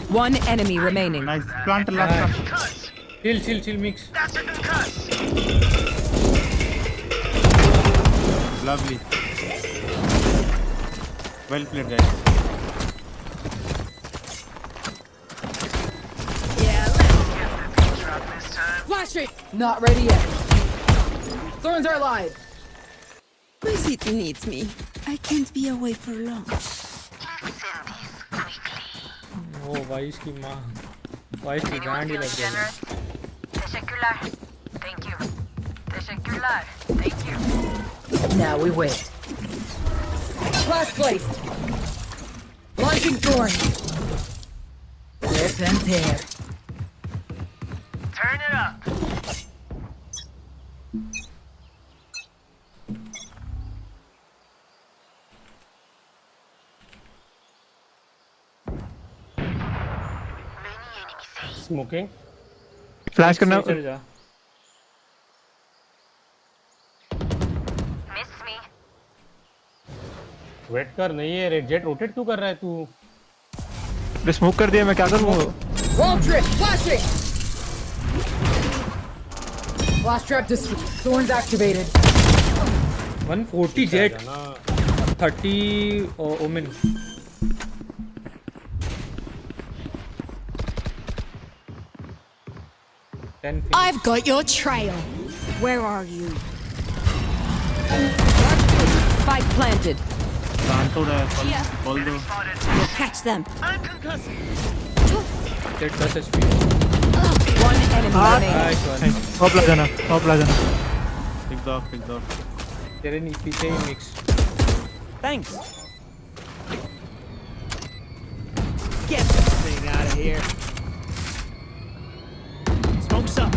One enemy remaining. Nice. Plant last. Chill, mix. Lovely. Well played, guys. Flash it. Not ready yet. Thorns are alive. My city needs me. I can't be away for long. Oh, vice की माँ, vice की गांडी लग गई. Teşekkürler. Thank you. Teşekkürler. Thank you. Now we wait. Flash placed. Launching thorns. Rip and tear. Turn it up. Smoking. Flash करना. चल जा. Miss me. Wait कर, नहीं है जेट रोटेट क्यों कर रहा है तू? स्मोक कर दिया, मैं क्या करूँ? Wall trip, flashing! Flash trap destroyed. Thorns activated. 140 Jet. 30 Omen. I've got your trail. Where are you? Spike planted. We'll catch them. Get the HP. One enemy remaining. Nice one. Top Lajana. Top Lajana. Pick dog. तेरे नी पीछे ही mix. Thanks. Get this thing out of here. Smoke's up.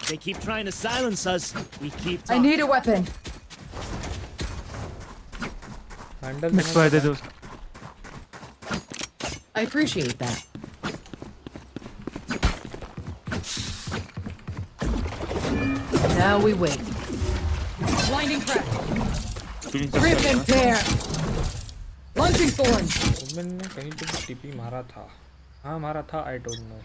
They keep trying to silence us. We keep talking. I need a weapon. Mix by the dost. I appreciate that. Now we wait. Blinding crack. Rip and tear. Launching thorns. Omen ने कहीं तो TP मारा था. हाँ मारा था. I don't know.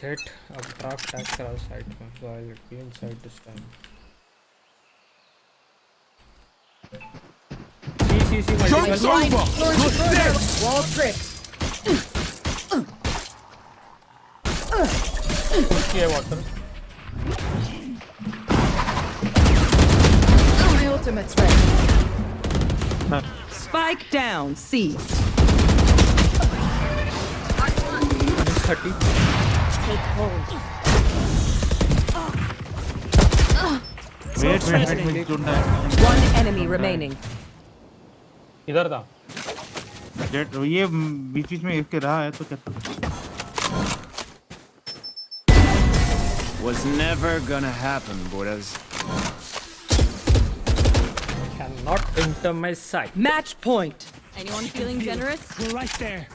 Jet अब draft tag करा side में. So I'll be inside this time. See Joke's over. Wall trick. Yeah, water. My ultimate's ready. Spike down. C. 30. Take hold. Wait. One enemy remaining. इधर था. Jet ये बीच में एक के रहा है तो क्या? Was never gonna happen, boys. Cannot enter my sight. Match point. Anyone feeling generous? We're right there.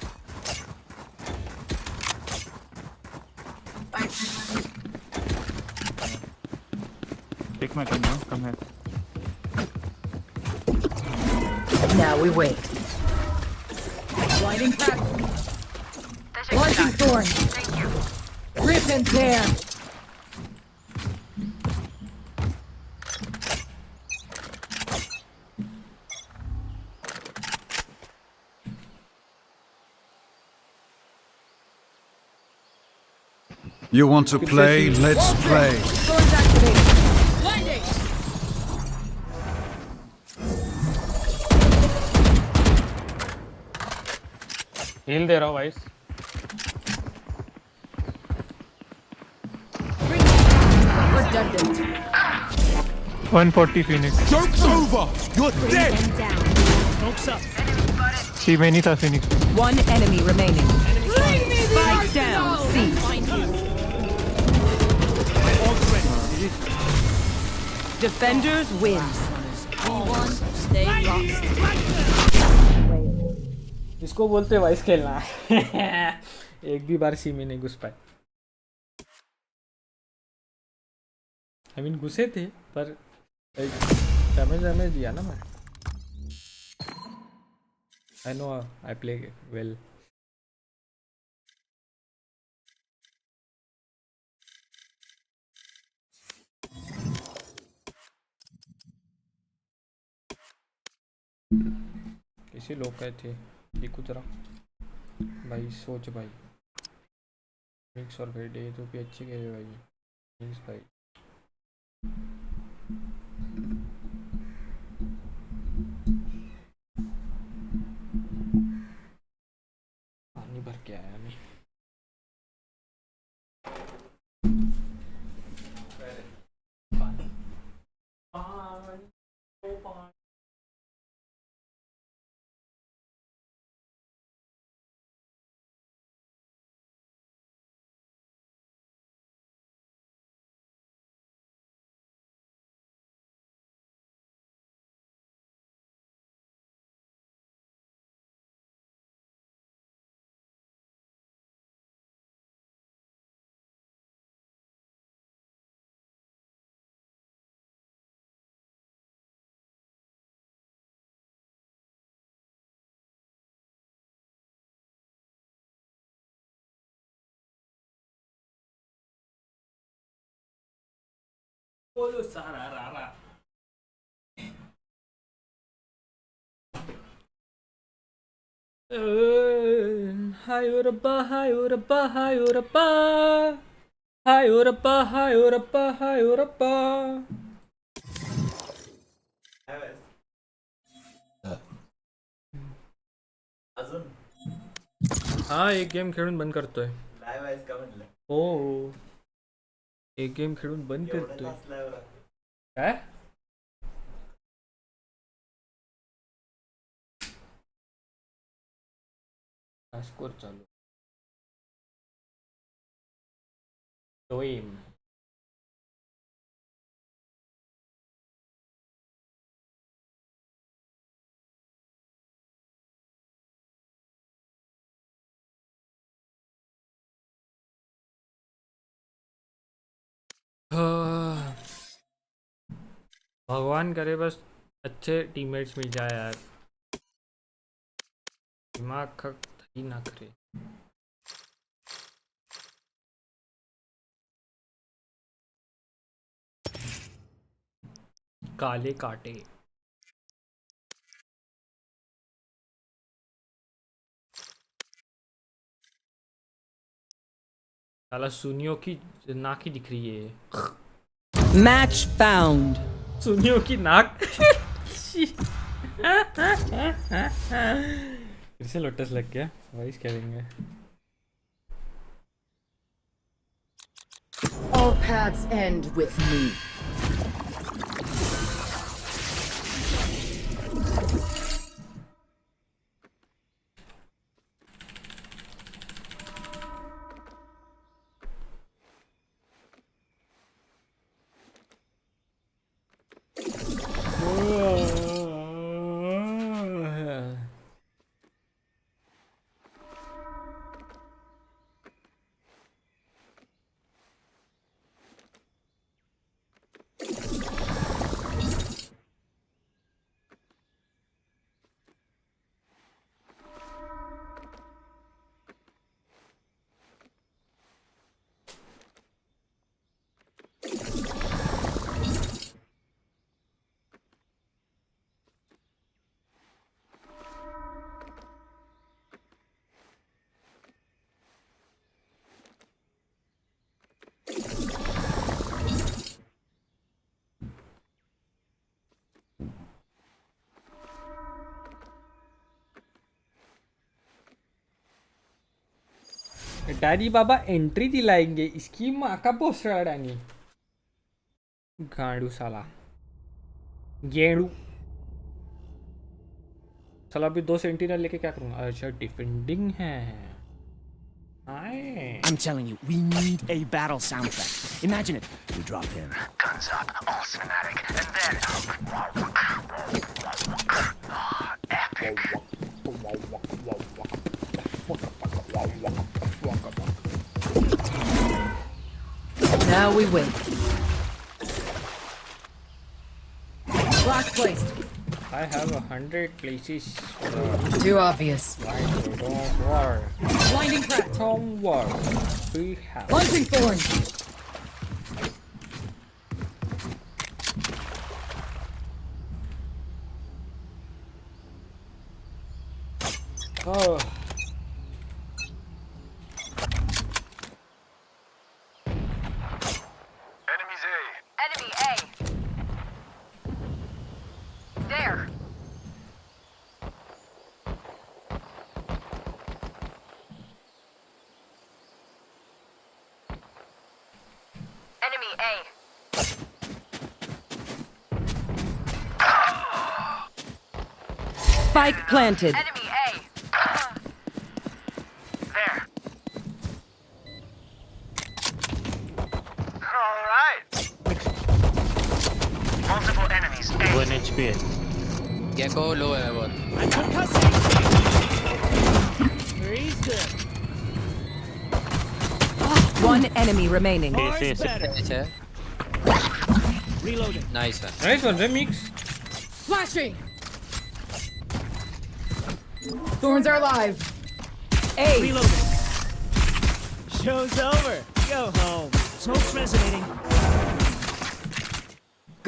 Take my gun now. Come here. Now we wait. Blinding crack. Launching thorns. Rip and tear. You want to play? Let's play. Thorns activated. Blinding. Heal दे रहा हूँ भाई. Redundant. 140 Phoenix. Joke's over. You're dead. Smoke's up. See many था Phoenix. One enemy remaining. Spike down. C. Defenders wins. We won. They lost. इसको बोलते vice खेलना. एक भी बार सी में नहीं घुस पाए. I mean घुसे थे पर डैमेज दिया ना मैं. I know I play well. किसी लोग कहे थे देखो जरा भाई सोच भाई मिक्स और भाई डे तो भी अच्छी गए भाई मिक्स भाई पानी भर के आया मैं Polo sararara. Hi Urabba, hi Urabba, hi Urabba. Hi Urabba, hi Urabba, hi Urabba. हाँ एक गेम खेळून बंद करतोय. लाईव्ह आहेस का म्हटलं? हो एक गेम खेळून बंद करतोय. काय स्कोर चालू टोईम भगवान करे बस अच्छे टीममेट्स मिल जाए यार. दिमाग का ही ना करे. काले काटे. साला सुनियो की नाक ही दिख रही है. Match found. सुनियो की नाक. फिर से लोटस लग गया. वाइस करेंगे. All paths end with me. Daddy Baba entry दिलाएंगे इसकी माँ का पोस्टर डॅनी. गाड़ू साला गेड़ू साला. अभी 2 सेंटिनल लेके क्या करूँगा. अच्छा डिफेंडिंग है. I'm telling you, we need a battle soundtrack. Imagine it. We drop in. Guns up, all cinematic, and then epic. Now we wait. Block placed. I have 100 places. Too obvious. Don't worry. Blinding crack. Don't worry. We have. Launching thorn. Oh. Enemy A. There. Enemy A. Spike planted. Enemy A. There. All right. Multiple enemies. 1 HP है. Gecko low है बहुत. One enemy remaining. Reloading. Nice one. Nice one, remix. Flashing. Thorns are alive. A. Reloading. Show's over. Go home. Smoke's resonating.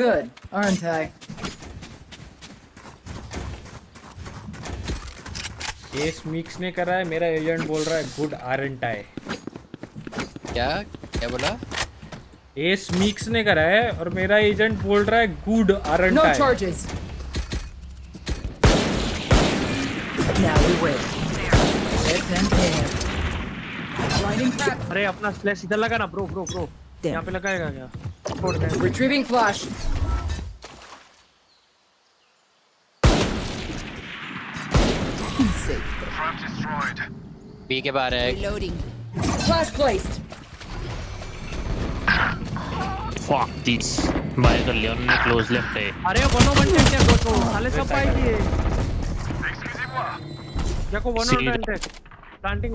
good, aren't I? S mix ने करा है, मेरा agent बोल रहा है गुड आरंट आई। क्या क्या बोला? एस मिक्स ने करा है और मेरा एजेंट बोल रहा है good aren't I. No charges. Now we wait. Let them pay. Blinding crack. अरे अपना स्लैश इधर लगा ना ब्रो ब्रो ब्रो, यहाँ पे लगाएगा क्या? Retrieving flash. बी के बाहर है। Reloading. Flash placed. Fuck this. Buy कर लिया उन्होंने क्लोज लेफ्ट है। अरे 101 क्या को साले सब पाएगी। देखो 101 है प्लांटिंग।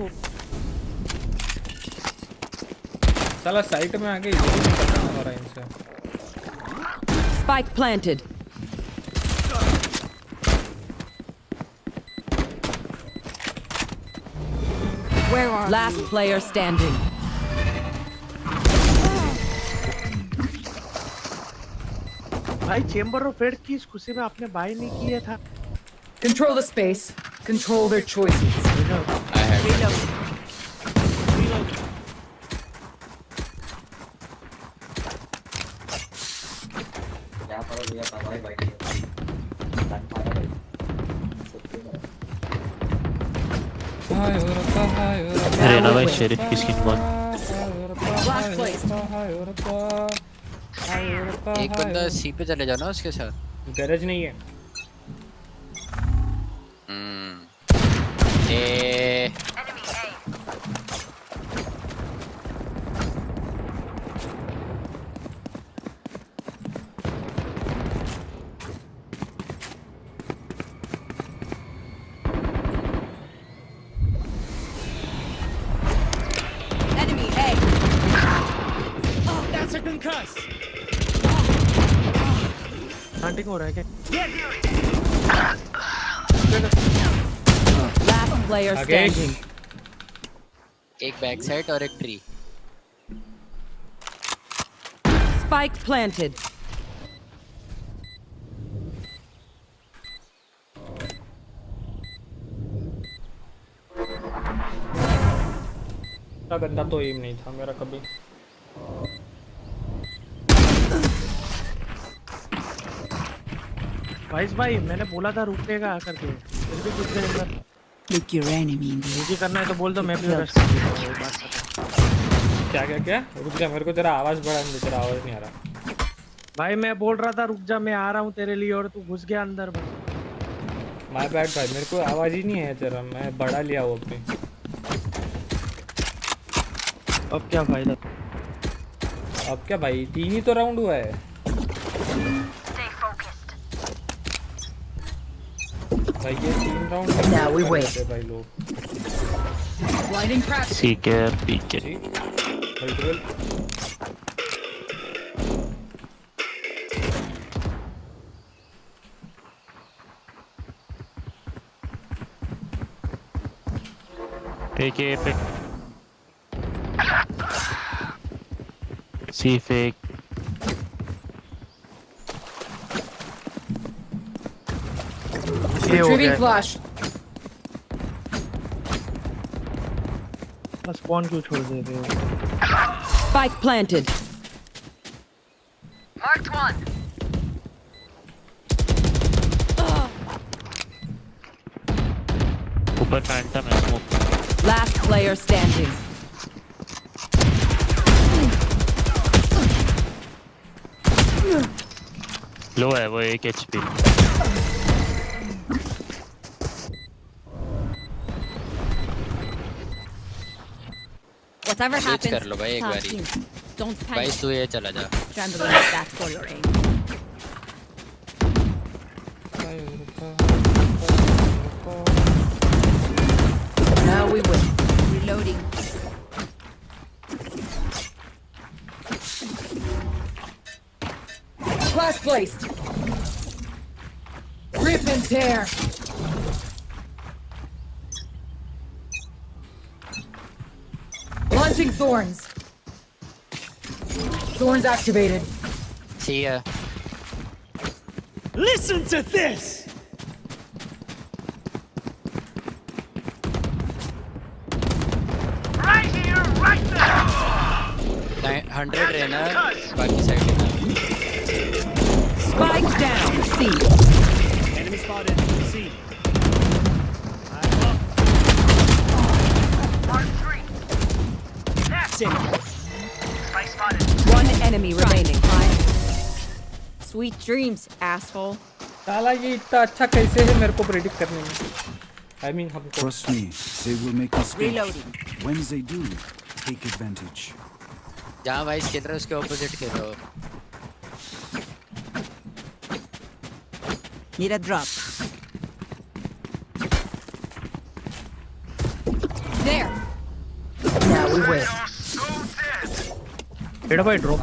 साला साइट में आके इधर ही करना हो रहा है इनसे। Spike planted. Where are Last player standing. भाई चेंबर ऑफ फेड की इस खुशी में आपने बाय नहीं किया था। Control the space. Control their choices. Reload. अरे ना भाई शेरिफ की स्किन बहुत। एक बंदा सी पे चले जाना उसके साथ। गरज नहीं है। ए Enemy A. That's a concuss. Planting हो रहा है क्या? Last player standing. एक बैक साइड और एक ट्री। Spike planted. इतना गंदा तो एम नहीं था मेरा कभी। भाई मैंने बोला था रुकेगा करके, फिर भी कुछ देर अंदर। Look your enemy in the मुझे करना है तो बोल दो, मैं भी रश क्या क्या क्या? रुक जा, मेरे को तेरा आवाज बढ़ा दे, तेरा आवाज नहीं आ रहा। भाई मैं बोल रहा था रुक जा, मैं आ रहा हूँ तेरे लिए, और तू घुस गया अंदर। माय बैड भाई, मेरे को आवाज ही नहीं है तेरा, मैं बढ़ा लिया वो अपनी। अब क्या फायदा? अब क्या भाई, 3 ही तो राउंड हुआ है भाई, ये 3 राउंड भाई लोग। सीकर पीके पीके पे सी फेक Retrieving flash. स्पॉन क्यों छोड़ दे रहे हो? Spike planted. Marked one. ऊपर फैंटम है स्मोक। Last player standing. लो है वो 1 HP। Whatever happens, कर लो भाई एक बारी। don't भाई panic. तू ये चला जा। Trembling is bad for your aim. Now we win. reloading. Flash placed. Rip and tear. Launching thorns. Thorns activated. See ya. Listen to this! 100 रहना बाकी साइड रहना Spike down. C. Enemy spotted. C. One enemy remaining. Sweet dreams, asshole. साला ये इतना अच्छा कैसे है मेरे को प्रेडिक्ट करने में? I mean हमको. Trust me, they will make mistakes. Reloading. When they do, take advantage. जहाँ वाइस खेल रहा है उसके opposite Khelo. Need a drop. There. Now we win. Red by drop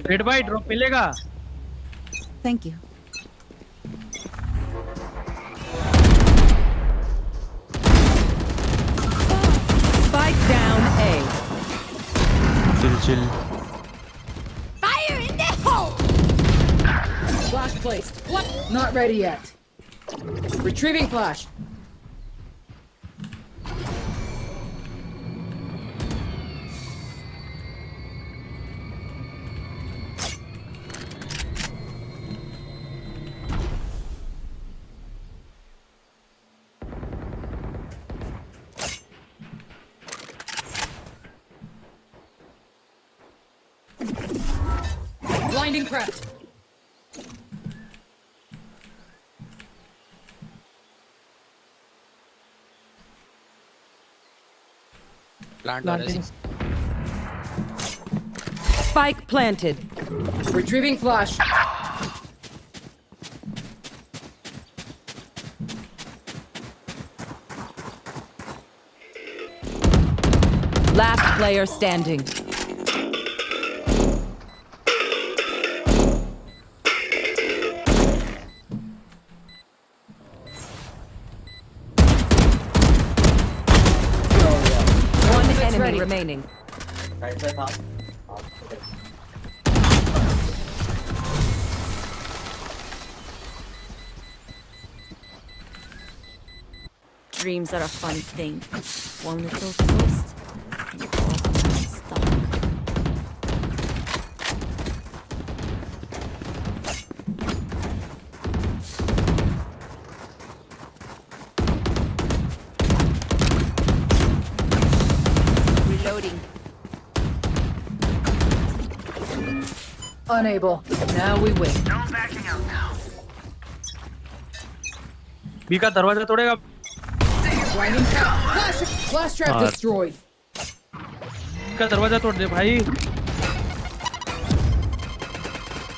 red by drop मिलेगा. Thank you. Spike down A. Chill. Fire in the hole! Flash placed. What? Not ready yet. Retrieving flash. Blinding prepped. Plant Odyssey. Spike planted. Retrieving flash. Last player standing. One enemy ready. remaining. Dreams are a fun thing. One little twist, and you're all stuck. Reloading. Unable. Now we win. B का दरवाजा तोड़ेगा. Blinding trap. Flash trap destroyed. का दरवाजा तोड़ दे भाई.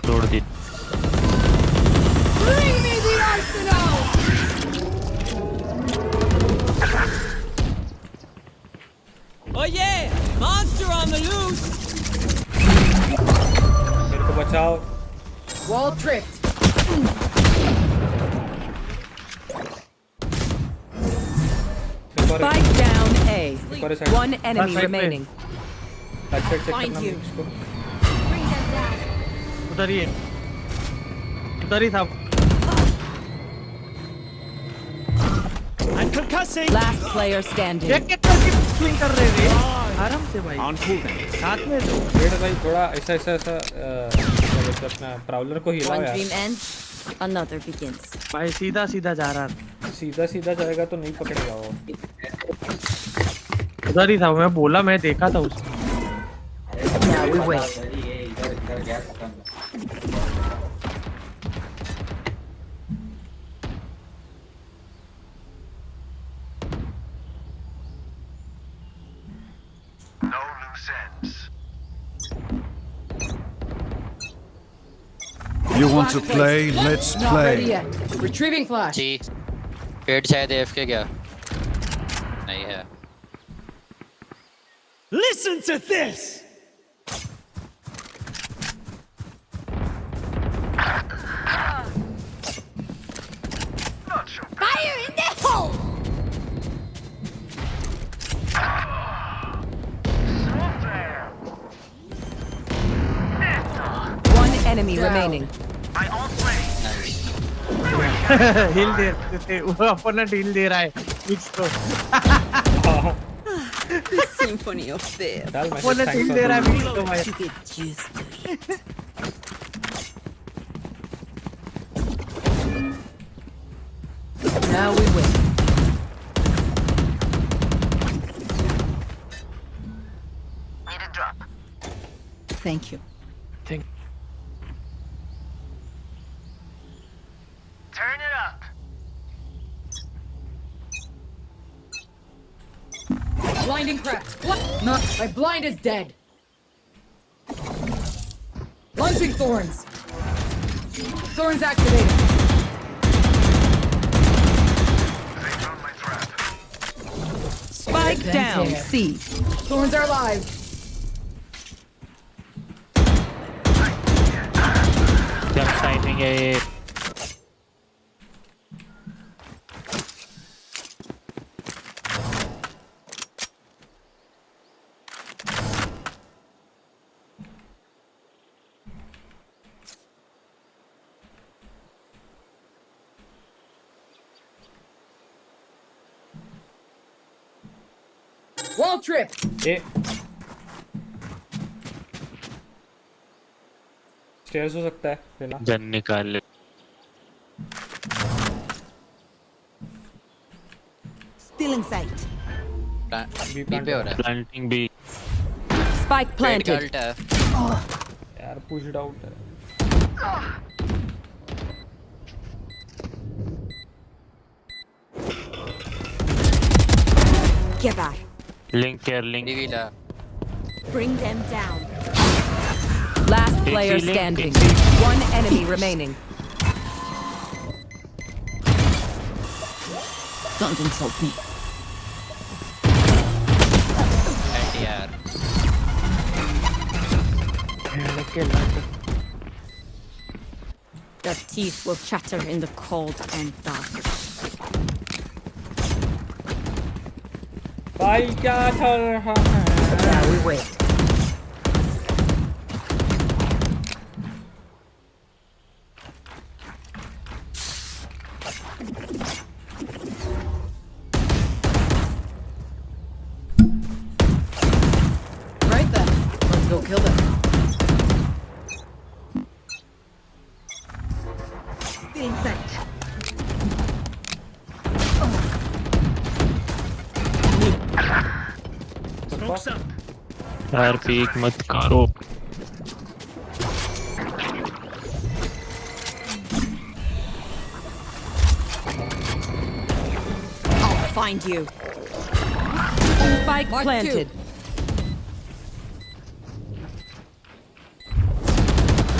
तोड़ दी. Bring me the arsenal! Oh yeah! Monster on the loose! मेरे को बचाओ. Wall tripped. Spike down A. ऊपर साइड. One enemy remaining. अच्छा चेक Find करना you. इसको. Bring them down. उधर ही था. I'm concussing! Last player standing. एक करके स्विंग कर रहे थे. आराम से भाई. On cooldown. साथ में दो. रेड भाई थोड़ा ऐसा क्या बोलते हैं अपना प्राउलर को हिलाओ One यार. dream ends, another begins. भाई सीधा जा रहा. सीधा जाएगा तो नहीं पकड़ेगा वो. उधर ही था. मैं बोला, मैं देखा था उसको. Now we win. No loose ends. You want to play? Let's Not ready play. yet. Retrieving flash. जी. पेट शायद AFK गया. नहीं है. Listen to this! Fire in the hole! enemy remaining. हिल दे वो opponent हिल दे रहा है mix को The symphony of fear. opponent हिल दे रहा है mix को भाई You get used to it. Now we win. Need a drop. Thank you. Turn it up. Blinding cracked. What? Not. My blind is dead. Launching thorns. Thorns activated. Spike down. C. Thorns are alive. Jump timing है Wall trip. Stairs हो सकता है फिलहाल gun निकाल ले Still in sight. B पे हो रहा है प्लांटिंग भी Spike planted. यार पुश्ड आउट है Get back. Link care link Bring them down. Last player standing. One enemy remaining. Don't insult me. यार Their teeth will chatter in the cold and dark. भाई क्या चल रहा है Now we wait. Right then. Let's go kill them. Still in sight. यार peak मत करो I'll find you. Spike planted.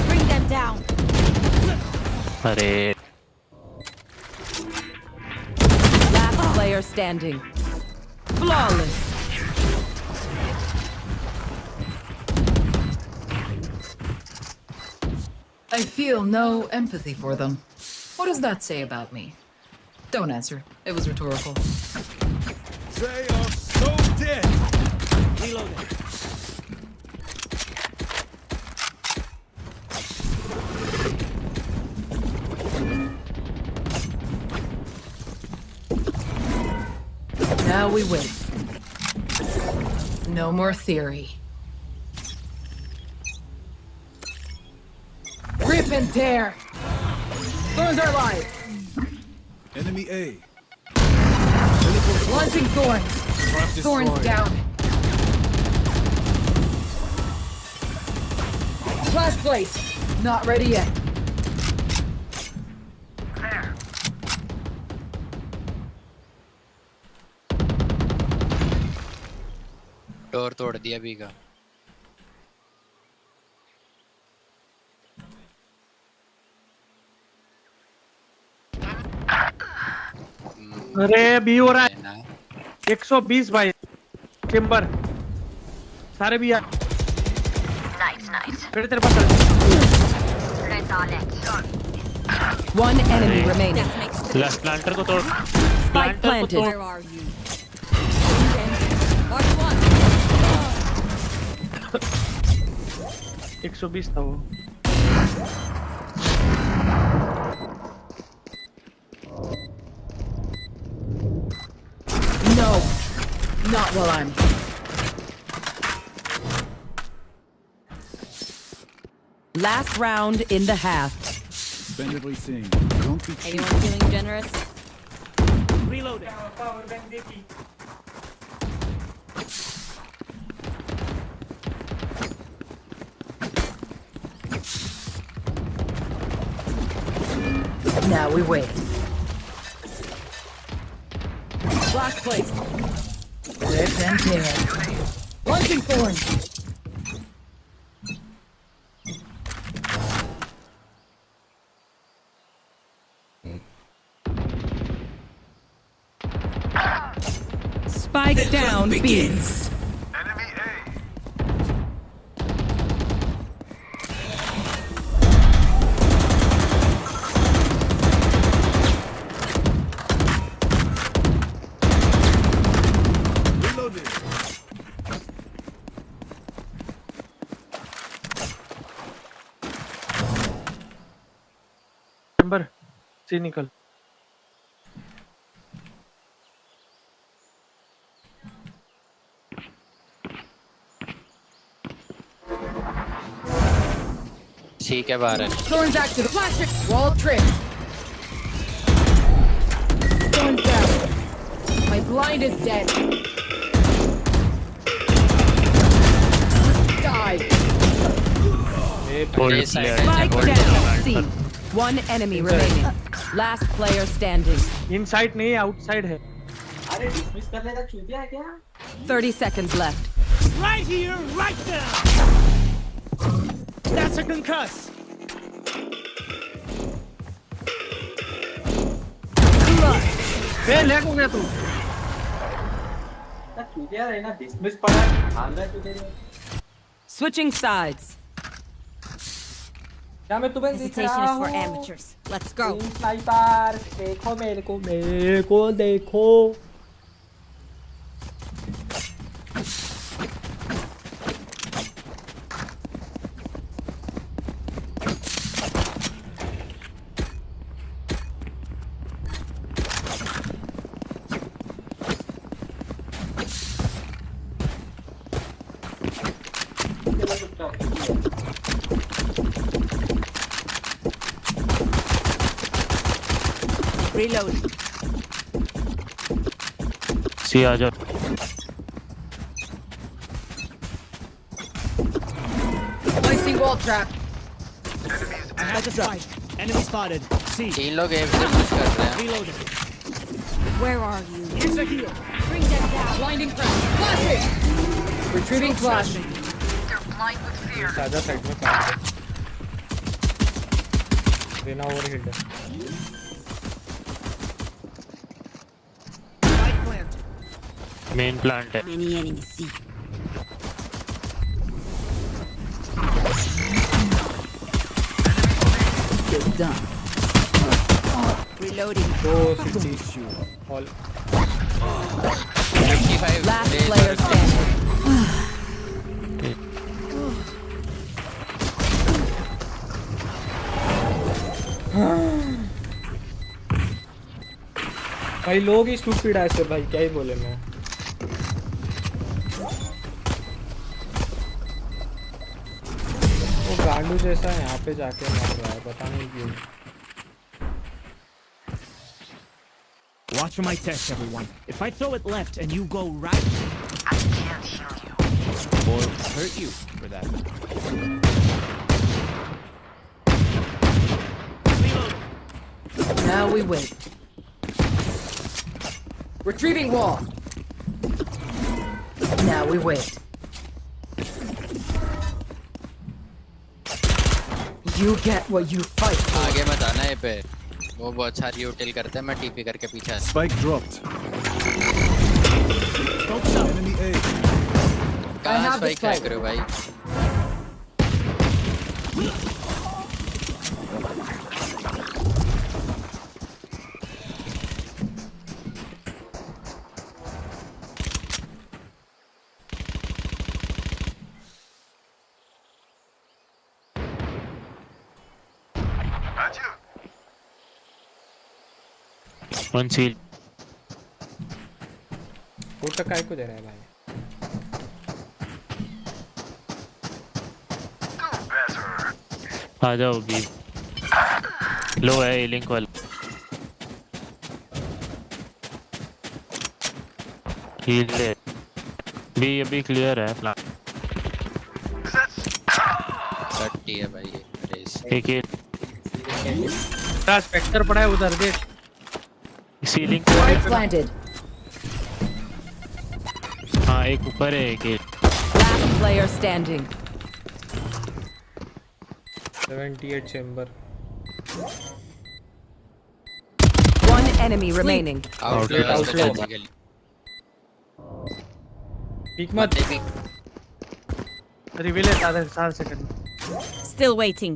Bring them down. अरे Last player standing. Flawless. I feel no empathy for them. What does that say about me? Don't answer. It was rhetorical. They are so dead. Reloading. Now we wait. No more theory. Rip and tear. Thorns are alive. Enemy A. Launching thorns. Thorns down. Flash place. Not ready yet. Door तोड़ दिया B का अरे B हो रहा है 120 भाई chamber सारे भी यार फिर तेरे पास One enemy remaining. Last planter को तोड़ Spike planted. Where are you? Watch one. 120 था वो Not while I'm. Last round in the half. Splendidly seen. Don't be cheap. Anyone feeling generous? Reloading. Now we wait. Flash placed. Rip and tear. Launching thorn. Spike down B. Number से निकल ठीक है बाहर है Thorns active. Flash it. Wall tripped. Thorns down. My blind is dead. Die. Spike down C. One enemy remaining. Last player standing. Inside नहीं outside है अरे dismiss करने का चूतिया है क्या 30 seconds left. Right here, right now. That's a concuss. A lag हो गया तू चूतिया है ना डिसमिस पड़ा हाल रहा चूतिया Switching sides. क्या मैं तुम्हें दिख Hesitation रहा is for हूँ amateurs. Let's go. स्नाइपर देखो मेरे को देखो Reload. सी आ जा Placing wall trap. Enemy spotted. See. तीन लोग एक से पुश कर रहे हैं Reloading. Where are you? Here's a heal. Bring them down. Blinding crash. Flash it. Retrieving flash. They're blind with fear. Saja side में काम है बिना ओवरहीट है मेन प्लांट है Many enemies see. You're done. Reloading. All 55 Last player standing. भाई लोग ही stupid है ऐसे भाई क्या ही बोले मैं वो गांडू जैसा यहाँ पे जाके मर रहा है पता नहीं क्यों Watch for my test, everyone. If I throw it left and you go right, I can't heal you. or hurt you for that. Now we wait. Retrieving wall. Now we wait. You get what you fight for. आगे मत आना ये पे वो बहुत सारी यूटिल करते हैं मैं टीपी करके पीछे Spike dropped. Enemy A. कहाँ स्पाइक क्रैक करो भाई वन सील पुट धक्का काय को दे रहा है भाई? आ जाओ बी लो है लिंक वाला हील ले बी अभी क्लियर है प्लान 30 है भाई ये रेस एक ही स्पेक्टर पड़ा है उधर देख सीलिंग planted. हाँ एक ऊपर है एक Last player standing. 78 chamber. One enemy remaining. Peek मत. रिवील है 7 सेकंड Still waiting.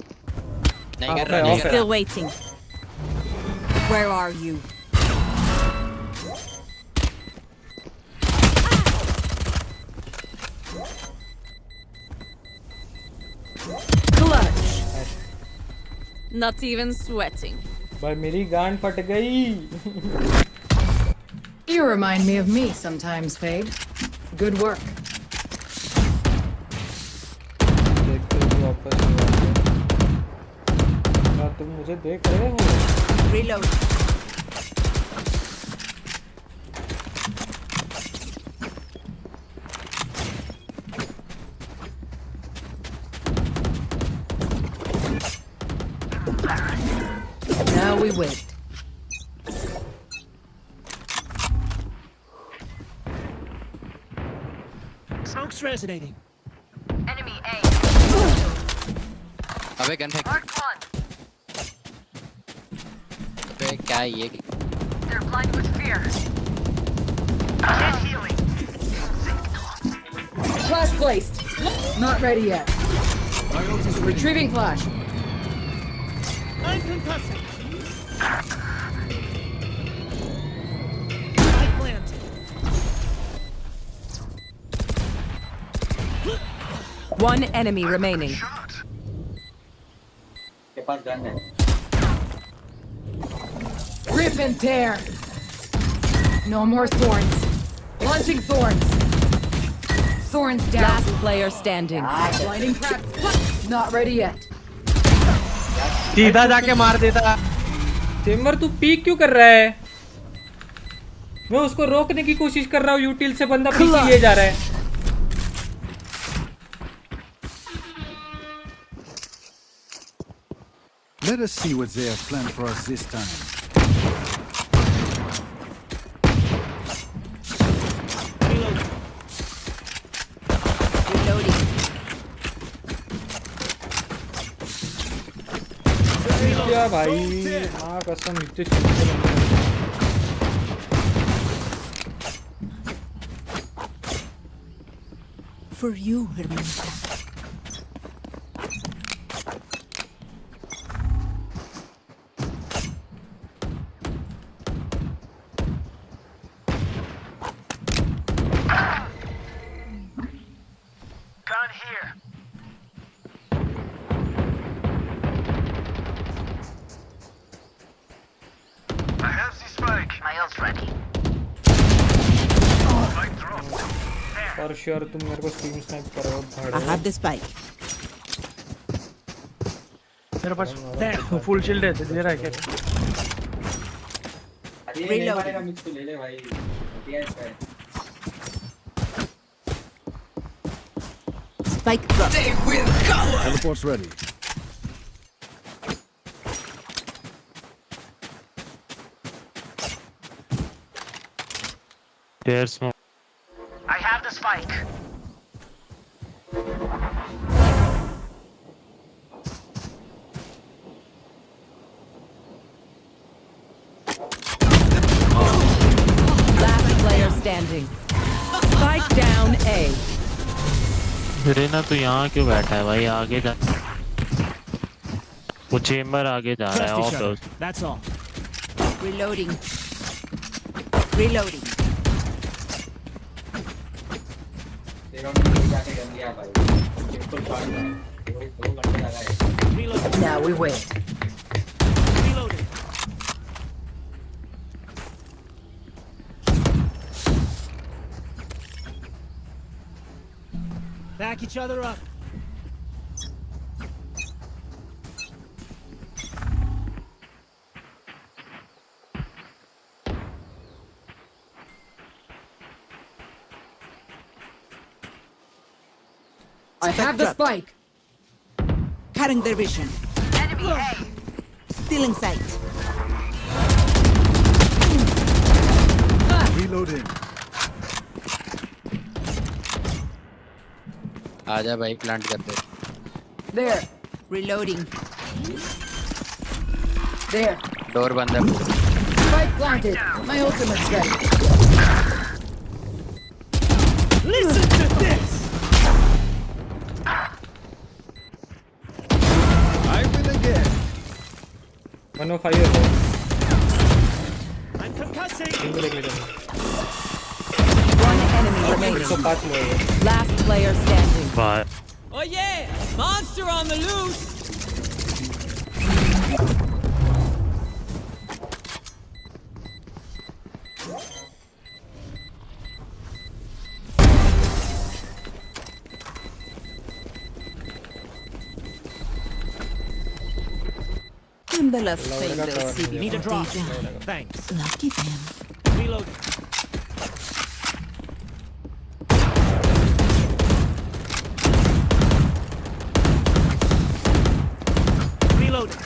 नहीं कर रहा Still waiting. Where are you? Clutch. Not even sweating. भाई मेरी गांड फट गई. You remind me of me sometimes, Fade. Good work. देखते ही वापस क्या तुम मुझे देख रहे हो? Reload. Now we wait. Smoke's resonating. Enemy A. अबे गन फेंक Mark 1. अबे क्या है ये They're blind with fear. Get healing. Flash placed. Not ready yet. Retrieving flash. I'm concussing. One enemy remaining. Rip and tear. No more thorns. Launching thorns. Thorns down. Last player standing. Blinding crack. Not ready yet. सीधा जाके मार देता. Chamber to peak क्यों कर रहा है? मैं उसको रोकने की कोशिश कर रहा हूँ. यूटिल से बंदा पीक लिए जा रहा है. Let us see what they have planned for us this time. Reloading. क्या भाई? हाँ कसम नीचे चल. For you, Hermanita. Gun here. I have the spike. My ult's ready. Spike dropped. For sure तुम मेरे को स्ट्रीम स्नाइप करो भाड़. I have the spike. मेरे पास फुल शील्ड है. दे रहा है क्या? Reloading. Spike drop. They will cover. Teleport's ready. There's smoke. I have the spike. Last player standing. Spike down A. Raina तू यहाँ क्यों बैठा है भाई? आगे जा. वो चेम्बर आगे जा रहा है. ऑफ दो. That's all. Reloading. Reloading. Now we wait. Reloading. back each other up. I have the spike. Cutting their vision. Enemy A. Still in sight. Reloading. आजा भाई प्लांट करते. There. Reloading. There. डोर बंद है. Spike planted. My ultimate's ready. Listen to this. I win again. 105 है. I'm concussing. One enemy remaining. Last player standing. But Oh yeah! Monster on the loose! I'm the left thing they'll see Need a before drop. they die. Thanks. Lucky them. Reload. Reloading.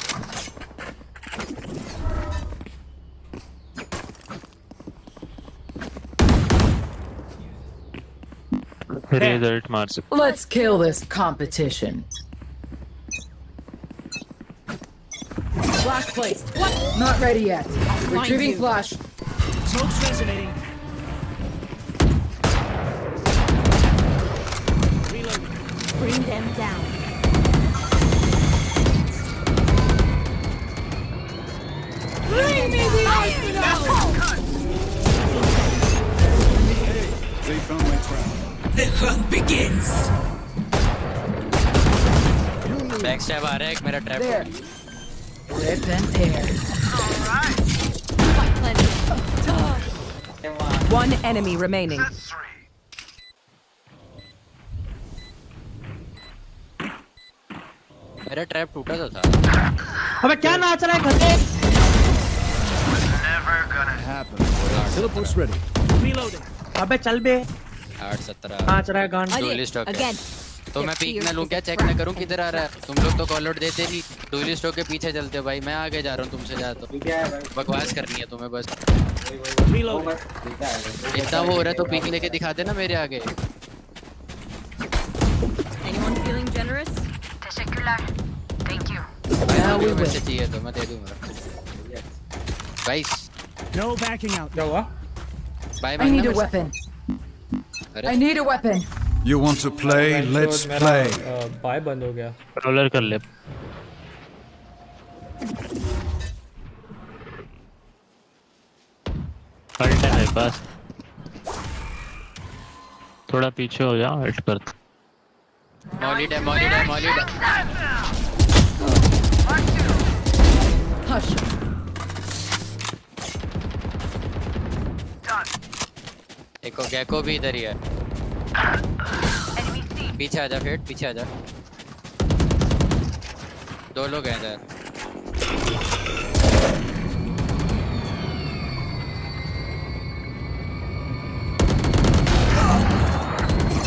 result मार सकते. Let's kill this competition. Flash placed. What? Not ready yet. Retrieving flash. Smoke's resonating. Reloading. Bring them down. Bring me the arsenal! They found my trap. The hunt begins. Back stab आ रहा है एक मेरा trap. There. Rip and tear. One enemy remaining. मेरा trap टूटा तो था. अबे क्या नाच रहा है घर पे? Never gonna happen. Teleport's ready. Reloading. अबे चल बे. 8-17. नाच रहा है गान. डुअली स्टॉक. तो मैं पीक ना लूं क्या? चेक ना करूं किधर आ रहा है? तुम लोग तो कॉल आउट देते नहीं. डुअली स्टॉक के पीछे चलते हो भाई. मैं आगे जा रहा हूं तुमसे ज्यादा. तो बकवास करनी है तुम्हें बस. Reloading. इतना वो हो रहा है तो पीक लेके दिखा देना मेरे आगे. Anyone feeling generous? Teşekkürler. Thank you. भाई मेरे से चाहिए तो मैं दे दूंगा. 22. No backing out. क्या हुआ? Buy I need a weapon. I need a weapon. You want to play? Let's play. Buy बंद हो गया. रोलर कर ले. अल्ट है मेरे पास. थोड़ा पीछे हो जा. अल्ट कर. मॉलिड है. Hush. एको गैको भी इधर ही है. पीछे आजा फिर. पीछे आजा. दो लोग हैं इधर.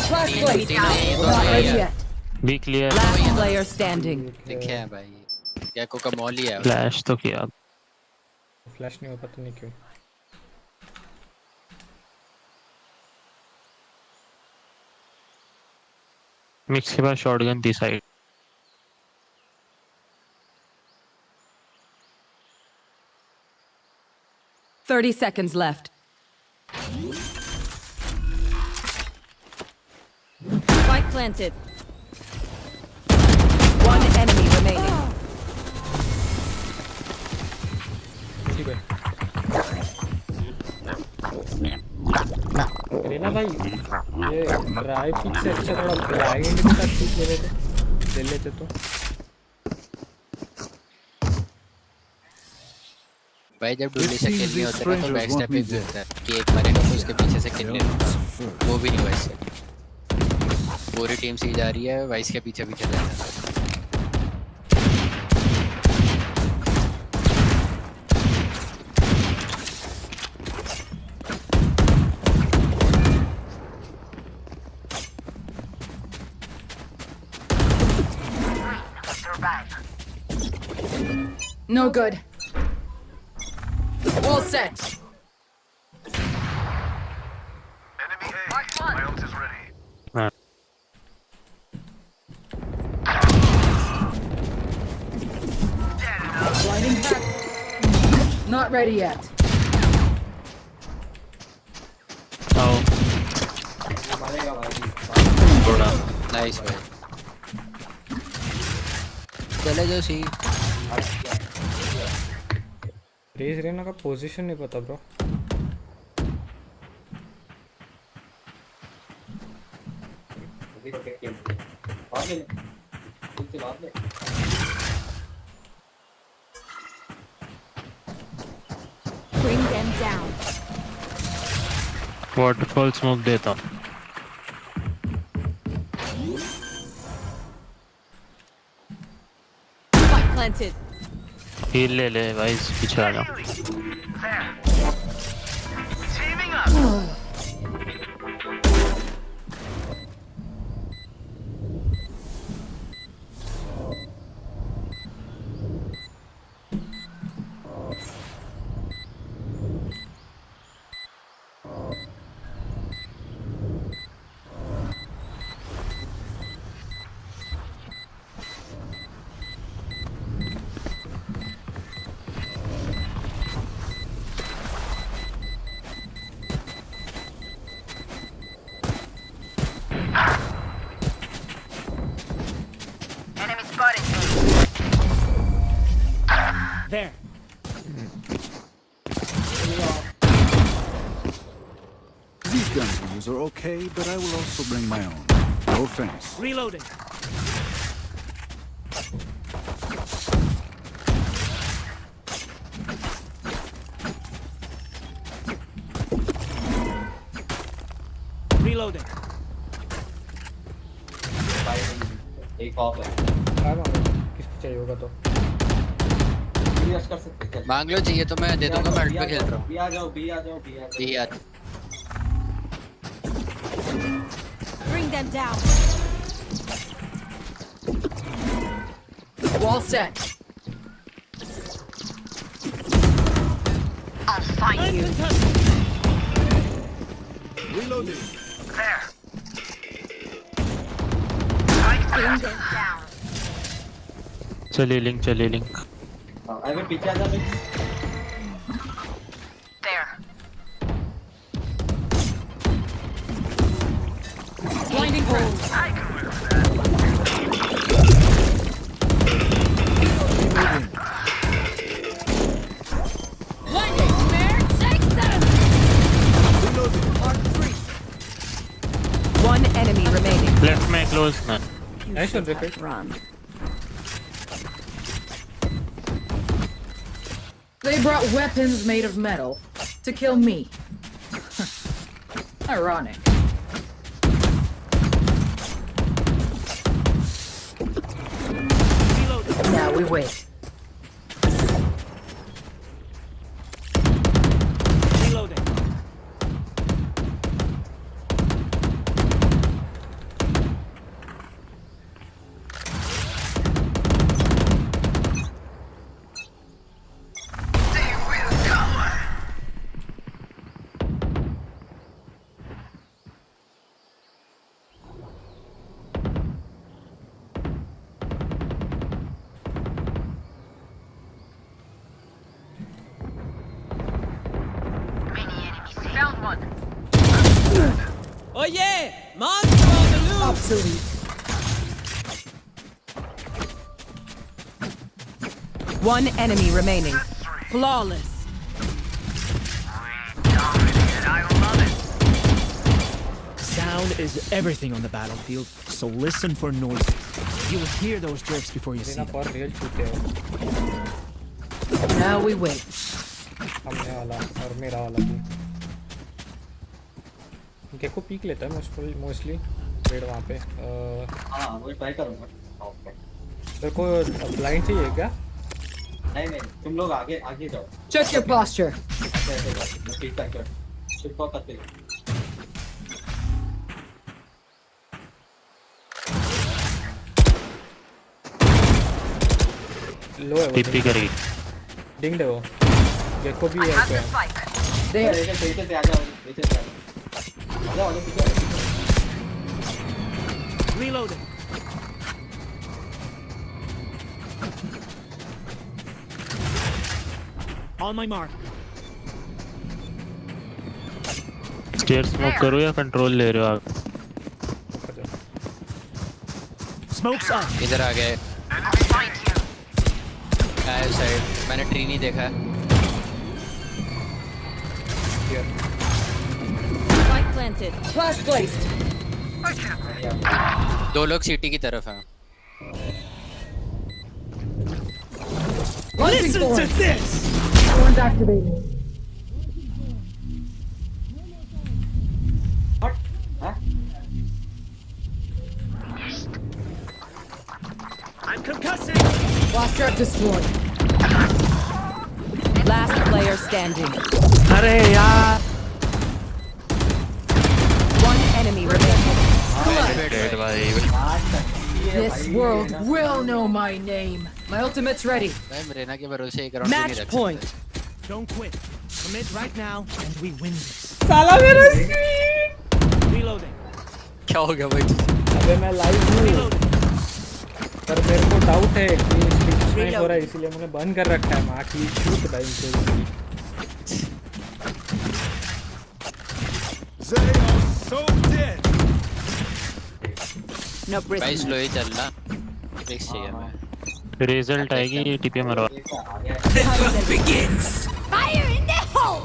Flash placed. Not ready yet. Be clear. Last player standing. दिखे हैं भाई. गैको का मॉली है. फ्लैश तो किया. फ्लैश नहीं हो पता नहीं क्यों. मिक्स के बाद शॉटगन थी side. Thirty seconds left. Spike planted. One enemy remaining. लेना भाई. ये राइट पिक से अच्छा थोड़ा ब्लाइंड भी तक पिक ले लेते तो. भाई जब डुअली से किल नहीं होता तो बैक स्टेप ही होता है कि एक मरेगा तो उसके पीछे से किल ले लो. वो भी नहीं वैसे. पूरी टीम सी जा रही है, वाइस के पीछे पीछे जा रहा है। No good. All set. Blinding back. Not ready yet. Oh. Nice भाई, चले जाओ सी। रेज रेना का पोजीशन नहीं पता bro. Bring them down. Waterfall smoke देता हूँ। Spike planted. हील ले ले भाई, पीछे आ जाओ। Teaming up. Enemy spotted. There. These guns we use are okay, but I will also bring my own. No offense. Reloading. Reloading. एक of है। किसको चाहिए होगा तो कर सकते हैं। मांग लो चाहिए तो मैं दे दूंगा, मैं अल्ट पे खेल रहा हूँ। बी आ जाओ, बी आ जाओ, बी आ जाओ। B uh Bring them down. Wall set. I'll find you. Reloading. There. Bring them down. चलिए लिंक। अगर पीछे आ जा There. Blinding hole. I can work with that. Blinding. Mare, take them. One enemy remaining. Left में close man. I should repeat. Run. They brought weapons made of metal to kill me. Ironic. Now we wait. Reloading. Found one. Oh yeah! Monster on the loose! Obsolete. One enemy remaining. Flawless. Sound is everything on the battlefield, so listen for noises. You will hear those jerks before you see them. for real छूटे हो। Now we wait. हमने वाला और मेरा वाला भी। Gecko peak लेता है मोस्टली। ट्रेड वहाँ पे हाँ वही ट्राई करूँगा। तेरे को ब्लाइंड चाहिए क्या? नहीं नहीं तुम लोग आगे आगे जाओ। Check your posture. ऐसे ऐसे जाओ मैं ठीक ठाक कर शिफ्ट को करते जाओ। लो है वो टीपी करेगी डिंग दे वो गेको भी है क्या? There. पीछे से आ जाओ पीछे से आ जाओ पीछे। Reloading. On my mark. Stair smoke करो या कंट्रोल ले रहे हो आप? Smoke's up. इधर आ गए साइड मैंने ट्री नहीं देखा। Spike planted. Flash placed. दो लोग सिटी की तरफ हैं। Listen to this. Horns activated. I'm concussing. Blast trap destroyed. Last player standing. अरे यार One enemy remaining. This world will know my name. My ultimate's ready. भाई मरीना के भरोसे एक राउंड नहीं Match रख point. Don't quit. Commit right now, and we win this. साला मेरा स्क्रीन। Reloading. क्या हो गया भाई? अबे मैं लाइव हूँ पर मेरे को डाउट है कि स्टिक्स नहीं हो रहा है इसलिए मैंने बंद कर रखा है। माँ की शूट भाई इनको They are so dead. No भाई prisoners. स्लो ही चलना। फिक्स चाहिए हमें। रिजल्ट आएगी टीपी मरवा। The hunt begins. Fire in the hole!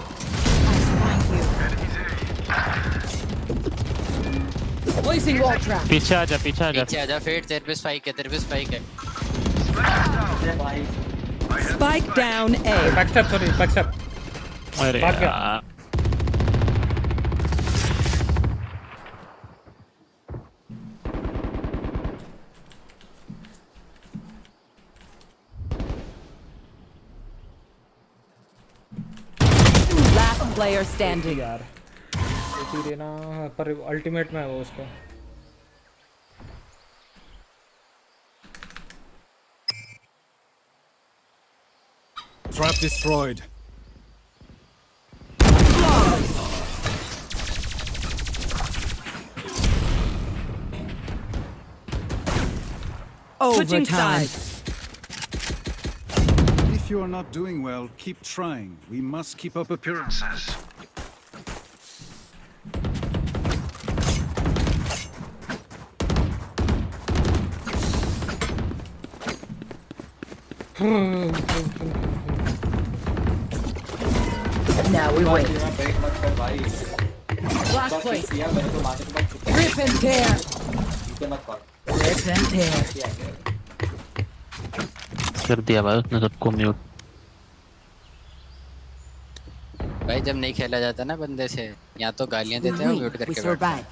Placing wall trap. पीछे आजा पीछे आजा। पीछे आजा फेट तेरे पे स्पाइक है तेरे पे स्पाइक है। Spike down A. Backstep sorry backstep. अरे भाग गया। यार Last player standing. यार इसी देना पर अल्टीमेट में है वो उसका। Trap destroyed. Switching Overtime. sides. If you are not doing well, keep trying. We must keep up appearances. Now we wait. Break मत कर भाई। Blast place. किया मेरे को मारने के बाद Rip and tear. पीछे मत कर। Rip and tear. कर दिया भाई उसने सबको म्यूट। भाई जब नहीं खेला जाता ना बंदे से या तो गालियां देते हैं और म्यूट करके बैठते हैं।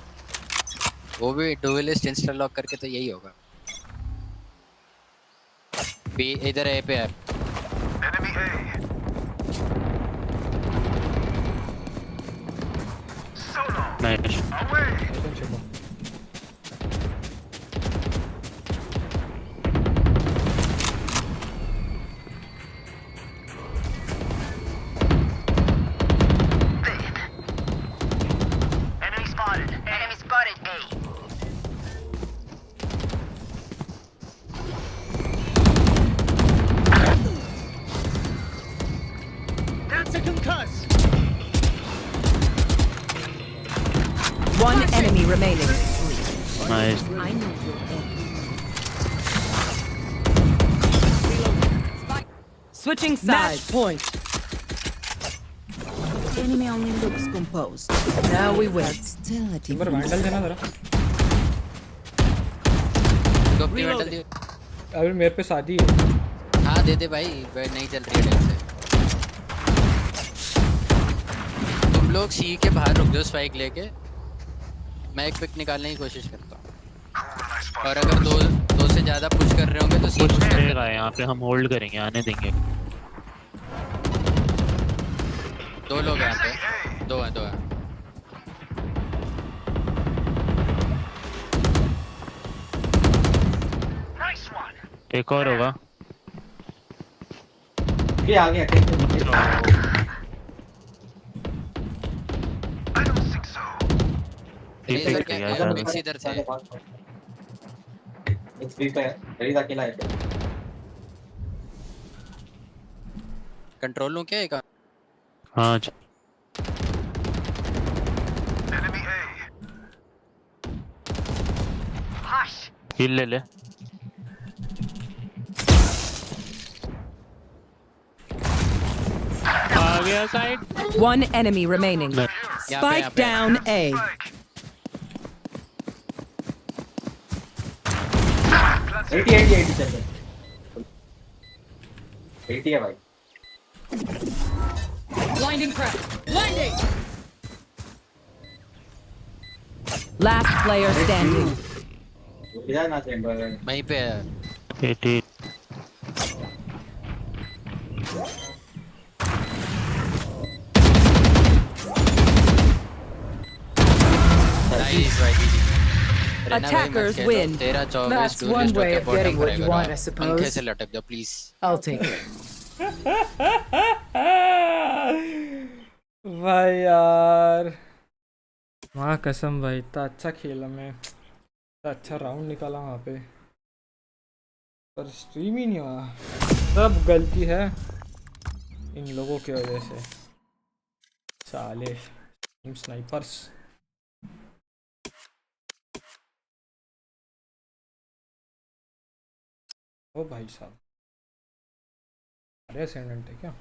वो भी डुअलिस्ट इंस्टॉल लॉक करके तो यही होगा। बी इधर ए पे है। Nice. Enemy spotted A. That's a concuss. One enemy remaining. Nice. I know your end. Switching Match sides. point. The enemy only looks composed. Now we win. But still a पर difference. Vandal देना जरा। तो अपनी metal दे। अभी मेरे पे शादी है। हाँ दे दे भाई नहीं चल रही है टाइम से। तुम लोग सी के बाहर रुक जाओ स्पाइक लेके। मैं एक पिक निकालने की कोशिश करता हूँ। और अगर दो से ज्यादा पुश कर रहे होंगे तो सी कुछ पुश कर रहेगा यहाँ पे, हम होल्ड करेंगे, आने देंगे। दो लोग हैं यहाँ पे, दो हैं। एक और होगा। ये आ गया लेजर क्या इधर से अकेला है। कंट्रोल लूं क्या एक? हाँ हिल ले आ गया side. One enemy remaining. Spike down A. 80 चल रहा है। 80 है भाई। Blinding crack. Blinding. Last player standing. इधर ना चैम्बर वहीं पे है। 80 नाइस भाई। Attackers win. That's one way of getting what you want, I suppose. पंखे से लटक जाओ प्लीज। I'll take it. भाई यार माँ कसम भाई, इतना अच्छा खेला मैं, इतना अच्छा राउंड निकाला वहाँ पे, पर स्ट्रीम ही नहीं हुआ। सब गलती है इन लोगों की वजह से, साले स्नाइपर्स। ओ भाई साहब, अरे असेंडेंट है क्या?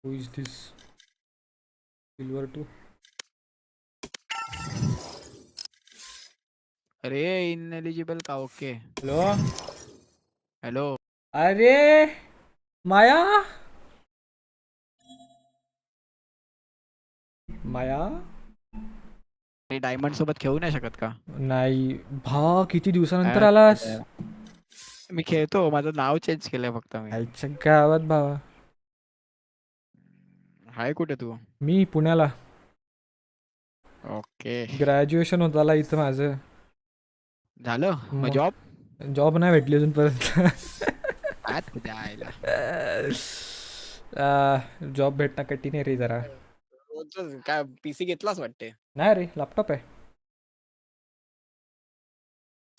Who is this? Silver 2. अरे इनएलिजिबल का ओके। Hello hello. अरे माया डायमंड सोबत खेळू नाही शकत का? नाही भा, किती दिवसानंतर आलास? मी खेळतो, माझं नाव चेंज केलंय फक्त मी। आईच्या गावात भावा। हाय कुठे तू? मी पुण्याला। ओके। ग्रॅज्युएशन होत आला इथं माझं। झालं मग जॉब नाही भेटली अजूनपर्यंत। जॉब भेटणं कठीण आहे रे जरा। काय पीसी घेतलास वाटते? नाही रे, लॅपटॉप आहे।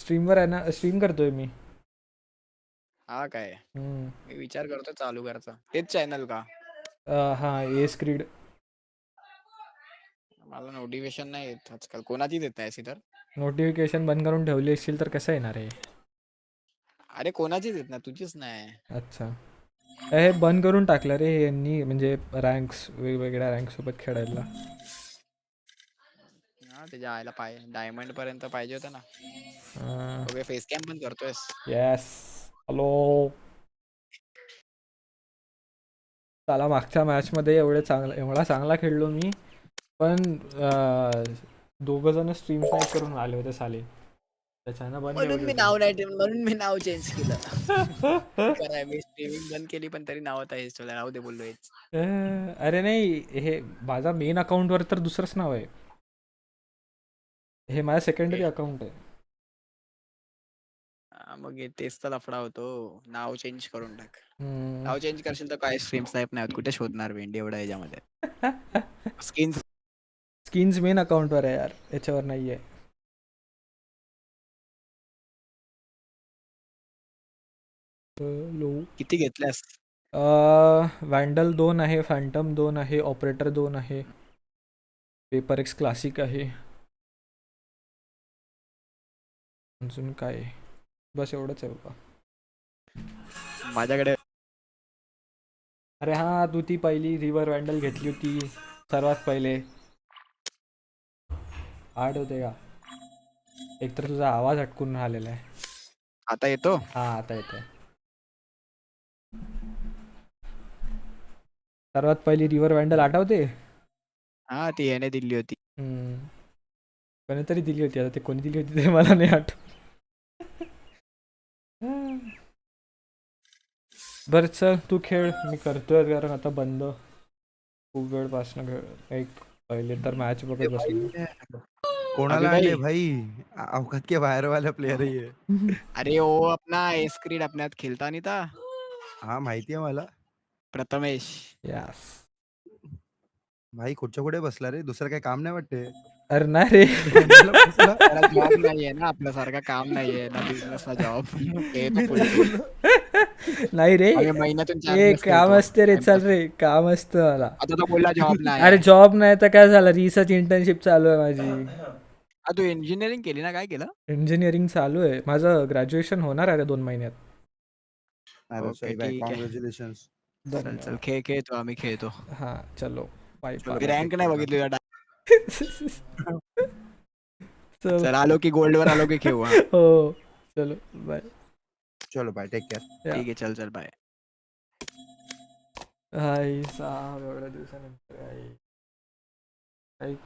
स्ट्रीमवर आहे ना, स्ट्रीम करतोय मी। हा काय? मी विचार करतो चालू करायचा। तेच चॅनल का? हाँ ए स्क्रीड। मला नोटिफिकेशन नाही येत आजकाल, कोणाची देत नाही तर? नोटिफिकेशन बंद करून ठेवली असशील तर कसं येणार आहे? अरे कोणाचीच येत ना, तुझीच नाही। अच्छा, हे बंद करून टाकलं रे यांनी, म्हणजे रँक्स, वेगवेगळ्या रँक सोबत खेळायला। हा त्याच्या आयला पाहिजे, डायमंड पर्यंत पाहिजे होतं ना। ओके, फेस कॅम पण करतोयस? यस। हॅलो, त्याला मागच्या मॅच मध्ये एवढा चांगला खेळलो मी, पण दोघं जण स्ट्रीम स्नाईप करून आले होते साले, त्याच्यानं बंद। म्हणून मी नाव चेंज केलं। काय मी स्ट्रीमिंग बंद केली पण तरी नाव आता हेच ठेवलं, राहू दे बोललो हेच। अरे नाही, हे माझा मेन अकाउंट वर तर दुसरंच नाव आहे, हे माझा सेकंडरी अकाउंट आहे। मग तेच तर लफडा होतो, नाव चेंज करून टाक। नाव चेंज करशील तर काय स्ट्रीम स्नाईप नाही होत, कुठे शोधणार वेंडी एवढा याच्यामध्ये? स्किन्स मेन अकाउंट वर आहे यार, याच्यावर नाहीये। किती घेतल्यास? वॅन्डल 2 आहे, फॅन्टम 2 आहे, ऑपरेटर 2 आहे, पेपर एक्स क्लासिक आहे, अजून काय? बस एवढंच आहे बाबा माझ्याकडे। अरे हा, तू ती पहिली रिव्हर वॅन्डल घेतली होती सर्वात पहिले, आठवते का? एक तर तुझा आवाज अटकून राहिलेला आहे। आता येतो? हा आता येतोय। सर्वात पहिली रिव्हर वॅन्डल आठवते? हा ती याने दिली होती। कोणीतरी दिली होती, आता ते कोणी दिली होती ते मला नाही आठवत. बरं चल तू खेळ, मी करतोय कारण आता बंद खूप वेळपासनं खेळ. एक पहिले तर मॅच बघत बसलो. कोणाला आणले भाई, अवकात के बाहेर वाला प्लेयर ही है. अरे वो अपना एस्क्रीड अपन्यात खेळता नाही था. हा माहिती आहे मला. प्रथमेश. यस भाई कुठच्या कुठे बसला रे, दुसरं काही काम नाही वाटते. अरे नाही रे, त्याला जॉब नाहीये ना, आपल्यासारखा काम नाहीये ना, बिझनेसला जॉब. नाही रे, महिन्यातून हे काम असते रे. चल रे, काम असतं मला. आता तो बोलला जॉब नाही. अरे जॉब नाही तर काय झालं, रिसर्च इंटर्नशिप चालू आहे माझी. तू इंजिनिअरिंग केली ना, काय केलं? इंजिनिअरिंग चालू आहे माझं, ग्रॅज्युएशन होणार आहे 2 महिन्यात. अरे सही भाई, कॉंग्रॅच्युलेशन्स. चल चल खेळ तो, आम्ही खेळतो. हा चलो बाय. रँक नाही बघितली चल, आलो की गोल्ड वर आलो की खेळू. हो चलो बाय. चलो बाय, टेक केअर. ठीक आहे, चल चल बाय. हाय साहेब, एवढ्या दिवसानंतर काही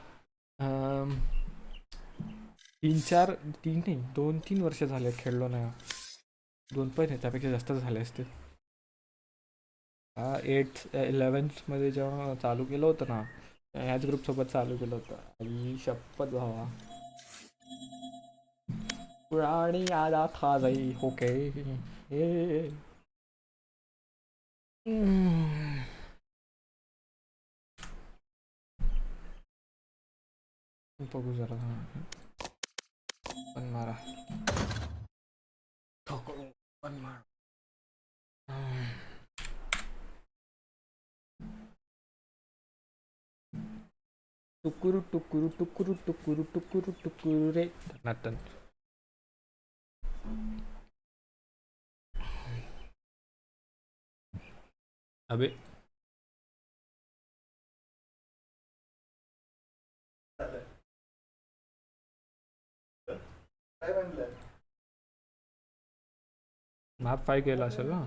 2-3 वर्ष झाले खेळलो नाही. 2 पण त्यापेक्षा जास्त झाले असते. 8th-11th मध्ये जेव्हा चालू केलं होतं ना, ह्याच ग्रुप सोबत चालू केलं होतं. आणि शपथ भावा, पुराणी याद आ गई. ओके बघू जरा पण मारा पण मारा. टुकुरू टुकुरू टुकुरू टुकुरू टुकुरू टुकुरू रे नाटन. अबे मॅप 5 गेला असेल ना,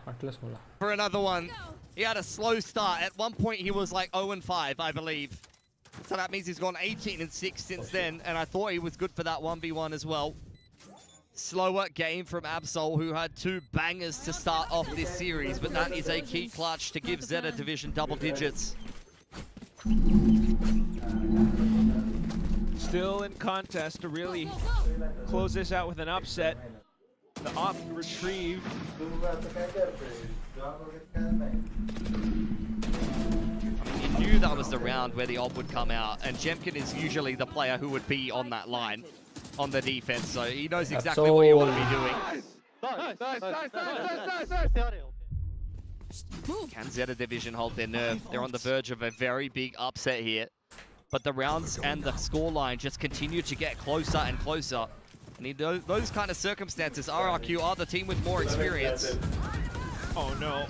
वाटलंच मला. For another one. He had a slow start. At one point he was like 0-5, I believe. So that means he's gone 18-6 since then, and I thought he was good for that 1v1 as well. Slower game from Absol, who had 2 bangers to start off this series, but that is a key clutch to give Zeta Division double digits. Still in contest to really close this out with an upset. The op retrieved. You knew that was the round where the op would come out, and Jemkin is usually the player who would be on that line on the defense, so he knows exactly what you want to be doing. Can Zeta Division hold their nerve? They're on the verge of a very big upset here, but the rounds and the scoreline just continue to get closer and closer. And in those kind of circumstances, RRQ are the team with more experience. Oh no.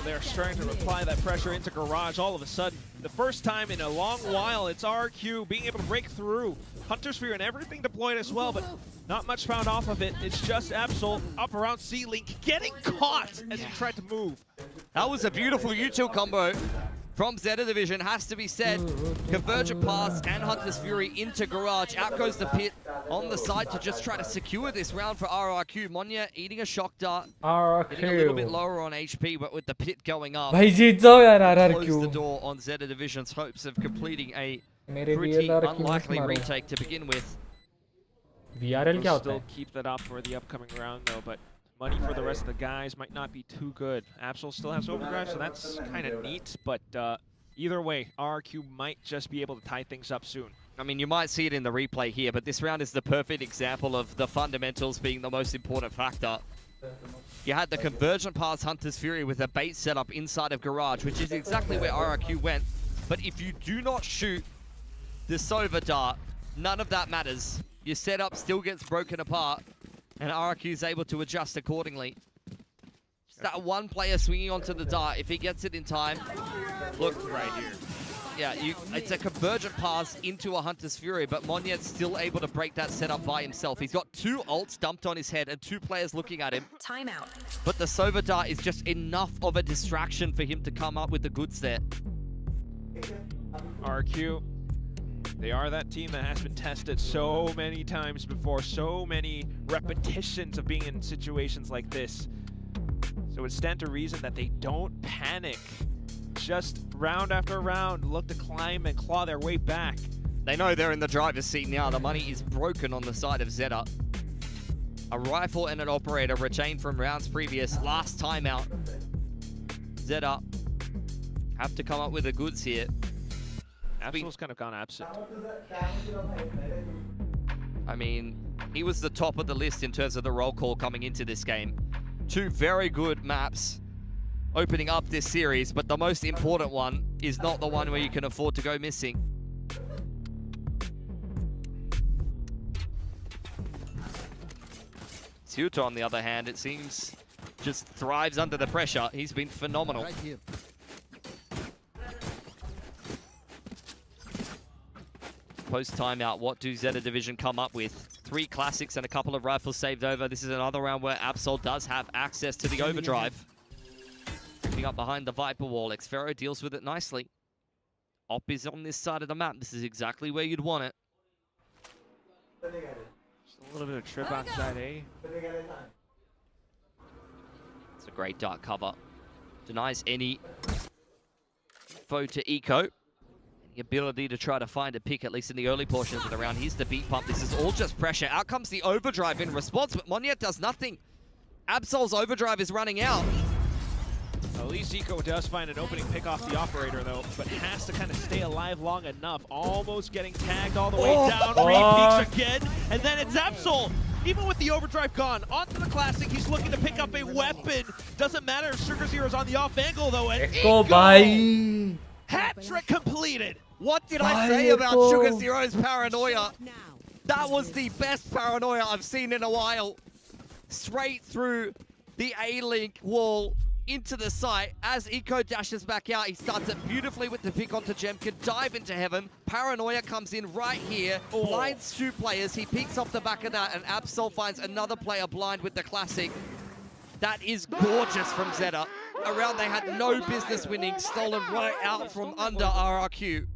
They're starting to apply that pressure into Garage all of a sudden. The first time in a long while, it's RRQ being able to break through. Hunter Sphere and everything deployed as well, but not much found off of it. It's just Absol up around C-Link, getting caught as he tried to move. That was a beautiful util combo from Zeta Division, has to be said. Convergent Pass and Hunter's Fury into Garage. Out goes the Pit on the side to just try to secure this round for RRQ. Monya eating a shock dart. RRQ. Getting a little bit lower on HP, but with the Pit going up. भाई जीत जाओ यार RRQ. Close the door on Zeta Division's hopes of completing a pretty unlikely retake to begin with. VRL क्या होता Still है? keep that up for the upcoming round though, but money for the rest of the guys might not be too good. Absol still has overdrive, so that's kind of neat, but either way, RRQ might just be able to tie things up soon. I mean, you might see it in the replay here, but this round is the perfect example of the fundamentals being the most important factor. You had the Convergent Pass Hunter's Fury with a bait setup inside of Garage, which is exactly where RRQ went. But if you do not shoot the Sova Dart, none of that matters. Your setup still gets broken apart, and RRQ is able to adjust accordingly. Just that one player swinging onto the dart, if he gets it in time, look right here. Yeah, it's a Convergent Pass into a Hunter's Fury, but Monyet's still able to break that setup by himself. He's got 2 ults dumped on his head and 2 players looking at him. Timeout. But the Sova Dart is just enough of a distraction for him to come up with the goods there. RRQ They are that team that has been tested so many times before, so many repetitions of being in situations like this. So it would stand to reason that they don't panic. Just round after round, look to climb and claw their way back. They know they're in the driver's seat now. The money is broken on the side of Zeta. A rifle and an operator retained from rounds previous. Last timeout. Zeta have to come up with the goods here. Absol's kind of gone absent. I mean, he was the top of the list in terms of the roll call coming into this game. 2 very good maps opening up this series, but the most important one is not the one where you can afford to go missing. Zeta, on the other hand, it seems just thrives under the pressure. He's been phenomenal. Right here. Post timeout, what do Zeta Division come up with? 3 classics and a couple of rifles saved over. This is another round where Absol does have access to the overdrive. Creeping up behind the Viper wall. Xfero deals with it nicely. Op is on this side of the map. This is exactly where you'd want it. Just a little bit of trip outside A. It's a great dark cover. Denies any foe to Eco. The ability to try to find a pick, at least in the early portions of the round. Here's the beat pump. This is all just pressure. Out comes the overdrive in response, but Monyet does nothing. Absol's overdrive is running out. At least Eco does find an opening pick off the operator, though, but has to kind of stay alive long enough. Almost getting tagged all the way down. Re-peeks again, and then it's Absol. Even with the overdrive gone, onto the classic, he's looking to pick up a weapon. Doesn't matter if Sugar Zero's on the off angle, though, and Go, bye. Hat-trick completed. What did I say about Sugar Zero's paranoia? That was the best paranoia I've seen in a while. Straight through the A-Link wall into the site. As Eco dashes back out, he starts it beautifully with the pick onto Gem, can dive into heaven. Paranoia comes in right here, blinds 2 players. He peeks off the back of that, and Absol finds another player blind with the classic. That is gorgeous from Zeta. A round they had no business winning, stolen right out from under RRQ.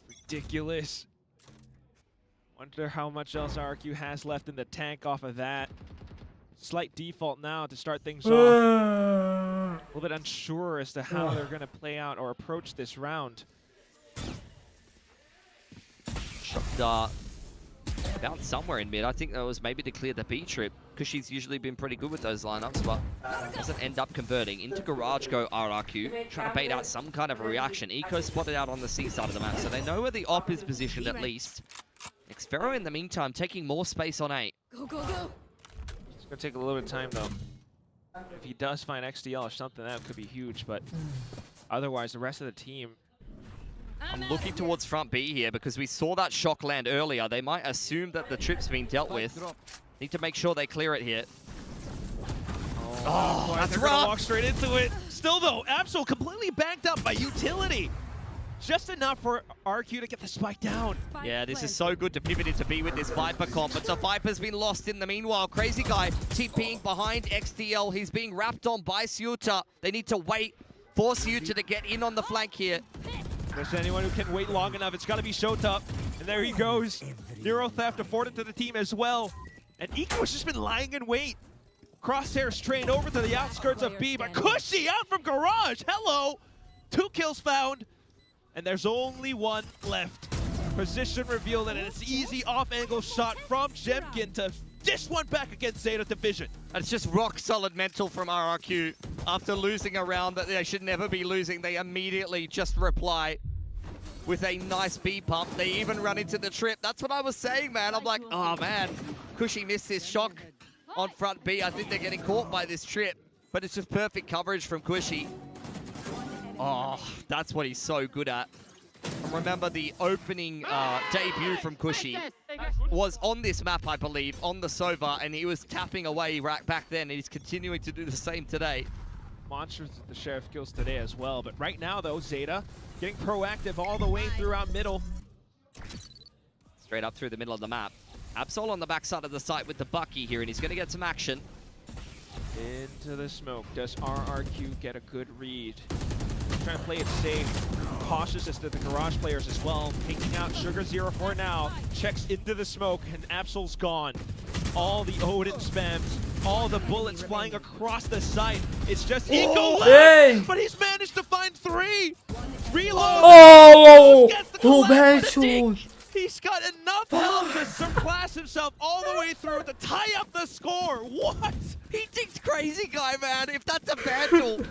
Ridiculous. Wonder how much else RRQ has left in the tank off of that. Slight default now to start things off. A little bit unsure as to how they're going to play out or approach this round. Shot found somewhere in mid. I think that was maybe to clear the B trip, because she's usually been pretty good with those lineups, but doesn't end up converting. Into Garage go RRQ, trying to bait out some kind of a reaction. Eco spotted out on the C side of the map, so they know where the op is positioned at least. Xfero in the meantime taking more space on A. Go, go, go. It's going to take a little bit of time, though. If he does find XDL or something, that could be huge, but otherwise, the rest of the team... I'm looking towards front B here because we saw that shock land earlier. They might assume that the trip's been dealt with. Need to make sure they clear it here. Oh, that's rough. Gonna walk straight into it. Still, though, Absol completely backed up by utility. Just enough for RQ to get the spike down. Yeah, this is so good to pivot into B with this Viper comp, but the Viper's been lost in the meanwhile. Crazy Guy TPing behind XDL. He's being wrapped on by Ceuta. They need to wait for Ceuta to get in on the flank here. There's anyone who can wait long enough. It's got to be Shota. And there he goes. Neuro theft afforded to the team as well. And Eco has just been lying in wait. Crosshairs trained over to the outskirts of B, but Cushy out from Garage. Hello. 2 kills found. And there's only 1 left. Position revealed, and it's easy off-angle shot from Jemkin to dish one back against Zeta Division. It's just rock solid mental from RRQ. After losing a round that they should never be losing, they immediately just reply with a nice B pump. They even run into the trip. That's what I was saying, man. I'm like, oh man, Cushy missed this shock on front B. I think they're getting caught by this trip, but it's just perfect coverage from Cushy. Oh, that's what he's so good at. And remember, the opening debut from Cushy was on this map, I believe, on the Sova, and he was tapping away right back then, and he's continuing to do the same today. Monsters with the share of kills today as well, but right now, though, Zeta getting proactive all the way throughout middle. Straight up through the middle of the map. Absol on the backside of the site with the Bucky here, and he's going to get some action. Into the smoke. Does RRQ get a good read? Trying to play it safe. cautious as to the Garage players as well. Taking out Sugar04 now, checks into the smoke, and Absol's gone. All the Odin spams, all the bullets flying across the site. It's just Eco left, but he's managed to find 3. Reload. Oh, He's got enough health to surpass himself all the way through to tie up the score. What? He thinks crazy guy, man. If that's a battle.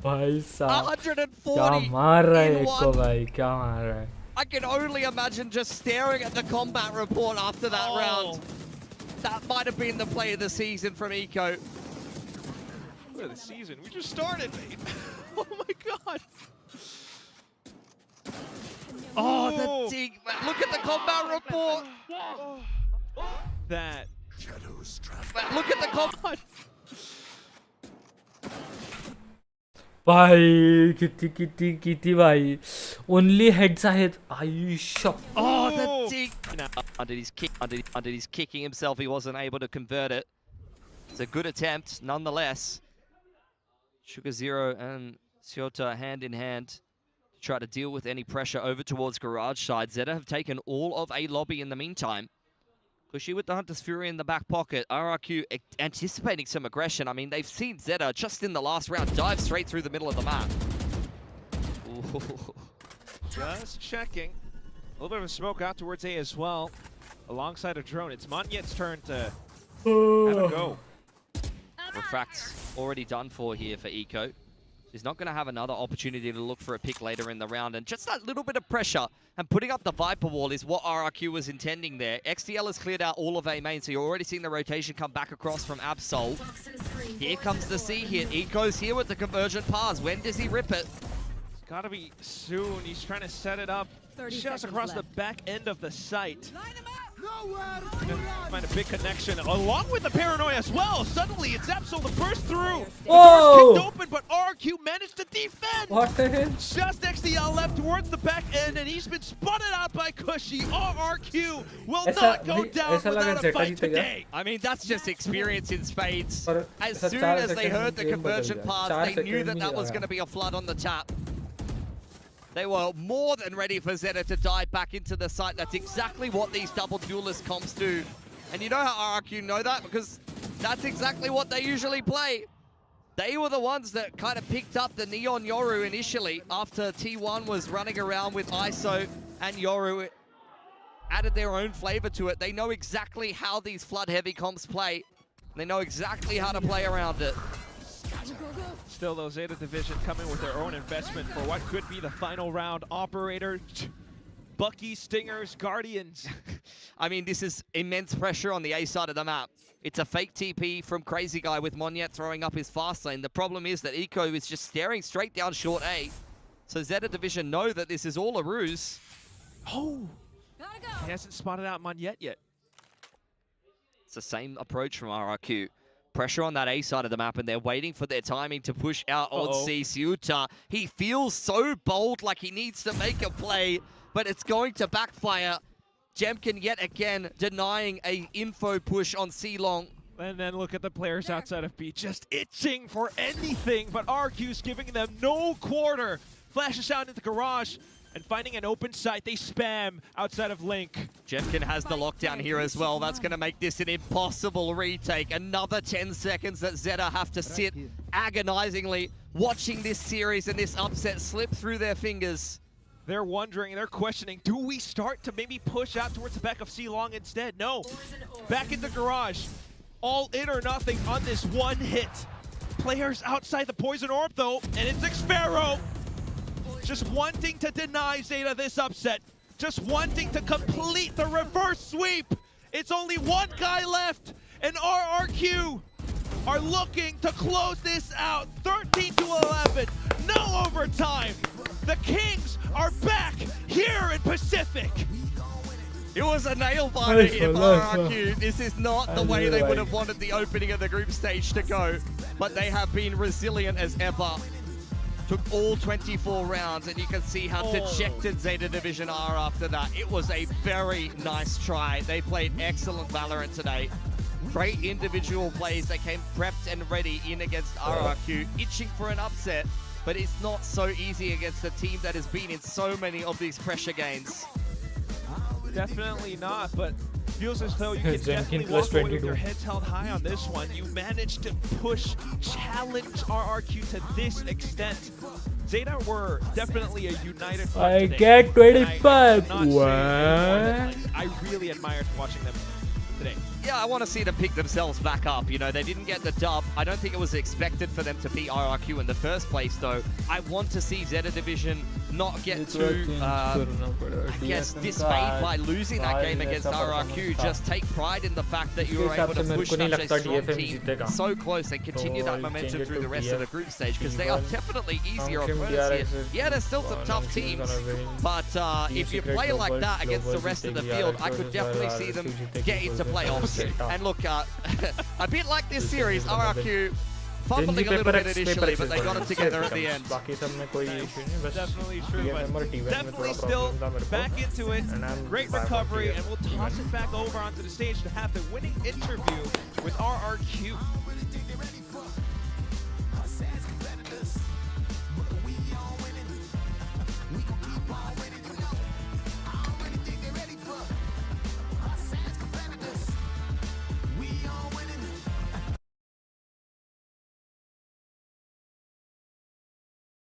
भाई साहब 140 क्या मार रहा है in एक को one. भाई क्या मार रहा है I can only imagine just staring at the combat report after that round. That might have been the play of the season from Eco. Play of the season? We just started, mate. Oh my god. Oh, the dig. Look at the combat report. That. Look at the combat. भाई किती भाई only heads आहेत आयुष्य Oh, the dig. Under his kicking himself, he wasn't able to convert it. It's a good attempt, nonetheless. Sugar Zero and Zeta hand in hand to try to deal with any pressure over towards Garage side. Zeta have taken all of A lobby in the meantime. Cushy with the Hunter's Fury in the back pocket. RRQ anticipating some aggression. I mean, they've seen Zeta just in the last round dive straight through the middle of the map. Ooh. Just checking. A little bit of a smoke out towards A as well, alongside a drone. It's Monyet's turn to have a go. Refract's already done for here for Eco. He's not going to have another opportunity to look for a pick later in the round. And just that little bit of pressure and putting up the Viper wall is what RRQ was intending there. XTL has cleared out all of A main, so you're already seeing the rotation come back across from Absol. Here comes the C hit. Eco's here with the convergent pass. When does he rip it? It's got to be soon. He's trying to set it up just across the back end of the site. Find a big connection along with the paranoia as well. Suddenly it's Absol the burst through. The door's kicked open, but RQ managed to defend. What the hell? Just XDL left towards the back end, and he's been spotted out by Cushy. RRQ will not go down without a fight today. I mean, that's just experience in spades. As soon as they heard the conversion pass, they knew that that was going to be a flood on the tap. They were more than ready for Zeta to dive back into the site. That's exactly what these double duelist comps do. And you know how RRQ know that? Because that's exactly what they usually play. They were the ones that kind of picked up the Neon Yoru initially after T1 was running around with ISO and Yoru added their own flavor to it. They know exactly how these flood heavy comps play. They know exactly how to play around it. Still, though, Zeta Division coming with their own investment for what could be the final round. Operator, Bucky, Stingers, Guardians. I mean, this is immense pressure on the A side of the map. It's a fake TP from Crazy Guy with Monyet throwing up his fast lane. The problem is that Eco is just staring straight down short A. So Zeta Division know that this is all a ruse. Oh! He hasn't spotted out Monyet yet. It's the same approach from RRQ. Pressure on that A side of the map, and they're waiting for their timing to push out Odyssey. Zeta. He feels so bold, like he needs to make a play, but it's going to backfire. Jemkin yet again denying a info push on C-Long. And then look at the players outside of B, just itching for anything, but RQ's giving them no quarter. Flashes out into the garage, and finding an open site, they spam outside of Link. Jemkin has the lockdown here as well. That's going to make this an impossible retake. Another 10 seconds that Zeta have to sit agonizingly watching this series and this upset slip through their fingers. They're wondering, they're questioning, do we start to maybe push out towards the back of C-Long instead? No. Back in the garage. All in or nothing on this one hit. Players outside the poison orb though, and it's Xpharaoh. Just wanting to deny Zeta this upset. Just wanting to complete the reverse sweep. It's only one guy left, and RRQ are looking to close this out. 13-11, no overtime. The Kings are back here in Pacific. It was a nail-biter here for RRQ. This is not the way they would have wanted the opening of the group stage to go, but they have been resilient as ever. Took all 24 rounds, and you can see how dejected Zeta Division are after that. It was a very nice try. They played excellent Valorant today. Great individual plays. They came prepped and ready in against RRQ, itching for an upset. but it's not so easy against a team that has been in so many of these pressure games. Definitely not, but feels as though you can definitely walk away with your heads held high on this one. You managed to push, challenge RRQ to this extent. Zeta were definitely a united front I today. get 25. What? I really admired watching them today. Yeah, I want to see them pick themselves back up. You know, they didn't get the dub. I don't think it was expected for them to beat RRQ in the first place, though. I want to see Zeta Division not get too, I guess, dismayed by losing that game against RRQ. Just take pride in the fact that you were able to push such a strong team so close and continue that momentum through the rest of the group stage, because they are definitely easier opponents here. Yeah, there's still some tough teams, but if you play like that against the rest of the field, I could definitely see them get into playoffs. And look, a bit like this series, RRQ fumbling a little bit initially, but they got it together at the end. Definitely true, but definitely still back into it. Great recovery, and we'll toss it back over onto the stage to have the winning interview with RRQ.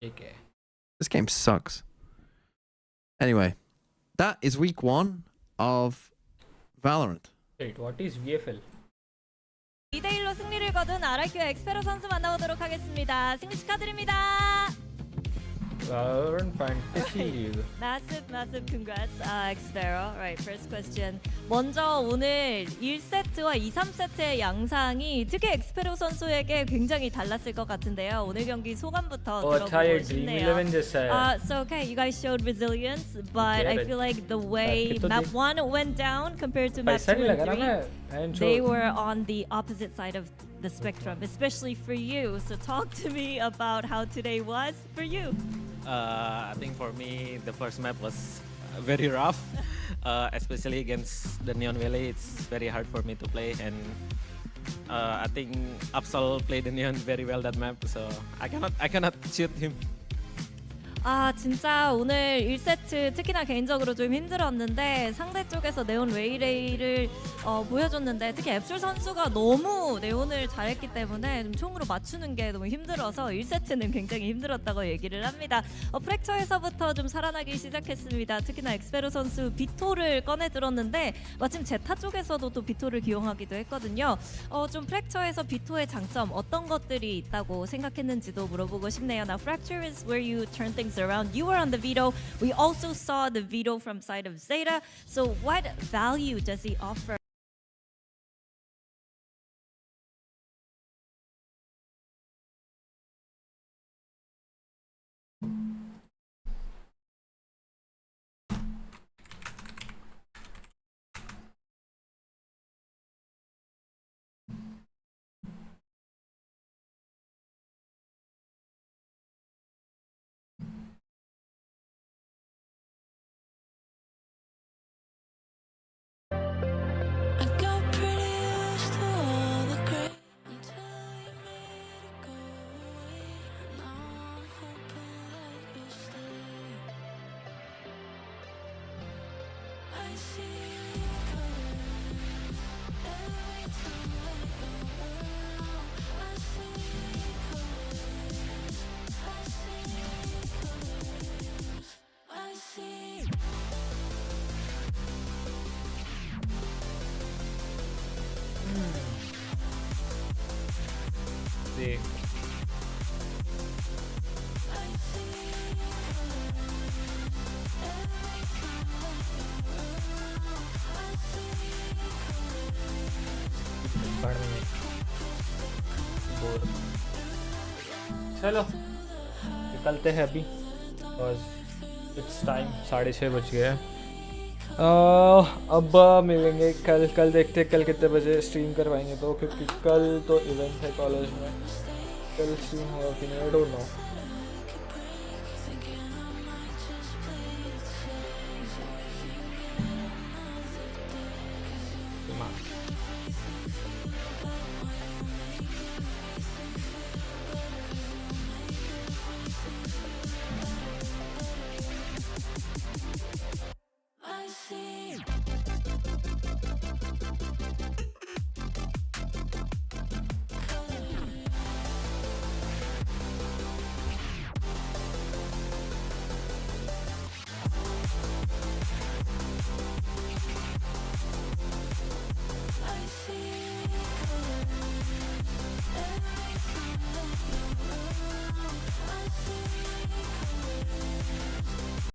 Okay. This game sucks. Anyway, that is week 1 of Valorant. Wait, what is VFL? 2대1로 승리를 거둔 RRQ 엑스페로 선수 만나보도록 하겠습니다. 승리 축하드립니다. Valorant Fantasy League. Massive congrats, 엑스페로. Right, first question. 먼저 오늘 1세트와 2, 3세트의 양상이 특히 엑스페로 선수에게 굉장히 달랐을 것 같은데요. 오늘 경기 소감부터 들어보고 싶네요. So okay, you guys showed resilience, but I feel like the way map 1 went down compared to map 2 and 3, they were on the opposite side of the spectrum, especially for you. So talk to me about how today was for you. I think for me, the first map was very rough, especially against the Neon Valley. It's very hard for me to play, and I think Absol played the Neon very well that map, so I cannot shoot him. 진짜 오늘 1세트 특히나 개인적으로 좀 힘들었는데 상대 쪽에서 네온 웨이레이를 보여줬는데 특히 앱술 선수가 너무 네온을 잘했기 때문에 좀 총으로 맞추는 게 너무 힘들어서 1세트는 굉장히 힘들었다고 얘기를 합니다. 프랙처에서부터 좀 살아나기 시작했습니다. 특히나 엑스페로 선수 비토를 꺼내 들었는데 마침 제타 쪽에서도 또 비토를 기용하기도 했거든요. 좀 프랙처에서 비토의 장점 어떤 것들이 있다고 생각했는지도 물어보고 싶네요. Now Fracture is where you turn things around. You were on the veto. We also saw the veto from side of Zeta. So what value does he offer? चलो निकलते हैं अभी because it's time 6:30 बज गए हैं। अब मिलेंगे कल देखते हैं कल कितने बजे स्ट्रीम करवाएंगे तो, क्योंकि कल तो इवेंट है कॉलेज में, कल स्ट्रीम होगा कि नहीं आई डोंट नो।